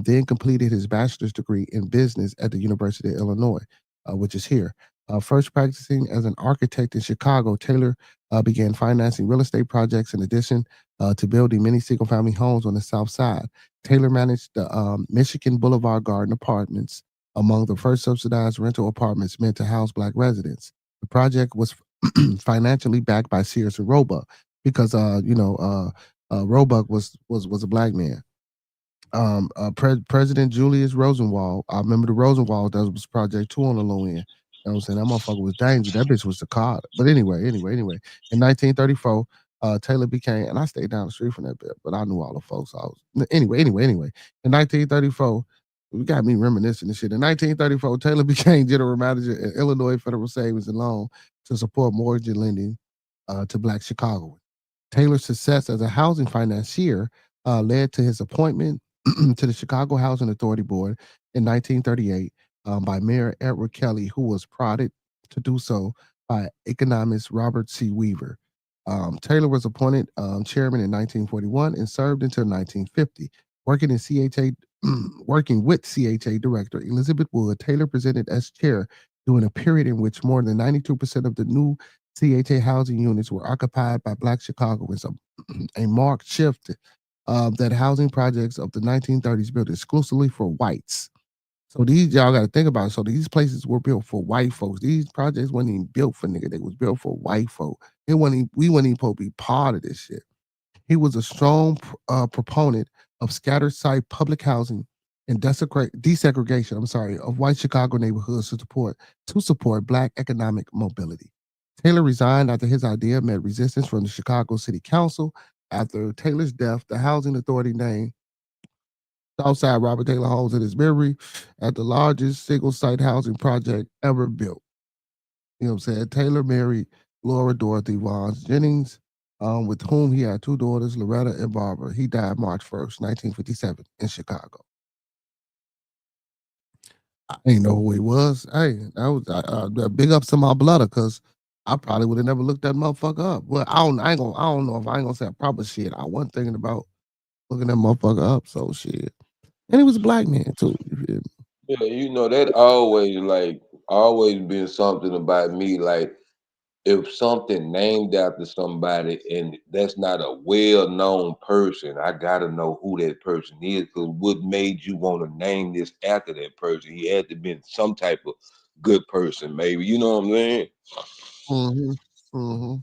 [SPEAKER 2] then completed his bachelor's degree in business at the University of Illinois, which is here. First practicing as an architect in Chicago, Taylor began financing real estate projects in addition to building many single family homes on the South Side. Taylor managed the Michigan Boulevard Garden Apartments, among the first subsidized rental apartments meant to house Black residents. The project was financially backed by Sears and Roebuck because, Roebuck was a Black man. President Julius Rosenwald. I remember the Rosenwald, that was Project 2 on the low end. You know what I'm saying? That motherfucker was dangerous. That bitch was the card. But anyway. In 1934, Taylor became, and I stayed down the street from that bit, but I knew all the folks. Anyway. In 1934, we got me reminiscing and shit. In 1934, Taylor became general manager at Illinois Federal Savings and Loan to support mortgage lending to Black Chicagoans. Taylor's success as a housing financier led to his appointment to the Chicago Housing Authority Board in 1938 by Mayor Edward Kelly, who was prodded to do so by economist Robert C. Weaver. Taylor was appointed chairman in 1941 and served until 1950. Working in CHA, working with CHA director Elizabeth Wood, Taylor presented as chair during a period in which more than 92% of the new CHA housing units were occupied by Black Chicagoans, a marked shift that housing projects of the 1930s built exclusively for whites. So these y'all got to think about it. So these places were built for white folks. These projects weren't even built for nigga. They was built for white folk. We wasn't even supposed to be part of this shit. He was a strong proponent of scattered site public housing and desegregation, of white Chicago neighborhoods to support Black economic mobility. Taylor resigned after his idea met resistance from the Chicago City Council. After Taylor's death, the Housing Authority named Southside Robert Taylor Homes in his memory as the largest single-site housing project ever built. You know what I'm saying? Taylor married Laura Dorothy Vaughn Jennings, with whom he had two daughters, Loretta and Barbara. He died March 1st, 1957, in Chicago. I didn't know who he was. Hey, that was big ups to my bloodder, because I probably would have never looked that motherfucker up. Well, I don't know if I ain't gonna say proper shit. I wasn't thinking about looking that motherfucker up. So shit. And he was a black man too. You feel me?
[SPEAKER 6] Yeah, you know that always been something about me. Like if something named after somebody and that's not a well-known person, I gotta know who that person is. Because what made you want to name this after that person? He had to been some type of good person, maybe. You know what I'm saying?
[SPEAKER 2] Mm-hmm. Mm-hmm.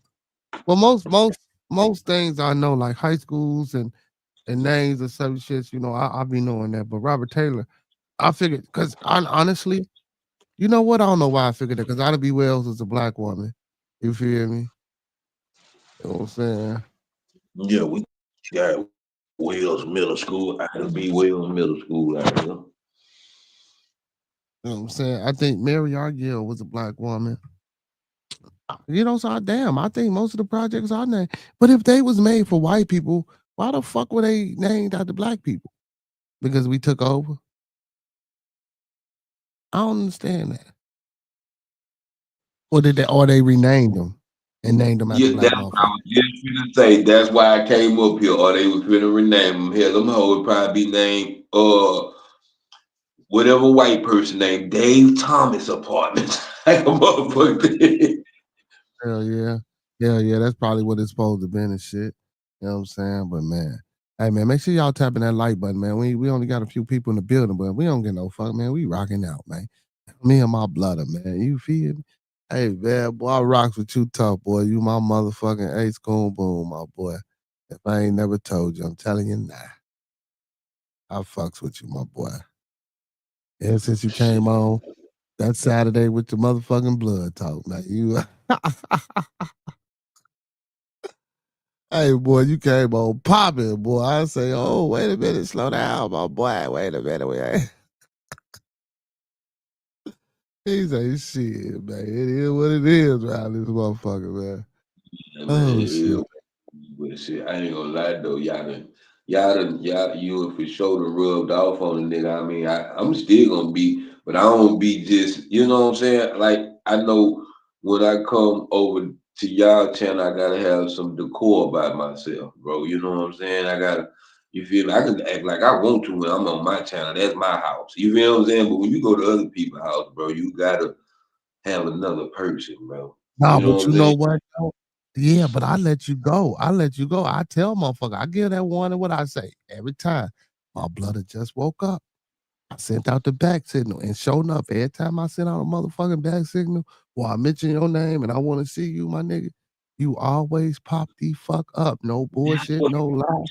[SPEAKER 2] Well, most things I know, like high schools and names and some shit, you know, I be knowing that. But Robert Taylor, I figured because honestly, you know what? I don't know why I figured that because Ida B. Wells is a black woman. You feel me? You know what I'm saying?
[SPEAKER 6] Yeah, we got Wells Middle School. I had to be Wells Middle School out here.
[SPEAKER 2] You know what I'm saying? I think Mary Argill was a black woman. You know, so I think most of the projects are named. But if they was made for white people, why the fuck were they named after black people? Because we took over? I don't understand that. Or they renamed them and named them after
[SPEAKER 6] Yeah,
[SPEAKER 2] black
[SPEAKER 6] that's what I
[SPEAKER 2] motherfuckers.
[SPEAKER 6] was just gonna say. That's why I came up here. Or they was finna rename them. Hell, them hoes would probably be named whatever white person named Dave Thomas Apartments. Like a motherfucker.
[SPEAKER 2] Hell yeah. Hell yeah. That's probably what it's supposed to be and shit. You know what I'm saying? But man. Hey man, make sure y'all tapping that like button, man. We only got a few people in the building, but we don't get no fuck, man. We rocking out, man. Me and my bloodder, man. You feel me? Hey man, boy, I rocks with you tough, boy. You my motherfucking ace coon boom, my boy. If I ain't never told you, I'm telling you now. I fucks with you, my boy. Ever since you came on that Saturday with the motherfucking blood talk. Now you hey boy, you came on popping, boy. I say, oh, wait a minute, slow down, my boy. Wait a minute. He say, shit, man. It is what it is around this motherfucker, man.
[SPEAKER 6] Yeah, man,
[SPEAKER 2] Oh
[SPEAKER 6] it
[SPEAKER 2] shit.
[SPEAKER 6] is. But shit, I ain't gonna lie though, you for sure done rubbed off on the nigga. I mean, I'm still gonna be, but I don't be just, you know what I'm saying? Like I know when I come over to y'all channel, I gotta have some decor about myself, bro. You know what I'm saying? I gotta, you feel me? I can act like I want to when I'm on my channel. That's my house. You feel what I'm saying? But when you go to other people's house, bro, you gotta have another person, bro.
[SPEAKER 2] Nah,
[SPEAKER 6] You know
[SPEAKER 2] but
[SPEAKER 6] what
[SPEAKER 2] you
[SPEAKER 6] I'm
[SPEAKER 2] know
[SPEAKER 6] saying?
[SPEAKER 2] what? Though? Yeah, but I let you go. I let you go. I tell motherfucker, I give that warning what I say every time. My blood had just woke up. I sent out the back signal. And sure enough, every time I send out a motherfucking back signal or I mention your name and I want to see you, my nigga, you always pop the fuck up. No bullshit, no lie.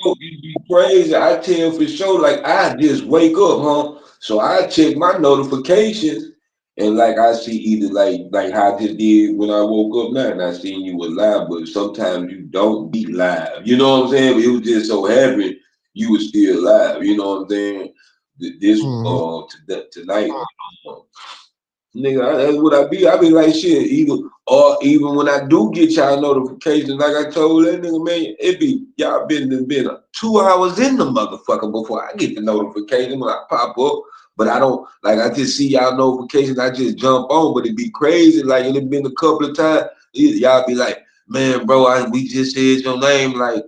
[SPEAKER 6] It'd be crazy. I tell for sure, like I just wake up, huh? So I check my notifications and like I see either like how I just did when I woke up now and I seen you were live, but sometimes you don't be live. You know what I'm saying? But it was just so happy you were still live. You know what I'm saying? This
[SPEAKER 2] Mhm.
[SPEAKER 6] tonight. Nigga, that's what I be. I be like shit, even when I do get y'all notifications, like I told that nigga, man, it be y'all been 2 hours in the motherfucker before I get the notification when I pop up. But I don't like I just see y'all notifications, I just jump on, but it be crazy. Like it been a couple of times, y'all be like, man, bro, we just said your name, like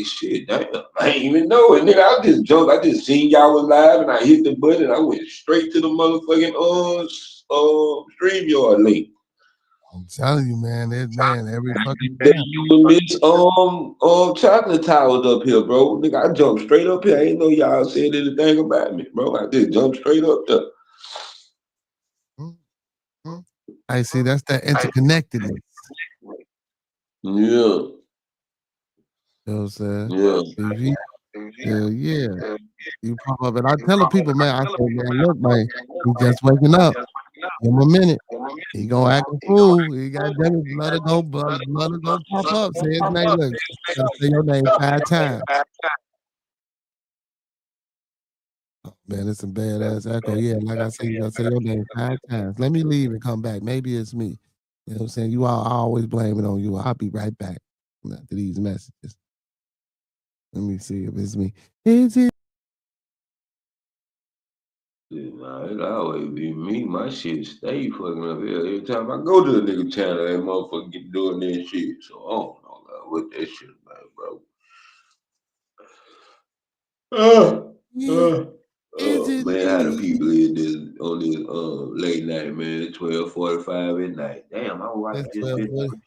[SPEAKER 6] shit, damn, I ain't even know it, nigga. I just jumped. I just seen y'all was live, and I hit the button. I went straight to the motherfucking StreamYard link.
[SPEAKER 2] I'm telling you, man, every fucking
[SPEAKER 6] Then
[SPEAKER 2] time.
[SPEAKER 6] you and Miss Chocolate Towers up here, bro. Nigga, I jumped straight up here. I ain't know y'all said anything about me, bro. I just jumped straight up there.
[SPEAKER 2] Mhm. I see that's that interconnectedness.
[SPEAKER 6] Yeah,
[SPEAKER 2] You know what I'm saying?
[SPEAKER 6] yeah.
[SPEAKER 2] If yeah. You pop up and I tell the people, man, I say, man, look, man, he just waking up. Give him a minute. He gonna act a fool. He got damn it, blood to go pop up. Say his name. Look, gotta say your name 5 times. Man, it's some badass echo. Yeah, like I say, you gotta say your name 5 times. Let me leave and come back. Maybe it's me. You know what I'm saying? I always blame it on you. I'll be right back after these messages. Let me see if it's me. Is it?
[SPEAKER 6] Nah, it always be me. My shit stay fucking up here. Every time I go to a nigga channel, that motherfucker get doing that shit. So I don't know what that shit about, bro.
[SPEAKER 2] Is it
[SPEAKER 6] Man, how the
[SPEAKER 2] me?
[SPEAKER 6] people is this on this late night, man? 12:45 at night. Damn, I watched
[SPEAKER 2] It's
[SPEAKER 6] this bitch.
[SPEAKER 2] 12:40,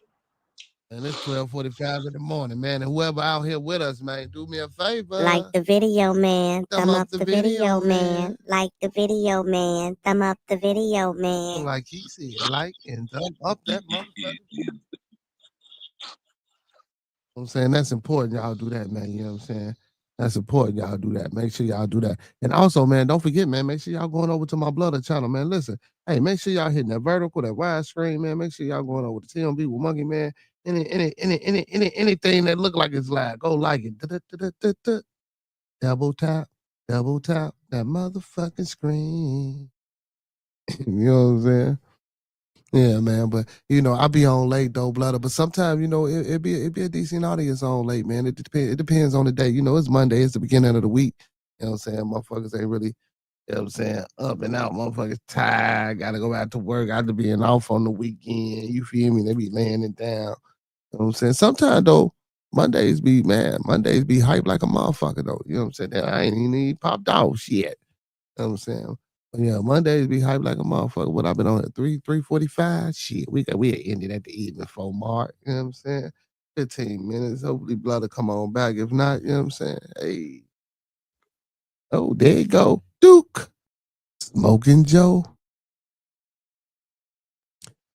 [SPEAKER 2] and it's 12:45 in the morning, man. And whoever out here with us, man, do me a favor.
[SPEAKER 3] Like the video, man. Thumb up the video, man.
[SPEAKER 2] man.
[SPEAKER 3] Like the video, man. Thumb up the video, man.
[SPEAKER 2] Like he said, like and thumb up that motherfucker. I'm saying that's important. Y'all do that, man. You know what I'm saying? That's important. Y'all do that. Make sure y'all do that. And also, man, don't forget, man, make sure y'all going over to my Blooder channel, man. Listen, hey, make sure y'all hitting that vertical, that widescreen, man. Make sure y'all going over to TMB with Monkey Man. Anything that look like it's live, go like it. Double tap that motherfucking screen. You know what I'm saying? Yeah, man, but you know, I be on late though, Blooder. But sometimes, you know, it be a decent audience on late, man. It depends on the day. You know, it's Monday, it's the beginning of the week. You know what I'm saying? Motherfuckers ain't really, you know what I'm saying, up and out. Motherfuckers tired, gotta go out to work, after being off on the weekend. You feel me? They be laying it down. You know what I'm saying? Sometimes though, Mondays be hyped like a motherfucker though. You know what I'm saying? I ain't even popped off shit. You know what I'm saying? But yeah, Mondays be hyped like a motherfucker. What I've been on at 3:45? Shit, we ended at the evening 4 mark. You know what I'm saying? 15 minutes. Hopefully Blood will come on back. If not, you know what I'm saying? Hey. Oh, there you go. Duke. Smoking Joe.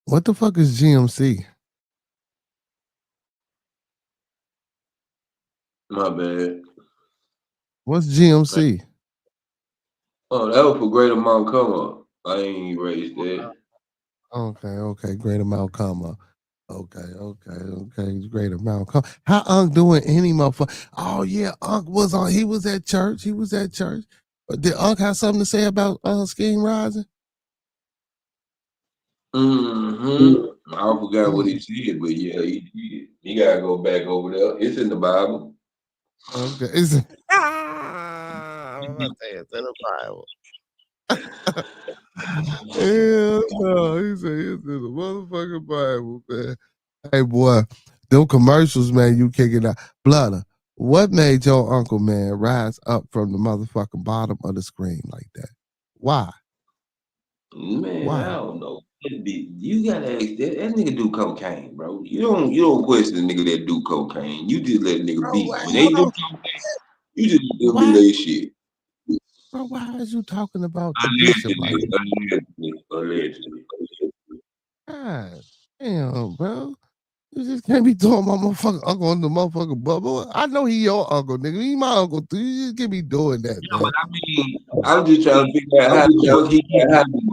[SPEAKER 2] What the fuck is GMC?
[SPEAKER 6] My bad.
[SPEAKER 2] What's GMC?
[SPEAKER 6] Oh, that was for Great Amount Come Up. I ain't raised that.
[SPEAKER 2] Okay. Great amount come up. Okay. Great amount come. How Unc doing any motherfucker? Oh yeah, Unc was on. He was at church. Did Unc have something to say about Scheme Rising?
[SPEAKER 6] I forgot what he said, but yeah, he gotta go back over there. It's in the Bible.
[SPEAKER 2] Okay. It's I'm about to say it's in the Bible. Hell no. He said it's in the motherfucking Bible, man. Hey boy, them commercials, man, you kicking out. Blooder, what made your uncle, man, rise up from the motherfucking bottom of the screen like that? Why?
[SPEAKER 6] Man,
[SPEAKER 2] Why?
[SPEAKER 6] I don't know. You gotta ask that nigga do cocaine, bro. You don't question the nigga that do cocaine. You just let nigga
[SPEAKER 2] Bro,
[SPEAKER 6] be.
[SPEAKER 2] why
[SPEAKER 6] When
[SPEAKER 2] you
[SPEAKER 6] they do
[SPEAKER 2] talking?
[SPEAKER 6] cocaine, you just let them do
[SPEAKER 2] Why?
[SPEAKER 6] their shit.
[SPEAKER 2] Bro, why is you talking about the bishop like that?
[SPEAKER 6] Allegedly.
[SPEAKER 2] God damn, bro. You just can't be throwing my motherfucking uncle on the motherfucking bubble. I know he your uncle, nigga. He my uncle too. You just can't be doing that,
[SPEAKER 6] Yeah,
[SPEAKER 2] man.
[SPEAKER 6] but I mean, I'm just trying to figure out how the fuck he keep having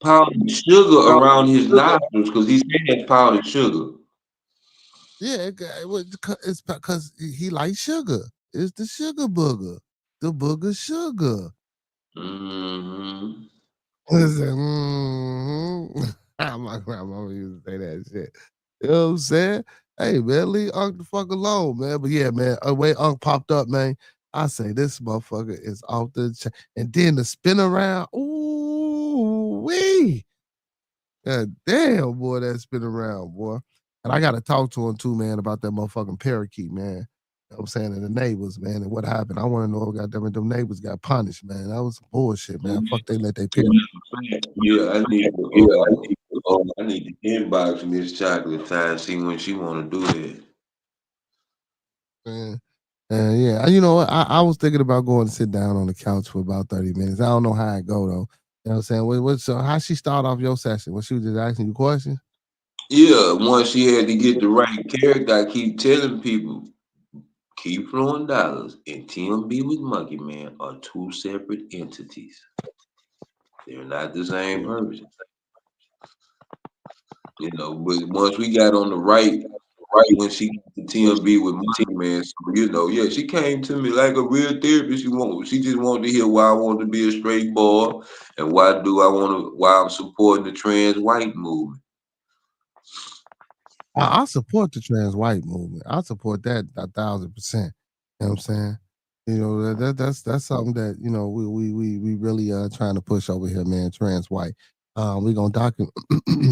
[SPEAKER 6] powdered sugar around his nostrils because he's saying it's powdered sugar.
[SPEAKER 2] Yeah, it's because he likes sugar. It's the sugar booger. The booger sugar.
[SPEAKER 6] Mm-hmm.
[SPEAKER 2] Listen, my grandma used to say that shit. You know what I'm saying? Hey, man, leave Unc the fuck alone, man. But yeah, man, the way Unc popped up, man, I say this motherfucker is off the chain. And then the spin around, ooh, wee. God damn, boy, that spin around, boy. And I got to talk to him too, man, about that motherfucking parakeet, man. You know what I'm saying? And the neighbors, man, and what happened. I want to know, goddamn it, them neighbors got punished, man. That was some bullshit, man. Fuck, they let they parakeet.
[SPEAKER 6] Yeah, I need to inbox Miss Chocolate time, see when she want to do that.
[SPEAKER 2] Man. Yeah, you know what? I was thinking about going to sit down on the couch for about 30 minutes. I don't know how it go though. You know what I'm saying? So how she start off your session? Was she was just asking you questions?
[SPEAKER 6] Yeah, once she had to get the right character, I keep telling people, keep flowing dollars and TMB with Monkey Man are two separate entities. They're not the same person. You know, but once we got on the right when she got the TMB with Monkey Man, so, you know, yeah, she came to me like a real therapist. She just wanted to hear why I want to be a straight boy and why I'm supporting the trans white movement.
[SPEAKER 2] I support the trans white movement. I support that 1,000%. You know what I'm saying? You know, that's something that, you know, we really trying to push over here, man, trans white. We gonna document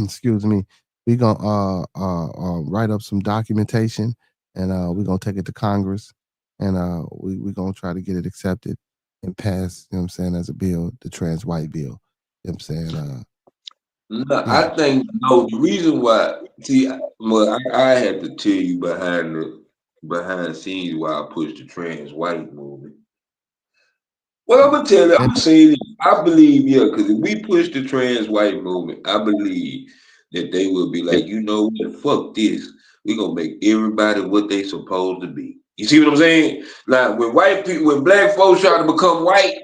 [SPEAKER 2] excuse me, we gonna write up some documentation and we gonna take it to Congress and we gonna try to get it accepted. and pass, you know what I'm saying, as a bill, the trans white bill. You know what I'm saying?
[SPEAKER 6] No,
[SPEAKER 2] Yeah.
[SPEAKER 6] I think no. The reason why, see, well, I had to tell you behind the scenes why I pushed the trans white movement. Well, I'm gonna tell you, I'm
[SPEAKER 2] And
[SPEAKER 6] gonna say this. I believe, yeah, because if we push the trans white movement, I believe that they will be like, you know what, fuck this. We gonna make everybody what they supposed to be. You see what I'm saying? Like when white people, when black folks try to become white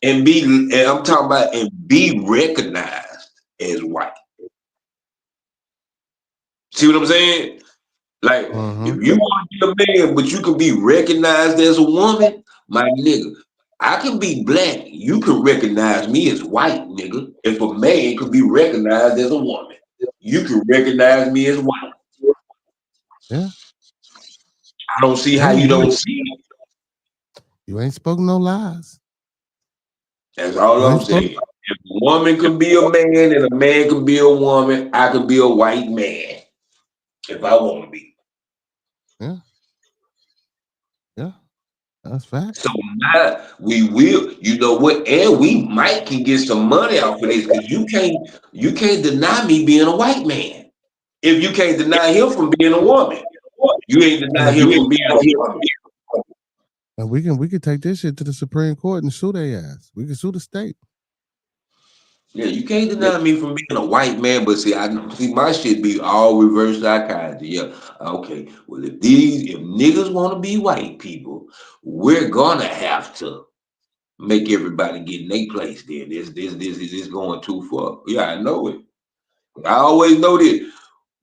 [SPEAKER 6] and I'm talking about and be recognized as white. See what I'm saying? Like, if you want to be a man, but you can be recognized as a woman, my nigga, I can be black. You can recognize me as white, nigga. If a man could be recognized as a woman, you can recognize me as white.
[SPEAKER 2] yeah,
[SPEAKER 6] I don't see how
[SPEAKER 2] yeah,
[SPEAKER 6] you don't see it.
[SPEAKER 2] you ain't spoken no lies.
[SPEAKER 6] That's all
[SPEAKER 2] You ain't
[SPEAKER 6] I'm
[SPEAKER 2] spoken.
[SPEAKER 6] saying. If a woman can be a man and a man can be a woman, I can be a white man if I want to be.
[SPEAKER 2] Yeah, yeah, that's
[SPEAKER 6] So
[SPEAKER 2] facts.
[SPEAKER 6] now we will, you know what, and we might can get some money off of this because you can't deny me being a white man. If you can't deny him from being a woman, you ain't deny
[SPEAKER 2] And
[SPEAKER 6] him from being a woman.
[SPEAKER 2] we can take this shit to the Supreme Court and sue their ass. We can sue the state.
[SPEAKER 6] Yeah, you can't deny me from being a white man, but see, I see my shit be all reverse psychology. Yeah, okay. Well, if niggas want to be white people, we're gonna have to make everybody get in their place. Then this going too far. Yeah, I know it. I always know that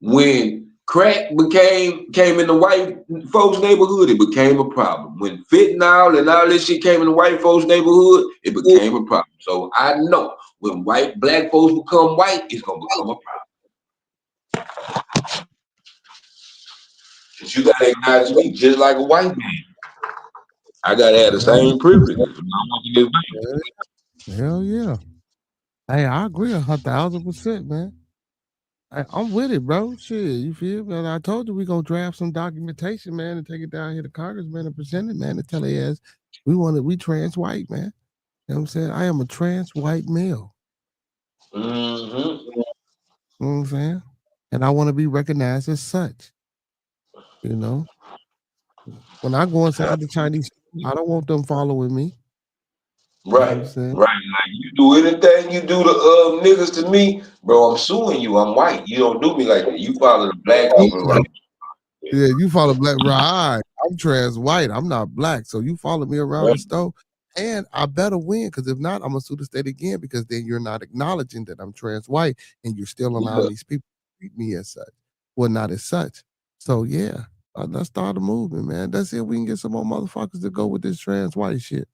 [SPEAKER 6] when crack came in the white folks' neighborhood, it became a problem. When fentanyl and all this shit came in the white folks' neighborhood, it became a problem. So I know when black folks become white, it's gonna become a problem. Cause you gotta acknowledge me just like a white man. I gotta have the
[SPEAKER 2] Hell,
[SPEAKER 6] same privilege. I'm walking this way.
[SPEAKER 2] hell yeah. Hey, I agree 1,000%, man. I'm with it, bro. Shit, you feel me? And I told you we gonna draft some documentation, man, and take it down here to Congress, man, and present it, man, and tell their ass we trans white, man. You know what I'm saying? I am a trans white male.
[SPEAKER 6] Mm-hmm.
[SPEAKER 2] You know what I'm saying? And I want to be recognized as such. You know, when I go inside the Chinese, I don't want them following me. You know what I'm
[SPEAKER 6] Right,
[SPEAKER 2] saying?
[SPEAKER 6] right. Like you do anything you do to niggas to me, bro. I'm suing you. I'm white. You don't do me like that. You follow the black people around.
[SPEAKER 2] Yeah, you follow black, right? I'm trans white. I'm not black. So you follow me around
[SPEAKER 6] Right?
[SPEAKER 2] the stove, and I better win because if not, I'm gonna sue the state again because then you're not acknowledging that I'm trans white and you're still allowing
[SPEAKER 6] Yeah.
[SPEAKER 2] these people to treat me as such. Well, not as such. So yeah, let's start a movement, man. That's it. We can get some more motherfuckers to go with this trans white shit.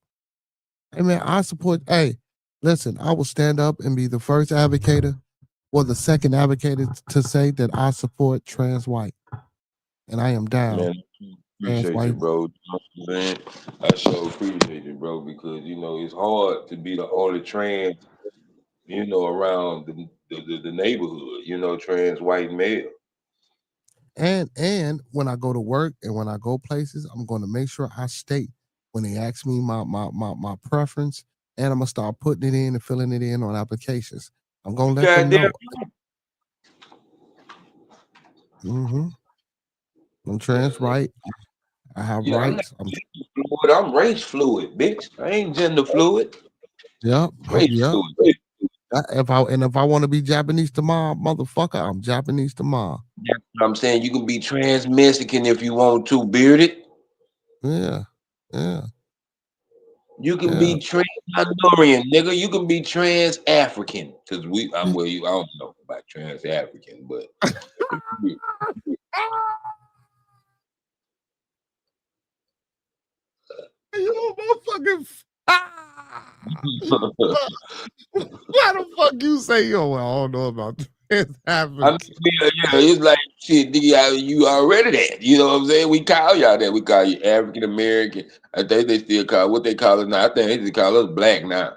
[SPEAKER 2] Hey man, I support. Hey, listen, I will stand up and be the first advocator or the second advocator to say that I support trans white, and I am down.
[SPEAKER 6] Man,
[SPEAKER 2] Trans
[SPEAKER 6] appreciate you,
[SPEAKER 2] white.
[SPEAKER 6] bro. You know what I'm saying? I sure appreciate you, bro, because it's hard to be the only trans, around the neighborhood, trans white male.
[SPEAKER 2] And when I go to work and when I go places, I'm going to make sure I state when they ask me my preference, and I'm gonna start putting it in and filling it in on applications. I'm gonna let them
[SPEAKER 6] Goddamn.
[SPEAKER 2] know. Mm-hmm. I'm trans right. I have
[SPEAKER 6] Yeah, I'm not
[SPEAKER 2] rights. I'm
[SPEAKER 6] fluid. I'm race fluid, bitch. I ain't gender fluid.
[SPEAKER 2] yep,
[SPEAKER 6] Race
[SPEAKER 2] yep.
[SPEAKER 6] fluid, bitch.
[SPEAKER 2] If I want to be Japanese tomorrow, motherfucker, I'm Japanese tomorrow.
[SPEAKER 6] That's what I'm saying. You can be trans Mexican if you want to, bearded.
[SPEAKER 2] Yeah, yeah,
[SPEAKER 6] You can
[SPEAKER 2] yeah.
[SPEAKER 6] be trans Honduran, nigga. You can be trans African. Cause I'm
[SPEAKER 2] You
[SPEAKER 6] where you. I don't know about trans African, but
[SPEAKER 2] motherfucking. Why the fuck you say yo? Well, I don't know about trans
[SPEAKER 6] I mean,
[SPEAKER 2] African.
[SPEAKER 6] yeah, it's like shit, nigga. You already that. You know what I'm saying? We call y'all that. We call you African American. I think they still call what they call us now. I think they just call us black now.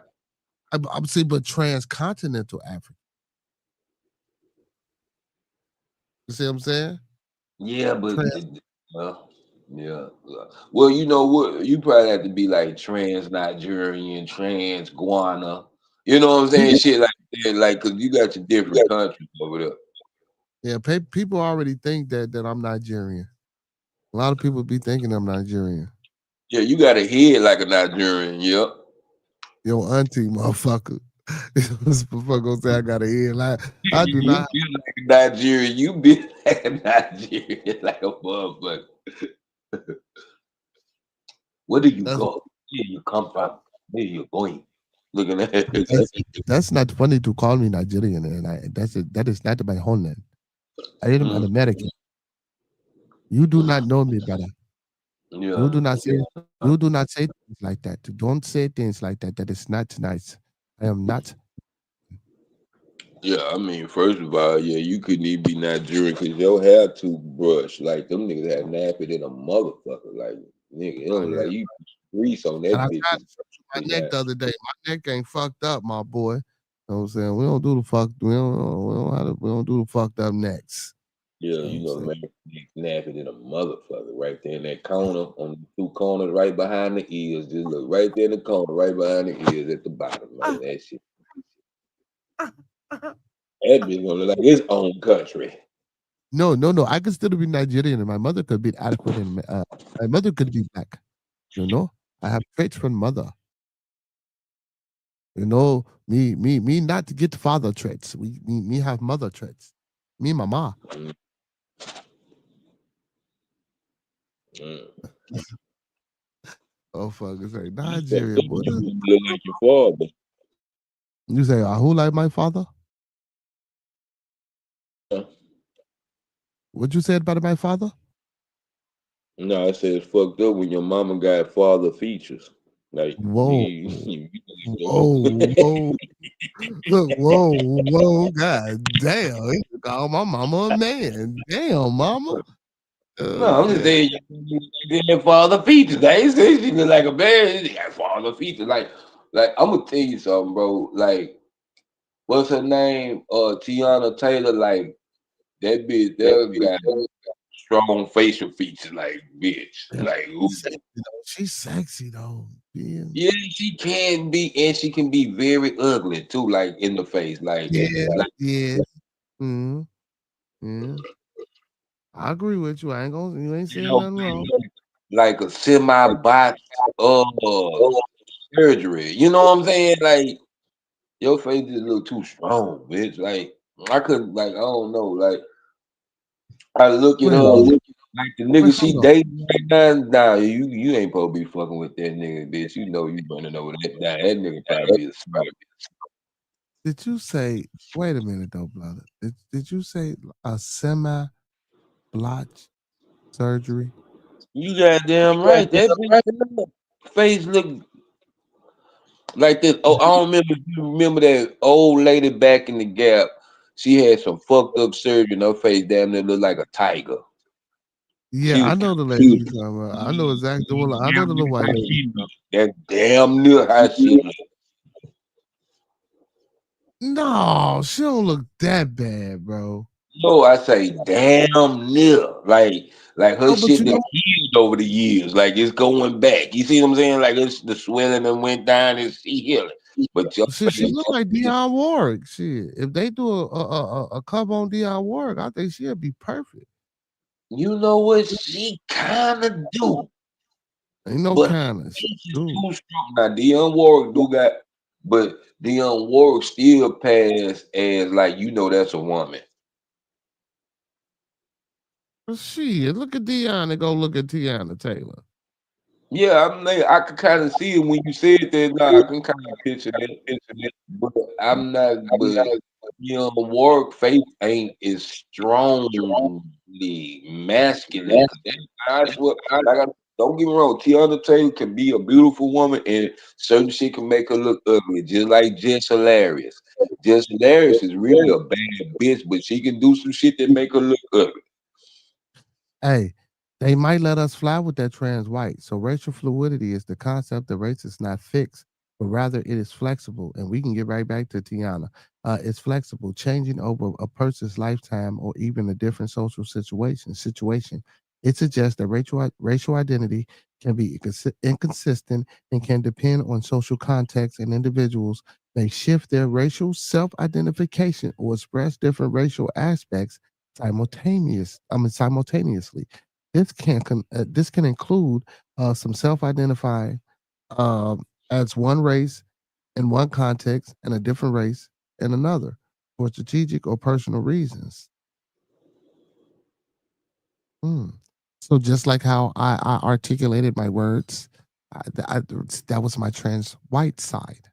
[SPEAKER 2] I'm saying, but transcontinental Africa. You see what I'm saying?
[SPEAKER 6] Yeah, but
[SPEAKER 2] Trans,
[SPEAKER 6] well, Yeah. Well, you know what? You probably have to be like trans Nigerian, trans Guana. You know what I'm saying? Shit like that. Like, cause you got your different countries over there.
[SPEAKER 2] Yeah, people already think that I'm Nigerian. A lot of people be thinking I'm Nigerian.
[SPEAKER 6] Yeah, you got a head like a Nigerian. Yep.
[SPEAKER 2] Yo, auntie, motherfucker. This motherfucker gonna say I got a head like I do
[SPEAKER 6] You
[SPEAKER 2] not.
[SPEAKER 6] be like a Nigerian. You be like a Nigerian, like a motherfucker. Where do you
[SPEAKER 2] That's
[SPEAKER 6] go? Where you come from? Where you going? Looking at it.
[SPEAKER 2] that's, that's not funny to call me Nigerian, and that is not my whole name. I am an
[SPEAKER 6] Mm,
[SPEAKER 2] American. You do not know me, brother. You
[SPEAKER 6] yeah.
[SPEAKER 2] do not say you do not say things like that. Don't say things like that. That is not nice. I am not.
[SPEAKER 6] Yeah, I mean, first of all, yeah, you couldn't even be Nigerian because your hair toothbrush, like them niggas had nappy than a motherfucker. Like, nigga, it
[SPEAKER 2] Oh
[SPEAKER 6] was
[SPEAKER 2] yeah.
[SPEAKER 6] like you grease on
[SPEAKER 2] And I
[SPEAKER 6] that bitch.
[SPEAKER 2] tried
[SPEAKER 6] Is
[SPEAKER 2] to stretch my
[SPEAKER 6] pretty
[SPEAKER 2] neck
[SPEAKER 6] nice.
[SPEAKER 2] the other day. My neck ain't fucked up, my boy. You know what I'm saying? We don't do the fuck. We don't do the fucked up necks.
[SPEAKER 6] Yeah,
[SPEAKER 2] You know what
[SPEAKER 6] you
[SPEAKER 2] I'm
[SPEAKER 6] know,
[SPEAKER 2] saying?
[SPEAKER 6] man, nappy than a motherfucker right there in that corner on the two corners right behind the ears. Just look right there in the corner, right behind the ears at the bottom, man. That shit. That bitch gonna look like his own country.
[SPEAKER 2] No. I could still be Nigerian, and my mother could be adequate, and my mother could be black. You know, I have traits from mother. You know, me not to get father traits. Me have mother traits. Me mama.
[SPEAKER 6] Mm, mm.
[SPEAKER 2] Oh fuck, it's like
[SPEAKER 6] You fucked
[SPEAKER 2] Nigeria,
[SPEAKER 6] up.
[SPEAKER 2] boy.
[SPEAKER 6] You look like your father.
[SPEAKER 2] You say, who like my father? What you said about my father?
[SPEAKER 6] No, I said it's fucked up when your mama got father features. Like,
[SPEAKER 2] Whoa,
[SPEAKER 6] nigga,
[SPEAKER 2] whoa, whoa, whoa, God damn. He called my mama a man. Damn, mama.
[SPEAKER 6] no,
[SPEAKER 2] Oh
[SPEAKER 6] I'm just
[SPEAKER 2] shit.
[SPEAKER 6] saying you got father features. I ain't saying she look like a man. She got father features. Like I'm gonna tell you something, bro. Like, what's her name? Tiana Taylor. Like that bitch. That got strong facial features. Like bitch.
[SPEAKER 2] Yeah,
[SPEAKER 6] Like ooh.
[SPEAKER 2] she's sexy though. She's sexy though. Yeah.
[SPEAKER 6] Yeah, she can be, and she can be very ugly too. Like in the face.
[SPEAKER 2] Yeah.
[SPEAKER 6] Like
[SPEAKER 2] Yeah. Mm, yeah. I agree with you. I ain't gonna you ain't
[SPEAKER 6] you
[SPEAKER 2] saying
[SPEAKER 6] know,
[SPEAKER 2] nothing wrong.
[SPEAKER 6] like a semi-bot surgery. You know what I'm saying? Like your face is a little too strong, bitch. Like I couldn't, like I don't know. Like I look at
[SPEAKER 2] Wait a
[SPEAKER 6] her,
[SPEAKER 2] minute.
[SPEAKER 6] like the
[SPEAKER 2] Wait,
[SPEAKER 6] nigga she
[SPEAKER 2] hold on.
[SPEAKER 6] dating right now. Nah, you ain't supposed to be fucking with that nigga, bitch. You know you running over that. Nah, that nigga probably be a smoke.
[SPEAKER 2] Did you say wait a minute though, brother? Did you say a semi blotch surgery?
[SPEAKER 6] You goddamn right. That bitch face look like this. Oh, I don't remember if you remember that old lady back in the Gap. She had some fucked up surgery and her face damn near looked like a tiger. She
[SPEAKER 2] Yeah, I
[SPEAKER 6] was
[SPEAKER 2] know the lady you talking about. I know exactly the one. I know
[SPEAKER 6] damn
[SPEAKER 2] the
[SPEAKER 6] near
[SPEAKER 2] little white
[SPEAKER 6] how
[SPEAKER 2] lady.
[SPEAKER 6] she looked. That damn near how she looked.
[SPEAKER 2] No, she don't look that bad, bro.
[SPEAKER 6] No, I say damn near. Like her
[SPEAKER 2] No, but
[SPEAKER 6] shit
[SPEAKER 2] you
[SPEAKER 6] that
[SPEAKER 2] know,
[SPEAKER 6] healed over the years. Like it's going back. You see what I'm saying? Like it's the swelling that went down and she healing. But your
[SPEAKER 2] she
[SPEAKER 6] face,
[SPEAKER 2] look like Dionne Warwick. Shit, if they do a cover on Dionne Warwick, I think she'd be perfect.
[SPEAKER 6] you know what she kinda do.
[SPEAKER 2] Ain't no
[SPEAKER 6] But her
[SPEAKER 2] kind of shit,
[SPEAKER 6] face is
[SPEAKER 2] dude.
[SPEAKER 6] too strong. Now Dionne Warwick do got, but Dionne Warwick still pass as like that's a woman.
[SPEAKER 2] But shit, look at Dionne and go look at Tiana Taylor.
[SPEAKER 6] Yeah, I can kind of see it when you said that. Nah, I can kind of picture that. But I'm not. But Warwick face ain't as strongly masculine. 'Cause I swear, like don't get me wrong, Tiana Taylor can be a beautiful woman, and certain shit can make her look ugly, just like Jess Hilarious. Jess Hilarious is really a bad bitch, but she can do some shit that make her look ugly.
[SPEAKER 2] Hey, they might let us fly with that trans white. So racial fluidity is the concept that race is not fixed, but rather it is flexible. And we can get right back to Tiana. It's flexible, changing over a person's lifetime or even a different social situation. It suggests that racial identity can be inconsistent and can depend on social context, and individuals may shift their racial self-identification or express different racial aspects simultaneously. This can include some self-identifying as one race in one context and a different race in another for strategic or personal reasons. Hmm. So just like how I articulated my words, that was my trans white side.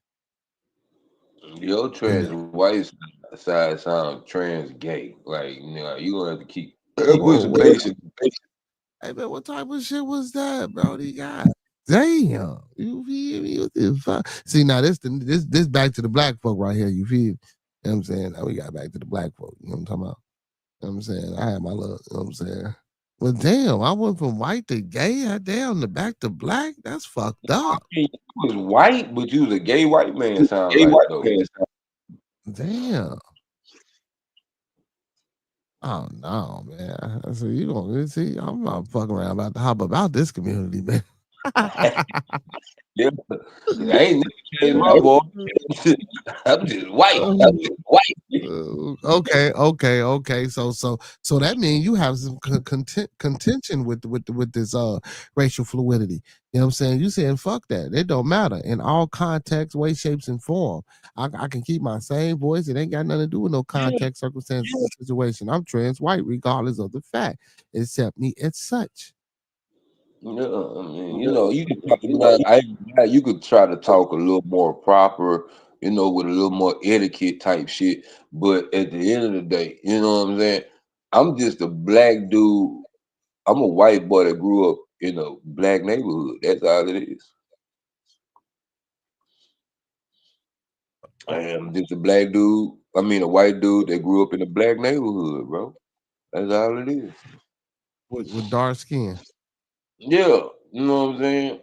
[SPEAKER 6] Your
[SPEAKER 2] And
[SPEAKER 6] trans white side sound trans gay. Like, you know, you gonna have to keep put
[SPEAKER 2] whoa,
[SPEAKER 6] some
[SPEAKER 2] wait,
[SPEAKER 6] basic.
[SPEAKER 2] hey man, what type of shit was that, bro? God damn, you feel me? What the fuck? See, now this back to the black folk right here. You feel? You know what I'm saying? Now we got back to the black folk. You know what I'm talking about? You know what I'm saying? I had my little, you know what I'm saying? Well, damn, I went from white to gay, damn, to back to black. That's fucked up.
[SPEAKER 6] You was white, but you was a gay white man. Sound
[SPEAKER 5] Gay
[SPEAKER 6] like
[SPEAKER 5] white
[SPEAKER 6] though.
[SPEAKER 5] man.
[SPEAKER 2] Damn. Oh no, man. So you gonna see? I'm not fucking around about to hop about this community, man.
[SPEAKER 6] Yeah, I ain't never changed my voice. I'm just white. I'm just white.
[SPEAKER 2] Okay. So that means you have some contention with this racial fluidity. You know what I'm saying? You saying fuck that. It don't matter in all contexts, way, shapes, and form. I can keep my same voice. It ain't got nothing to do with no context, circumstance, situation. I'm trans white, regardless of the fact. Accept me as such.
[SPEAKER 6] Yeah, I mean, you know, you could talk about. You could try to talk a little more proper, you know, with a little more etiquette type shit. But at the end of the day, you know what I'm saying? I'm just a black dude. I'm a white boy that grew up in a black neighborhood. That's all it is. I am just a black dude. I mean, a white dude that grew up in a black neighborhood, bro. That's all it is.
[SPEAKER 2] With dark skin.
[SPEAKER 6] Yeah, you know what I'm saying?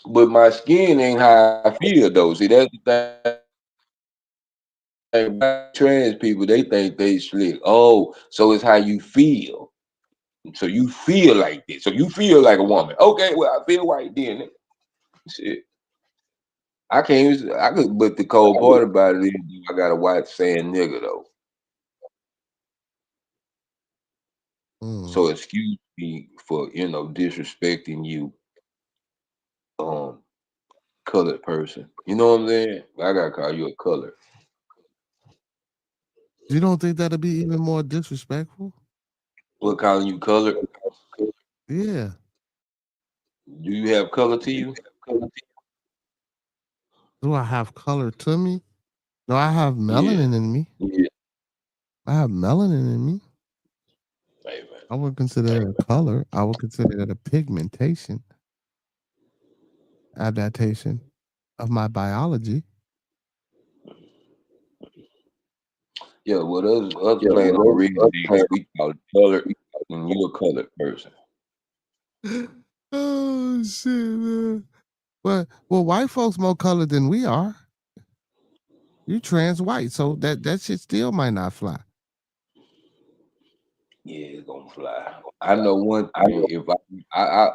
[SPEAKER 6] But my skin ain't how I feel though. See, that's the thing. Trans people, they think they slick. Oh, so it's how you feel. So you feel like this. So you feel like a woman. Okay, well, I feel white then. Shit. I can't even, I could, but the cold part about it is I got a white saying nigga though. So excuse me for, you know, disrespecting you, um, colored person. You know what I'm saying? I gotta call you a color.
[SPEAKER 2] You don't think that'd be even more disrespectful?
[SPEAKER 6] What calling you colored?
[SPEAKER 2] Yeah.
[SPEAKER 6] Do you have color to you?
[SPEAKER 2] Do I have color to me? No, I have
[SPEAKER 6] Yeah.
[SPEAKER 2] melanin in me.
[SPEAKER 6] Yeah.
[SPEAKER 2] I have melanin in me.
[SPEAKER 6] Hey, man.
[SPEAKER 2] I would consider that a color. I would consider that a pigmentation adaptation of my biology.
[SPEAKER 6] Yeah, well, us plain old reason niggas, we call it colored, and you a colored person.
[SPEAKER 2] Oh shit, man. Well, white folks more colored than we are. You trans white, so that shit still might not fly.
[SPEAKER 6] Yeah, it's gonna fly. I know one thing. If I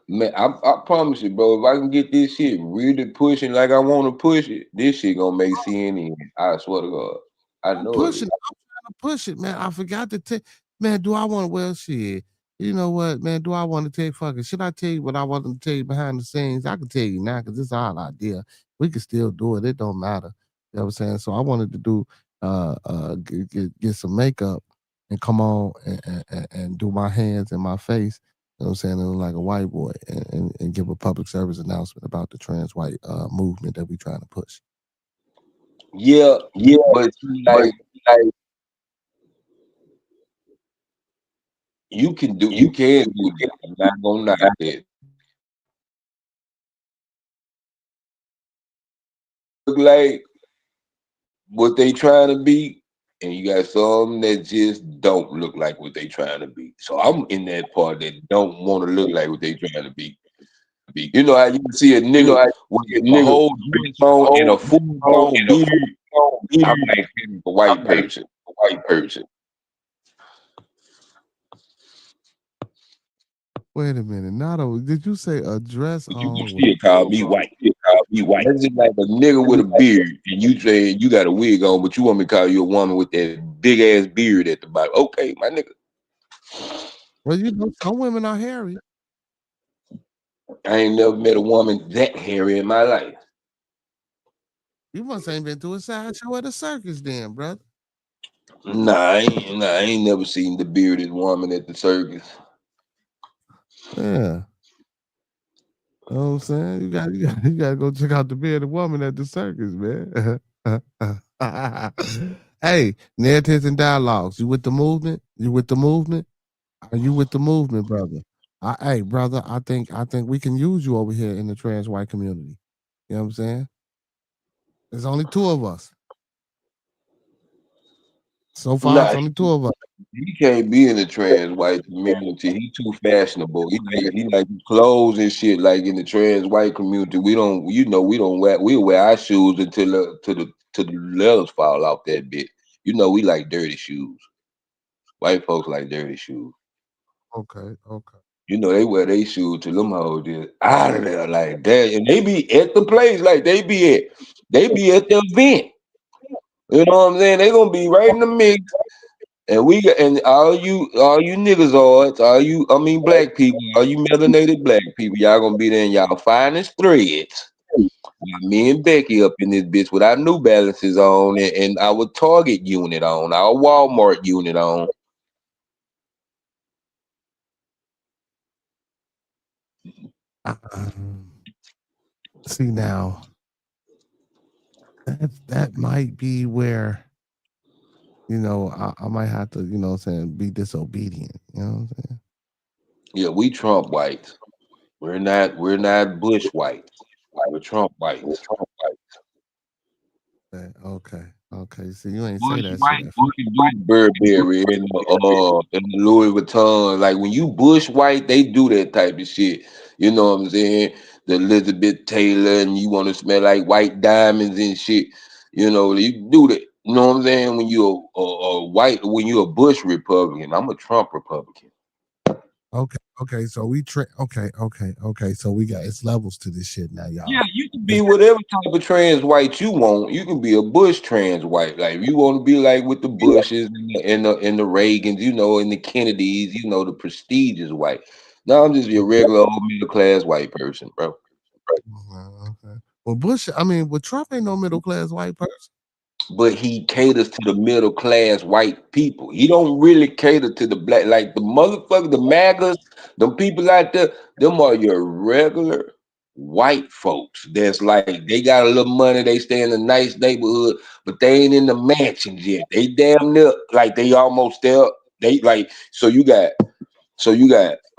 [SPEAKER 6] man, I promise you, bro. If I can get this shit really pushing like I want to push it, this shit gonna make CNN. I swear to God, I
[SPEAKER 2] I'm
[SPEAKER 6] know it
[SPEAKER 2] pushing
[SPEAKER 6] is.
[SPEAKER 2] it. I'm trying to push it, man. I forgot to take. Man, do I want to? Well, shit. You know what, man? Do I want to tell you? Fucking, should I tell you what I want to tell you behind the scenes? I can tell you now because it's our idea. We can still do it. It don't matter. You know what I'm saying? So I wanted to do, get some makeup and come on and do my hands and my face. You know what I'm saying? And look like a white boy and give a public service announcement about the trans white movement that we trying to push.
[SPEAKER 6] Yeah,
[SPEAKER 5] Yeah,
[SPEAKER 6] but
[SPEAKER 5] but
[SPEAKER 6] like
[SPEAKER 5] like
[SPEAKER 6] you can do that. I'm not gonna knock that. Look like what they trying to be, and you got some that just don't look like what they trying to be. So I'm in that part that don't want to look like what they trying to be. You know how you can see a
[SPEAKER 5] you know,
[SPEAKER 6] nigga
[SPEAKER 5] I
[SPEAKER 6] with
[SPEAKER 5] see a
[SPEAKER 6] a
[SPEAKER 5] nigga
[SPEAKER 6] whole
[SPEAKER 5] with
[SPEAKER 6] dress on and a
[SPEAKER 5] whole
[SPEAKER 6] full
[SPEAKER 5] on
[SPEAKER 6] blown
[SPEAKER 5] and a
[SPEAKER 6] beard.
[SPEAKER 5] full
[SPEAKER 6] I'm
[SPEAKER 5] beard.
[SPEAKER 6] like a
[SPEAKER 5] I'm
[SPEAKER 6] white
[SPEAKER 5] like
[SPEAKER 6] person.
[SPEAKER 5] a white person.
[SPEAKER 2] Wait a minute. Not a. Did you say a dress
[SPEAKER 6] But you can
[SPEAKER 2] on with
[SPEAKER 6] still call me white. That's just like a nigga with a beard, and you say you got a wig on, but you want me to call you a woman with that big ass beard at the bottom. Okay, my nigga.
[SPEAKER 2] Well, you know, some women are hairy.
[SPEAKER 6] I ain't never met a woman that hairy in my life.
[SPEAKER 2] You must ain't been to a sideshow at a circus, then, brother.
[SPEAKER 6] I ain't never seen the bearded woman at the circus.
[SPEAKER 2] Yeah. You know what I'm saying? You got to go check out the bearded woman at the circus, man. Hey, narratives and dialogues. You with the movement? You with the movement? Are you with the movement, brother? Hey, brother, I think we can use you over here in the trans white community. You know what I'm saying? There's only two of us. So far, it's
[SPEAKER 6] Nah,
[SPEAKER 2] only two of us.
[SPEAKER 6] he can't be in the trans white community. He too fashionable. He like his clothes and shit. Like in the trans white community, we don't wear our shoes until the leathers fall off that bit. You know, we like dirty shoes. White folks like dirty shoes.
[SPEAKER 2] Okay, okay.
[SPEAKER 6] You know, they wear their shoes till them hoes just out of there like that. And they be at the place like they be at the event. You know what I'm saying? They gonna be right in the mix. And all you niggas black people, all you melanated black people, y'all gonna be there in y'all finest threads. Me and Becky up in this bitch with our New Balances on and our Target unit on, our Walmart unit on.
[SPEAKER 2] See now, that might be where I might have to be disobedient. You know what I'm saying?
[SPEAKER 6] Yeah, we Trump whites. We're not Bush whites. We're Trump whites.
[SPEAKER 2] Okay. See, you ain't say
[SPEAKER 6] Bush
[SPEAKER 2] that shit
[SPEAKER 6] white,
[SPEAKER 2] at
[SPEAKER 6] you
[SPEAKER 2] first.
[SPEAKER 6] can do the Burberry and the Louis Vuitton. Like when you Bush white, they do that type of shit. You know what I'm saying? The Elizabeth Taylor, and you want to smell like white diamonds and shit. You know, you do that. You know what I'm saying? When you're when you're a Bush Republican, I'm a Trump Republican.
[SPEAKER 2] Okay. So okay. So we got it's levels to this shit now, y'all.
[SPEAKER 6] Yeah, you can be whatever type of trans white you want. You can be a Bush trans white. Like you want to be like with the Bushes and the Reagans, and the Kennedys, the prestigious white. No, I'm just your regular old middle class white person, bro.
[SPEAKER 2] Okay. Well, Trump ain't no middle class white person.
[SPEAKER 6] But he caters to the middle class white people. He don't really cater to the black, like the motherfucker, the MAGAs, them people out there. Them are your regular white folks. That's like they got a little money, they stay in a nice neighborhood, but they ain't in the mansions yet. They damn near like they almost there. They like so you got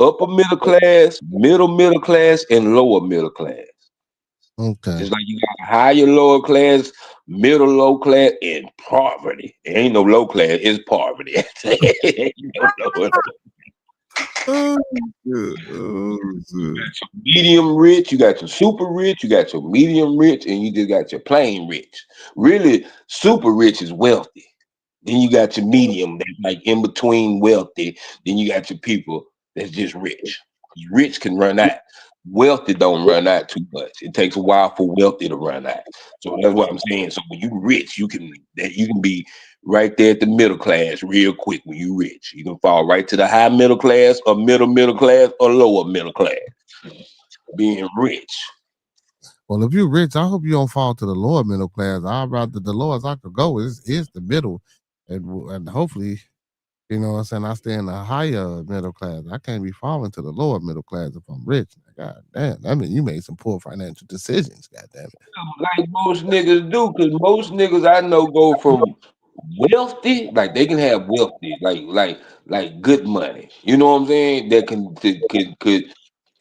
[SPEAKER 6] upper middle class, and lower middle class.
[SPEAKER 2] Okay.
[SPEAKER 6] Just like you got higher lower class, middle low class, and poverty. It ain't no low class, it's poverty. You don't know it.
[SPEAKER 2] Oh, shit. Oh, shit.
[SPEAKER 6] Medium rich, you got your super rich, you got your medium rich, and you just got your plain rich. Really, super rich is wealthy. Then you got your medium that's like in between wealthy. Then you got your people that's just rich. Rich can run out. Wealthy don't run out too much. It takes a while for wealthy to run out. So that's what I'm saying. So when you rich, you can be right there at the middle class real quick. When you rich, you can fall right to the high middle class or middle class or lower middle class. Being rich.
[SPEAKER 2] Well, if you're rich, I hope you don't fall to the lower middle class. I'd rather the lowest I could go is the middle, and hopefully, what I'm saying, I stay in the higher middle class. I can't be falling to the lower middle class if I'm rich. God damn, I mean, you made some poor financial decisions. God damn it.
[SPEAKER 6] Like most niggas do, because most niggas I know go from wealthy, like they can have wealthy, like good money. You know what I'm saying? That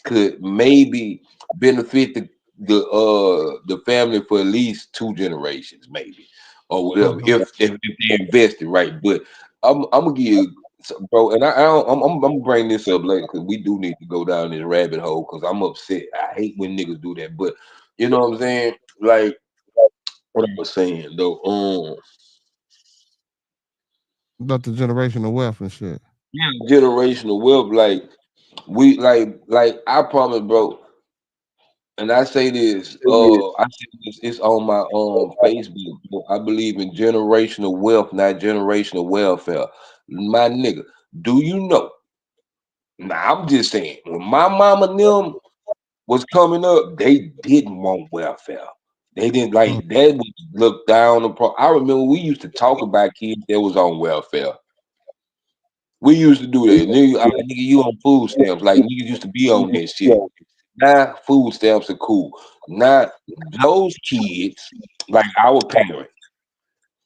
[SPEAKER 6] could maybe benefit the family for at least 2 generations, maybe or whatever,
[SPEAKER 2] Okay.
[SPEAKER 6] if they invested right. But I'm gonna give you, bro, and I don't, I'm gonna bring this up later because we do need to go down this rabbit hole because I'm upset. I hate when niggas do that, but you know what I'm saying? Like what I was saying though,
[SPEAKER 2] About the generational wealth and shit.
[SPEAKER 6] yeah, generational wealth, like We like I promise, bro. And I say this, I say this, it's on my Facebook. Bro. I believe in generational wealth, not generational welfare. My nigga, do you know? Now I'm just saying, when my mama and them was coming up, they didn't want welfare. They didn't
[SPEAKER 2] Mm,
[SPEAKER 6] like that was looked down upon. I remember we used to talk about kids that was on welfare. We used to do that. Nigga, you on food stamps. Like niggas used to be on this shit. Now food stamps are cool. Now those kids, like our parents,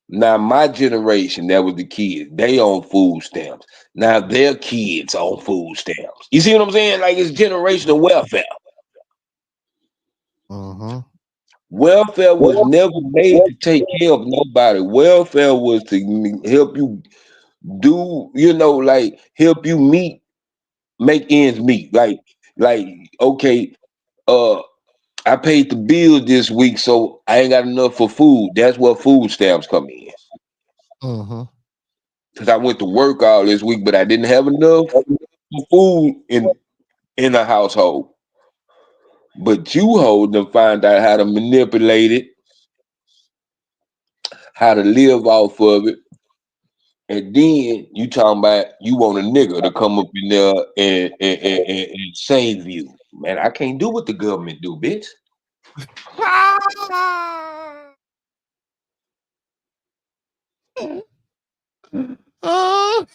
[SPEAKER 6] now my generation, that was the kids, they on food stamps. Now their kids on food stamps. You see what I'm saying? Like it's generational welfare.
[SPEAKER 2] uh-huh.
[SPEAKER 6] Welfare was never made to take care of nobody. Welfare was to help you do, like help you make ends meet. Like, okay, uh, I paid the bill this week, so I ain't got enough for food. That's where food stamps come in.
[SPEAKER 2] Uh-huh.
[SPEAKER 6] Cause I went to work all this week, but I didn't have enough food in the household. But you hold them find out how to manipulate it, how to live off of it. And then you talking about you want a nigga to come up in there and save you. Man, I can't do what the government do, bitch.
[SPEAKER 2] Oh,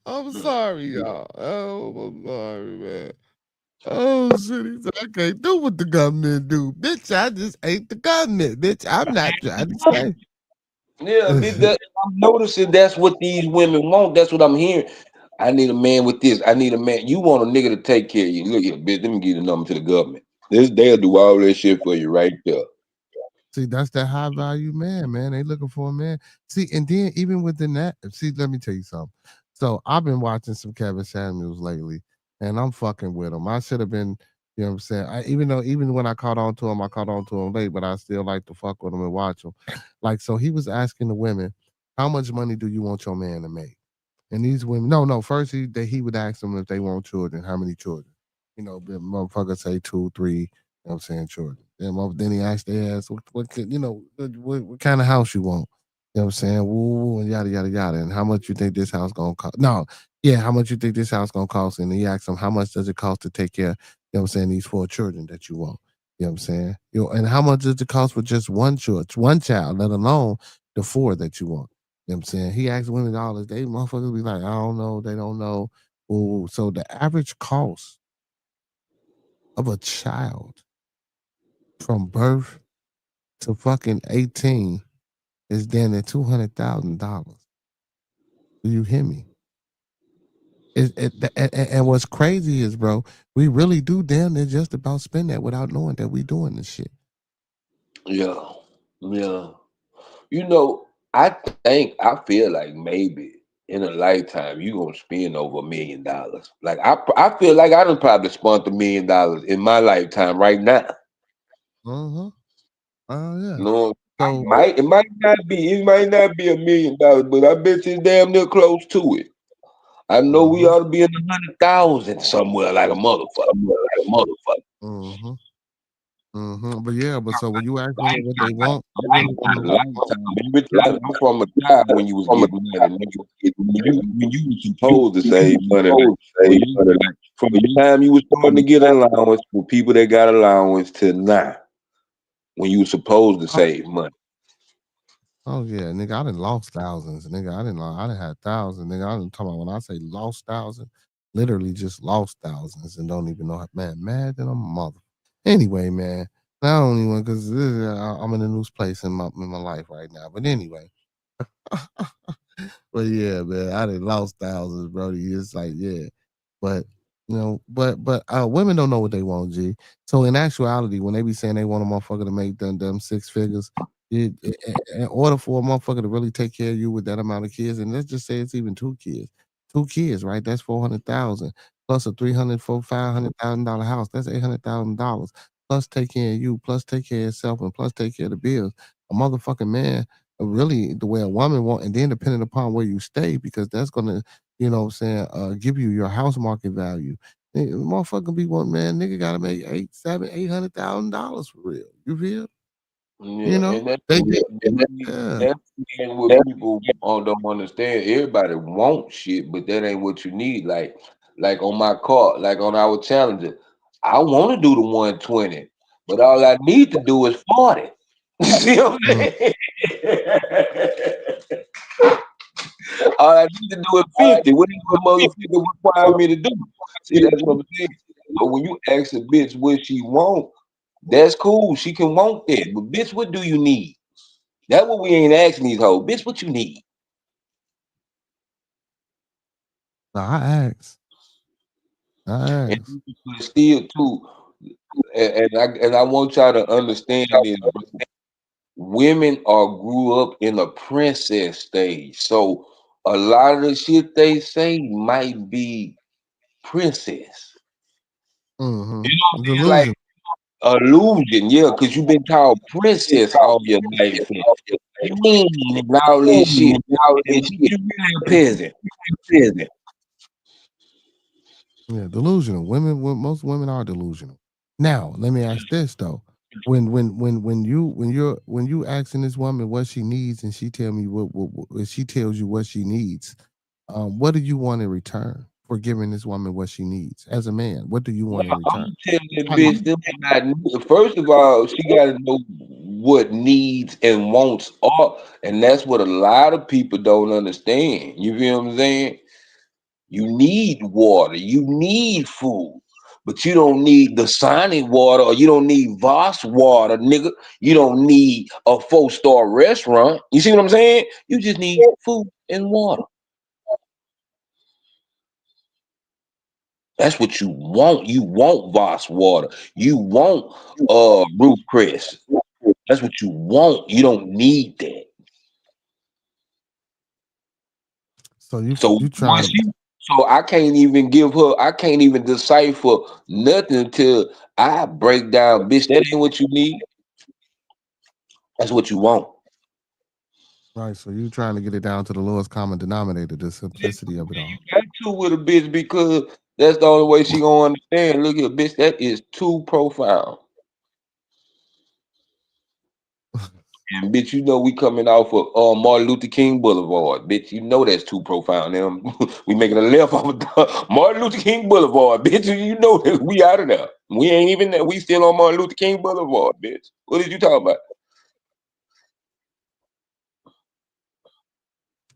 [SPEAKER 2] I'm sorry,
[SPEAKER 6] Yeah.
[SPEAKER 2] y'all. Oh, I'm sorry, man. Oh shit, he said, I can't do what the government do. Bitch, I just ain't the government. Bitch, I'm not trying to say.
[SPEAKER 6] Yeah, bitch, I'm noticing that's what these women want. That's what I'm hearing. I need a man with this. I need a man. You want a nigga to take care of you. Look here, bitch. Let me give you the number to the government. They'll do all that shit for you right there.
[SPEAKER 2] See, that's that high value man, man. They looking for a man. See, and then even within that, see, let me tell you something. So I've been watching some Kevin Samuels lately, and I'm fucking with him. I should have been, you know what I'm saying? Even when I caught on to him late, but I still like to fuck with him and watch him. Like, so he was asking the women, how much money do you want your man to make? And these women, no, first he would ask them if they want children, how many children. The motherfucker say two, three, I'm saying children. Then he asked their ass, what kind of house you want? You know what I'm saying? Woo, and yada, yada, yada. And how much you think this house gonna cost? No, yeah, how much you think this house gonna cost? And he asked them, how much does it cost to take care, you know what I'm saying, these four children that you want? You know what I'm saying? And how much does it cost for just one child, let alone the four that you want? You know what I'm saying? He asked women all this. They motherfuckers be like, I don't know, they don't know. Ooh, so the average cost of a child from birth to fucking 18 is down at $200,000. Do you hear me? And what's crazy is, bro, we really do damn near just about spend that without knowing that we doing this shit.
[SPEAKER 6] Yeah, yeah. I feel like maybe in a lifetime you gonna spend over $1 million. Like I feel like I done probably spent $1 million in my lifetime right now.
[SPEAKER 2] Uh-huh. Oh yeah.
[SPEAKER 6] No,
[SPEAKER 2] So
[SPEAKER 6] it might not be $1 million, but I bet you it's damn near close to it. I know we
[SPEAKER 2] uh-huh.
[SPEAKER 6] ought to be in the 100,000 somewhere like a motherfucker.
[SPEAKER 2] Uh-huh. But yeah, but so when you ask women what they
[SPEAKER 6] Lifetime,
[SPEAKER 2] want, you really want to know.
[SPEAKER 6] lifetime. Every time I'm from a time when you was getting money, nigga. When you was supposed to save money, like from the time you was starting to get allowance for people that got allowance to now, when you was supposed to save money.
[SPEAKER 2] Oh yeah, nigga, I done lost thousands, nigga. I didn't have thousands, nigga. I didn't talk about when I say lost thousands, literally just lost thousands and don't even know how, man, mad than a mother. Anyway, man, I don't even because I'm in a new place in my life right now. But anyway, but yeah, man, I done lost thousands, Brody. It's like, yeah. But women don't know what they want, G. So in actuality, when they be saying they want a motherfucker to make them six figures, in order for a motherfucker to really take care of you with that amount of kids, and let's just say it's even two kids, right? That's 400,000 plus a 300, $500,000 house. That's $800,000 plus take care of you, plus take care of yourself, and plus take care of the bills. A motherfucking man. really the way a woman want, and then depending upon where you stay, because that's gonna, you know what I'm saying, give you your house market value. Motherfucker be one man, nigga gotta make $800,000 for real. You feel? You
[SPEAKER 6] Yeah,
[SPEAKER 2] know?
[SPEAKER 6] and that's
[SPEAKER 2] They yeah.
[SPEAKER 6] that's again what people don't understand. Everybody wants shit, but that ain't what you need. Like on my car, like on our Challenger, I want to do the 120, but all I need to do is 40. You see what I'm
[SPEAKER 2] Mm.
[SPEAKER 6] saying? All I need to do is 50. What is the motherfucker require me to do? See, that's what I'm saying. But when you ask a bitch what she want, that's cool. She can want that. But bitch, what do you need? That's what we ain't asking these hoes. Bitch, what you need?
[SPEAKER 2] Nah, I
[SPEAKER 6] And
[SPEAKER 2] asked.
[SPEAKER 6] still too, and I want y'all to understand this, bro. Women are grew up in a princess stage. So a lot of the shit they say might be princess. You know what I'm saying? Like
[SPEAKER 2] Delusion.
[SPEAKER 6] illusion, yeah, because you've been called princess all your life and queen and all this shit. And bitch, you really a peasant.
[SPEAKER 2] Yeah, delusional. Most women are delusional. Now, let me ask this though: when you asking this woman what she needs, and she tell me what she tells you what she needs, what do you want in return for giving this woman what she needs? As a man, what do you
[SPEAKER 6] Now,
[SPEAKER 2] want in
[SPEAKER 6] I'm
[SPEAKER 2] return?
[SPEAKER 6] telling that
[SPEAKER 2] How do
[SPEAKER 6] bitch,
[SPEAKER 2] you?
[SPEAKER 6] them not, first of all, she got to know what needs and wants are, and that's what a lot of people don't understand. You feel what I'm saying? You need water, you need food, but you don't need the Sonic water, or you don't need Voss water, nigga. You don't need a 4-star restaurant. You see what I'm saying? You just need food and water. That's what you want. You want Voss water. You want Ruth Chris. That's what you want. You don't need that.
[SPEAKER 2] So
[SPEAKER 6] So
[SPEAKER 2] you
[SPEAKER 6] once
[SPEAKER 2] trying?
[SPEAKER 6] you, so I can't even give her. I can't even decipher nothing until I break down. Bitch, that ain't what you need. That's what you want.
[SPEAKER 2] Right. So you trying to get it down to the lowest common denominator, the simplicity of it all.
[SPEAKER 6] Got to with a bitch because that's the only way she gonna understand. Look at bitch. That is too profound. And bitch, you know we coming off of Martin Luther King Boulevard. Bitch, you know that's too profound. Now we making a left off of Martin Luther King Boulevard. Bitch, you know that we out of there. We ain't even there. We still on Martin Luther King Boulevard, bitch. What did you talk about?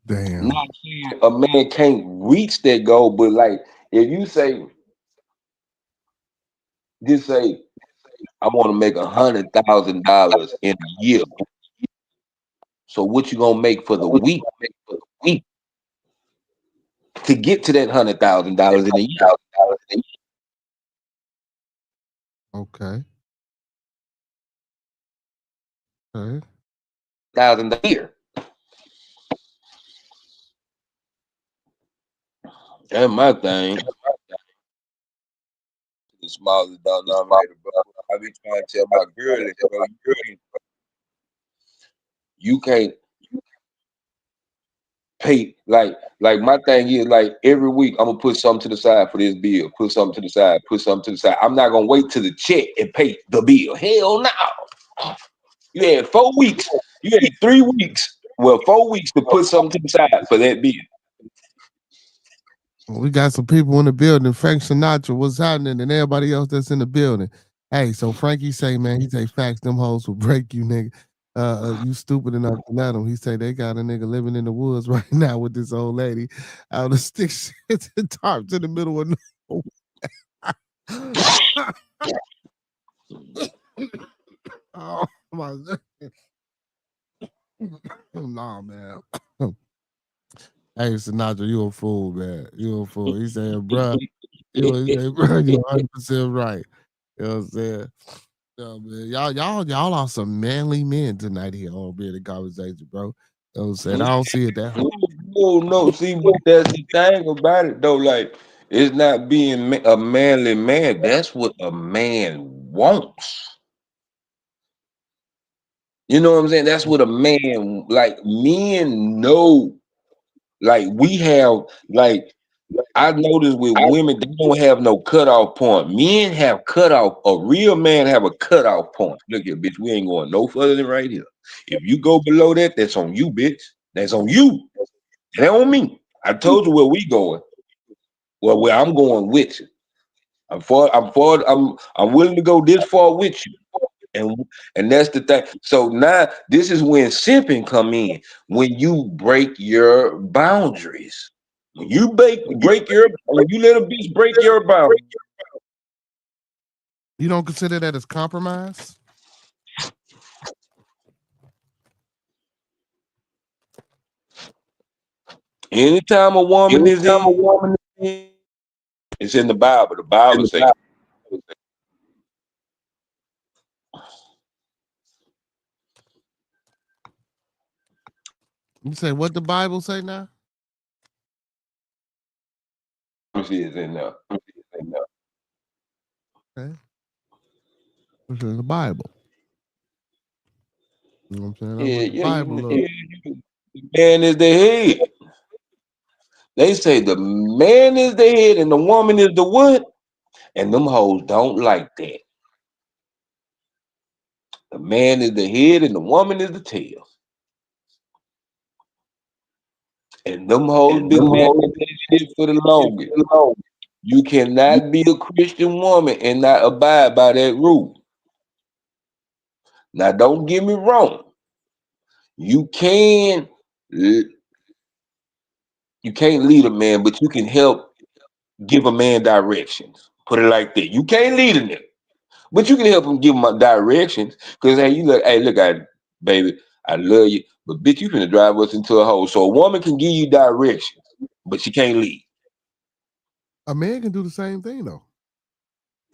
[SPEAKER 2] Damn.
[SPEAKER 6] Not saying a man can't reach that goal, but like if you say, just say, I want to make $100,000 in a year. So what you gonna make for the week to get to that $100,000 in a year?
[SPEAKER 2] Okay. Okay.
[SPEAKER 6] $1,000 a year. That's my thing. The smallest denominator, bro. I be trying to tell my girl that, bro, you can't pay like my thing is like every week I'm gonna put something to the side for this bill, put something to the side, put something to the side. I'm not gonna wait till the check and pay the bill. Hell no. You had 4 weeks, you had 3 weeks, well, 4 weeks to put something to the side for that bill.
[SPEAKER 2] Well, we got some people in the building. Frank Sinatra, what's happening? And everybody else that's in the building. Hey, so Frankie say, man, he say facts, them hoes will break you, nigga. You stupid enough to let them. He say they got a nigga living in the woods right now with this old lady out of sticks and tarps in the middle of nowhere. Oh my God. Nah, man. Hey, Sinatra, you a fool, man. You a fool. He said, bruh, he said, bro, you 100% right. You know what I'm saying? Yeah, man. Y'all are some manly men tonight here on Bearded Conversation, bro. You know what I'm saying? I don't see it that way.
[SPEAKER 6] No. See, but that's the thing about it though. Like, it's not being a manly man. That's what a man wants. You know what I'm saying? That's what a man, like men know. Like we have, like I noticed with women, they don't have no cutoff point. Men have cutoff. A real man have a cutoff point. Look here, bitch. We ain't going no further than right here. If you go below that, that's on you, bitch. That's on you. That ain't on me. I told you where we going. Well, where I'm going with you. I'm willing to go this far with you. And that's the thing. So now this is when simping come in. When you break your boundaries. When you when you let a bitch break your boundaries.
[SPEAKER 2] You don't consider that as compromise?
[SPEAKER 6] Anytime a woman is in, it's in the Bible. The Bible says.
[SPEAKER 2] You say what the Bible say now?
[SPEAKER 6] Is in there.
[SPEAKER 2] Okay. It's in the Bible. You know what I'm saying? That's what the Bible
[SPEAKER 6] The man is the head. They say the man is the head and the woman is the what? And them hoes don't like that. The man is the head and the woman is the tail. And them hoes been back in that shit for the longest. You cannot be a Christian woman and not abide by that rule. Now, don't get me wrong. You can't lead a man, but you can help give a man directions. Put it like that. You can't lead a nigga, but you can help him give him directions. Because hey, look, baby, I love you, but bitch, you finna drive us into a hole. So a woman can give you directions, but she can't lead.
[SPEAKER 2] A man can do the same thing though.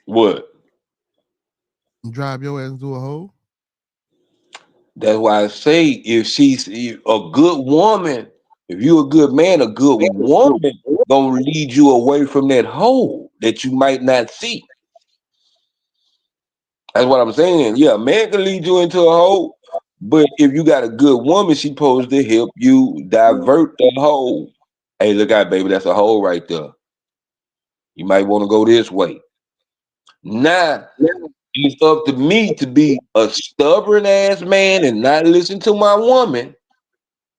[SPEAKER 6] What?
[SPEAKER 2] Drive your ass into a hole.
[SPEAKER 6] That's why I say if she's a good woman, if you're a good man, a good woman gonna lead you away from that hole that you might not see. That's what I'm saying. Yeah, a man can lead you into a hole, but if you got a good woman, she's supposed to help you divert the hole. Hey, look out, baby, that's a hole right there. You might want to go this way. Now, it's up to me to be a stubborn ass man and not listen to my woman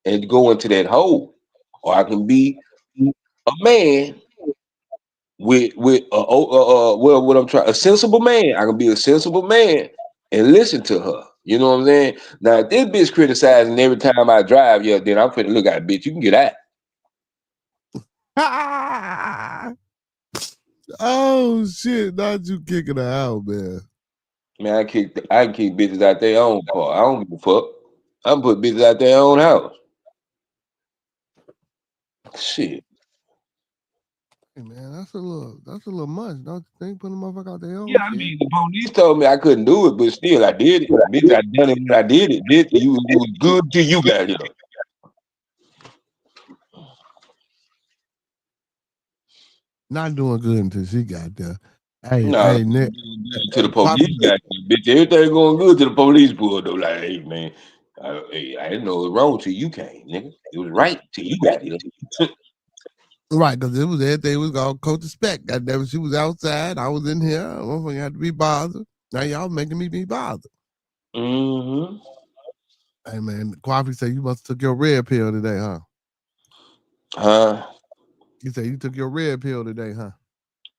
[SPEAKER 6] and go into that hole. Or I can be a man with what I'm trying, a sensible man. I can be a sensible man and listen to her. You know what I'm saying? Now, if this bitch criticizing every time I drive, yeah, then I'm finna look at bitch. You can get out.
[SPEAKER 2] Oh shit! Not you kicking her out, man.
[SPEAKER 6] Man, I can kick bitches out their own car. I don't give a fuck. I'm put bitches out their own house. Shit.
[SPEAKER 2] Hey man, that's a little much. Don't you think putting a motherfucker out there?
[SPEAKER 6] Yeah, I mean, the police told me I couldn't do it, but still, I did it. Bitch, I done it when I did it. Bitch, it was good till you got here.
[SPEAKER 2] Not doing good until she got there. Hey,
[SPEAKER 6] Nah,
[SPEAKER 2] hey, Nick.
[SPEAKER 6] to the police got here, bitch. Everything going good to the police pulled up. Like, hey, man, I didn't know it was wrong till you came, nigga. It was right till you got here.
[SPEAKER 2] Right, because it was everything was all coach to spec. Goddamn, she was outside. I was in here. I don't had to be bothered. Now y'all making me be bothered.
[SPEAKER 6] Mm-hmm.
[SPEAKER 2] Hey man, Coffee said you must have took your red pill today, huh?
[SPEAKER 6] Huh?
[SPEAKER 2] You said you took your red pill today, huh?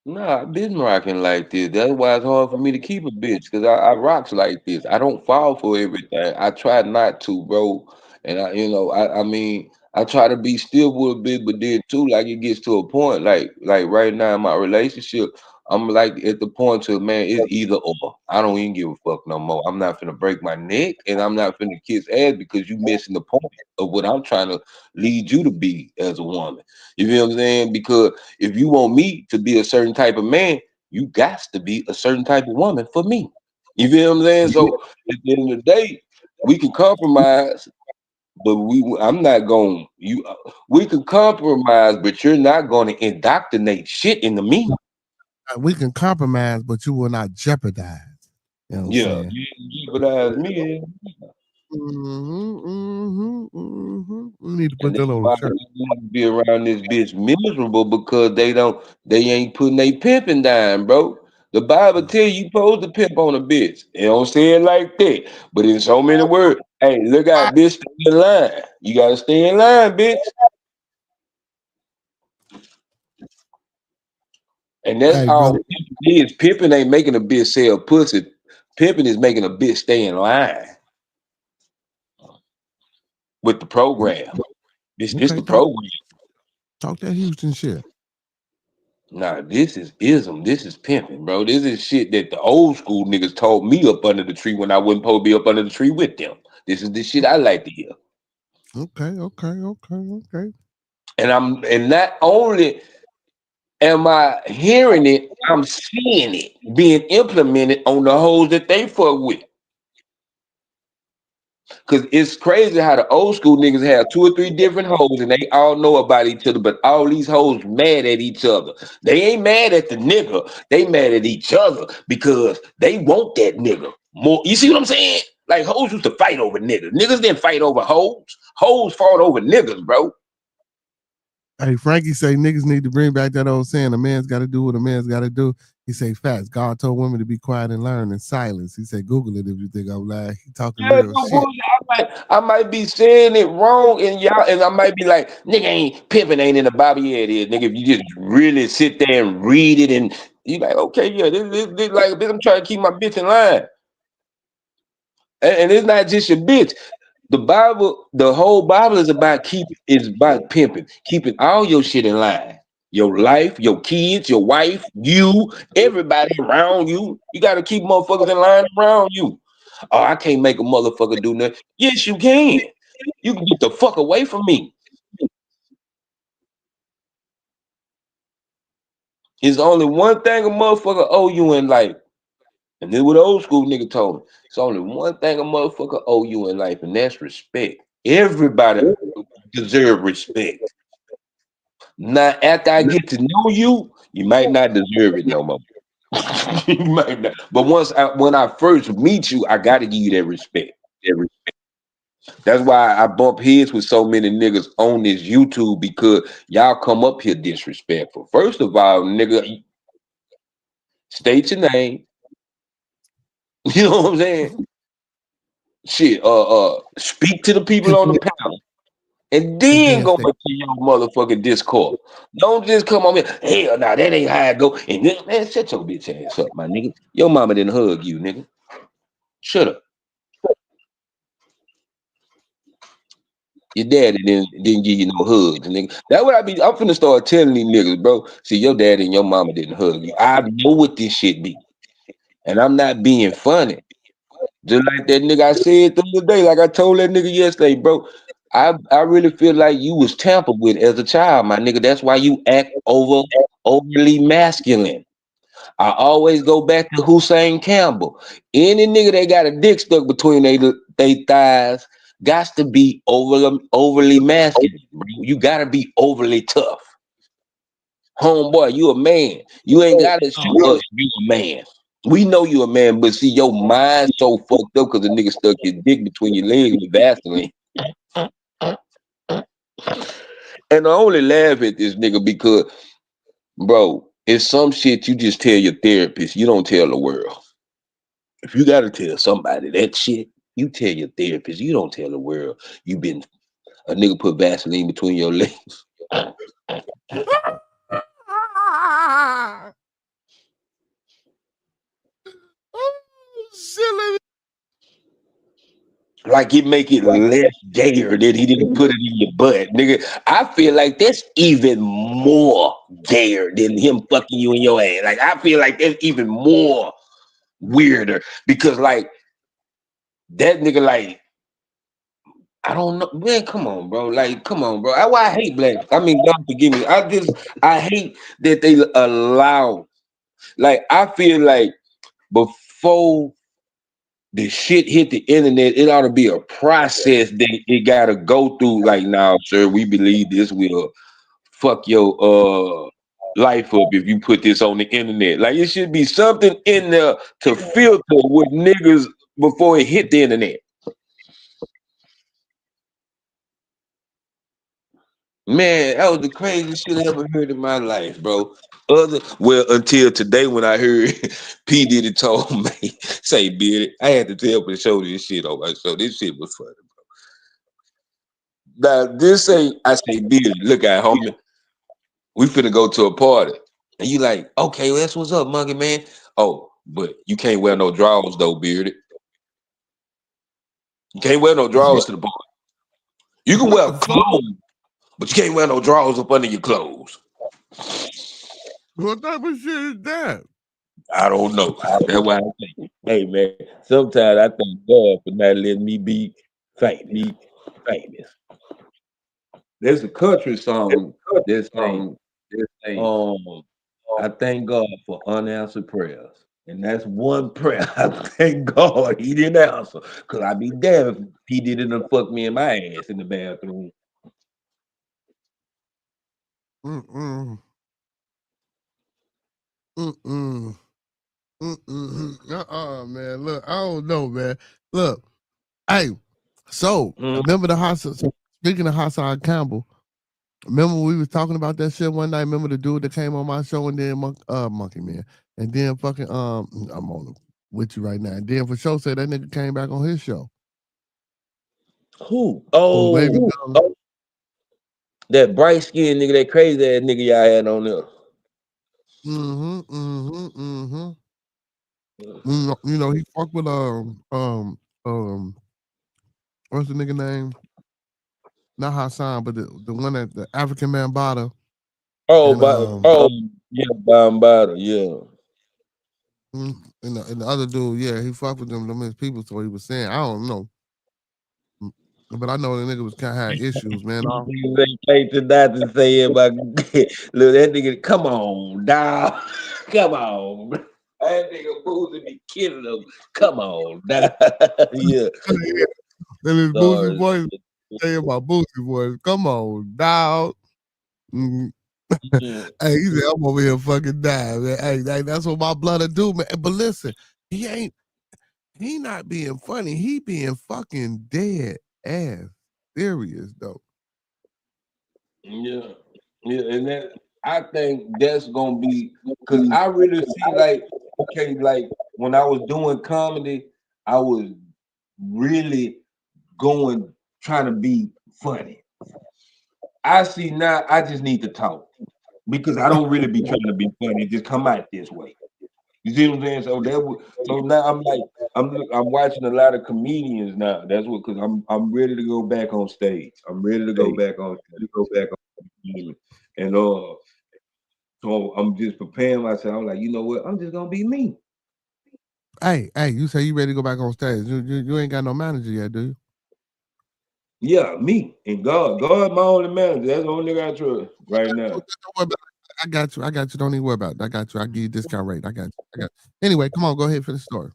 [SPEAKER 6] Nah, I've been rocking like this. That's why it's hard for me to keep a bitch, because I rocks like this. I don't fall for everything. I try not to, bro. And I mean, I try to be still with a bit, but then too, like it gets to a point, like right now in my relationship, I'm like at the point to man, it's either or. I don't even give a fuck no more. I'm not finna break my neck, and I'm not finna kiss ass because you missing the point of what I'm trying to lead you to be as a woman. You feel what I'm saying? Because if you want me to be a certain type of man, you got to be a certain type of woman for me. You feel what I'm saying? So at the end of the day, we can compromise, but I'm not going you. We can compromise, but you're not going to indoctrinate shit into me.
[SPEAKER 2] We can compromise, but you will not jeopardize. You know what I'm
[SPEAKER 6] Yeah,
[SPEAKER 2] saying?
[SPEAKER 6] you jeopardize me.
[SPEAKER 2] We need to put
[SPEAKER 6] And
[SPEAKER 2] that
[SPEAKER 6] that's
[SPEAKER 2] on a
[SPEAKER 6] why
[SPEAKER 2] shirt.
[SPEAKER 6] they want to be around this bitch miserable because they ain't putting they pimping down, bro. The Bible tell you supposed to pimp on a bitch. It don't say it like that, but in so many words. Hey, look out, bitch, stay in line. You gotta stay in line, bitch. And that's
[SPEAKER 2] Hey,
[SPEAKER 6] all
[SPEAKER 2] brother.
[SPEAKER 6] pimping is. Pimping ain't making a bitch sell pussy. Pimping is making a bitch stay in line with the program. This
[SPEAKER 2] Okay,
[SPEAKER 6] the program.
[SPEAKER 2] talk that Houston shit.
[SPEAKER 6] Nah, this is ism. This is pimping, bro. This is shit that the old school niggas told me up under the tree when I wasn't supposed to be up under the tree with them. This is the shit I like to hear.
[SPEAKER 2] Okay.
[SPEAKER 6] And not only am I hearing it, I'm seeing it being implemented on the hoes that they fuck with. Cause it's crazy how the old school niggas have 2 or 3 different hoes and they all know about each other, but all these hoes mad at each other. They ain't mad at the nigga, they mad at each other because they want that nigga more. You see what I'm saying? Like hoes used to fight over niggas. Niggas didn't fight over hoes. Hoes fought over niggas, bro.
[SPEAKER 2] Hey, Frankie say niggas need to bring back that old saying, a man's got to do what a man's got to do. He say facts. God told women to be quiet and learn in silence. He said, Google it if you think I'm lying. He talking
[SPEAKER 6] Yeah,
[SPEAKER 2] real
[SPEAKER 6] no
[SPEAKER 2] shit.
[SPEAKER 6] bullshit. I might be saying it wrong, and I might be like, nigga ain't pimping ain't in the Bible. Yeah, it is, nigga. If you just really sit there and read it, and you like, okay, yeah, this like, bitch, I'm trying to keep my bitch in line, and it's not just your bitch. The Bible, the whole Bible is about pimping, keeping all your shit in line. Your life, your kids, your wife, you, everybody around you. You got to keep motherfuckers in line around you. Oh, I can't make a motherfucker do nothing. Yes, you can. You can get the fuck away from me. It's only one thing a motherfucker owe you in life. And this is what the old school nigga told me. It's only one thing a motherfucker owe you in life, and that's respect. Everybody deserve respect. Now, after I get to know you, you might not deserve it no more. You might not. But when I first meet you, I gotta give you that respect. That's why I bump heads with so many niggas on this YouTube because y'all come up here disrespectful. First of all, nigga, state your name. You know what I'm saying? Shit, speak to the people
[SPEAKER 2] And
[SPEAKER 6] on the
[SPEAKER 2] then,
[SPEAKER 6] panel. And
[SPEAKER 2] and
[SPEAKER 6] then
[SPEAKER 2] then
[SPEAKER 6] go
[SPEAKER 2] stay.
[SPEAKER 6] into your motherfucking Discord. Don't just come on here. Hell, nah, that ain't how I go. And then, man, shut your bitch ass up, my nigga. Your mama didn't hug you, nigga. Shut up. Your daddy didn't give you no hugs, nigga. That's what I'm finna start telling these niggas, bro. See, your daddy and your mama didn't hug you. I know what this shit be. And I'm not being funny. Just like that nigga I said the other day, like I told that nigga yesterday, bro. I really feel like you was tampered with as a child, my nigga. That's why you act overly masculine. I always go back to Hussein Campbell. Any nigga that got a dick stuck between they thighs got to be overly masculine, bro. You gotta be overly tough. Homeboy, you a man. You ain't gotta
[SPEAKER 2] Oh,
[SPEAKER 6] show us you a man. We know you a man, but see, your mind so fucked up because the nigga stuck his dick between your legs with Vaseline. And I only laugh at this nigga because, bro, it's some shit you just tell your therapist. You don't tell the world. If you gotta tell somebody that shit, you tell your therapist. You don't tell the world. You been a nigga put Vaseline between your legs.
[SPEAKER 2] silly.
[SPEAKER 6] Like it make it less gayer that he didn't put it in your butt, nigga. I feel like that's even more gayer than him fucking you in your ass. Like I feel like that's even more weirder because like that nigga, like I don't know, man. Come on, bro. Like, come on, bro. Why I hate black. I mean, God forgive me. I hate that they allow. Like, I feel like before the shit hit the internet, it ought to be a process that it gotta go through. Like, now, sir, we believe this will fuck your life up if you put this on the internet. Like, it should be something in there to filter with niggas before it hit the internet. Man, that was the craziest shit I ever heard in my life, bro. Until today when I heard P Diddy told me, say, Beard, I had to tell for the show this shit on my show. This shit was funny, bro. Now, this ain't, I say, Beard, look at homie, we finna go to a party. And you like, okay, well, that's what's up, monkey man. Oh, but you can't wear no drawers though, Bearded. You can't wear no drawers to the party. You can
[SPEAKER 2] What
[SPEAKER 6] wear
[SPEAKER 2] the fuck?
[SPEAKER 6] clothes, but you can't wear no drawers up under your clothes.
[SPEAKER 2] What type of shit is that?
[SPEAKER 6] I don't know. That's why I think, hey man, sometimes I thank God for not letting me be famous. There's a country song that saying, I thank God for unanswered prayers. And that's one prayer. I thank God he didn't answer. Cause I'd be damned if he didn't fuck me in my ass in the bathroom.
[SPEAKER 2] Mm-mm. Mm-mm. Mm-mm. Man. Look, I don't know, man. Look, hey, so remember the hot sauce? So speaking of hot sauce Campbell, remember we was talking about that shit one night? Remember the dude that came on my show and then Monkey Man, and then fucking I'm on with you right now. And then for sure said that nigga came back on his show.
[SPEAKER 6] Who?
[SPEAKER 2] Baby
[SPEAKER 6] Oh, that bright skinned nigga, that crazy ass nigga y'all had on there.
[SPEAKER 2] You know, he fucked with what's the nigga name? Not Hassan, but the one that the African man bottle.
[SPEAKER 6] Oh,
[SPEAKER 2] And,
[SPEAKER 6] yeah, Bambada, yeah.
[SPEAKER 2] And the other dude, yeah, he fucked with them his people, so he was saying, I don't know. But I know the nigga was kind of had issues, man.
[SPEAKER 6] They came to that to say about look, that nigga, come on, dog. Come on. That nigga Boozy be killing them. Come on, dog. Yeah.
[SPEAKER 2] And his Boozy voice, saying my Boozy voice, come on, dog.
[SPEAKER 6] Yeah.
[SPEAKER 2] Hey, he said, I'm over here fucking dying, man. Hey, that's what my blood will do, man. But listen, he not being funny. He being fucking dead ass serious, though.
[SPEAKER 6] Yeah. Yeah. And that I think that's gonna be because I really see like, okay, like when I was doing comedy, I was really trying to be funny. I see now I just need to talk because I don't really be trying to be funny. It just come out this way. You see what I'm saying? So now I'm like I'm watching a lot of comedians now. That's what because I'm ready to go back on stage. I'm ready to go back on stage. And so I'm just preparing myself. I'm like, you know what? I'm just gonna be me.
[SPEAKER 2] Hey, you say you ready to go back on stage? You ain't got no manager yet, do you?
[SPEAKER 6] Yeah, me and God. God, my only manager. That's the only nigga I trust right now.
[SPEAKER 2] I got you. Don't even worry about it. I got you. I give you discount rate. I got you. Anyway, come on, go ahead for the story.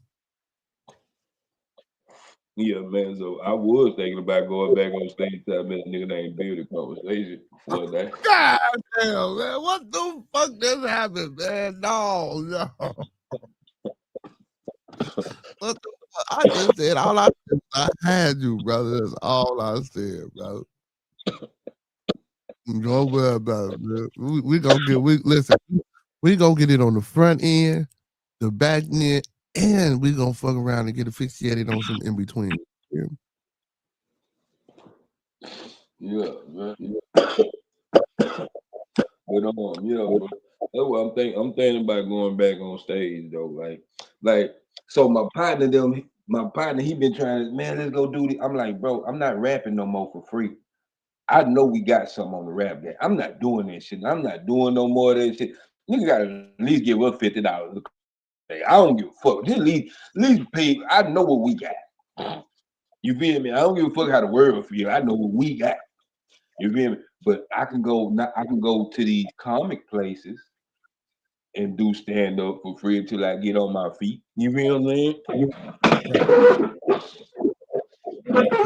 [SPEAKER 6] Yeah, man. So I was thinking about going back on stage to have a nigga named Bearded conversation one day.
[SPEAKER 2] God damn, man. What the fuck just happened, man? No. What the fuck? I just said all I had you, brother. That's all I said, brother. Don't worry about it, man. We gonna listen, we gonna get it on the front end, the back end, and we gonna fuck around and get asphyxiated on some in between.
[SPEAKER 6] Yeah, man. But bro, that's what I'm thinking about going back on stage though. Like, so my partner, he been trying to, man, let's go do this. I'm like, bro, I'm not rapping no more for free. I know we got something on the rap game. I'm not doing that shit. I'm not doing no more of that shit. Nigga gotta at least give us $50. I don't give a fuck. Just at least pay. I know what we got. You feel me? I don't give a fuck how the world feel. I know what we got. You feel me? But I can go to these comic places and do stand up for free until I get on my feet. You feel me?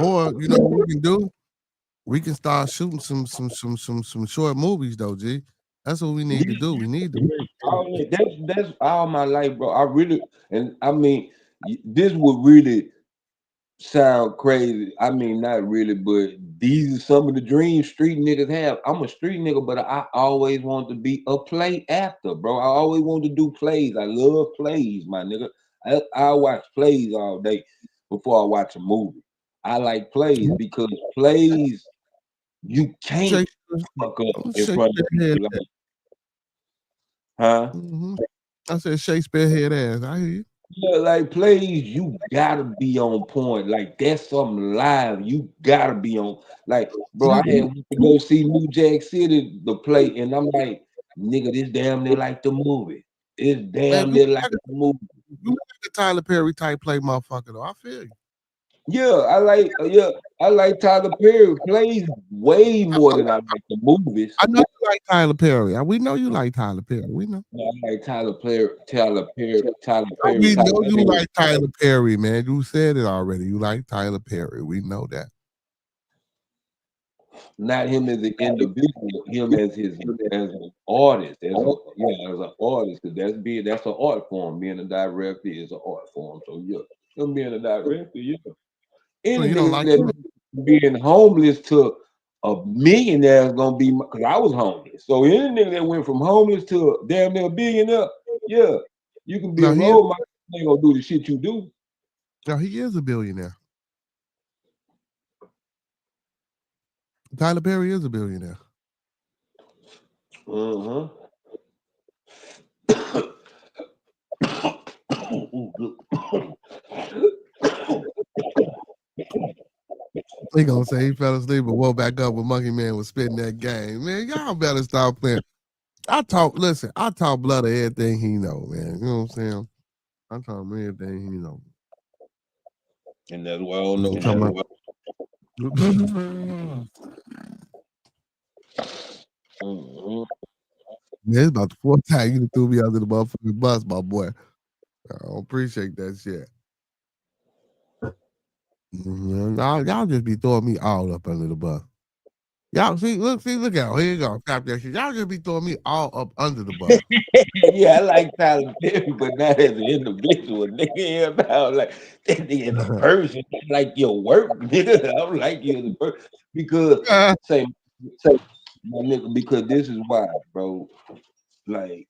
[SPEAKER 2] Or you know what we can do? We can start shooting some short movies though, G. That's what we need to do. We need to
[SPEAKER 6] That's all my life, bro. I really, and I mean, this would really sound crazy. I mean, not really, but these are some of the dreams street niggas have. I'm a street nigga, but I always want to be a play actor, bro. I always want to do plays. I love plays, my nigga. I watch plays all day before I watch a movie. I like plays because plays you can't
[SPEAKER 2] Shakespeare,
[SPEAKER 6] fuck up in front of
[SPEAKER 2] Shakespeare head
[SPEAKER 6] people.
[SPEAKER 2] ass.
[SPEAKER 6] Huh?
[SPEAKER 2] I said Shakespeare head ass. I hear you.
[SPEAKER 6] Yeah, like plays, you gotta be on point. Like that's something live. You gotta be on. Like, bro, I had to go see New Jack City the play, and I'm like, nigga, this damn near like the movie. It's
[SPEAKER 2] Man,
[SPEAKER 6] damn near like the movie.
[SPEAKER 2] you like a Tyler Perry type play motherfucker though. I feel you.
[SPEAKER 6] Yeah, I like Tyler Perry plays way more than I like the movies.
[SPEAKER 2] I know you like Tyler Perry. We know you like Tyler Perry. We know.
[SPEAKER 6] I like Tyler Perry.
[SPEAKER 2] We know you like Tyler Perry, man. You said it already. You like Tyler Perry. We know that.
[SPEAKER 6] Not him as an individual, him as an artist, as an artist, because that's an art form. Being a director is an art form. So yeah, him being a director, yeah. Any
[SPEAKER 2] you don't
[SPEAKER 6] nigga
[SPEAKER 2] like
[SPEAKER 6] that being homeless to a millionaire is gonna be, because I was homeless. So any nigga that went from homeless to a damn near billionaire, yeah, you can be a role model. Ain't gonna do the shit you do.
[SPEAKER 2] Now he is a billionaire. Tyler Perry is a billionaire. He gonna say he fell asleep and woke back up when Monkey Man was spitting that game. Man, y'all better stop playing. I talk blood of everything he know, man. You know what I'm saying? I talk him everything he know.
[SPEAKER 6] And that's why I don't know.
[SPEAKER 2] Man, it's about the fourth time you threw me under the motherfucking bus, my boy. I don't appreciate that shit. Y'all just be throwing me all up under the bus. Y'all look out. Here you go. Stop that shit. Y'all just be throwing me all up under the bus.
[SPEAKER 6] Yeah, I like Tyler Perry, but not as an individual. Nigga, about like that nigga as a person. I like your work, nigga. I don't like you as a person. Because say my nigga, because this is why, bro. Like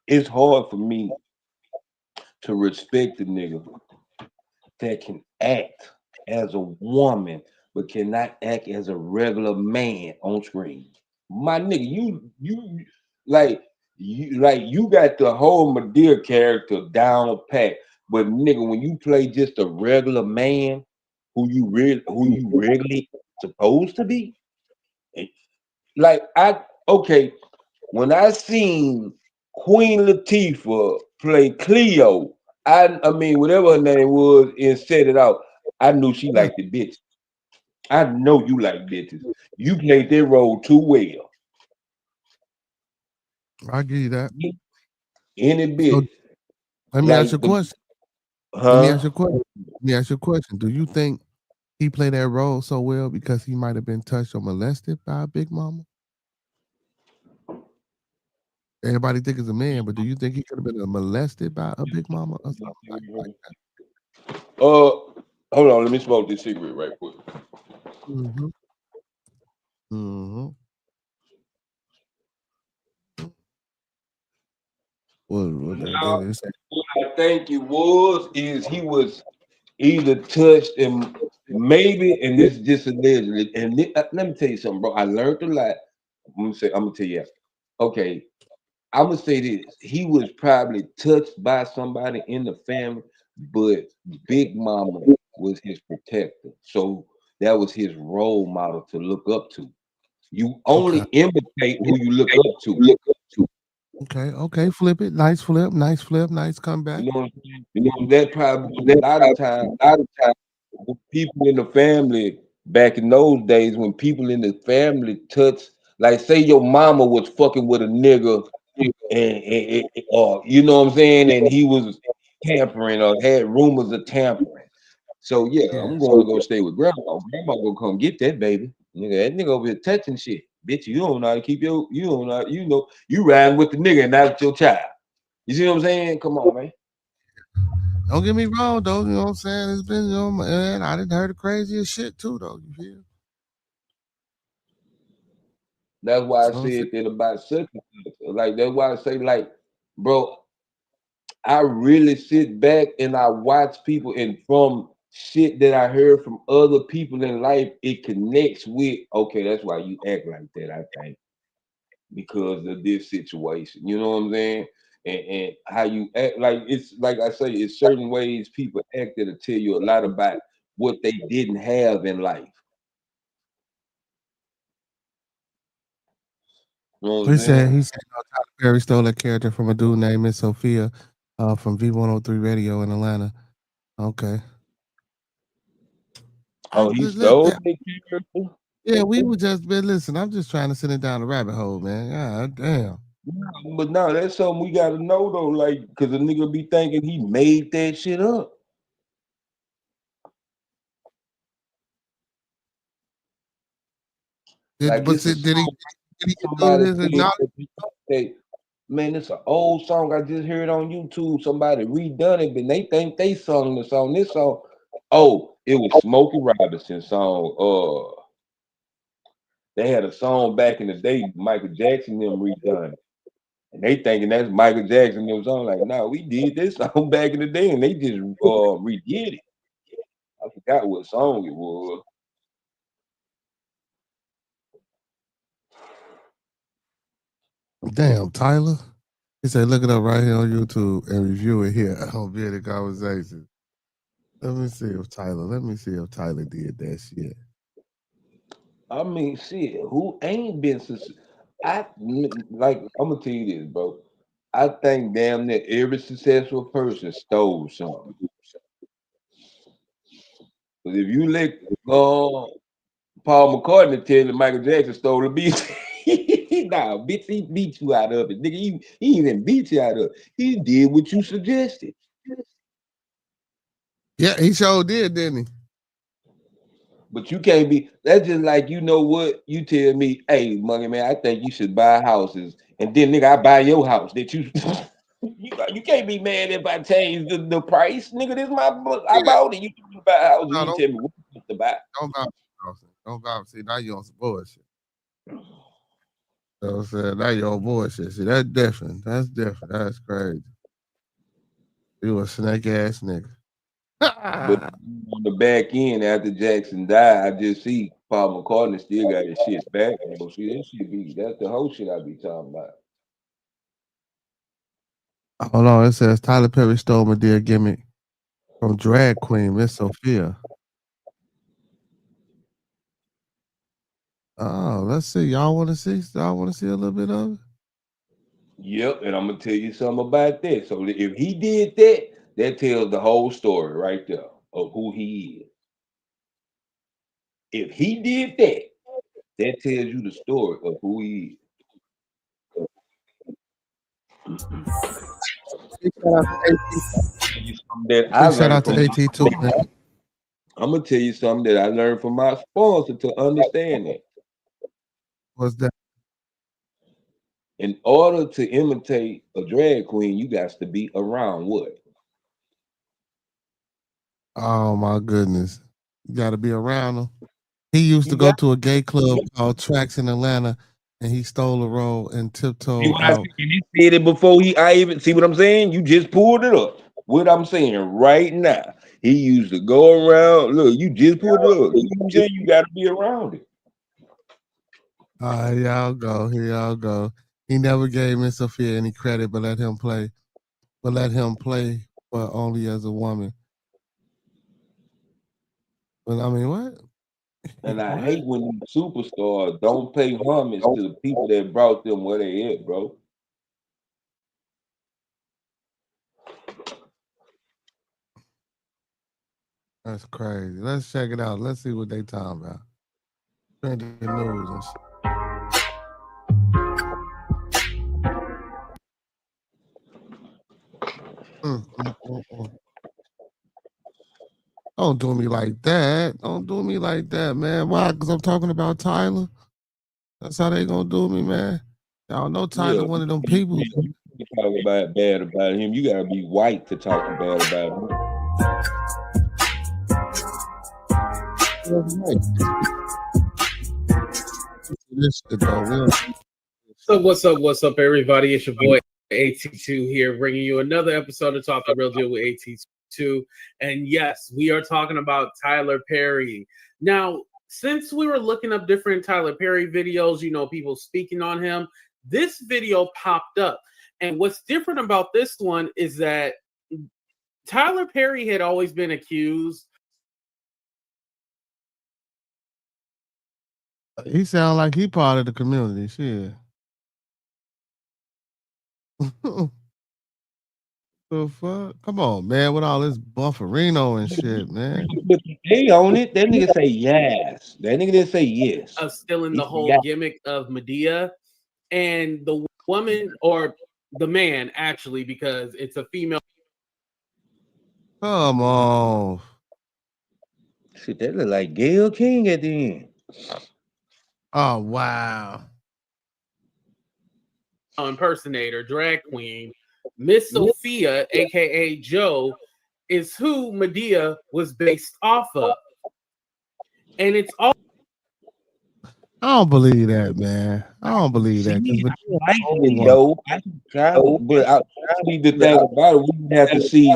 [SPEAKER 6] it's hard for me to respect the nigga that can act as a woman but cannot act as a regular man on screen. My nigga, you got the whole Madea character down pat, but nigga, when you play just a regular man who you really supposed to be, like when I seen Queen Latifah play Cleo, I mean whatever her name was and said it out, I knew she liked the bitch. I know you like bitches. You played that role too well.
[SPEAKER 2] I give you that.
[SPEAKER 6] Any bitch.
[SPEAKER 2] So, let me ask you a question. Let me ask you a question. Do you think he played that role so well because he might have been touched or molested by a big mama? Everybody think it's a man, but do you think he could have been molested by a big mama or something like that?
[SPEAKER 6] Hold on, let me smoke this cigarette right quick. What I think it was is he was either touched and maybe, and this is just allegedly, and let me tell you something, bro. I learned a lot. I'm gonna tell you. Okay, I'm gonna say this. He was probably touched by somebody in the family, but Big Mama was his protector. So that was his role model to look up to. You only imitate who you look up to.
[SPEAKER 2] Okay, flip it. Nice flip, nice comeback.
[SPEAKER 6] You know what I'm saying? That probably a lot of times people in the family back in those days when people in the family touched, like say your mama was fucking with a nigga or you know what I'm saying, and he was tampering or had rumors of tampering. So yeah, I'm going to go stay with grandma. Grandma gonna come get that baby. Nigga, that nigga over here touching shit. Bitch, you don't know how to keep you don't know, you riding with the nigga and not your child. You see what I'm saying? Come on, man.
[SPEAKER 2] Don't get me wrong, though. You know what I'm saying? It's been, man, I didn't heard the craziest shit too, though. You feel?
[SPEAKER 6] That's why I
[SPEAKER 2] So
[SPEAKER 6] said that about such and such. Like that's why I say, like, bro, I really sit back and I watch people, and from shit that I heard from other people in life, it connects with, okay, that's why you act like that, I think, because of this situation. You know what I'm saying? And how you act, like it's like I say, it's certain ways people act that'll tell you a lot about what they didn't have in life. You know what I'm saying?
[SPEAKER 2] he said Tyler Perry stole that character from a dude named Miss Sophia, from V103 Radio in Atlanta. Okay.
[SPEAKER 6] Oh, he stole that character?
[SPEAKER 2] Yeah, we would just been listen. I'm just trying to send it down the rabbit hole, man. God damn.
[SPEAKER 6] But no, that's something we gotta know though, like, cause a nigga be thinking he made that shit up. Like
[SPEAKER 2] But
[SPEAKER 6] it's a
[SPEAKER 2] did he do
[SPEAKER 6] somebody
[SPEAKER 2] his
[SPEAKER 6] said,
[SPEAKER 2] acknowledgement?
[SPEAKER 6] hey, man, it's an old song I just heard on YouTube. Somebody redone it, but they think they sung the song. This song, oh, it was Smokey Robinson's song. They had a song back in the day, Michael Jackson them redone it. And they thinking that's Michael Jackson them song. Like, no, we did this song back in the day, and they just redid it. I forgot what song it was.
[SPEAKER 2] Damn, Tyler. He said, look it up right here on YouTube and review it here on Bearded Conversation. Let me see if Tyler did that shit.
[SPEAKER 6] I mean, shit, who ain't been like, I'm gonna tell you this, bro. I think damn near every successful person stole something. But if you let Paul McCartney tell you Michael Jackson stole the beat, nah, bitch, he beat you out of it, nigga. He even beat you out of it. He did what you suggested.
[SPEAKER 2] Yeah, he sure did, didn't he?
[SPEAKER 6] But you can't be. That's just like, you know what? You tell me, hey, Monkey Man, I think you should buy houses, and then nigga, I buy your house. That you, you can't be mad if I change the price, nigga. This I bought it. You can buy a house, and
[SPEAKER 2] No,
[SPEAKER 6] you tell me what to buy.
[SPEAKER 2] don't buy. Don't buy. See, now you on some bullshit. You know what I'm saying? Now you on bullshit. See, that's different. That's different. That's crazy. You a snake ass nigga.
[SPEAKER 6] But on the back end, after Jackson died, I just see Paul McCartney still got his shit back. You know, see, that's the whole shit I be talking about.
[SPEAKER 2] Hold on, it says Tyler Perry stole Madea gimmick from drag queen Miss Sophia. Oh, let's see. Y'all want to see? Y'all want to see a little bit of it?
[SPEAKER 6] Yep, and I'm gonna tell you something about that. So if he did that, that tells the whole story right there of who he is. If he did that, that tells you the story of who he
[SPEAKER 2] Big shout out to AT.
[SPEAKER 6] is. Something that I
[SPEAKER 2] Big shout
[SPEAKER 6] learned
[SPEAKER 2] out to
[SPEAKER 6] from.
[SPEAKER 2] AT too, man.
[SPEAKER 6] I'm gonna tell you something that I learned from my sponsor to understand that.
[SPEAKER 2] What's that?
[SPEAKER 6] In order to imitate a drag queen, you got to be around what?
[SPEAKER 2] Oh my goodness, you got to be around him. He used to
[SPEAKER 6] You
[SPEAKER 2] go
[SPEAKER 6] got
[SPEAKER 2] to a gay club called Tracks in Atlanta, and he stole a role and
[SPEAKER 6] see
[SPEAKER 2] tiptoed
[SPEAKER 6] what I
[SPEAKER 2] out.
[SPEAKER 6] said. And he said it before I even see what I'm saying. You just pulled it up. What I'm saying right now. He used to go around. Look, you just pulled it up. See what I'm saying? You got to be around it.
[SPEAKER 2] Here y'all go. Here y'all go. He never gave Miss Sophia any credit, but let him play. But only as a woman. But I mean, what?
[SPEAKER 6] And I
[SPEAKER 2] What?
[SPEAKER 6] hate when these superstars don't pay homage to the people that brought them where they at, bro.
[SPEAKER 2] That's crazy. Let's check it out. Let's see what they talking about. Trending news and shit. Mm. Don't do me like that. Don't do me like that, man. Why? Because I'm talking about Tyler. That's how they gonna do me, man. Y'all know Tyler,
[SPEAKER 6] Yeah,
[SPEAKER 2] one of them people.
[SPEAKER 6] talk about bad about him. You gotta be white to talk bad about him.
[SPEAKER 8] So what's up, everybody? It's your boy AT2 here, bringing you another episode of Talk the Real Deal with AT2. And yes, we are talking about Tyler Perry. Now, since we were looking up different Tyler Perry videos, you know, people speaking on him, this video popped up. And what's different about this one is that Tyler Perry had always been accused.
[SPEAKER 2] He sound like he part of the community. Shit. The fuck? Come on, man, with all this Bufferino and shit, man.
[SPEAKER 6] But they own it. That nigga say yes. That nigga didn't say yes.
[SPEAKER 8] Of stealing the whole
[SPEAKER 6] Yeah.
[SPEAKER 8] gimmick of Medea, and the woman or the man, actually, because it's a female.
[SPEAKER 2] Come on.
[SPEAKER 6] Shit, that look like Gayle King at the end.
[SPEAKER 2] Oh, wow.
[SPEAKER 8] Impersonator, drag queen, Miss Sophia, aka Joe, is who Medea was based off of. And it's all.
[SPEAKER 2] I don't believe that, man. I don't believe that.
[SPEAKER 6] See, I like it though. I can try it, but I see the thing about it. We have to see.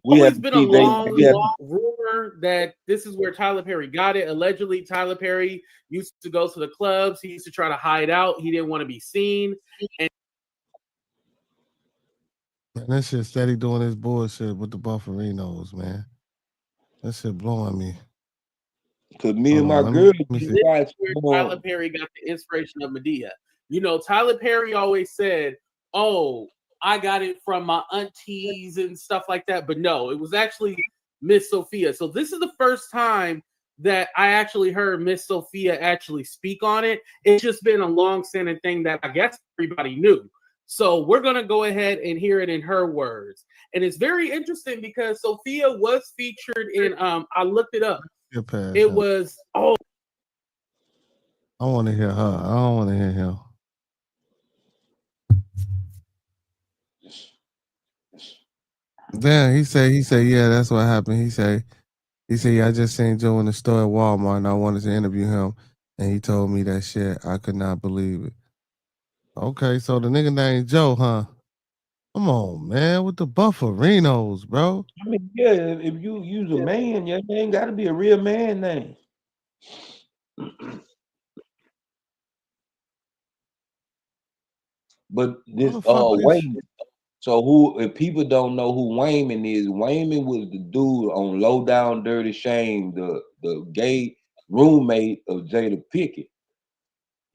[SPEAKER 6] We have
[SPEAKER 8] Always
[SPEAKER 6] to
[SPEAKER 8] been
[SPEAKER 6] see.
[SPEAKER 8] a long rumor that this is where Tyler Perry got it. Allegedly, Tyler Perry used to go to the clubs. He used to try to hide out. He didn't want to be seen. And
[SPEAKER 2] that shit steady doing this bullshit with the Bufferinos, man. That shit blowing me.
[SPEAKER 6] Because me and my girl,
[SPEAKER 8] Tyler Perry got the inspiration of Medea. You know, Tyler Perry always said, "Oh, I got it from my aunties and stuff like that." But no, it was actually Miss Sophia. So this is the first time that I actually heard Miss Sophia actually speak on it. It's just been a long-standing thing that I guess everybody knew. So we're going to go ahead and hear it in her words. And it's very interesting because Sophia was featured in, I looked it up. It was,
[SPEAKER 2] I want to hear her. I don't want to hear him. Then he said, yeah, that's what happened. He said, yeah, I just seen Joe in the store at Walmart and I wanted to interview him. And he told me that shit. I could not believe it. Okay, so the nigga named Joe, huh? Come on, man, with the Bufferinos, bro.
[SPEAKER 6] I mean, yeah, if you use a man, your name got to be a real man name. But this Wayman. So who? If people don't know who Wayman is, Wayman was the dude on Low Down Dirty Shame, the gay roommate of Jada Pinkett.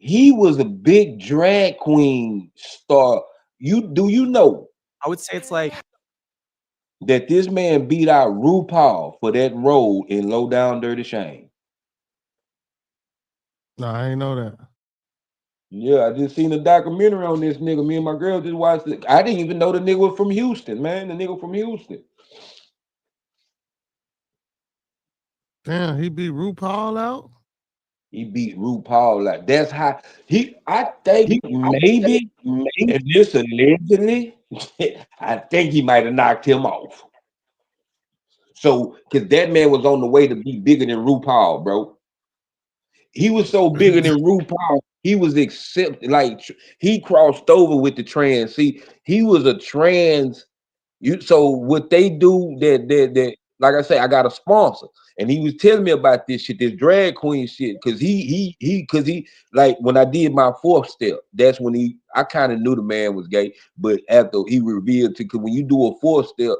[SPEAKER 6] He was a big drag queen star. Do you know?
[SPEAKER 9] I would say it's like
[SPEAKER 6] that this man beat out RuPaul for that role in Low Down Dirty Shame.
[SPEAKER 2] No, I ain't know that.
[SPEAKER 6] Yeah, I just seen a documentary on this nigga. Me and my girl just watched it. I didn't even know the nigga was from Houston, man. The nigga from Houston.
[SPEAKER 2] Damn, he beat RuPaul out?
[SPEAKER 6] He beat RuPaul out. That's how I think maybe, and this allegedly, I think he might have knocked him off. So, because that man was on the way to be bigger than RuPaul, bro. He was so bigger than RuPaul, he was accepted. Like he crossed over with the trans. See, he was a trans. So what they do that like I say, I got a sponsor, and he was telling me about this shit, this drag queen shit, because he like when I did my 4th step, that's when I kind of knew the man was gay, but after he revealed to, because when you do a 4th step,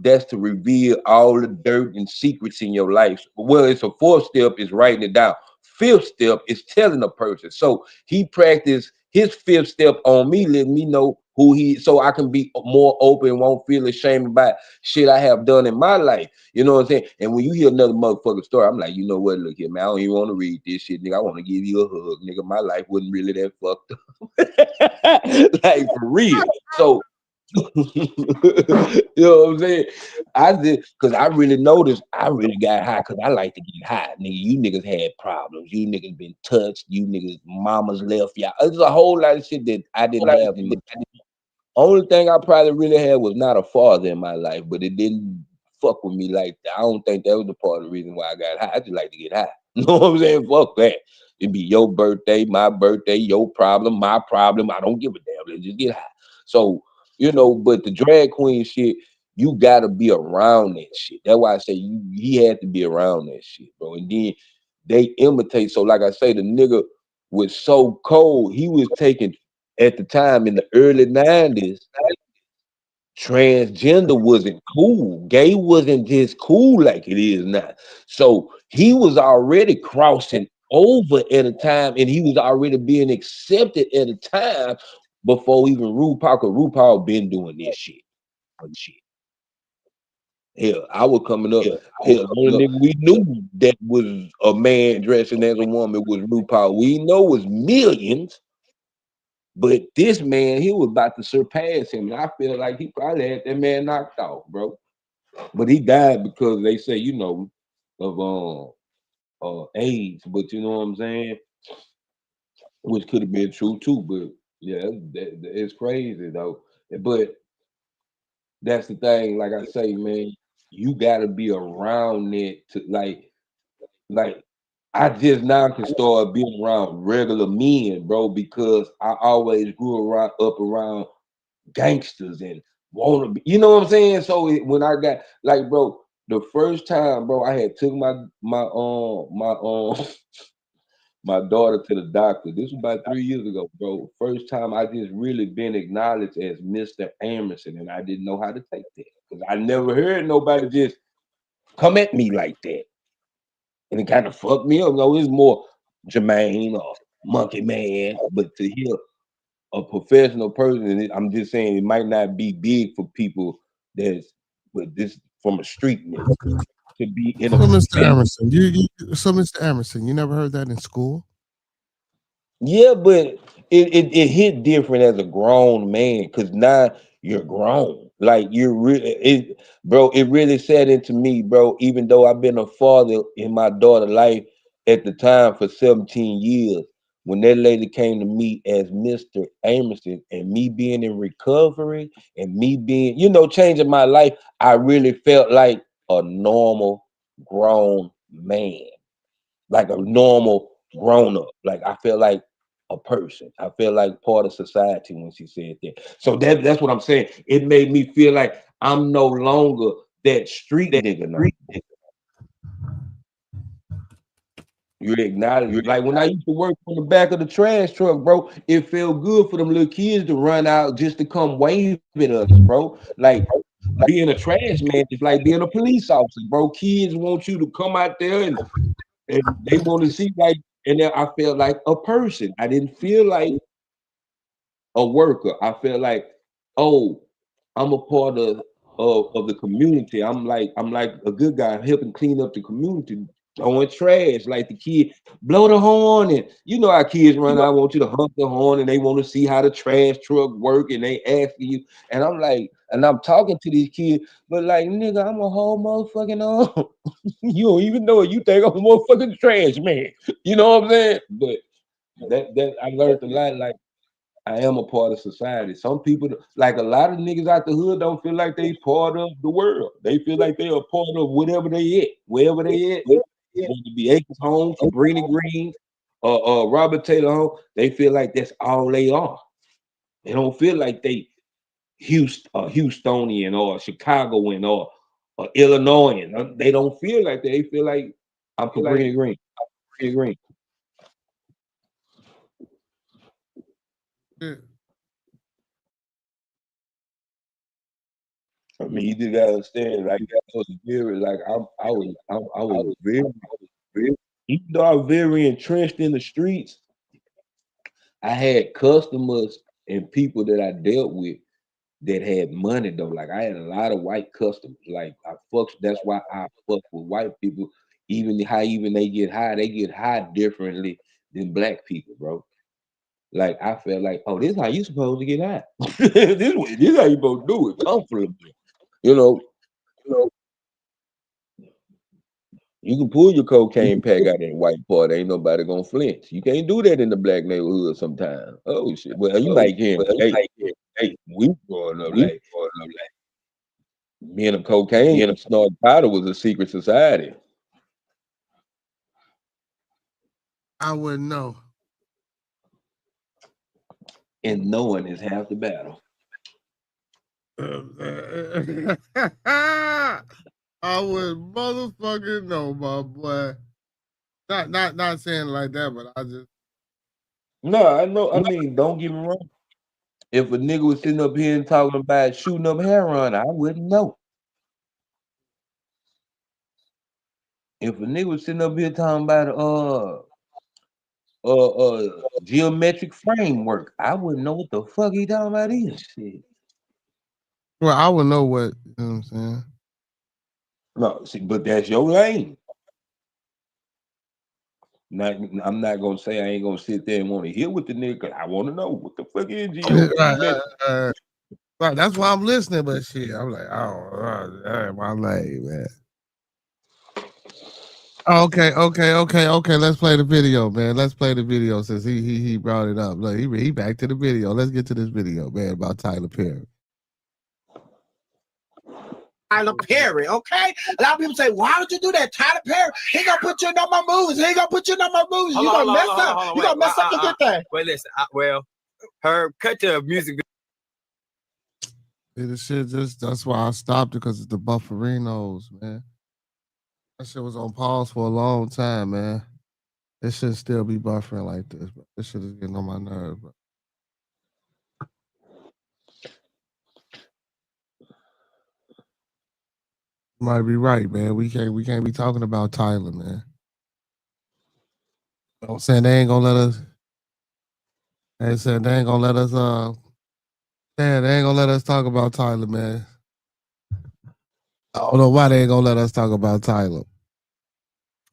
[SPEAKER 6] that's to reveal all the dirt and secrets in your life. Well, it's a 4th step is writing it down. 5th step is telling a person. So he practiced his 5th step on me, letting me know who he, so I can be more open, won't feel ashamed about shit I have done in my life. You know what I'm saying? And when you hear another motherfucking story, I'm like, you know what? Look here, man. I don't even want to read this shit, nigga. I want to give you a hug, nigga. My life wasn't really that fucked up. Like for real. So you know what I'm saying? I did, because I really noticed I really got high because I like to get high. Nigga, you niggas had problems. You niggas been touched. You niggas mamas left y'all. There's a whole lot of shit that I didn't have in my Only thing I probably really had was not a father in my life, but it didn't fuck with me like that. I don't think that was the part of the reason why I got high. I just like to get high. You know what I'm saying? Fuck that. It'd be your birthday, your problem, my problem. I don't give a damn. Let's just get high. So, you know, but the drag queen shit, you gotta be around that shit. That's why I say he had to be around that shit, bro. And then they imitate. So, like I say, the nigga was so cold. He was taking at the time in the early 90s, transgender wasn't cool. Gay wasn't just cool like it is now. So he was already crossing over at a time, and he was already being accepted at a time before even RuPaul. Cause RuPaul been doing this shit. Hell, I was coming up. Hell, the only nigga we knew that was a man dressing as a woman was RuPaul. We know was millions. But this man, he was about to surpass him. And I feel like he probably had that man knocked off, bro. But he died because they say, you know, of AIDS. But you know what I'm saying? Which could have been true too. But yeah, it's crazy though. But that's the thing. Like I say, man, you gotta be around it to like I just now can start being around regular men, bro, because I always grew up around gangsters and wanna be, you know what I'm saying? So when I got like, bro, the first time, bro, I had took my daughter to the doctor. This was about 3 years ago, bro. First time I just really been acknowledged as Mr. Amerson, and I didn't know how to take that because I never heard nobody just come at me like that, and it kind of fucked me up. No, it's more Jermaine or Monkey Man, but to hear a professional person, and I'm just saying it might not be big for people that's, but this from a street nigga to be in a
[SPEAKER 2] So, Mr.
[SPEAKER 6] profession.
[SPEAKER 2] Emerson, so Mr. Emerson, you never heard that in school?
[SPEAKER 6] Yeah, but it hit different as a grown man because now you're grown. Like you're really it, bro. It really set into me, bro. Even though I've been a father in my daughter's life at the time for 17 years, when that lady came to me as Mr. Amerson and me being in recovery and me being, you know, changing my life, I really felt like a normal grown man, like a normal grown up. Like I feel like a person. I feel like part of society when she said that. So that's what I'm saying. It made me feel like I'm no longer that street nigga now. You acknowledge, like when I used to work on the back of the trash truck, bro, it felt good for them little kids to run out just to come wave at us, bro. Like being a trash man is like being a police officer, bro. Kids want you to come out there and they want to see like, and then I felt like a person. I didn't feel like a worker. I felt like, oh, I'm a part of the community. I'm like a good guy helping clean up the community, throwing trash like the kid, blow the horn, and you know how kids run. I want you to honk the horn, and they want to see how the trash truck work, and they asking you, and I'm like, and I'm talking to these kids, but like, nigga, I'm a whole motherfucking you don't even know it. You think I'm a motherfucking trash man. You know what I'm saying? But that I learned a lot. Like I am a part of society. Some people, like a lot of niggas out the hood, don't feel like they part of the world. They feel like they are part of whatever they at, wherever they at. Whether it be Acres Home, Sabrina Green, or Robert Taylor Home, they feel like that's all they are. They don't feel like they Houstonian or Chicagoan or Illinoisan. They don't feel like that. They feel like I'm Sabrina Green. Sabrina Green.
[SPEAKER 2] Yeah.
[SPEAKER 6] I mean, you just gotta understand, like I was very, like I was very, even though I was very entrenched in the streets, I had customers and people that I dealt with that had money though. Like I had a lot of white customers. Like I fuck, that's why I fuck with white people. Even they get high differently than black people, bro. Like I felt like, oh, this is how you supposed to get high. this how you supposed to do it comfortably. You know, you can pull your cocaine pack out in white part. Ain't nobody gonna flinch. You can't do that in the black neighborhood sometimes. Oh shit. Well, you might can. Hey, Hey, we growing up like men of cocaine and snort powder was a secret society.
[SPEAKER 2] I wouldn't know.
[SPEAKER 6] And knowing is half the battle.
[SPEAKER 2] I would motherfucking know, my boy. Not saying it like that, but I just
[SPEAKER 6] No, I know. I mean, don't get me wrong. If a nigga was sitting up here and talking about shooting up heroin, I wouldn't know. If a nigga was sitting up here talking about geometric framework, I wouldn't know what the fuck he talking about either. Shit.
[SPEAKER 2] well, I would know what, you know what I'm saying.
[SPEAKER 6] No, see, but that's your lane. I'm not gonna say I ain't gonna sit there and want to hear what the nigga. Cause I want to know what the fuck is geometric.
[SPEAKER 2] Right, that's why I'm listening, but shit, I'm like, oh, my lane, man. Okay. Let's play the video, man. Let's play the video since he brought it up. Look, he back to the video. Let's get to this video, man, about Tyler Perry.
[SPEAKER 9] Tyler Perry, okay? A lot of people say, why would you do that? Tyler Perry, he gonna put you in no more movies. He gonna put you in no more movies. You gonna mess up. You gonna mess up the good thing.
[SPEAKER 10] Wait, listen. Well, her cut to a music
[SPEAKER 2] Yeah, this shit that's why I stopped it, because it's the bufferinos, man. That shit was on pause for a long time, man. It shouldn't still be buffering like this, but this shit is getting on my nerves, bro. You might be right, man. We can't be talking about Tyler, man. You know what I'm saying? They ain't gonna let us. They said they ain't gonna let us. They ain't gonna let us talk about Tyler, man. I don't know why they ain't gonna let us talk about Tyler.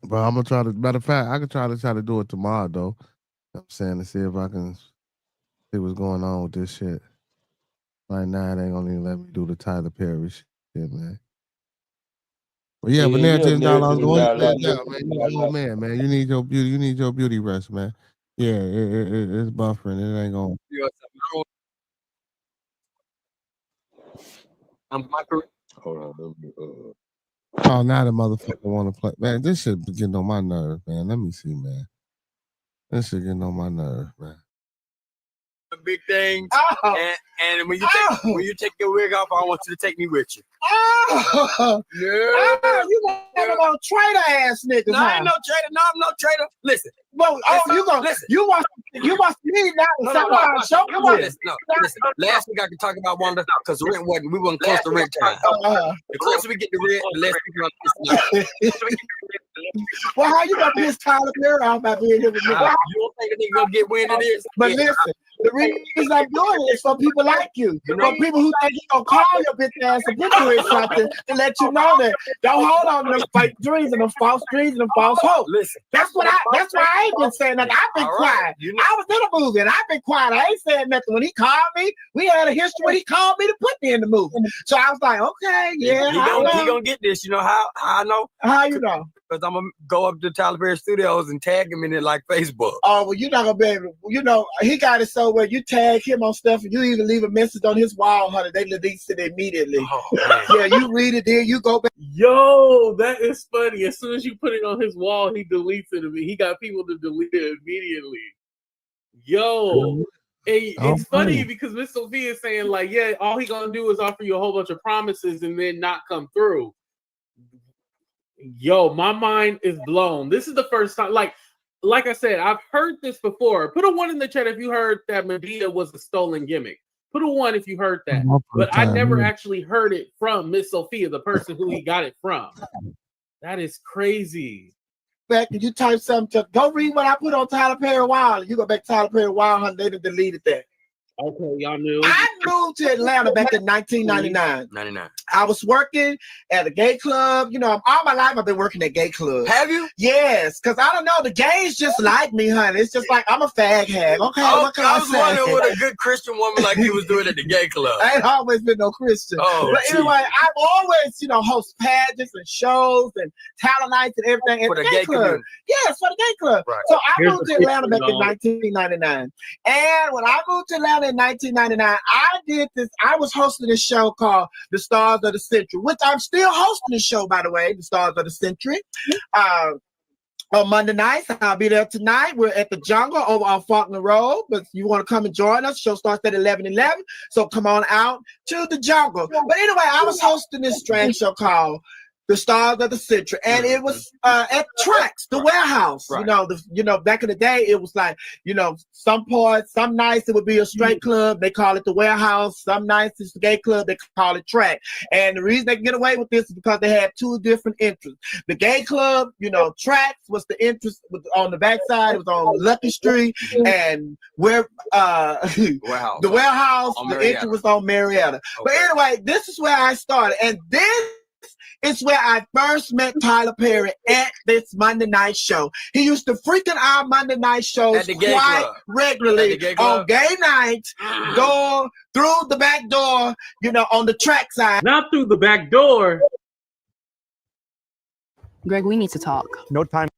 [SPEAKER 2] But I'm gonna try to. Matter of fact, I could try to do it tomorrow, though. You know what I'm saying, to see if I can see what's going on with this shit. Right now, they ain't gonna even let me do the Tyler Perry shit, man. But yeah, but now $10 going, man. Yeah, man, you an old man, man. You need your beauty. You need your beauty rest, man. Yeah, it's buffering. It ain't gonna.
[SPEAKER 6] Hold on.
[SPEAKER 2] Oh, now the motherfucker want to play. Man, this shit be getting on my nerves, man. Let me see, man. This shit getting on my nerves, man.
[SPEAKER 10] big things, and when you take your wig off, I want you to take me with you.
[SPEAKER 9] You one of those traitor ass niggas.
[SPEAKER 10] No, I ain't no traitor. No, I'm no traitor. Listen.
[SPEAKER 9] Well, you want me now to show you want
[SPEAKER 10] listen. Last week I could talk about Wanda because rent we wasn't close to rent time. The closer we get to rent, the less we can.
[SPEAKER 9] Well, how you gonna piss Tyler Perry off by being here with me?
[SPEAKER 10] You don't think a nigga gonna get wind of this?
[SPEAKER 9] But listen, the reason I'm doing it is for people like you. For people who think he gonna call your bitch ass and put you in something to let you know that don't hold on to them fake dreams and them false dreams and them false hope.
[SPEAKER 10] Listen,
[SPEAKER 9] that's why I ain't been saying nothing. I've been quiet. I was in a movie and I've been quiet. I ain't saying nothing. When he called me, we had a history when he called me to put me in the movie. So I was like, okay, yeah.
[SPEAKER 10] He gonna get this. You know how I know?
[SPEAKER 9] How you know?
[SPEAKER 10] Because I'm gonna go up to Tyler Perry Studios and tag him in it like Facebook.
[SPEAKER 9] Oh, well, you're not gonna be able to, you know, he got it so where you tag him on stuff and you even leave a message on his wall, honey. They release it immediately.
[SPEAKER 10] Oh,
[SPEAKER 9] yeah, you read it, then you go back.
[SPEAKER 8] Yo, that is funny. As soon as you put it on his wall, he deletes it. He got people to delete it immediately. Yo. It's funny because Miss Sophia is saying, like, yeah, all he gonna do is offer you a whole bunch of promises and then not come through. Yo, my mind is blown. This is the first time, like I said, I've heard this before. Put a 1 in the chat if you heard that Medea was a stolen gimmick. Put a 1 if you heard that. But I never actually heard it from Miss Sophia, the person who he got it from. That is crazy.
[SPEAKER 9] Back and you type something to go read what I put on Tyler Perry Wild. You go back to Tyler Perry Wild, honey, they deleted that.
[SPEAKER 8] Okay, y'all knew.
[SPEAKER 9] I moved to Atlanta back in 1999. I was working at a gay club. You know, all my life I've been working at gay clubs.
[SPEAKER 10] Have you?
[SPEAKER 9] Yes, because I don't know. The gays just like me, honey. It's just like I'm a fag hag. Okay, what can I
[SPEAKER 10] was
[SPEAKER 9] say?
[SPEAKER 10] wondering what a good Christian woman like you was doing at the gay club.
[SPEAKER 9] I ain't always been no Christian.
[SPEAKER 10] Oh,
[SPEAKER 9] but anyway, I've always, you know, host pageants and shows and talent nights and everything at the gay club.
[SPEAKER 10] Community.
[SPEAKER 9] Yes, for the gay club. Right. So I moved to Atlanta back in 1999. And when I moved to Atlanta in 1999. I did this. I was hosting a show called The Stars of the Century, which I'm still hosting the show, by the way, The Stars of the Century. On Monday nights, I'll be there tonight. We're at the Jungle over on Faulkner Road. But if you want to come and join us, show starts at 11:11. So come on out to the Jungle. But anyway, I was hosting this drag show called The Stars of the Century, and it was at Trax, the warehouse.
[SPEAKER 10] Right.
[SPEAKER 9] Back in the day, it was like, some nights it would be a straight club, they call it the warehouse. Some nights it's the gay club, they call it Track. And the reason they can get away with this is because they had two different entrances. The gay club, Trax was the entrance on the backside. It was on Lucky Street, and where the warehouse, the entrance was on Marietta. Okay. But anyway, this is where I started, and then it's where I first met Tyler Perry at this Monday night show. He used to freaking our Monday night shows quite regularly on gay nights, go through the back door, on the track side.
[SPEAKER 8] Not through the back door.
[SPEAKER 11] Greg, we need to talk.
[SPEAKER 12] No time.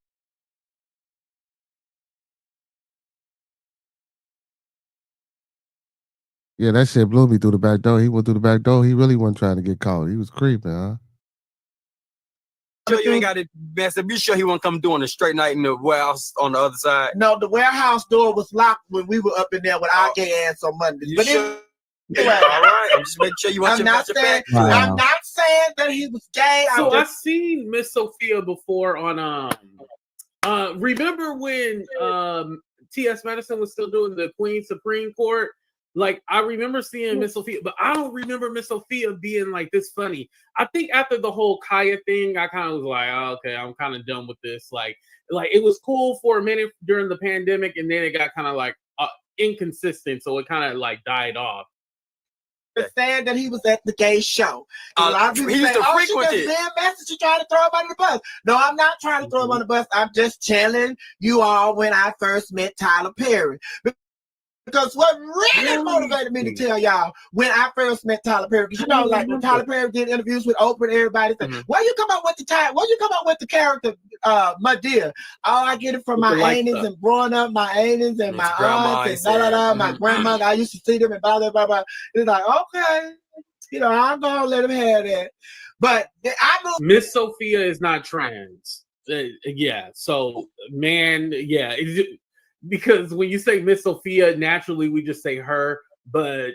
[SPEAKER 2] Yeah, that shit blew me through the back door. He went through the back door. He really wasn't trying to get caught. He was creeping, huh?
[SPEAKER 10] Sure you ain't got it, man. So be sure he won't come doing a straight night in the warehouse on the other side.
[SPEAKER 9] No, the warehouse door was locked when we were up in there with our gay ass on Monday. But
[SPEAKER 10] sure? Anyway, all right, I'm just making sure you want
[SPEAKER 9] I'm not saying that he was gay.
[SPEAKER 8] So I've seen Miss Sophia before on remember when T.S. Madison was still doing the Queen Supreme Court? Like, I remember seeing Miss Sophia, but I don't remember Miss Sophia being like this funny. I think after the whole Kaya thing, I kind of was like, oh, okay, I'm kind of done with this. Like it was cool for a minute during the pandemic, and then it got kind of like inconsistent, so it kind of like died off.
[SPEAKER 9] Saying that he was at the gay show. A lot of people
[SPEAKER 10] he used
[SPEAKER 9] say,
[SPEAKER 10] to frequent it.
[SPEAKER 9] Message, you trying to throw him under the bus. No, I'm not trying to throw him under the bus. I'm just telling you all when I first met Tyler Perry. Because what really motivated me to tell y'all when I first met Tyler Perry, because like when Tyler Perry did interviews with Oprah and everybody said, where you come up with the character Madea? Oh, I get it from my aunties and growing up, my aunties and my aunts and my grandmother. I used to see them and blah blah blah blah. It's like, okay, I'm gonna let him have that. But
[SPEAKER 8] Miss Sophia is not trans. So man, because when you say Miss Sophia, naturally we just say her, but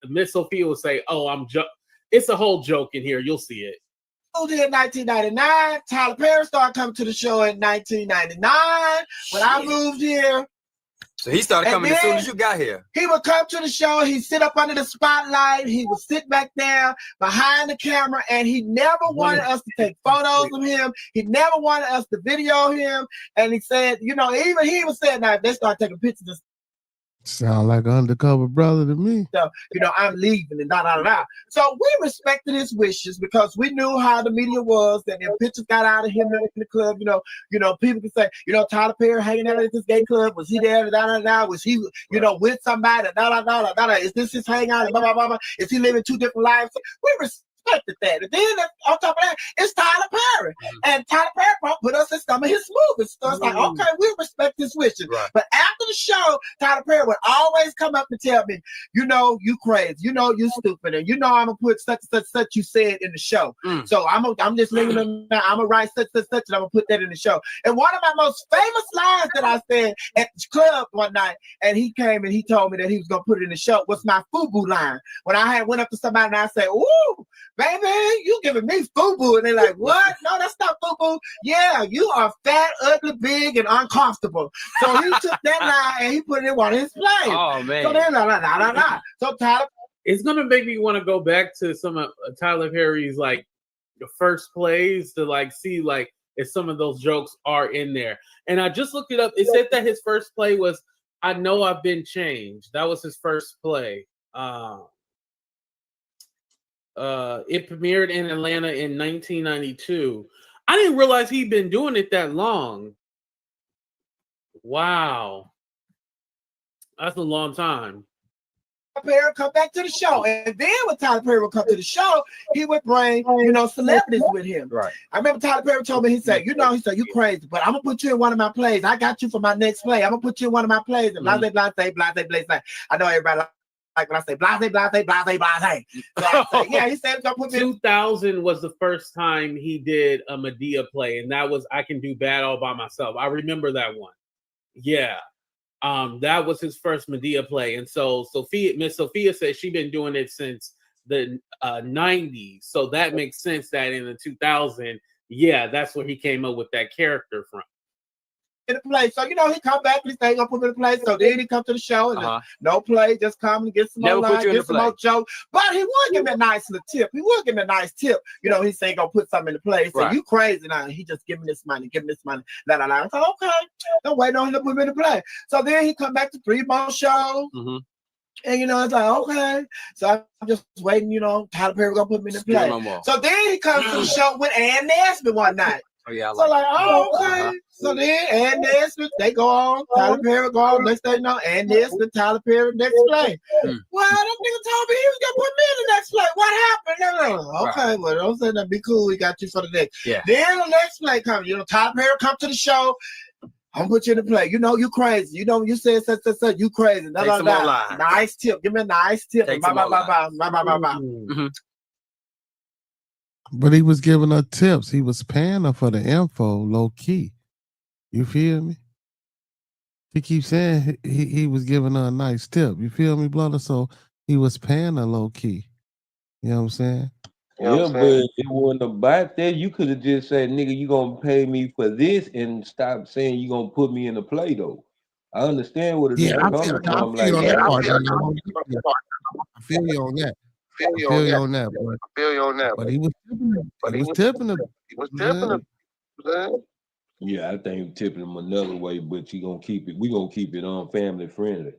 [SPEAKER 8] Miss Sophia will say, "Oh, it's a whole joke in here. You'll see it."
[SPEAKER 9] Moved here in 1999. Tyler Perry started coming to the show in 1999. When I moved here.
[SPEAKER 10] So he started coming as soon as you got here.
[SPEAKER 9] He would come to the show. He'd sit up under the spotlight. He would sit back down behind the camera, and he never wanted us to take photos of him. He never wanted us to video him. And he said, even he even said, now if they start taking pictures of
[SPEAKER 2] sound like an undercover brother to me.
[SPEAKER 9] So, I'm leaving and da. So we respected his wishes because we knew how the media was, that if pictures got out of him in the club, people could say, Tyler Perry hanging out at this gay club, was he there, da. Was he, with somebody, da. Is this his hangout, blah, blah, blah, blah. Is he living two different lives? We respected that. And then on top of that, it's Tyler Perry. And Tyler Perry put us in some of his movies. So it's like, okay, we respect his wishes. Right. But after the show, Tyler Perry would always come up and tell me, you crazy, you stupid, and I'm gonna put such you said in the show. So I'm just leaving them now. I'm gonna write such and I'm gonna put that in the show. And one of my most famous lines that I said at the club one night, and he came and he told me that he was gonna put it in the show, was my FUBU line. When I went up to somebody and I said, ooh, baby, you giving me FUBU. And they're like, what? No, that's not FUBU. Yeah, you are fat, ugly, big, and uncomfortable. So he took that line and he put it in one of his plays.
[SPEAKER 10] Oh, man.
[SPEAKER 9] So then, So Tyler,
[SPEAKER 8] it's going to make me want to go back to some of Tyler Perry's, like, the first plays to, like, see, like, if some of those jokes are in there. And I just looked it up. It said that his first play was I Know I've Been Changed. That was his first play. It premiered in Atlanta in 1992. I didn't realize he'd been doing it that long. Wow. That's a long time.
[SPEAKER 9] Perry come back to the show. And then when Tyler Perry would come to the show, he would bring, celebrities with him.
[SPEAKER 10] Right.
[SPEAKER 9] I remember Tyler Perry told me, he said, you crazy, but I'm gonna put you in one of my plays. I got you for my next play. I'm gonna put you in one of my plays. And blase. I know everybody like when I say blase. So I say, yeah, he said, don't put me
[SPEAKER 8] 2000 was the first time he did a Medea play, and that was I Can Do Bad All By Myself. I remember that one. Yeah. That was his first Medea play. And so Miss Sophia said she'd been doing it since the 90s. So that makes sense that in the 2000, yeah, that's where he came up with that character from.
[SPEAKER 9] in the play. So, he come back, he say, gonna put me in the play. So then he come to the show and no play, just come and get some more lines, get some more jokes. But he would give me a nice little tip. He He say, gonna put something in the play. He said, you crazy now. He just give me this money. La. I said, okay. Don't wait on him to put me in the play. So then he come back to 3 more shows.
[SPEAKER 10] Mm-hmm.
[SPEAKER 9] And it's like, okay. So I'm just waiting, Tyler Perry gonna put me in the play. So then he comes to the show with Ann Nesbitt one night.
[SPEAKER 10] Oh, yeah.
[SPEAKER 9] Okay. So then Ann Nesbitt, they go on. Tyler Perry go on. Next thing you know, Ann Nesbitt, Tyler Perry, next play. Well, that nigga told me he was gonna put me in the next play. What happened? Okay, well, don't say that. Be cool. We got you for the next.
[SPEAKER 10] Yeah.
[SPEAKER 9] Then the next play comes. Tyler Perry come to the show. I'm gonna put you in the play. You crazy. You said such, you crazy. Nice tip. Give me a nice tip.
[SPEAKER 2] But he was giving her tips. He was paying her for the info, low key. You feel me? He keeps saying he was giving her a nice tip. You feel me, brother? So he was paying her low key. You know what I'm saying?
[SPEAKER 6] Yeah, but it wasn't about that. You could have just said, nigga, you gonna pay me for this and stop saying you gonna put me in the play though. I understand what it is coming from.
[SPEAKER 2] I feel you on that. But he was tipping her.
[SPEAKER 6] Yeah, I think tipping him another way, but we gonna keep it family friendly.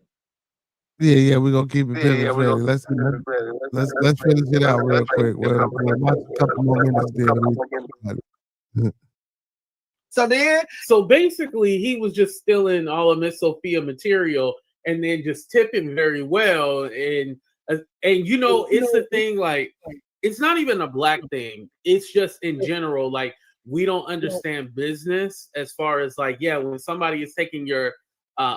[SPEAKER 2] Yeah, we're gonna keep it family friendly. Let's finish it out real quick. We'll watch a couple more minutes there.
[SPEAKER 8] So basically he was just stealing all of Miss Sophia material and then just tipping very well. And it's a thing, like, it's not even a black thing. It's just in general, like, we don't understand business as far as like, when somebody is taking your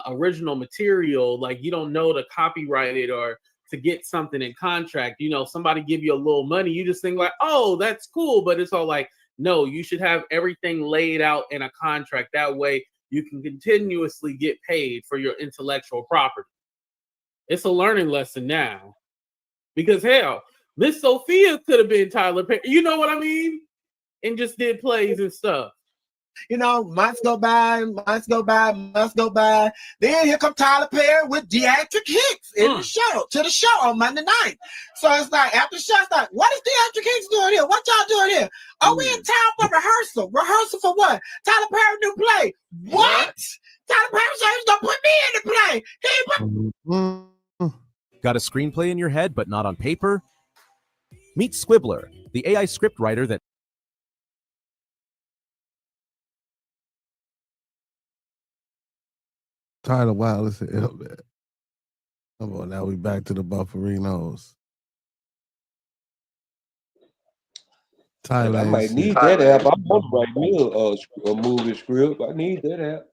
[SPEAKER 8] original material, like, you don't know to copyright it or to get something in contract. Somebody give you a little money, you just think like, oh, that's cool. But it's all like, no, you should have everything laid out in a contract. That way you can continuously get paid for your intellectual property. It's a learning lesson now. Because hell, Miss Sophia could have been Tyler Perry. You know what I mean? And just did plays and stuff.
[SPEAKER 9] Months go by. Then here come Tyler Perry with Theatric Hicks to the show on Monday night. So it's like, after the show, it's like, what is Theatric Hicks doing here? What y'all doing here? Oh, we in town for rehearsal. Rehearsal for what? Tyler Perry new play. What? Tyler Perry said he's gonna put me in the play.
[SPEAKER 11] Got a screenplay in your head, but not on paper? Meet Squibbler, the AI script writer that
[SPEAKER 2] Tyler Wilder said, man. Come on, now we back to the Bufferinos. Tyler,
[SPEAKER 6] I might need that app. I'm gonna write me a movie script. I need that app.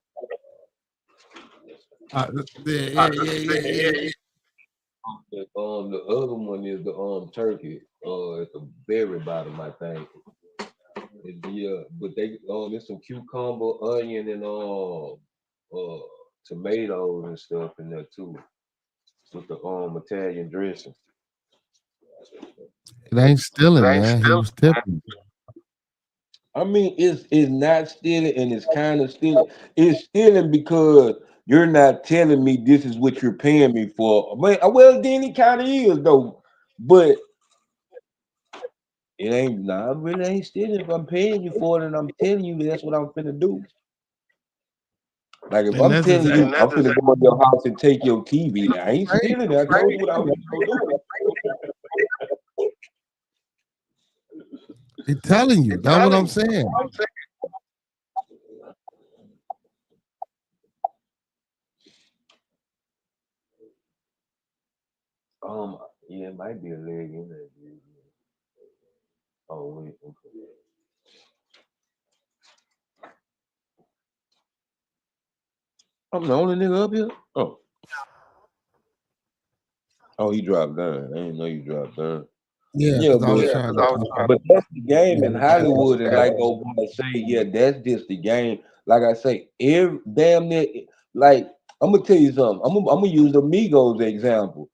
[SPEAKER 2] Yeah.
[SPEAKER 6] The other one is the turkey at the very bottom, I think. But there's some cucumber, onion, and tomatoes and stuff in there too, with the Italian dressing.
[SPEAKER 2] It ain't stealing, man. He was tipping.
[SPEAKER 6] I mean, it's not stealing, and it's kind of stealing. It's stealing because you're not telling me this is what you're paying me for. Well, then it kind of is though, but it ain't. Nah, it really ain't stealing. If I'm paying you for it, and I'm telling you that's what I'm finna do. Like if I'm telling you, I'm finna go to your house and take your TV. I ain't stealing it. I told you what I was gonna do.
[SPEAKER 2] He's telling you. That's what I'm saying.
[SPEAKER 6] Oh, wait. Okay. I'm the only nigga up here? Oh. Oh, he dropped down. I didn't know you dropped down.
[SPEAKER 2] Yeah,
[SPEAKER 6] Yeah,
[SPEAKER 2] because I was trying to.
[SPEAKER 6] but that's the game in
[SPEAKER 2] Yeah,
[SPEAKER 6] Hollywood, and like old boy say, yeah, that's just the game. Like I say, every damn near, like I'm gonna tell you something. I'm gonna use the Migos example.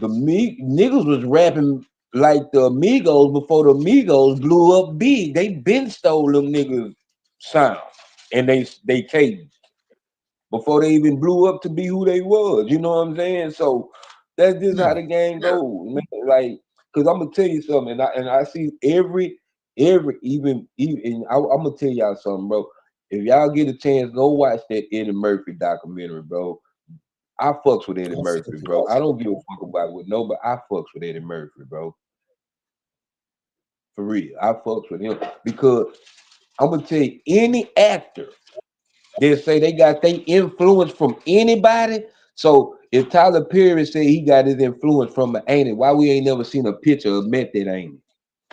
[SPEAKER 6] The niggas was rapping like the Migos before the Migos blew up big. They been stole them niggas sound and they cadence before they even blew up to be who they was. You know what I'm saying? So that's just how the game goes, man. Like, cause I'm gonna tell you something, and I see every even I'm gonna tell y'all something, bro. If y'all get a chance, go watch that Eddie Murphy documentary, bro. I fucks with Eddie Murphy, bro. I don't give a fuck about what nobody. I fucks with Eddie Murphy, bro. For real, I fucks with him because I'm gonna tell you, any actor they say they got their influence from anybody. So if Tyler Perry said he got his influence from an ain't it, why we ain't never seen a picture of Method ain't it?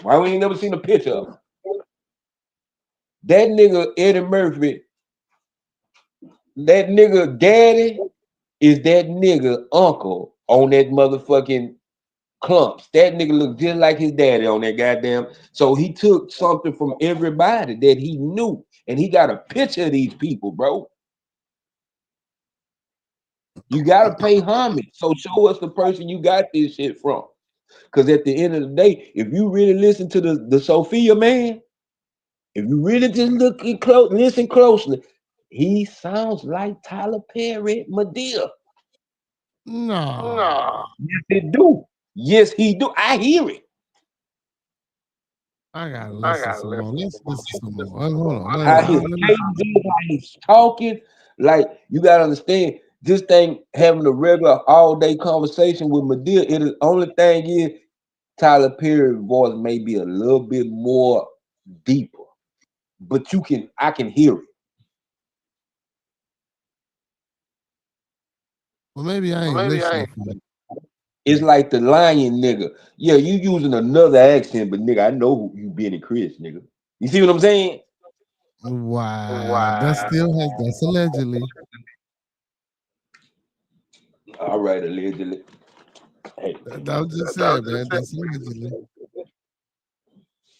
[SPEAKER 6] Why we ain't never seen a picture of him? That nigga Eddie Murphy, that nigga daddy is that nigga uncle on that motherfucking Clumps. That nigga look just like his daddy on that goddamn. So he took something from everybody that he knew, and he got a picture of these people, bro. You gotta pay homage. So show us the person you got this shit from. Because at the end of the day, if you really listen to the Sophia man, if you really just listen closely, he sounds like Tyler Perry, Medea.
[SPEAKER 2] No.
[SPEAKER 6] Yes, he do. Yes, he do. I hear it.
[SPEAKER 2] I gotta listen some more. Let's listen some more. Hold on.
[SPEAKER 6] How his cadences, how he's talking. Like, you gotta understand, this thing having a regular all-day conversation with Medea, it is only thing is Tyler Perry's voice may be a little bit more deeper, but I can hear it.
[SPEAKER 2] Well, maybe I ain't listening.
[SPEAKER 6] It's like the lion nigga. Yeah, you using another accent, but nigga, I know who you being in Chris, nigga. You see what I'm saying?
[SPEAKER 2] Wow. That's allegedly.
[SPEAKER 6] All right, allegedly. Hey,
[SPEAKER 2] I was just saying, man. That's allegedly.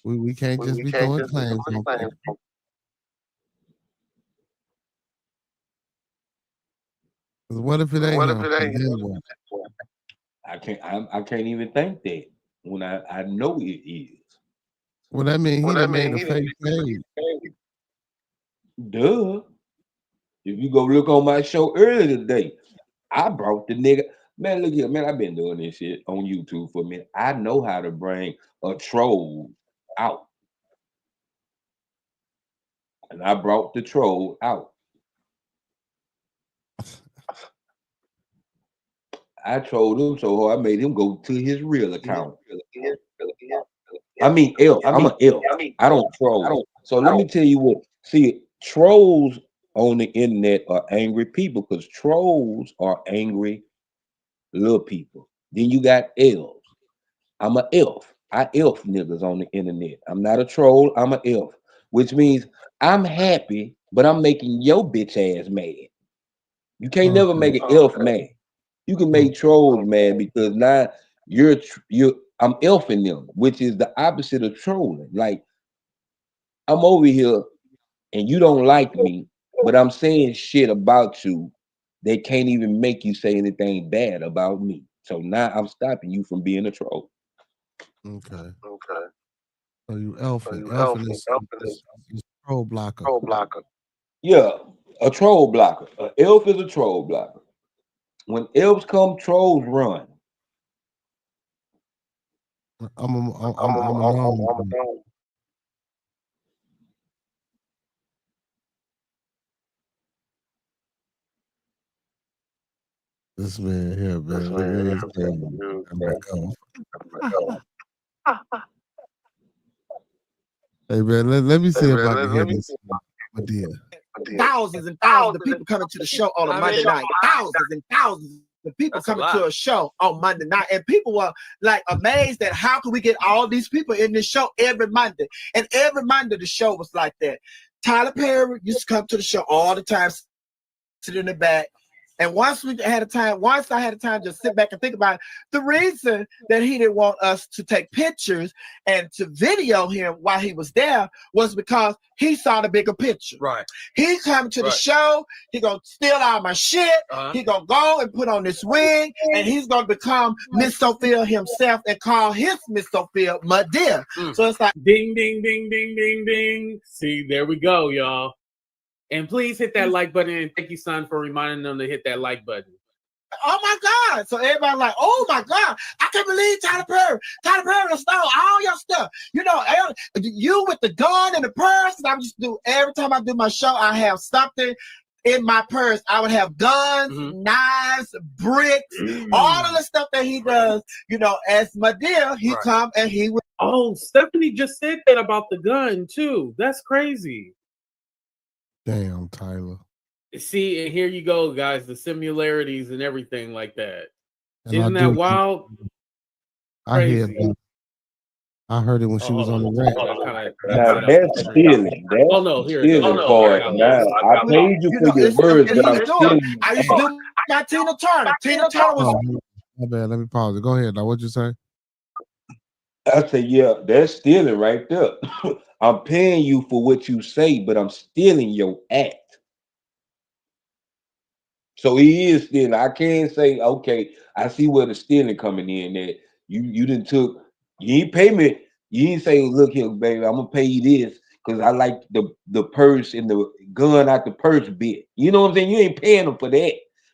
[SPEAKER 2] We can't just be throwing claims on people. What if it ain't him?
[SPEAKER 6] I can't even think that when I know it is.
[SPEAKER 2] Well, that mean he done made a fake page.
[SPEAKER 6] Duh. If you go look on my show earlier today, I brought the nigga. Man, look here, man. I've been doing this shit on YouTube for a minute. I know how to bring a troll out. And I brought the troll out. I trolled him so hard I made him go to his real account. I mean, elf. I'm an elf. I don't troll. So let me tell you what. See, trolls on the internet are angry people because trolls are angry little people. Then you got elves. I'm an elf. I elf niggas on the internet. I'm not a troll. I'm an elf, which means I'm happy, but I'm making your bitch ass mad. You can't never make an elf mad. You can make trolls mad because now I'm elfing them, which is the opposite of trolling. Like, I'm over here and you don't like me, but I'm saying shit about you. They can't even make you say anything bad about me. So now I'm stopping you from being a troll.
[SPEAKER 2] Okay. So you elfing. Elfing is troll blocker.
[SPEAKER 6] Yeah, a troll blocker. An elf is a troll blocker. When elves come, trolls run.
[SPEAKER 2] I'm a This man here, man. Look at this thing. Hey, man, let me see if I can hear this Medea.
[SPEAKER 9] Thousands and thousands of people coming to the show on a Monday night. Thousands and thousands the people coming to a show on Monday night, and people were like amazed at how could we get all these people in this show every Monday. And every Monday the show was like that. Tyler Perry used to come to the show all the time, sit in the back. And once I had a time to sit back and think about it, the reason that he didn't want us to take pictures and to video him while he was there was because he saw the bigger picture.
[SPEAKER 10] Right.
[SPEAKER 9] He come to the show, he gonna steal all my shit, he gonna go and put on this wig, and he's gonna become Miss Sophia himself and call his Miss Sophia Madea. So it's like
[SPEAKER 8] ding, ding, ding, ding, ding, ding. See, there we go, y'all. And please hit that like button, and thank you, son, for reminding them to hit that like button.
[SPEAKER 9] Oh my God. So everybody like, oh my God, I can't believe Tyler Perry. Tyler Perry stole all your stuff. You know, you with the gun and the purse. I'm just every time I do my show, I have something in my purse. I would have guns, knives, bricks, all of the stuff that he does, you know, as Madea, he come and he would.
[SPEAKER 8] Oh, Stephanie just said that about the gun too. That's crazy.
[SPEAKER 2] Damn, Tyler.
[SPEAKER 8] See, and here you go, guys, the similarities and everything like that.
[SPEAKER 2] And
[SPEAKER 8] Isn't that wild?
[SPEAKER 2] I heard it when she was on the rack.
[SPEAKER 6] Now that's stealing. That's stealing part. Now I paid you for your words, but I'm stealing.
[SPEAKER 9] I used to do my Tina Turner. Tina Turner was.
[SPEAKER 2] My bad. Let me pause it. Go ahead. Now, what'd you say?
[SPEAKER 6] I say, yeah, that's stealing right there. I'm paying you for what you say, but I'm stealing your act. So he is stealing. I can't say, okay, I see where the stealing coming in. That you didn't took, you ain't pay me. You ain't say, look here, baby, I'm gonna pay you this because I like the purse and the gun out the purse bit. You know what I'm saying? You ain't paying him for that,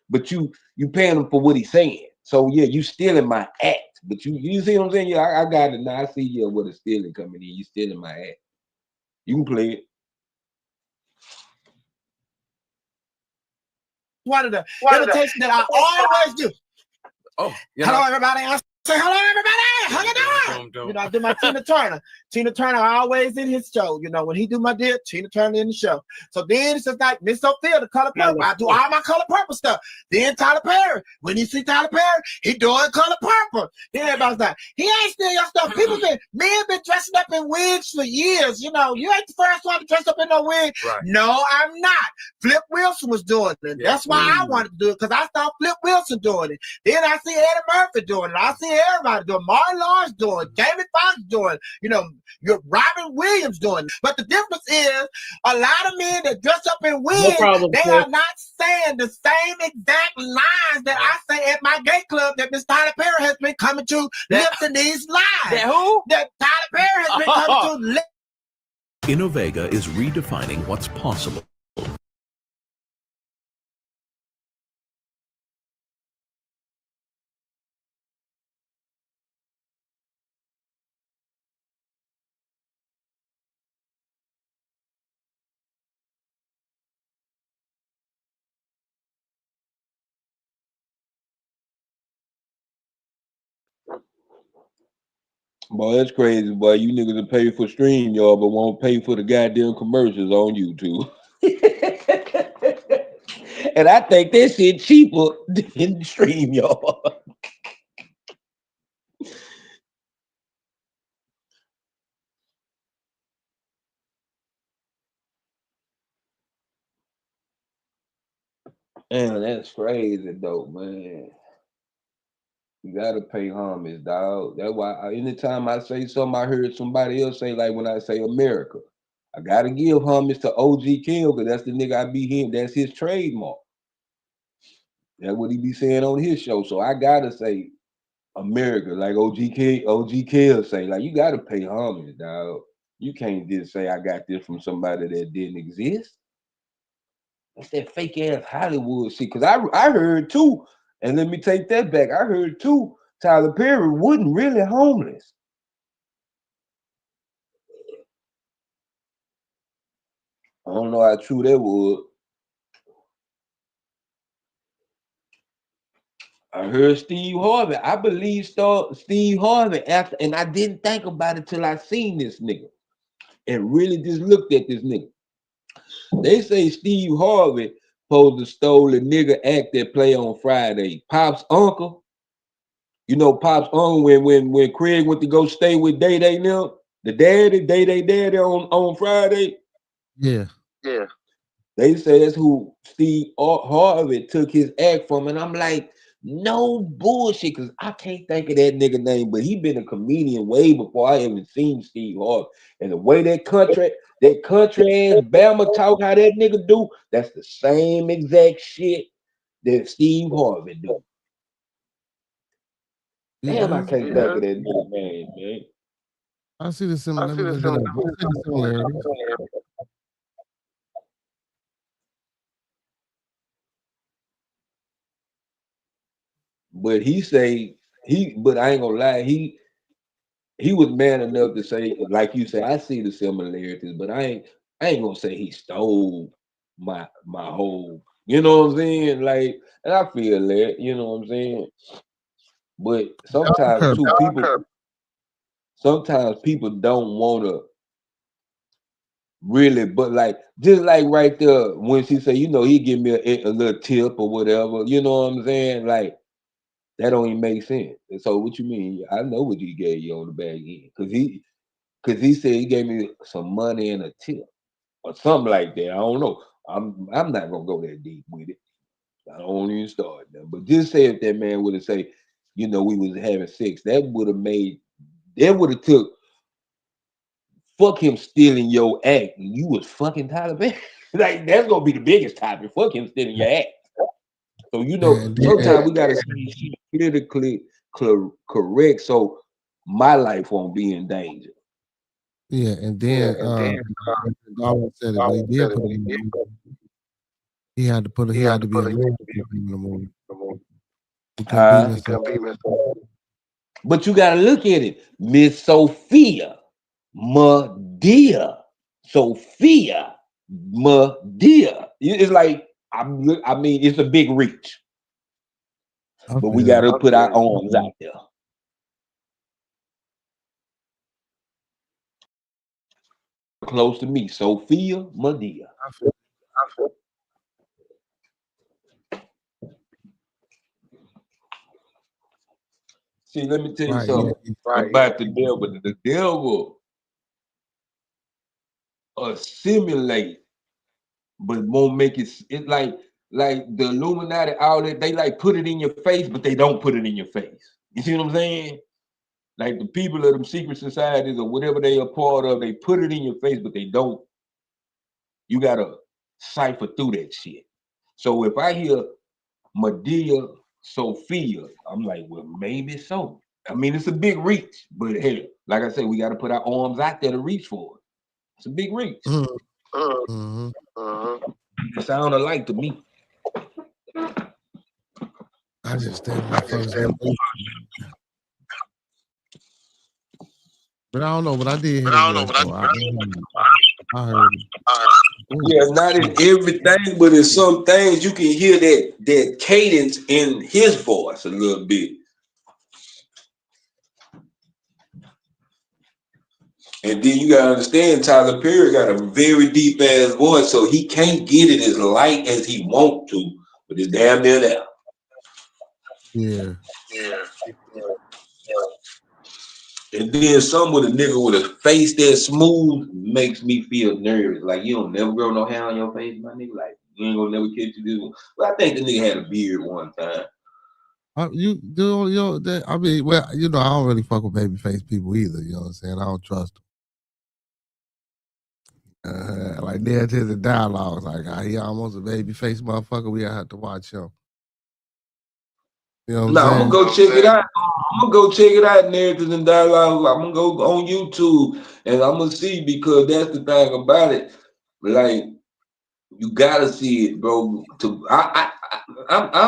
[SPEAKER 6] but you paying him for what he's saying. So yeah, you stealing my act. But you see what I'm saying? Yeah, I got it now. I see where the stealing coming in. You stealing my act. You can play it.
[SPEAKER 9] One of the imitation that I always do.
[SPEAKER 10] Oh,
[SPEAKER 9] hello everybody. I say hello everybody. How you doing? You know, I do my Tina Turner. Tina Turner always in his show. You know, when he do my deal, Tina Turner in the show. So then it's just like Miss Sophia, the color purple. I do all my color purple stuff. Then Tyler Perry. When you see Tyler Perry, he doing color purple. Then everybody's like, he ain't steal your stuff. Men been dressing up in wigs for years. You know, you ain't the first one to dress up in no wig. Right. No, I'm not. Flip Wilson was doing it. Yeah. That's why I wanted to do it, because I saw Flip Wilson doing it. Then I see Eddie Murphy doing it. I see everybody doing it. Martin Lawrence doing it. Jamie Foxx doing it. You know, you're Robin Williams doing it. But the difference is a lot of men that dress up in wigs, they are not saying the same exact lines that I say at my gay club that Miss Tyler Perry has been coming to lifting these lines. That who? That Tyler Perry has been coming to
[SPEAKER 12] Innovega is redefining what's possible.
[SPEAKER 6] Boy, that's crazy, boy. You niggas will pay for stream, y'all, but won't pay for the goddamn commercials on YouTube. And I think that shit cheaper than stream, y'all. Man, that's crazy though, man. You gotta pay homage, dog. That's why anytime I say something, I heard somebody else say, like when I say America, I gotta give homage to OG King because that's the nigga I be hearing. That's his trademark. That's what he be saying on his show. So I gotta say America, like OG King say, like you gotta pay homage, dog. You can't just say I got this from somebody that didn't exist. That's that fake ass Hollywood shit. Cause I heard too. And let me take that back. I heard too, Tyler Perry wasn't really homeless. I don't know how true that was. I heard Steve Harvey. I believe Steve Harvey after, and I didn't think about it till I seen this nigga and really just looked at this nigga. They say Steve Harvey supposed to stole the nigga act that play on Friday. Pop's uncle, you know Pop's uncle when Craig went to go stay with Day Day now, the daddy, Day daddy on Friday.
[SPEAKER 2] Yeah.
[SPEAKER 6] Yeah. They say that's who Steve Harvey took his act from, and I'm like, no bullshit, because I can't think of that nigga name, but he been a comedian way before I even seen Steve Harvey. And the way that country ass Bama talk, how that nigga do, that's the same exact shit that Steve Harvey do. Damn, I can't think of that nigga name, man.
[SPEAKER 2] I see the similarity.
[SPEAKER 6] But but I ain't gonna lie, he was man enough to say, like you say, I see the similarities, but I ain't gonna say he stole my whole, you know what I'm saying? Like, and I feel that, you know what I'm saying? But sometimes people don't wanna really, but like just like right there when she say, you know, he give me a little tip or whatever, you know what I'm saying? Like that don't even make sense. And so what you mean? I know what he gave you on the back end. Cause he said he gave me some money and a tip or something like that. I don't know. I'm not gonna go that deep with it. I don't even start them. But just say if that man would have said, you know, we was having sex, that would have took fuck him stealing your act and you was fucking Tyler Perry. Like that's gonna be the biggest topic. Fuck him stealing your act. So you know, sometimes we gotta say shit politically correct so my life won't be in danger.
[SPEAKER 2] Yeah, and then Darwin said it when he did put it in the movie. He had to be a man in the movie. He couldn't be
[SPEAKER 6] But you gotta look at it. Miss Sophia Madea. Sophia Madea. It's like I mean, it's a big reach. But we gotta put our arms out there. Close to me, Sophia Madea. See, let me tell you something about the devil. The devil assimilate, but won't make it. It's like the Illuminati, all that they like put it in your face, but they don't put it in your face. You see what I'm saying? Like the people of them secret societies or whatever they are part of, they put it in your face, but they don't. You gotta cipher through that shit. So if I hear Madea Sophia, I'm like, well, maybe so. I mean, it's a big reach, but hey, like I said, we got to put our arms out there to reach for it. It's a big reach. It sound alike to me.
[SPEAKER 2] I just think motherfuckers. But I don't know, but I did hear the I heard it.
[SPEAKER 6] Yeah, not in everything, but in some things you can hear that cadence in his voice a little bit. And then you gotta understand Tyler Perry got a very deep ass voice, so he can't get it as light as he want to, but it's damn near there.
[SPEAKER 2] Yeah.
[SPEAKER 6] And then some with a nigga with a face that smooth makes me feel nervous. Like you don't never grow no hair on your face, my nigga. Like you ain't gonna never catch you this one. But I think the nigga had a beard one time.
[SPEAKER 2] I mean, well, you know, I don't really fuck with babyface people either. You know what I'm saying? I don't trust them. Like there to the dialogues, like he almost a babyface motherfucker. We gotta have to watch him. You know what I'm saying?
[SPEAKER 6] I'm gonna go check it out. I'm gonna go check it out, Narratives and Dialogue. I'm gonna go on YouTube and I'm gonna see, because that's the thing about it. Like you gotta see it, bro. I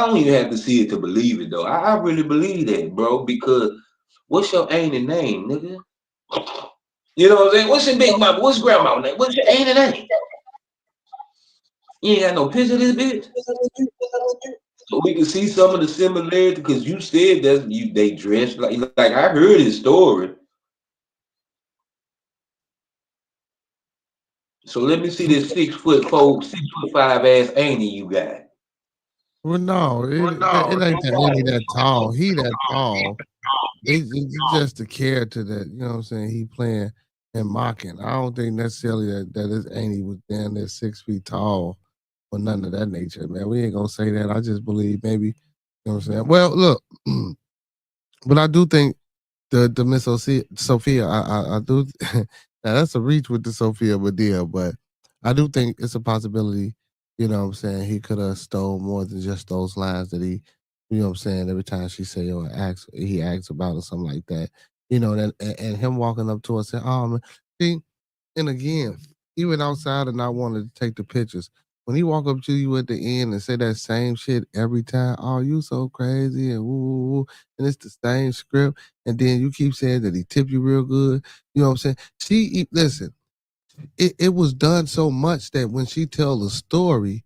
[SPEAKER 6] don't even have to see it to believe it, though. I really believe that, bro. Because what's your auntie name, nigga? You know what I'm saying? What's your big mama? What's grandma name? What's your auntie name? You ain't got no picture of this bitch. So we can see some of the similarities, because you said that they dress like I heard his story. So let me see this 6'4", 6'5" ass Annie you got.
[SPEAKER 2] Well, no, it ain't that any that tall. He that tall. It's just the character that, you know what I'm saying, he playing and mocking. I don't think necessarily that is Annie was damn near 6 feet tall or nothing of that nature, man. We ain't gonna say that. I just believe maybe, you know what I'm saying. Well, look, but I do think the Miss Sophia, I do. Now that's a reach with the Sophia Medea, but I do think it's a possibility. You know what I'm saying, he could have stole more than just those lines that he, you know what I'm saying, every time she say or he asks about or something like that. You know that, and him walking up to her and saying, "Oh man," see, and again, even outside of not wanting to take the pictures, when he walk up to you at the end and say that same shit every time, "Oh, you so crazy," and woo, woo, woo, and it's the same script, and then you keep saying that he tipped you real good. You know what I'm saying? Listen, it was done so much that when she tell the story,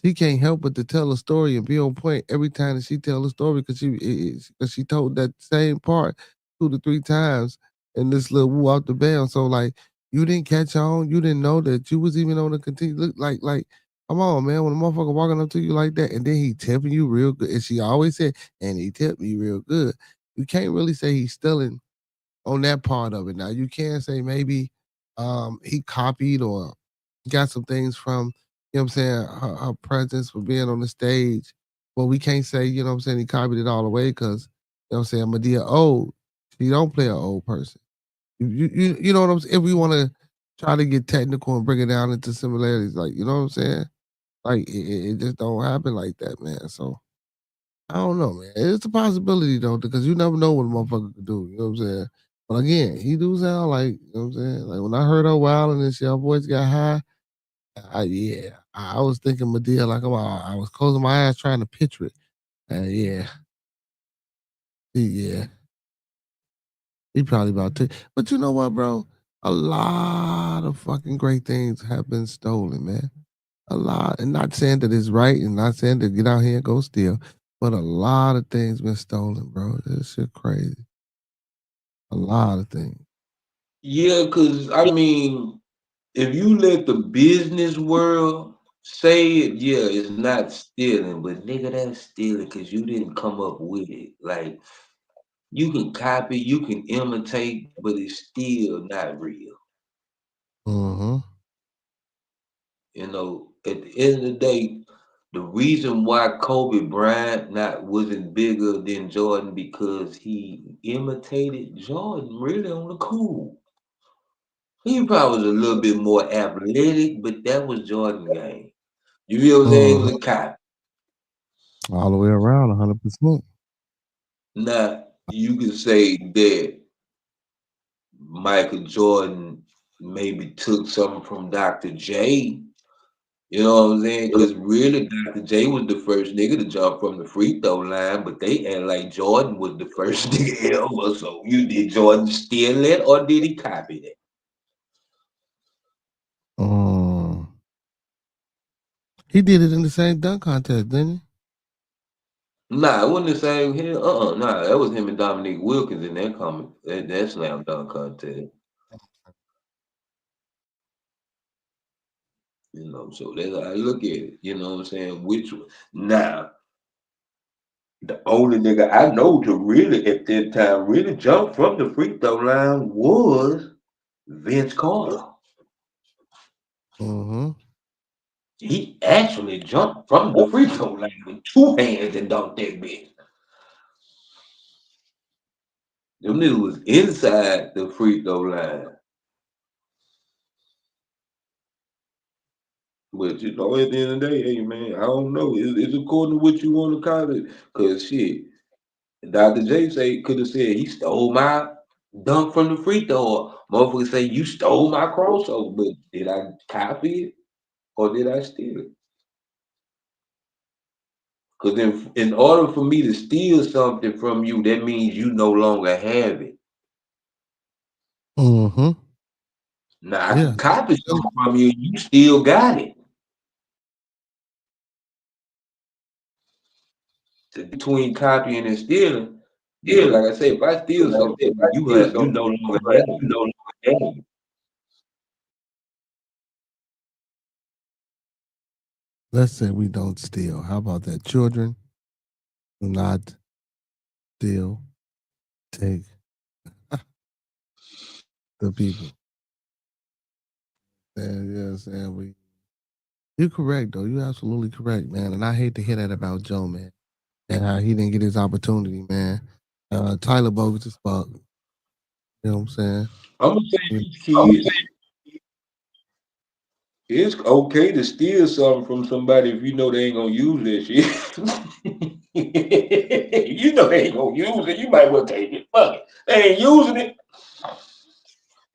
[SPEAKER 2] she can't help but to tell a story and be on point every time that she tell a story because she told that same part 2 to 3 times in this little woo out the bell. So like you didn't catch on, you didn't know that you was even on the continue. Look like come on, man, when a motherfucker walking up to you like that and then he tipping you real good, and she always said, and he tipped me real good. You can't really say he's stealing on that part of it. Now you can say maybe he copied or got some things from, you know what I'm saying, her presence for being on the stage. But we can't say, you know what I'm saying, he copied it all the way because, you know what I'm saying, Medea old. She don't play an old person. You know what I'm saying? If we want to try to get technical and bring it down into similarities, like, you know what I'm saying? Like it just don't happen like that, man. So I don't know, man. It's a possibility though, because you never know what a motherfucker could do. You know what I'm saying? But again, he do sound like, you know what I'm saying? Like when I heard her wild and then she her voice got high, I was thinking Medea like I was closing my eyes trying to picture it. And yeah, he probably about to. But you know what, bro? A lot of fucking great things have been stolen, man. A lot, and not saying that it's right, and not saying to get out here and go steal, but a lot of things been stolen, bro. This shit crazy. A lot of things.
[SPEAKER 6] Yeah, because I mean, if you let the business world say it, yeah, it's not stealing, but nigga, that's stealing because you didn't come up with it. Like you can copy, you can imitate, but it's still not real.
[SPEAKER 2] Mm-hmm.
[SPEAKER 6] You know, at the end of the day, the reason why Kobe Bryant wasn't bigger than Jordan because he imitated Jordan really on the cool. He probably was a little bit more athletic, but that was Jordan game. You feel what I'm saying? It was a cop.
[SPEAKER 2] All the way around, 100%.
[SPEAKER 6] Now you can say that Michael Jordan maybe took something from Dr. J. You know what I'm saying? Because really, Dr. J was the first nigga to jump from the free throw line, but they act like Jordan was the first nigga ever. So did Jordan steal it or did he copy it?
[SPEAKER 2] He did it in the same dunk contest, didn't he?
[SPEAKER 6] Nah, it wasn't the same here. Nah, that was him and Dominique Wilkins in that slam dunk contest. You know, so that's how I look at it. You know what I'm saying? Which one? Now, the only nigga I know to really at that time really jump from the free throw line was Vince Carter.
[SPEAKER 2] Mm-hmm.
[SPEAKER 6] He actually jumped from the free throw line with 2 hands and dunked that bitch. Them niggas was inside the free throw line. But you know, at the end of the day, hey man, I don't know. It's according to what you want to call it. Cause shit, Dr. J say could have said he stole my dunk from the free throw. Motherfucker say you stole my crossover, but did I copy it or did I steal it? Because in order for me to steal something from you, that means you no longer have it.
[SPEAKER 2] Mm-hmm.
[SPEAKER 6] Now I can copy something from you, you still got it. Between copying and stealing, because like I said, if I steal something, you no longer have it.
[SPEAKER 2] Let's say we don't steal. How about that? Children do not steal, take the people. And yes, and we. You're correct though. You're absolutely correct, man. And I hate to hear that about Joe, man, and how he didn't get his opportunity, man. Tyler bogus as fuck. You know what I'm saying?
[SPEAKER 6] I'm gonna say these kids, it's okay to steal something from somebody if you know they ain't gonna use that shit. You know they ain't gonna use it. You might well take it. Fuck it. They ain't using it.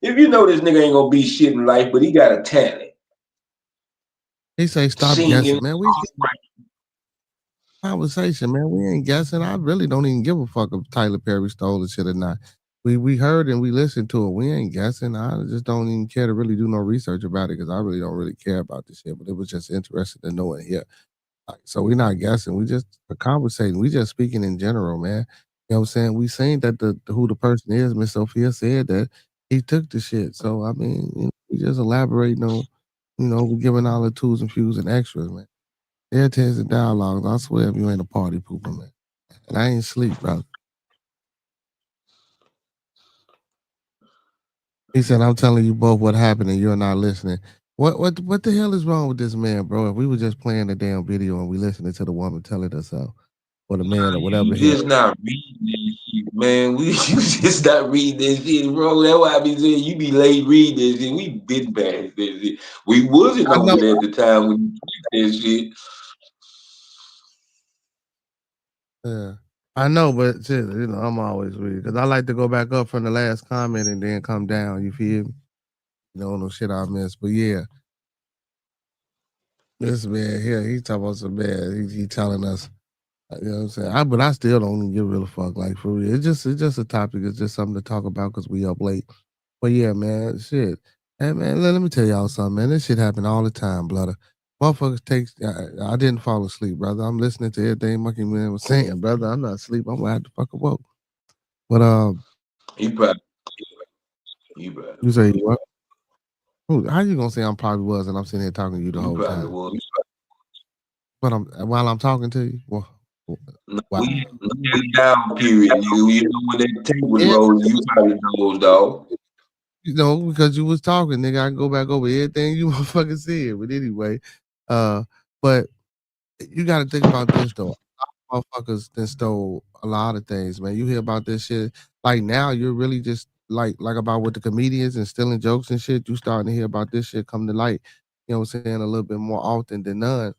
[SPEAKER 6] If you know this nigga ain't gonna be shit in life, but he got a talent.
[SPEAKER 2] He say stop
[SPEAKER 6] Singing.
[SPEAKER 2] guessing, man. We conversation, man. We ain't guessing. I really don't even give a fuck if Tyler Perry stole the shit or not. We heard and we listened to it. We ain't guessing. I just don't even care to really do no research about it because I really don't really care about this shit. But it was just interesting to know it here. Like, so we're not guessing. We just conversating. We just speaking in general, man. You know what I'm saying? We saying that who the person is. Miss Sophia said that he took the shit. So I mean, we just elaborating on, we giving all the tools and fuse and extras, man. There tears and dialogues. I swear if you ain't a party pooper, man. And I ain't sleep, brother. He said, I'm telling you both what happened and you're not listening. What the hell is wrong with this man, bro? If we were just playing the damn video and we listening to the woman telling us so, or the man or whatever
[SPEAKER 6] You
[SPEAKER 2] the hell.
[SPEAKER 6] just not reading this shit, man. You just not reading this shit, bro. That's why I be saying you be late reading this shit. We been past this shit. We wasn't
[SPEAKER 2] I know.
[SPEAKER 6] on it at the time when you did this shit.
[SPEAKER 2] Yeah. I know, but shit, I'm always reading because I like to go back up from the last comment and then come down. You feel me? No shit I missed. But yeah, this man here, he talking about some man. He telling us, you know what I'm saying? But I still don't even give a real fuck. Like for real, it's just a topic. It's just something to talk about because we up late. But yeah, man, shit. Hey man, let me tell y'all something, man. This shit happen all the time, brother. Motherfuckers takes. I didn't fall asleep, brother. I'm listening to everything Monkey Man was saying, brother. I'm not asleep. I'm gonna have to fuck woke. But
[SPEAKER 6] You probably
[SPEAKER 2] you say what? How you gonna say I'm probably was and I'm sitting here talking to you the
[SPEAKER 6] you
[SPEAKER 2] whole
[SPEAKER 6] probably
[SPEAKER 2] time?
[SPEAKER 6] was.
[SPEAKER 2] But while I'm talking to you, well,
[SPEAKER 6] No,
[SPEAKER 2] wow.
[SPEAKER 6] we down period, nigga. You know when that tape was
[SPEAKER 2] Yeah,
[SPEAKER 6] rolling, you probably dozed off.
[SPEAKER 2] because you was talking, nigga. I can go back over everything you motherfucking said. But anyway, but you got to think about this though. Motherfuckers that stole a lot of things, man. You hear about this shit. Like now, you're really just like about with the comedians and stealing jokes and shit. You starting to hear about this shit come to light. You know what I'm saying? A little bit more often than none.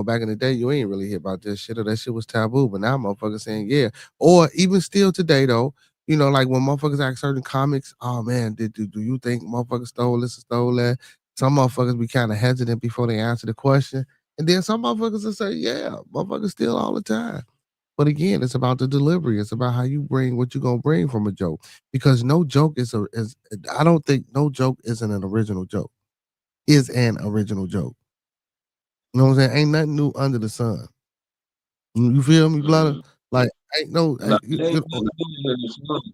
[SPEAKER 2] Back in the day, you ain't really hear about this shit or that shit was taboo. But now, motherfuckers saying yeah, or even still today though. Like when motherfuckers ask certain comics, oh man, do you think motherfuckers stole this or stole that? Some motherfuckers be kind of hesitant before they answer the question. And then some motherfuckers will say, yeah, motherfuckers steal all the time. But again, it's about the delivery. It's about how you bring what you're gonna bring from a joke. Because no joke is I don't think no joke isn't an original joke. Is an original joke. You know what I'm saying? Ain't nothing new under the sun. You feel me, brother? Like ain't no
[SPEAKER 6] Nah,
[SPEAKER 2] you,
[SPEAKER 6] it ain't
[SPEAKER 2] you know,
[SPEAKER 6] nothing.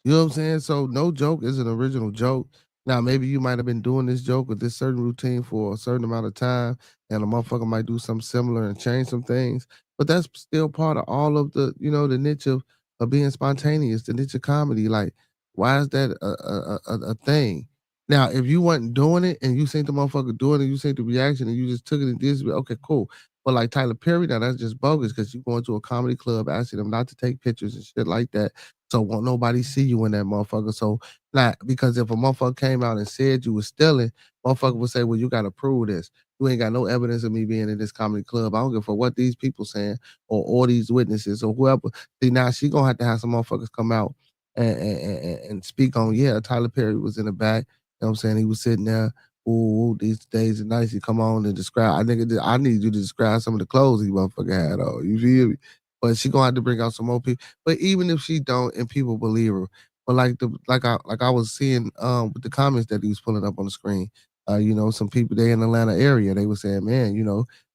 [SPEAKER 2] You know what I'm saying? So no joke is an original joke. Now maybe you might have been doing this joke with this certain routine for a certain amount of time, and a motherfucker might do something similar and change some things. But that's still part of all of the niche of being spontaneous, the niche of comedy. Like, why is that a thing? Now, if you wasn't doing it and you seen the motherfucker doing it, you seen the reaction and you just took it and did it, okay, cool. But like Tyler Perry, now that's just bogus because you going to a comedy club asking them not to take pictures and shit like that. So won't nobody see you in that motherfucker. So not because if a motherfucker came out and said you was stealing, motherfucker would say, well, you gotta prove this. You ain't got no evidence of me being in this comedy club. I don't give a fuck what these people saying or all these witnesses or whoever. See, now she gonna have to have some motherfuckers come out and speak on, yeah, Tyler Perry was in the back. You know what I'm saying? He was sitting there. Ooh, these days and nights. You come on and describe. I need you to describe some of the clothes he motherfucker had on. You feel me? But she gonna have to bring out some more people. But even if she don't, and people believe her, but like I was seeing with the comments that he was pulling up on the screen, some people they in the Atlanta area, they were saying, man,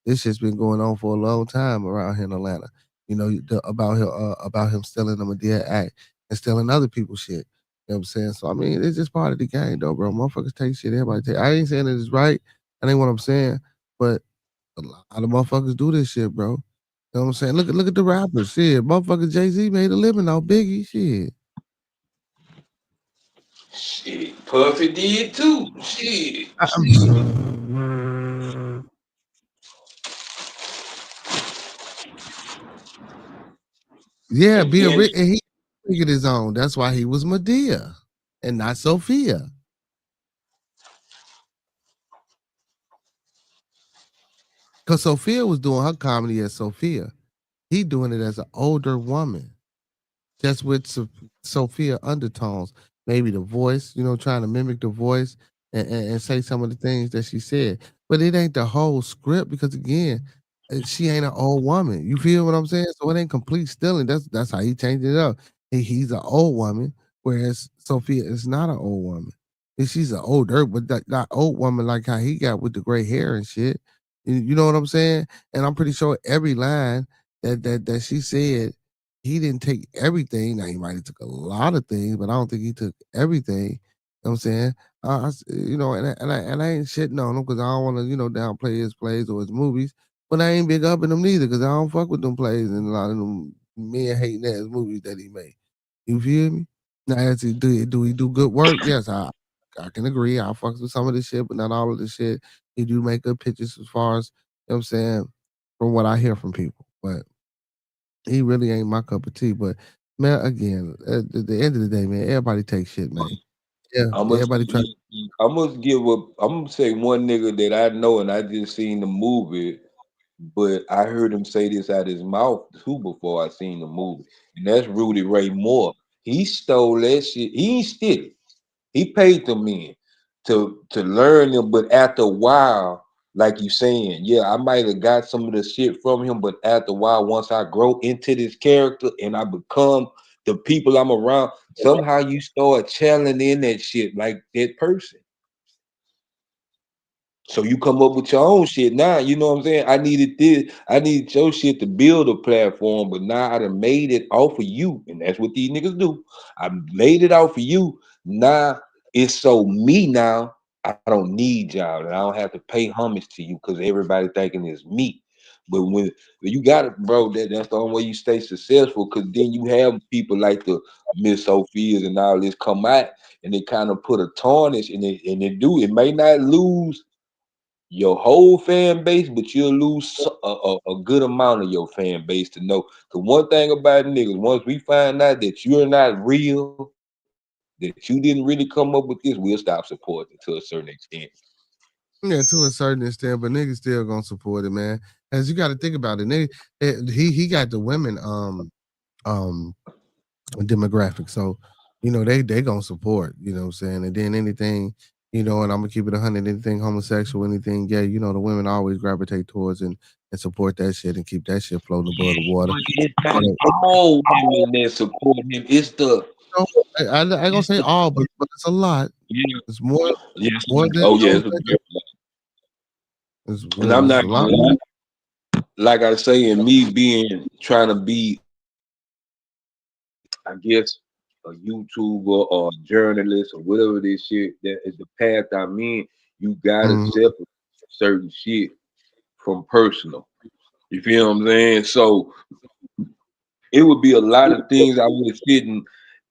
[SPEAKER 2] this shit's been going on for a long time around here in Atlanta. About him stealing the Medea Act and stealing other people's shit. You know what I'm saying? So I mean, it's just part of the game, though, bro. Motherfuckers take shit. Everybody take. I ain't saying it is right. That ain't what I'm saying. but a lot of motherfuckers do this shit, bro. You know what I'm saying? Look at the rappers. Shit, motherfucker Jay-Z made a living off Biggie. Shit.
[SPEAKER 6] Shit, Puffy did too. Shit.
[SPEAKER 2] Yeah,
[SPEAKER 6] And
[SPEAKER 2] be a
[SPEAKER 6] then
[SPEAKER 2] rich, and he figured his own. That's why he was Medea and not Sophia. Because Sophia was doing her comedy as Sophia. He doing it as an older woman, just with Sophia undertones. Maybe the voice, trying to mimic the voice and say some of the things that she said. But it ain't the whole script because again, she ain't an old woman. You feel what I'm saying? So it ain't complete stealing. That's how he changed it up. He's an old woman, whereas Sophia is not an old woman. And she's an older, but that old woman like how he got with the gray hair and shit. You know what I'm saying? And I'm pretty sure every line that she said, he didn't take everything. Now he might have took a lot of things, but I don't think he took everything. You know what I'm saying? And I ain't shitting on him because I don't want to, downplay his plays or his movies. But I ain't big up in them neither because I don't fuck with them plays and a lot of them men hating ass movies that he made. You feel me? Now, do he do good work? Yes, I can agree. I fucks with some of this shit, but not all of this shit. He do make good pictures as far as, you know what I'm saying, from what I hear from people. But he really ain't my cup of tea. But man, again, at the end of the day, man, everybody takes shit, man. Yeah,
[SPEAKER 6] I'm gonna
[SPEAKER 2] everybody try.
[SPEAKER 6] I'm gonna say one nigga that I know and I just seen the movie, but I heard him say this out his mouth too before I seen the movie, and that's Rudy Ray Moore. He stole that shit. He ain't steal it. He paid them in to learn them, but after a while, like you saying, yeah, I might have got some of the shit from him, but after a while, once I grow into this character and I become the people I'm around, somehow you start channeling that shit like that person. So you come up with your own shit now. You know what I'm saying? I needed this. I needed your shit to build a platform, but now I done made it off of you. And that's what these niggas do. I made it off of you. Now it's so me now. I don't need y'all. And I don't have to pay homage to you because everybody thinking it's me. But when you got it, bro, that's the only way you stay successful. Because then you have people like the Miss Sophia's and all this come out and they kind of put a tarnish and it may not lose your whole fan base, but you'll lose a good amount of your fan base to know. The one thing about niggas, once we find out that you're not real, that you didn't really come up with this, we'll stop supporting to a certain extent.
[SPEAKER 2] Yeah, to a certain extent, but niggas still gonna support it, man. As you got to think about it, he got the women demographic, so they gonna support. You know what I'm saying? And then anything, and I'm gonna keep it 100. Anything homosexual, anything gay, the women always gravitate towards and support that shit and keep that shit floating above the water.
[SPEAKER 6] It's not all women that support him. It's the
[SPEAKER 2] I ain't gonna say all, but it's a lot.
[SPEAKER 6] Yeah.
[SPEAKER 2] It's more.
[SPEAKER 6] Yes.
[SPEAKER 2] More than
[SPEAKER 6] Oh yeah. And I'm not
[SPEAKER 2] a lot.
[SPEAKER 6] like I say, and me being trying to be, I guess, a YouTuber or a journalist or whatever this shit that is the path I'm in. You gotta separate certain shit from personal. You feel what I'm saying? So it would be a lot of things I would sit and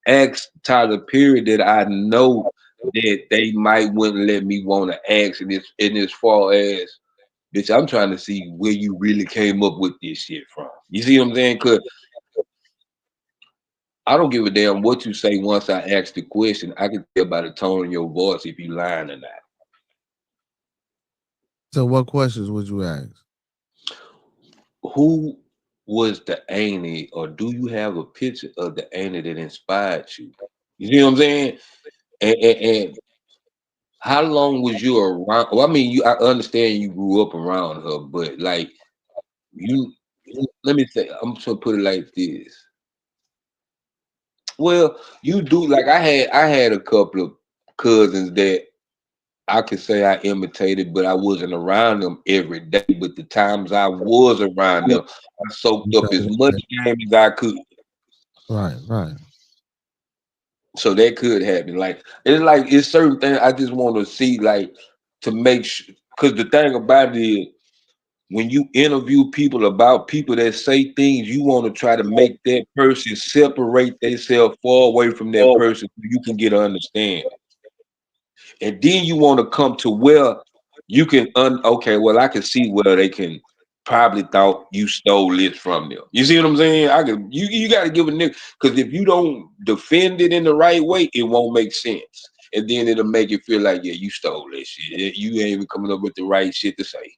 [SPEAKER 6] ask Tyler Perry that I know that they might wouldn't let me want to ask. And as far as, bitch, I'm trying to see where you really came up with this shit from. You see what I'm saying? Because I don't give a damn what you say once I ask the question. I can tell by the tone of your voice if you lying or not.
[SPEAKER 2] So what questions would you ask?
[SPEAKER 6] Who was the auntie, or do you have a picture of the auntie that inspired you? You see what I'm saying? And how long was you around? Well, I mean, I understand you grew up around her, but like you, let me say, I'm just gonna put it like this. Well, you do like I had a couple of cousins that I could say I imitated, but I wasn't around them every day. But the times I was around them, I soaked up as much game as I could.
[SPEAKER 2] Right.
[SPEAKER 6] So that could happen. Like it's certain things I just want to see, like to make sure. Because the thing about it is, when you interview people about people that say things, you want to try to make that person separate themselves far away from that person so you can get an understanding. And then you want to come to where you can okay, well, I can see where they can probably thought you stole this from them. You see what I'm saying? You got to give a nigga, because if you don't defend it in the right way, it won't make sense. And then it'll make it feel like, yeah, you stole that shit. You ain't even coming up with the right shit to say.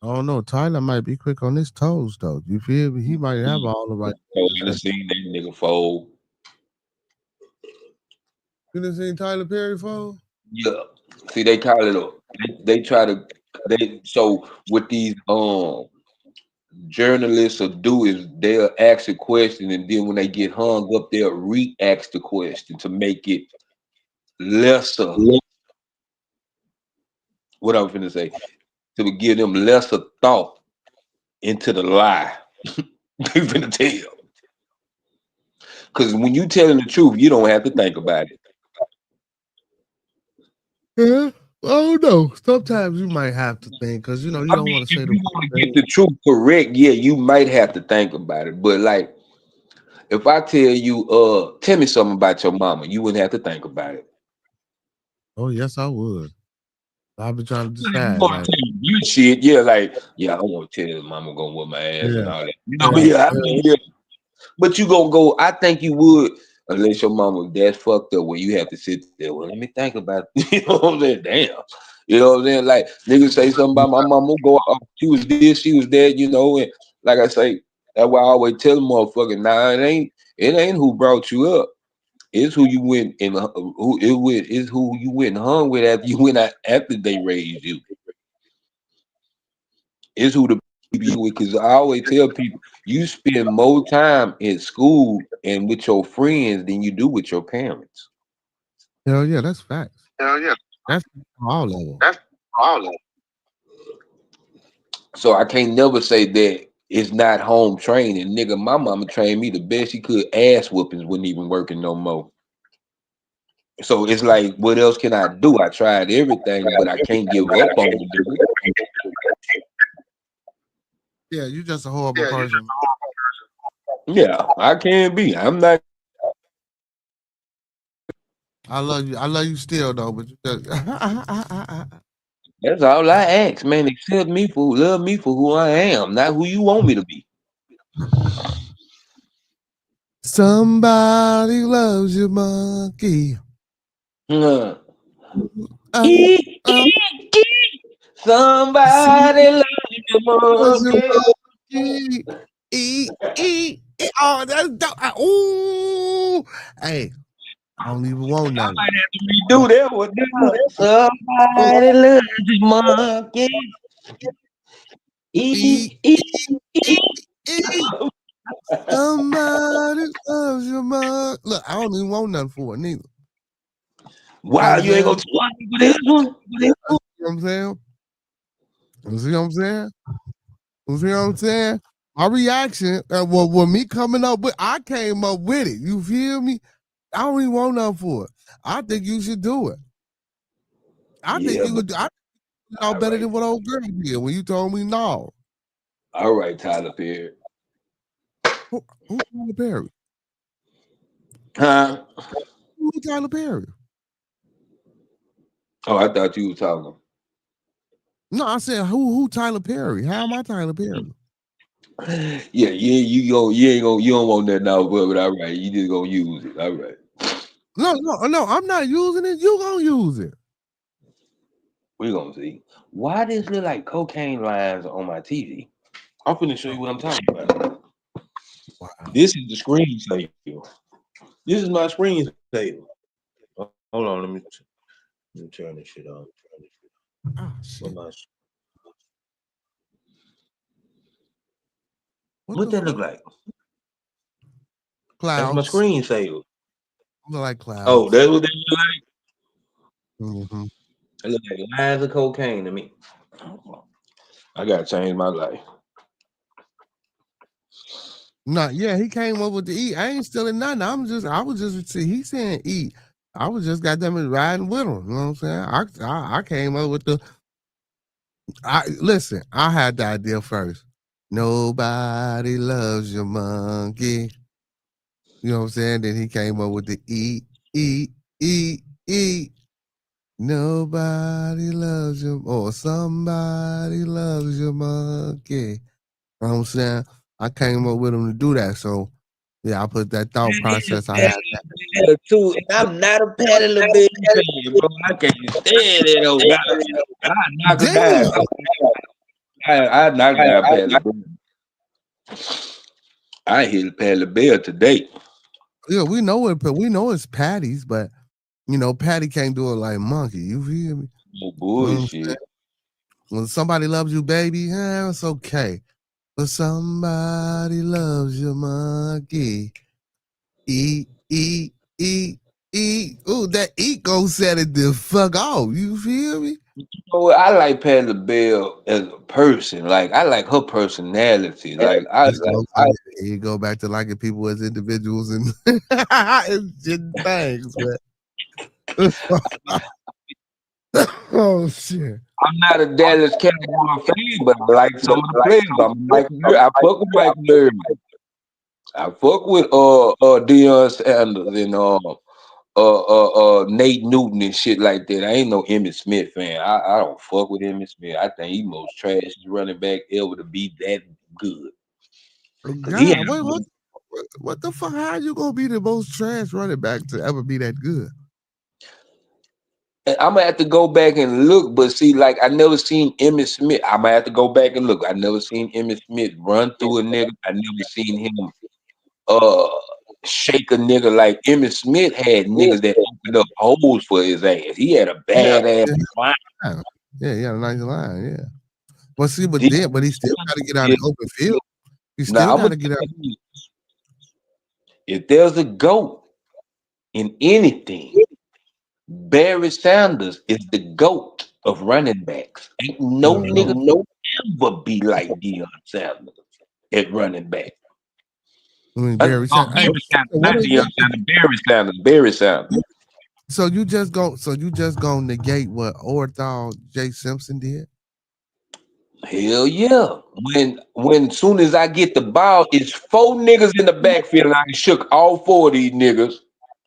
[SPEAKER 2] I don't know. Tyler might be quick on his toes, though. You feel me? He might have all the right.
[SPEAKER 6] I done seen that nigga fold.
[SPEAKER 2] You done seen Tyler Perry fold?
[SPEAKER 6] Yeah. See, they call it a. They try to. So what these journalists will do is they'll ask a question, and then when they get hung up, they'll re-ask the question to make it lesser. What I'm finna say, to give them lesser thought into the lie they finna tell. Because when you telling the truth, you don't have to think about it.
[SPEAKER 2] Yeah. Oh no. Sometimes you might have to think, because you know you don't want to say the.
[SPEAKER 6] If you want to get the truth correct, yeah, you might have to think about it. But like, if I tell you, tell me something about your mama, you wouldn't have to think about it.
[SPEAKER 2] Oh yes, I would. I've been trying to
[SPEAKER 6] You
[SPEAKER 2] decide.
[SPEAKER 6] want to tell you shit, yeah, like, yeah, I want to tell you mama gonna whip my ass and all that. You know, I mean, yeah. But you gonna go, I think you would, unless your mama that's fucked up where you have to sit there. Well, let me think about it. You know what I'm saying? Damn. You know what I'm saying? Like, niggas say something about my mama, go off, she was this, she was that, you know, and like I say, that's why I always tell them motherfuckers, nah, it ain't who brought you up. It's who you went and is who you went and hung with after you went out after they raised you. It's who the people you with, because I always tell people you spend more time in school and with your friends than you do with your parents.
[SPEAKER 2] Hell yeah, that's facts.
[SPEAKER 6] Hell yeah.
[SPEAKER 2] That's all level.
[SPEAKER 6] That's all level. So I can't never say that it's not home training. Nigga, my mama trained me the best she could. Ass whoopings wasn't even working no more. So it's like, what else can I do? I tried everything, but I can't give up on it.
[SPEAKER 2] Yeah, you just a horrible person.
[SPEAKER 6] Yeah, I can be. I'm not.
[SPEAKER 2] I love you. I love you still though, but you just
[SPEAKER 6] That's all I ask, man. Accept me for love me for who I am, not who you want me to be.
[SPEAKER 2] Somebody loves you, monkey.
[SPEAKER 6] Somebody loves you,
[SPEAKER 2] monkey. Oh, that's dope. Ooh, hey, I don't even want nothing.
[SPEAKER 6] I might have to redo that one. Somebody loves you, monkey.
[SPEAKER 2] Somebody loves you, monkey. Look, I don't even want nothing for it neither.
[SPEAKER 6] Wow, you ain't gonna want me for this one?
[SPEAKER 2] You know what I'm saying? You see what I'm saying? You see what I'm saying? My reaction, well, me coming up with, I came up with it. You feel me? I don't even want nothing for it. I think you should do it. I think you would. I know better than what old girl did when you told me no.
[SPEAKER 6] All right, Tyler Perry.
[SPEAKER 2] Who's Tyler Perry?
[SPEAKER 6] Huh?
[SPEAKER 2] Who's Tyler Perry?
[SPEAKER 6] Oh, I thought you were talking.
[SPEAKER 2] No, I said who Tyler Perry? How am I Tyler Perry?
[SPEAKER 6] Yeah, you don't want that now, but all right, you just gonna use it. All right.
[SPEAKER 2] No, I'm not using it. You gonna use it.
[SPEAKER 6] We're gonna see. Why does it look like cocaine lines on my TV? I'm finna show you what I'm talking about. Wow. This is the screensaver. This is my screensaver. Hold on, let me turn this shit on.
[SPEAKER 2] Oh, shit.
[SPEAKER 6] What that look like?
[SPEAKER 2] Clouds.
[SPEAKER 6] That's my screensaver.
[SPEAKER 2] Look like clouds.
[SPEAKER 6] Oh, that's what they look like?
[SPEAKER 2] Mm-hmm.
[SPEAKER 6] It look like lines of cocaine to me. I gotta change my life.
[SPEAKER 2] No, yeah, he came up with the eat. I ain't stealing nothing. I was just he's saying eat. I was just got them riding with him. You know what I'm saying? I came up with Listen, I had the idea first. Nobody loves your monkey. You know what I'm saying? Then he came up with the E, E, E, E. Nobody loves you, or somebody loves your monkey. You know what I'm saying? I came up with him to do that. So, yeah, I put that thought process. I had that.
[SPEAKER 6] Too. And I'm not a Patty LaBelle fan, bro. I can't stand it. Oh God, I knock her down. I knock down Patty LaBelle. I hit Patty LaBelle today.
[SPEAKER 2] Yeah, we know it, but we know it's Patty's, but you know, Patty can't do it like Monkey. You feel me?
[SPEAKER 6] No bullshit.
[SPEAKER 2] When somebody loves you, baby, it's okay. But somebody loves you, Monkey. Eat, eat, eat, eat. Ooh, that eat go set it the fuck off. You feel me?
[SPEAKER 6] You know what? I like Patty LaBelle as a person. Like I like her personality. Like
[SPEAKER 2] you go back to liking people as individuals and, and things, man. Oh shit!
[SPEAKER 6] I'm not a Dallas Cowboy fan, but I like some of the players. I fuck with Michael Irvin. I fuck with Deion Sanders and Nate Newton and shit like that. I ain't no Emmitt Smith fan. I don't fuck with Emmitt Smith. I think he most trash running back ever to be that good.
[SPEAKER 2] God, wait, what the fuck? How you gonna be the most trash running back to ever be that good?
[SPEAKER 6] I'm gonna have to go back and look, but see, like I never seen Emmitt Smith. I might have to go back and look. I never seen Emmitt Smith run through a nigga. I never seen him shake a nigga like Emmitt Smith had niggas that opened up holes for his ass. He had a bad ass line.
[SPEAKER 2] Yeah, he had a nice line, yeah. But see, but he still gotta get out of the open field. He still gotta get out.
[SPEAKER 6] If there's a GOAT in anything, Barry Sanders is the GOAT of running backs. Ain't no nigga ever be like Deion Sanders at running back.
[SPEAKER 2] I mean, Barry Sanders.
[SPEAKER 6] Barry Sanders.
[SPEAKER 2] So you just gonna negate what Orthal J. Simpson did?
[SPEAKER 6] Hell yeah. When soon as I get the ball, it's 4 niggas in the backfield and I shook all 4 of these niggas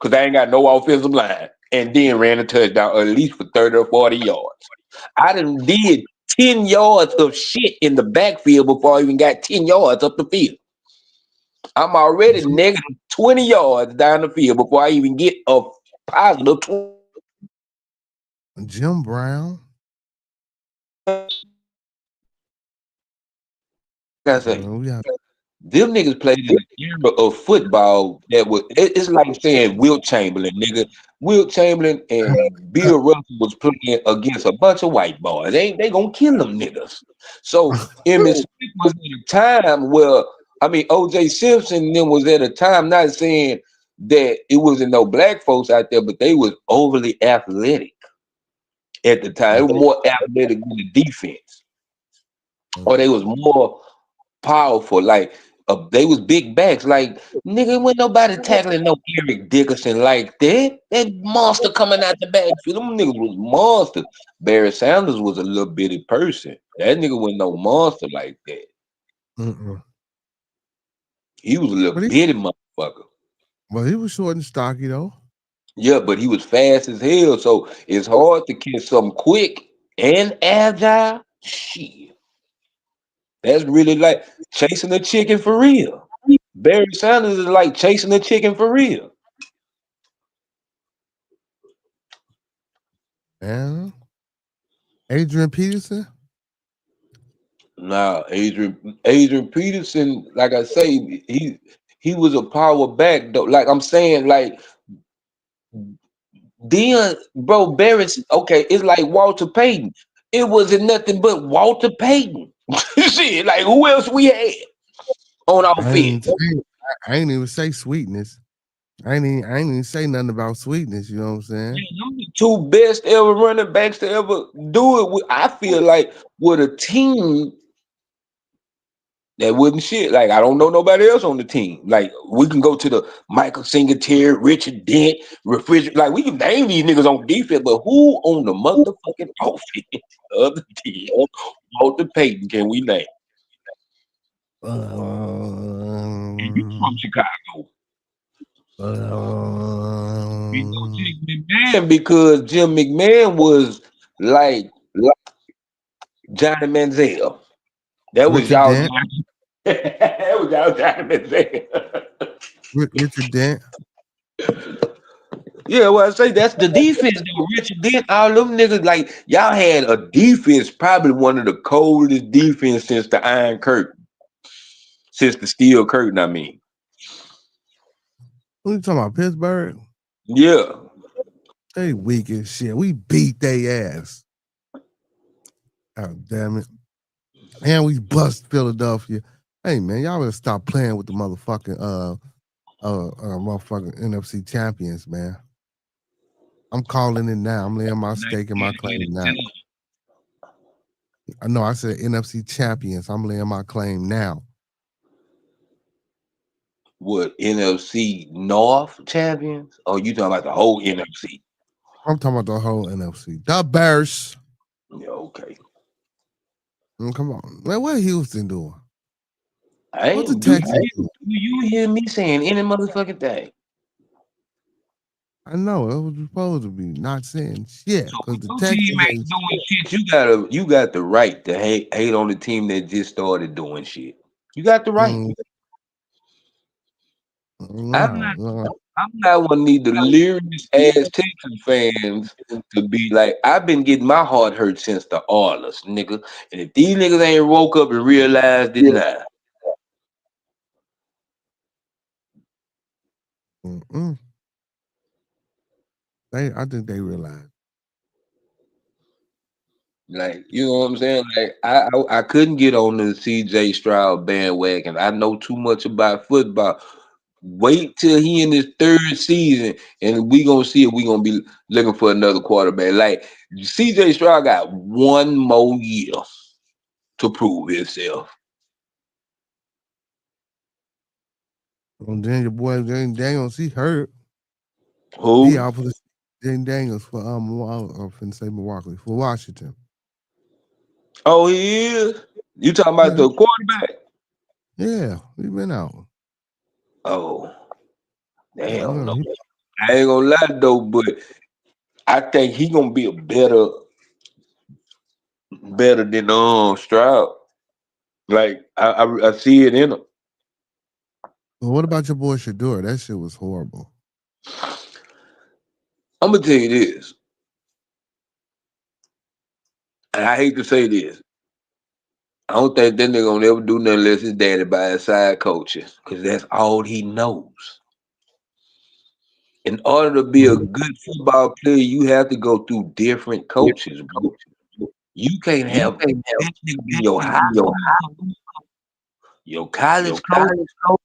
[SPEAKER 6] because I ain't got no offensive line and then ran a touchdown at least for 30 or 40 yards. I done did 10 yards of shit in the backfield before I even got 10 yards up the field. I'm already negative 20 yards down the field before I even get a positive 20.
[SPEAKER 2] Jim Brown.
[SPEAKER 6] I say, them niggas played in an era of football that was, it's like saying Wilt Chamberlain, nigga. Wilt Chamberlain and Bill Russell was playing against a bunch of white boys. They gonna kill them niggas. So Emmitt Smith was at a time where, I mean, O.J. Simpson then was at a time, not saying that it wasn't no black folks out there, but they was overly athletic at the time. They were more athletic than the defense. Or they was more powerful, like they was big backs. Like nigga, wasn't nobody tackling no Eric Dickerson like that. That monster coming out the backfield. Them niggas was monsters. Barry Sanders was a little bitty person. That nigga wasn't no monster like that. He was a little bitty motherfucker.
[SPEAKER 2] Well, he was short and stocky though.
[SPEAKER 6] Yeah, but he was fast as hell. So it's hard to catch something quick and agile. Shit. That's really like chasing a chicken for real. Barry Sanders is like chasing a chicken for real.
[SPEAKER 2] Yeah. Adrian Peterson?
[SPEAKER 6] Nah, Adrian Peterson, like I say, he was a power back though. Like I'm saying, like Deion, bro, Barry's okay, it's like Walter Payton. It wasn't nothing but Walter Payton. Shit, like who else we had on our field?
[SPEAKER 2] I ain't even say sweetness. I ain't even say nothing about sweetness. You know what I'm saying?
[SPEAKER 6] Yeah, them the 2 best ever running backs to ever do it. I feel like with a team That wasn't shit. Like, I don't know nobody else on the team. Like, we can go to the Michael Singletary, Richard Dent, Refrigerator. Like, we can name these niggas on defense, but who on the motherfucking offense other team? Walter Payton, can we name? You from Chicago. McMahon, because Jim McMahon was like Johnny Manziel. That was
[SPEAKER 2] Richard
[SPEAKER 6] y'all.
[SPEAKER 2] Dent.
[SPEAKER 6] That was y'all Johnny Manziel.
[SPEAKER 2] Richard Dent.
[SPEAKER 6] Yeah, well, I say that's the defense though. Richard Dent, all them niggas, like, y'all had a defense, probably one of the coldest defense since the Iron Curtain. Since the Steel Curtain, I mean.
[SPEAKER 2] What you talking about, Pittsburgh?
[SPEAKER 6] Yeah.
[SPEAKER 2] They weak as shit. We beat their ass. Oh, damn it. And we bust Philadelphia. Hey, man, y'all better stop playing with the motherfucking motherfucking NFC champions, man. I'm calling it now. I'm laying my stake in my claim now. I know I said NFC champions. I'm laying my claim now.
[SPEAKER 6] What, NFC North champions? Or you talking about the whole NFC?
[SPEAKER 2] I'm talking about the whole NFC. The Bears.
[SPEAKER 6] Yeah, okay.
[SPEAKER 2] Come on. Man, what Houston doing?
[SPEAKER 6] What's the Texans doing? Do you hear me saying any motherfucking thing?
[SPEAKER 2] I know it was supposed to be not saying shit because the
[SPEAKER 6] Your
[SPEAKER 2] Texans
[SPEAKER 6] team ain't doing shit. You got the right to hate on the team that just started doing shit. You got the right. I'm not one of these delirious ass Texas fans to be like, I've been getting my heart hurt since the Oilers, nigga. And if these niggas ain't woke up and realized it now.
[SPEAKER 2] I think they realized.
[SPEAKER 6] Like, you know what I'm saying? Like, I couldn't get on the CJ Stroud bandwagon. I know too much about football. Wait till he in his third season, and we gonna see if we gonna be looking for another quarterback. Like, CJ Stroud got one more year to prove himself.
[SPEAKER 2] And then your boy Jane Daniels, he hurt.
[SPEAKER 6] Who?
[SPEAKER 2] He out for the Jane Daniels for I'm finna say Milwaukee for Washington.
[SPEAKER 6] Oh, he is. You talking about the quarterback?
[SPEAKER 2] Yeah, he been out.
[SPEAKER 6] Oh, damn. No. I ain't gonna lie though, but I think he gonna be a better than Stroud. Like, I see it in him.
[SPEAKER 2] Well, what about your boy Shador? That shit was horrible.
[SPEAKER 6] I'm gonna tell you this, and I hate to say this. I don't think that nigga gonna ever do nothing unless his daddy by his side coaching, because that's all he knows. In order to be a good football player, you have to go through different coaches, bro. You can't have that nigga be your high school, your college coach,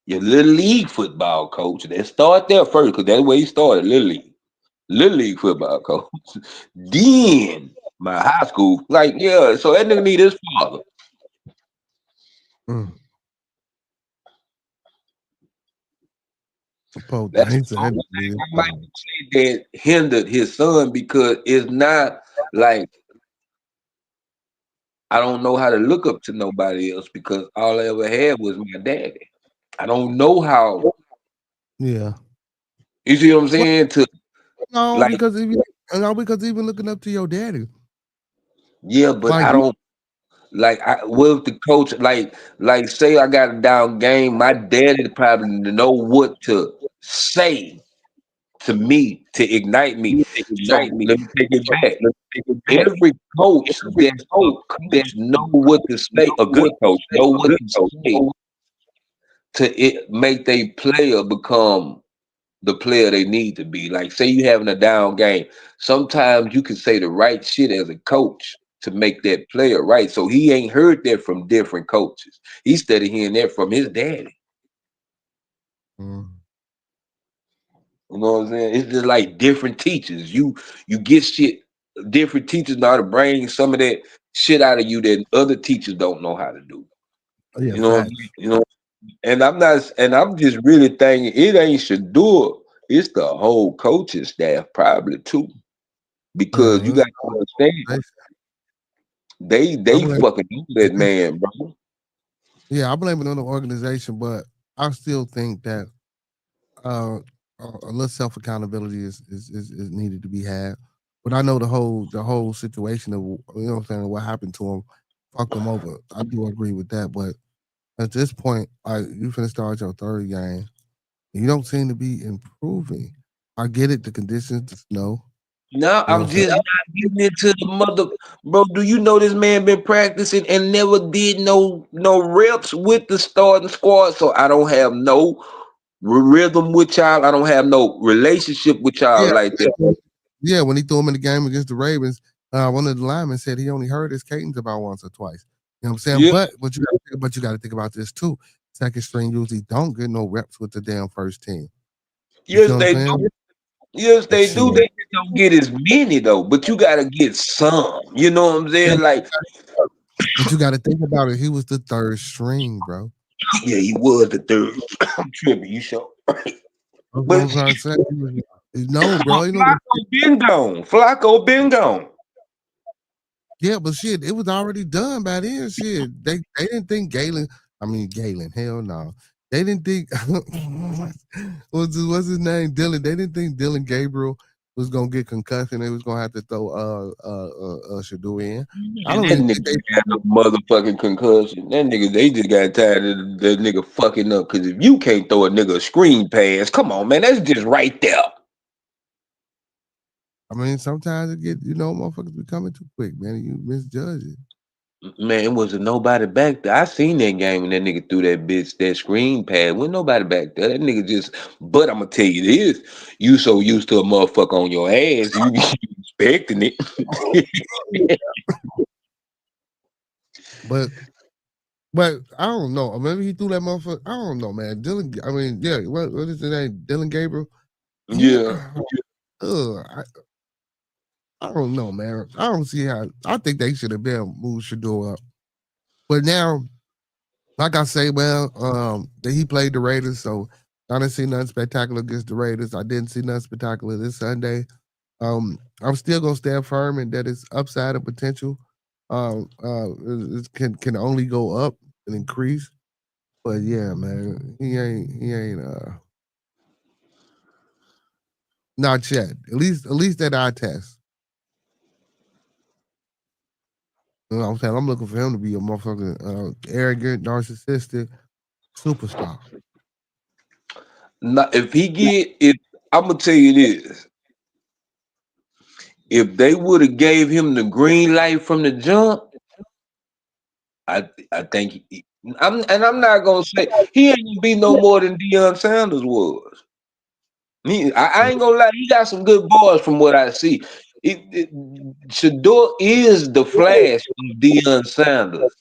[SPEAKER 6] your little league football coach. They start there first, because that's where he started, little league football coach. Then my high school, like, yeah, so that nigga need his father. That's I might say that hindered his son, because it's not like I don't know how to look up to nobody else, because all I ever had was my daddy. I don't know how.
[SPEAKER 2] Yeah.
[SPEAKER 6] You see what I'm saying?
[SPEAKER 2] Because even looking up to your daddy.
[SPEAKER 6] Yeah, but
[SPEAKER 2] like,
[SPEAKER 6] I don't what if the coach like say I got a down game, my daddy probably know what to say to me to ignite me. So let me take it back. Every coach that's a coach know what to say. A good coach know what to say to make their player become the player they need to be. Like, say you having a down game, sometimes you can say the right shit as a coach to make that player right. So he ain't heard that from different coaches. He started hearing that from his daddy. You know what I'm saying? It's just like different teachers. You get shit. Different teachers know how to bring some of that shit out of you that other teachers don't know how to do.
[SPEAKER 2] Yeah,
[SPEAKER 6] You know,
[SPEAKER 2] facts.
[SPEAKER 6] you know, and I'm just really thinking it ain't Shador. It's the whole coaching staff probably too, because you
[SPEAKER 2] Yeah,
[SPEAKER 6] got to understand
[SPEAKER 2] I
[SPEAKER 6] they
[SPEAKER 2] blame.
[SPEAKER 6] fucking know that man, bro.
[SPEAKER 2] Yeah, I blame it on the organization, but I still think that uh, a little self accountability is needed to be had. But I know the whole situation of what I'm saying, what happened to him, fucked him over. I do agree with that, but at this point, you finna start your third game. You don't seem to be improving. I get it, the conditions, the snow.
[SPEAKER 6] Now
[SPEAKER 2] You know
[SPEAKER 6] I'm
[SPEAKER 2] what I'm saying?
[SPEAKER 6] just not getting into the mother, bro. Do you know this man been practicing and never did no reps with the starting squad? So I don't have no rhythm with y'all. I don't have no relationship with y'all
[SPEAKER 2] Yeah,
[SPEAKER 6] like that.
[SPEAKER 2] yeah. When he threw him in the game against the Ravens, one of the linemen said he only heard his cadence about once or twice. You know what I'm saying?
[SPEAKER 6] Yeah,
[SPEAKER 2] But you got to think about this too. Second string usually don't get no reps with the damn first team. You
[SPEAKER 6] yes
[SPEAKER 2] feel what I'm
[SPEAKER 6] they
[SPEAKER 2] saying?
[SPEAKER 6] do. Yes they
[SPEAKER 2] Shit.
[SPEAKER 6] do. They just don't get as many though. But you gotta get some. You know what I'm
[SPEAKER 2] Yeah,
[SPEAKER 6] saying? Like,
[SPEAKER 2] but you got to think about it. He was the third string, bro.
[SPEAKER 6] yeah, he was the third. I'm tripping. You sure?
[SPEAKER 2] That's what
[SPEAKER 6] But
[SPEAKER 2] I'm trying to say. No, bro. You know,
[SPEAKER 6] Flacco been gone. Flacco been gone.
[SPEAKER 2] yeah, but shit, it was already done by then. Shit, they didn't think Galen. I mean, Galen. Hell no. They didn't think what's his name? Dylan. They didn't think Dylan Gabriel was gonna get concussion. They was gonna have to throw Shador in. I
[SPEAKER 6] And
[SPEAKER 2] don't
[SPEAKER 6] that
[SPEAKER 2] even
[SPEAKER 6] nigga
[SPEAKER 2] think they.
[SPEAKER 6] had no motherfucking concussion. That nigga, they just got tired of that nigga fucking up. Cause if you can't throw a nigga a screen pass, come on, man, that's just right there.
[SPEAKER 2] I mean, sometimes it get motherfuckers be coming too quick, man. You misjudge it.
[SPEAKER 6] Man, it wasn't nobody back there. I seen that game when that nigga threw that bitch that screen pad. Wasn't nobody back there. That nigga just. But I'm gonna tell you this: you so used to a motherfucker on your ass, you be expecting it.
[SPEAKER 2] But I don't know. Maybe he threw that motherfucker. I don't know, man. Dylan. I mean, yeah. What is his name? Dylan Gabriel. He.
[SPEAKER 6] Yeah.
[SPEAKER 2] I, I don't know, man. I don't see how. I think they should have been moved Shador up. But now, like I say, he played the Raiders, so I didn't see nothing spectacular against the Raiders. I didn't see nothing spectacular this Sunday. I'm still gonna stand firm in that it's upside and potential. It can only go up and increase. But yeah, man, he ain't not yet. At least that eye test. You know what I'm saying? I'm looking for him to be a motherfucking arrogant, narcissistic superstar.
[SPEAKER 6] Now, if he get if I'm gonna tell you this, if they would have gave him the green light from the jump, I think I'm not gonna say he ain't gonna be no more than Deion Sanders was. I ain't gonna lie, he got some good boys from what I see. Shador is the flash of Deion Sanders.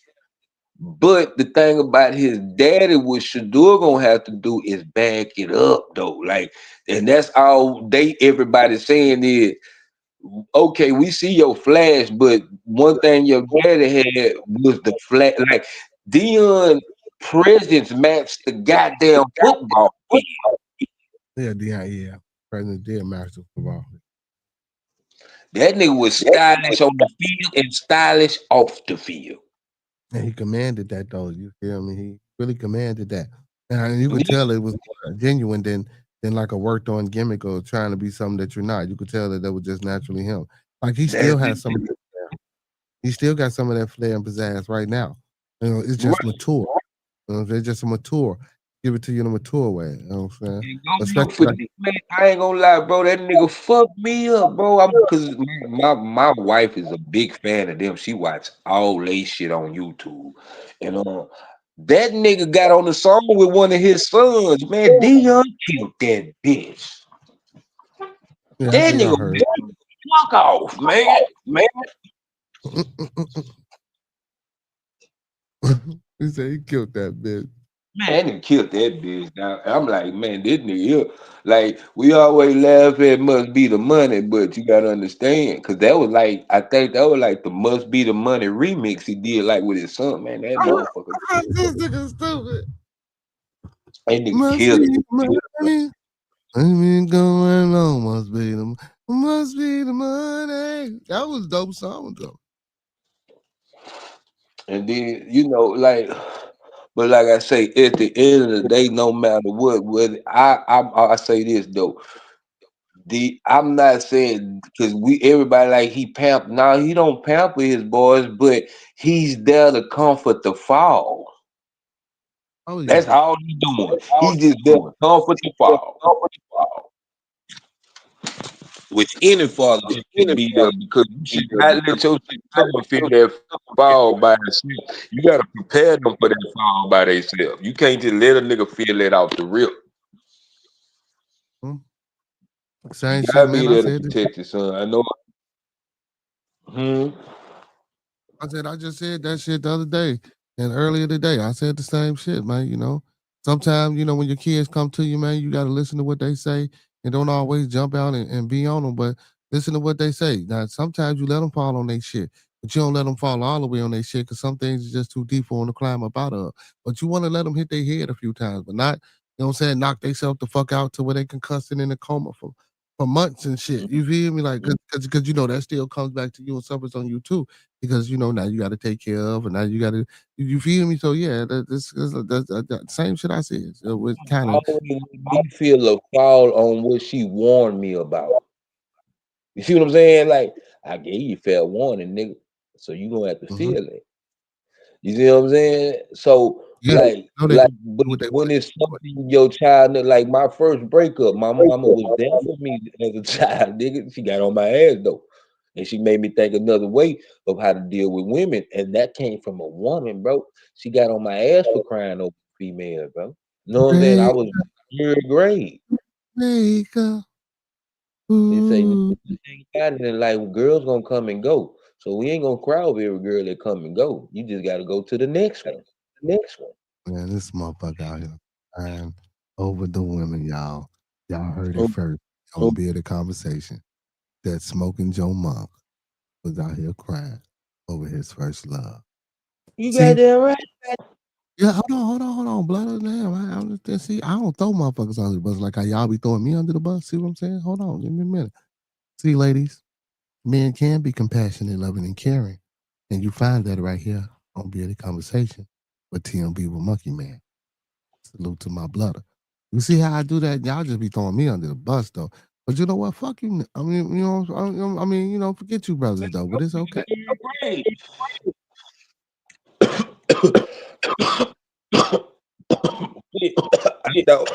[SPEAKER 6] But the thing about his daddy, what Shador gonna have to do is back it up though. Like, and that's all everybody saying is, okay, we see your flash, but one thing your daddy had was the flash. Like Dion presence matched the goddamn football field.
[SPEAKER 2] Yeah. President did master football.
[SPEAKER 6] That nigga was stylish on the field and stylish off the field.
[SPEAKER 2] And he commanded that though. You feel me? He really commanded that. And you could
[SPEAKER 6] Yeah,
[SPEAKER 2] tell it was more genuine than like a worked on gimmick or trying to be something that you're not. You could tell that was just naturally him. Like he still
[SPEAKER 6] that's
[SPEAKER 2] has some of
[SPEAKER 6] it.
[SPEAKER 2] that flair. He still got some of that flair and pizzazz right now. It's just
[SPEAKER 6] Right.
[SPEAKER 2] mature. It's just a mature. Give it to you in a mature way. You know what I'm saying?
[SPEAKER 6] And go
[SPEAKER 2] Especially
[SPEAKER 6] for
[SPEAKER 2] like,
[SPEAKER 6] this, man. I ain't gonna lie, bro. That nigga fucked me up, bro. I'm because my wife is a big fan of them. She watch all they shit on YouTube, and that nigga got on the song with one of his sons. Man, Dion killed that bitch.
[SPEAKER 2] yeah, I
[SPEAKER 6] That
[SPEAKER 2] think I
[SPEAKER 6] nigga
[SPEAKER 2] heard.
[SPEAKER 6] fuck off, man.
[SPEAKER 2] He said he killed that bitch.
[SPEAKER 6] Man, they killed that bitch. Now I'm like, man, this nigga here, like we always laugh at must be the money, but you gotta understand, cause that was like, I think that was like the must be the money remix he did like with his son, man. That motherfucker,
[SPEAKER 2] This nigga stupid.
[SPEAKER 6] that nigga
[SPEAKER 2] Must
[SPEAKER 6] killed
[SPEAKER 2] be
[SPEAKER 6] it.
[SPEAKER 2] the money. I mean, going on must be the money. That was dope song though.
[SPEAKER 6] And then but like I say, at the end of the day, no matter what I say this though. I'm not saying because everybody like he pamper. Now he don't pamper his boys, but he's there to comfort the fall.
[SPEAKER 2] Oh yeah.
[SPEAKER 6] That's all he's doing. He's just there to comfort the fall. Which any father should be there because you should not let your son feel that fall by himself. You gotta prepare them for that fall by themselves. You can't just let a nigga feel that off the rip.
[SPEAKER 2] Same
[SPEAKER 6] You
[SPEAKER 2] shit,
[SPEAKER 6] gotta be
[SPEAKER 2] man. I
[SPEAKER 6] there to
[SPEAKER 2] said this.
[SPEAKER 6] protect your son. I know.
[SPEAKER 2] I just said that shit the other day and earlier today. I said the same shit, man. You know, sometimes, you know, when your kids come to you, man, you got to listen to what they say and don't always jump out and be on them, but listen to what they say. Now, sometimes you let them fall on their shit, but you don't let them fall all the way on their shit because some things are just too deep for them to climb up out of. But you want to let them hit their head a few times, but not, you know what I'm saying, knock themselves the fuck out to where they concussing in a coma for months and shit. You feel me? Like, because you know that still comes back to you and suffers on you too. Because you know now you got to take care of, and now you got to, you feel me? So yeah, that same shit I said. So it was kind of
[SPEAKER 6] Always let me feel a fall on what she warned me about. You see what I'm saying? Like, I gave you fair warning, nigga. So you gonna have to feel it. You see what I'm saying? So
[SPEAKER 2] yeah.
[SPEAKER 6] like,
[SPEAKER 2] No, they
[SPEAKER 6] but
[SPEAKER 2] do what they
[SPEAKER 6] when
[SPEAKER 2] want
[SPEAKER 6] it's
[SPEAKER 2] to do.
[SPEAKER 6] something your child, like my first breakup, my mama was there for me as a child, nigga. She got on my ass though. And she made me think another way of how to deal with women. And that came from a woman, bro. She got on my ass for crying over female, bro. You know what I'm saying? I was third grade. They say
[SPEAKER 2] Ooh.
[SPEAKER 6] ain't got it in life. Girls gonna come and go. So we ain't gonna cry over every girl that come and go. You just gotta go to the next one. The next one.
[SPEAKER 2] Man, this motherfucker out here crying over the women, y'all. Y'all heard it first on Bearded Conversation that Smoking Joe Monk was out here crying over his first love.
[SPEAKER 6] You
[SPEAKER 2] See,
[SPEAKER 6] got that right.
[SPEAKER 2] yeah, hold on, blood. Damn, see, I don't throw motherfuckers under the bus like how y'all be throwing me under the bus. See what I'm saying? Hold on, give me a minute. See, ladies, men can be compassionate, loving, and caring, and you find that right here on Bearded Conversation with TMB with Monkey Man. Salute to my blood. You see how I do that? Y'all just be throwing me under the bus though. But you know what? Fuck you. I mean, you know, I mean, you know, forget you brothers though. But it's okay.
[SPEAKER 6] I thought,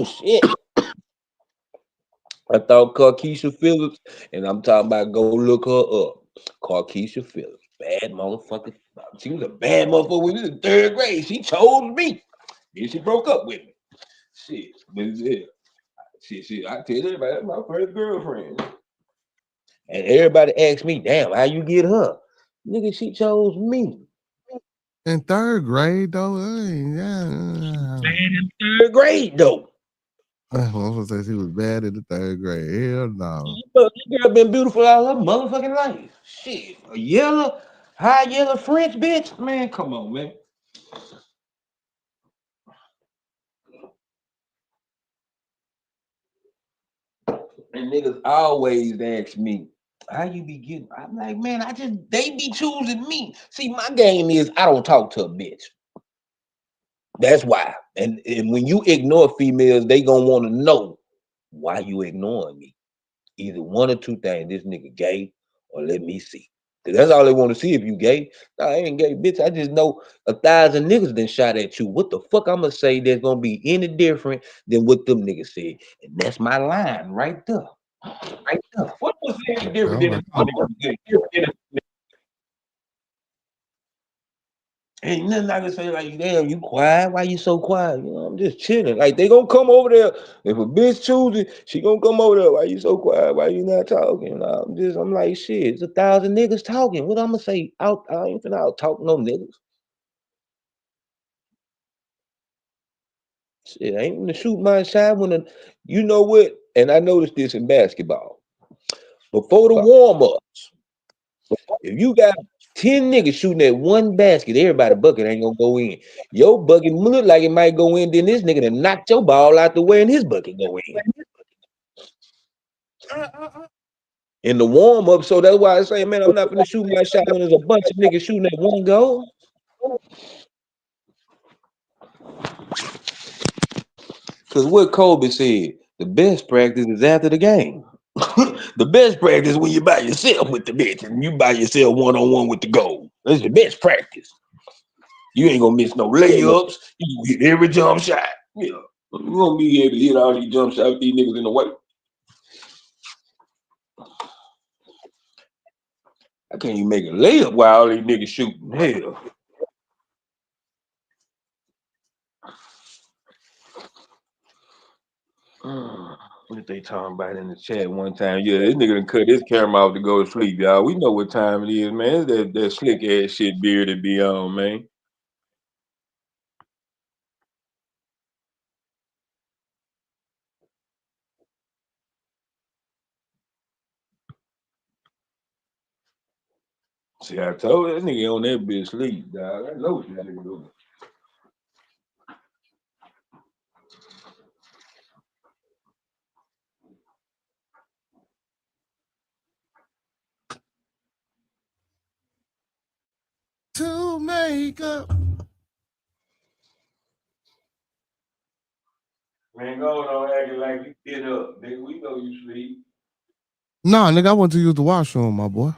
[SPEAKER 6] shit. I thought Carkeisha Phillips, and I'm talking about go look her up. Carkeisha Phillips, bad motherfucker. She was a bad motherfucker when we was in third grade. She chose me. Then she broke up with me. Shit, but yeah. Shit, I tell everybody that's my first girlfriend. And everybody asks me, damn, how you get her? Nigga, she chose me.
[SPEAKER 2] In third grade though,
[SPEAKER 6] Bad in third grade though.
[SPEAKER 2] I was gonna say she was bad in the third grade. Hell no.
[SPEAKER 6] This girl been beautiful all her motherfucking life. Shit, a yellow, high yellow French bitch. Man, come on, man. And niggas always ask me, how you be getting? I'm like, man, they be choosing me. See, my game is I don't talk to a bitch. That's why. And when you ignore females, they gonna want to know why you ignoring me. Either one or two things. This nigga gay or let me see. Cause that's all they want to see if you gay. Nah, I ain't gay, bitch. I just know 1,000 niggas done shot at you. What the fuck I'm gonna say that's gonna be any different than what them niggas said? And that's my line right there. Right there. What was any different than a nigga? Ain't nothing I can say like, damn, you quiet? Why you so quiet? You know, I'm just chilling. Like they gonna come over there. If a bitch choosing, she gonna come over there. Why you so quiet? Why you not talking? I'm like, shit, it's 1,000 niggas talking. What I'm gonna say? I ain't finna out talk no niggas. Shit, I ain't gonna shoot my shot you know what? And I noticed this in basketball. Before the warm-ups, if you got 10 niggas shooting at one basket, everybody bucket ain't gonna go in. Your bucket look like it might go in, then this nigga done knocked your ball out the way and his bucket go in. In the warm-up, so that's why I say, man, I'm not gonna shoot my shot when there's a bunch of niggas shooting at one go. Cause what Kobe said, the best practice is after the game. The best practice is when you by yourself with the bitch and you by yourself one-on-one with the goal. That's the best practice. You ain't gonna miss no layups. You gonna hit every jump shot. Yeah. You gonna be able to hit all these jump shots with these niggas in the way. I can't even make a layup while all these niggas shooting. Hell. What they talking about in the chat one time? Yeah, this nigga done cut his camera off to go to sleep, y'all. We know what time it is, man. It's that slick ass shit bearded be on, man. See, I told that nigga on that bitch sleep, dog. I know what this nigga doing.
[SPEAKER 2] To make up.
[SPEAKER 6] Man, go on acting like you get up, nigga. We know you sleep.
[SPEAKER 2] Nah, nigga, I went to use the washroom, my boy.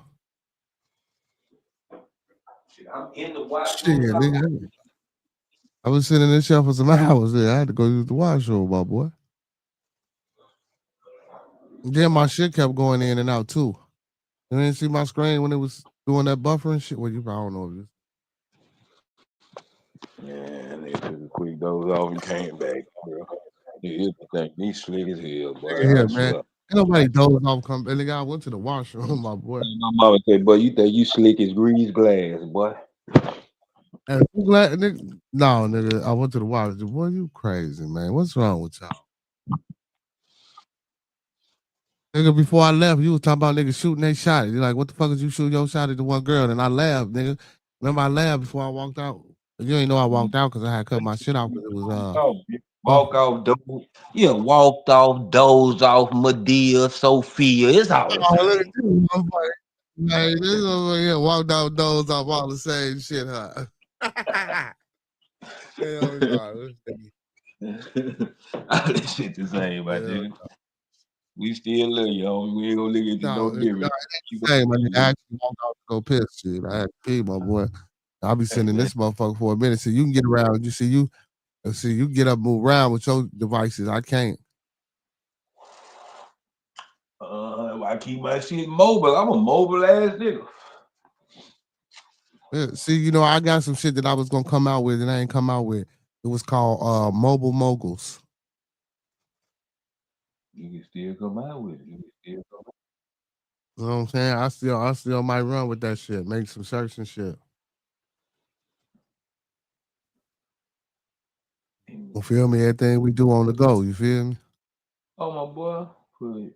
[SPEAKER 6] Shit, I'm in the
[SPEAKER 2] Shit,
[SPEAKER 6] washroom.
[SPEAKER 2] nigga. I was sitting in this chair for some hours. I had to go use the washroom, my boy. Then my shit kept going in and out too. You didn't see my screen when it was doing that buffering shit. Well, I don't know if you.
[SPEAKER 6] Man, they took a quick doze off and came back, bro. Here's the thing, he's slick as hell, boy.
[SPEAKER 2] Yeah,
[SPEAKER 6] I
[SPEAKER 2] man.
[SPEAKER 6] swear.
[SPEAKER 2] Ain't nobody dozed off. Come, and nigga, I went to the washroom, my boy.
[SPEAKER 6] My mama said, boy, you think you slick as greased glass, boy.
[SPEAKER 2] And I'm glad, nigga. No, nigga, I went to the washroom. Boy, you crazy, man. What's wrong with y'all? Nigga, before I left, you was talking about niggas shooting their shot. You're like, what the fuck is you shooting your shot at the one girl? And I laughed, nigga. Remember I laughed before I walked out? You ain't know I walked out because I had cut my shit off because it was
[SPEAKER 6] Walk off, doze. Yeah, walked off, dozed off, Medea, Sophia. It's all the same.
[SPEAKER 2] Hey, this over here walked out, dozed off, all the same shit, huh? Hell no.
[SPEAKER 6] All this shit the same, my nigga. We still love you, homie. We ain't gonna look at you no different.
[SPEAKER 2] Hey, man, I actually walked out to go piss, shit. I had to pee, my boy. I'll be sitting in this motherfucker for a minute. So you can get around. You get up, move around with your devices. I can't.
[SPEAKER 6] I keep my shit mobile. I'm a mobile ass nigga.
[SPEAKER 2] Yeah, see, I got some shit that I was gonna come out with and I ain't come out with. It was called Mobile Moguls.
[SPEAKER 6] You can still come out with it. You can still come out.
[SPEAKER 2] You know what I'm saying? I still might run with that shit, make some shirts and shit. You feel me? Everything we do on the go, you feel me?
[SPEAKER 6] Oh my boy, put it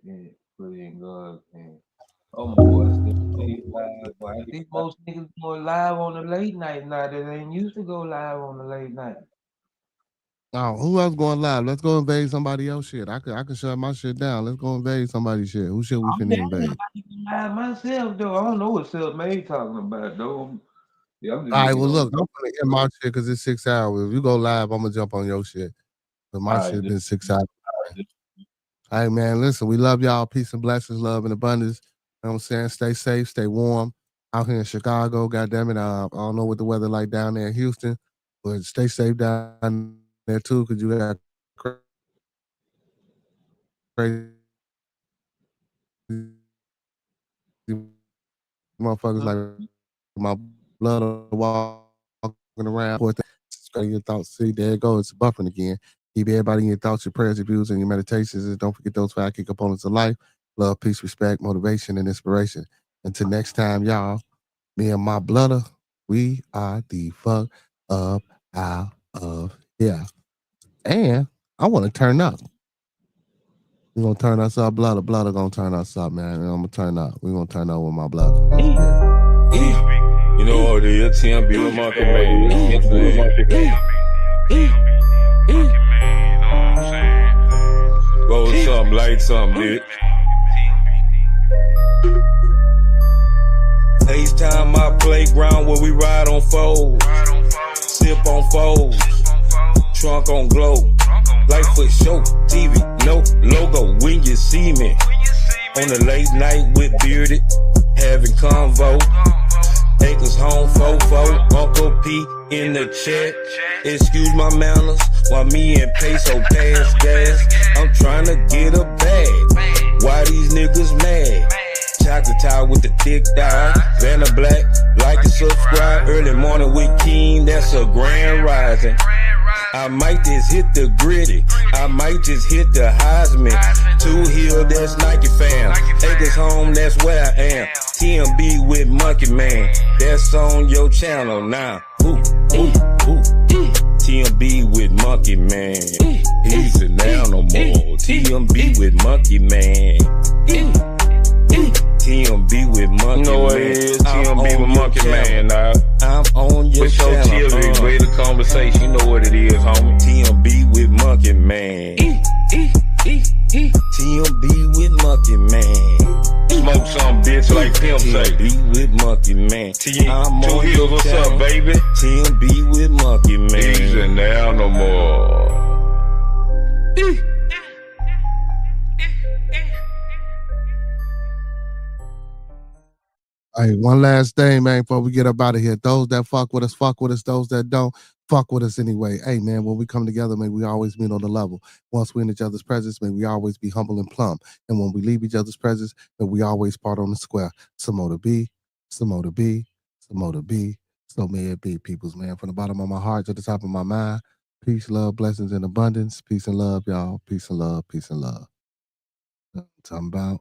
[SPEAKER 6] in God's hand. Oh my boy, still live. Boy, I think most niggas going live on the late night now that ain't used to go live on the late night.
[SPEAKER 2] Now, who else going live? Let's go invade somebody else shit. I could shut my shit down. Let's go invade somebody's shit. Who shit we
[SPEAKER 6] I'm
[SPEAKER 2] finna
[SPEAKER 6] down
[SPEAKER 2] invade?
[SPEAKER 6] live myself though. I don't know what self-made talking about though. Yeah, I'm just
[SPEAKER 2] All right,
[SPEAKER 6] looking
[SPEAKER 2] well,
[SPEAKER 6] on.
[SPEAKER 2] look, I'm gonna end my shit because it's 6 hours. If you go live, I'm gonna jump on your shit. But my shit been 6 hours. All right, man. Listen, we love y'all. Peace and blessings, love and abundance. You know what I'm saying? Stay safe, stay warm. Out here in Chicago, goddamn it. I don't know what the weather like down there in Houston, but stay safe down there too, because you got crazy motherfuckers like my blood walk around. Spreading your thoughts. See, there it goes. It's buffering again. Keep everybody in your thoughts, your prayers, your views, and your meditations. And don't forget those 5 key components of life: love, peace, respect, motivation, and inspiration. Until next time, y'all, me and my blooder, we are the fuck up out of here. And I want to turn up. We're going to turn us up. Blooder going to turn us up, man. I'm going to turn up. We're going to turn up with my blooder.
[SPEAKER 6] You know what it is, TMB with Monkey Man. Roll something, light something, bitch. FaceTime my playground where we ride on foes, sip on foes, trunk on glow, Lightfoot show, TV, no logo. When you see me on the late night with Bearded, having convo. Acres home, fofo, Uncle P in the chat. Excuse my manners, while me and Peso pass gas. I'm trying to get a bag. Why these niggas mad? Chocolate tie with the thick dye. Vanna Black, like and subscribe. Early morning with King, that's a grand rising. I might just hit the gritty. I might just hit the Heisman. 2 Hill, that's Nike fam. Acres home, that's where I am. TMB with Monkey Man. That's on your channel now. Ooh. TMB with Monkey Man. He's a now no more. TMB with Monkey Man. TMB with Monkey Man. You know what it is, TMB with Monkey Man, now. I'm on your channel. TMB, way the conversation, you know what it is, homie. TMB with Monkey Man. TMB with Monkey Man. Smoke some bitch like Pimp say. TMB with Monkey Man. I'm on your what's up, baby? TMB with Monkey Man. He's in there no more.
[SPEAKER 2] Hey, one last thing, man, before we get up out of here. Those that fuck with us, fuck with us. Those that don't, fuck with us anyway. Hey, man, when we come together, man, we always meet on the level. Once we're in each other's presence, man, we always be humble and plumb. And when we leave each other's presence, man, we always part on the square. Some more to be, some more to be, some more to be. So may it be, peoples, man. From the bottom of my heart to the top of my mind. Peace, love, blessings, and abundance. Peace and love, y'all. Peace and love, peace and love. Talking about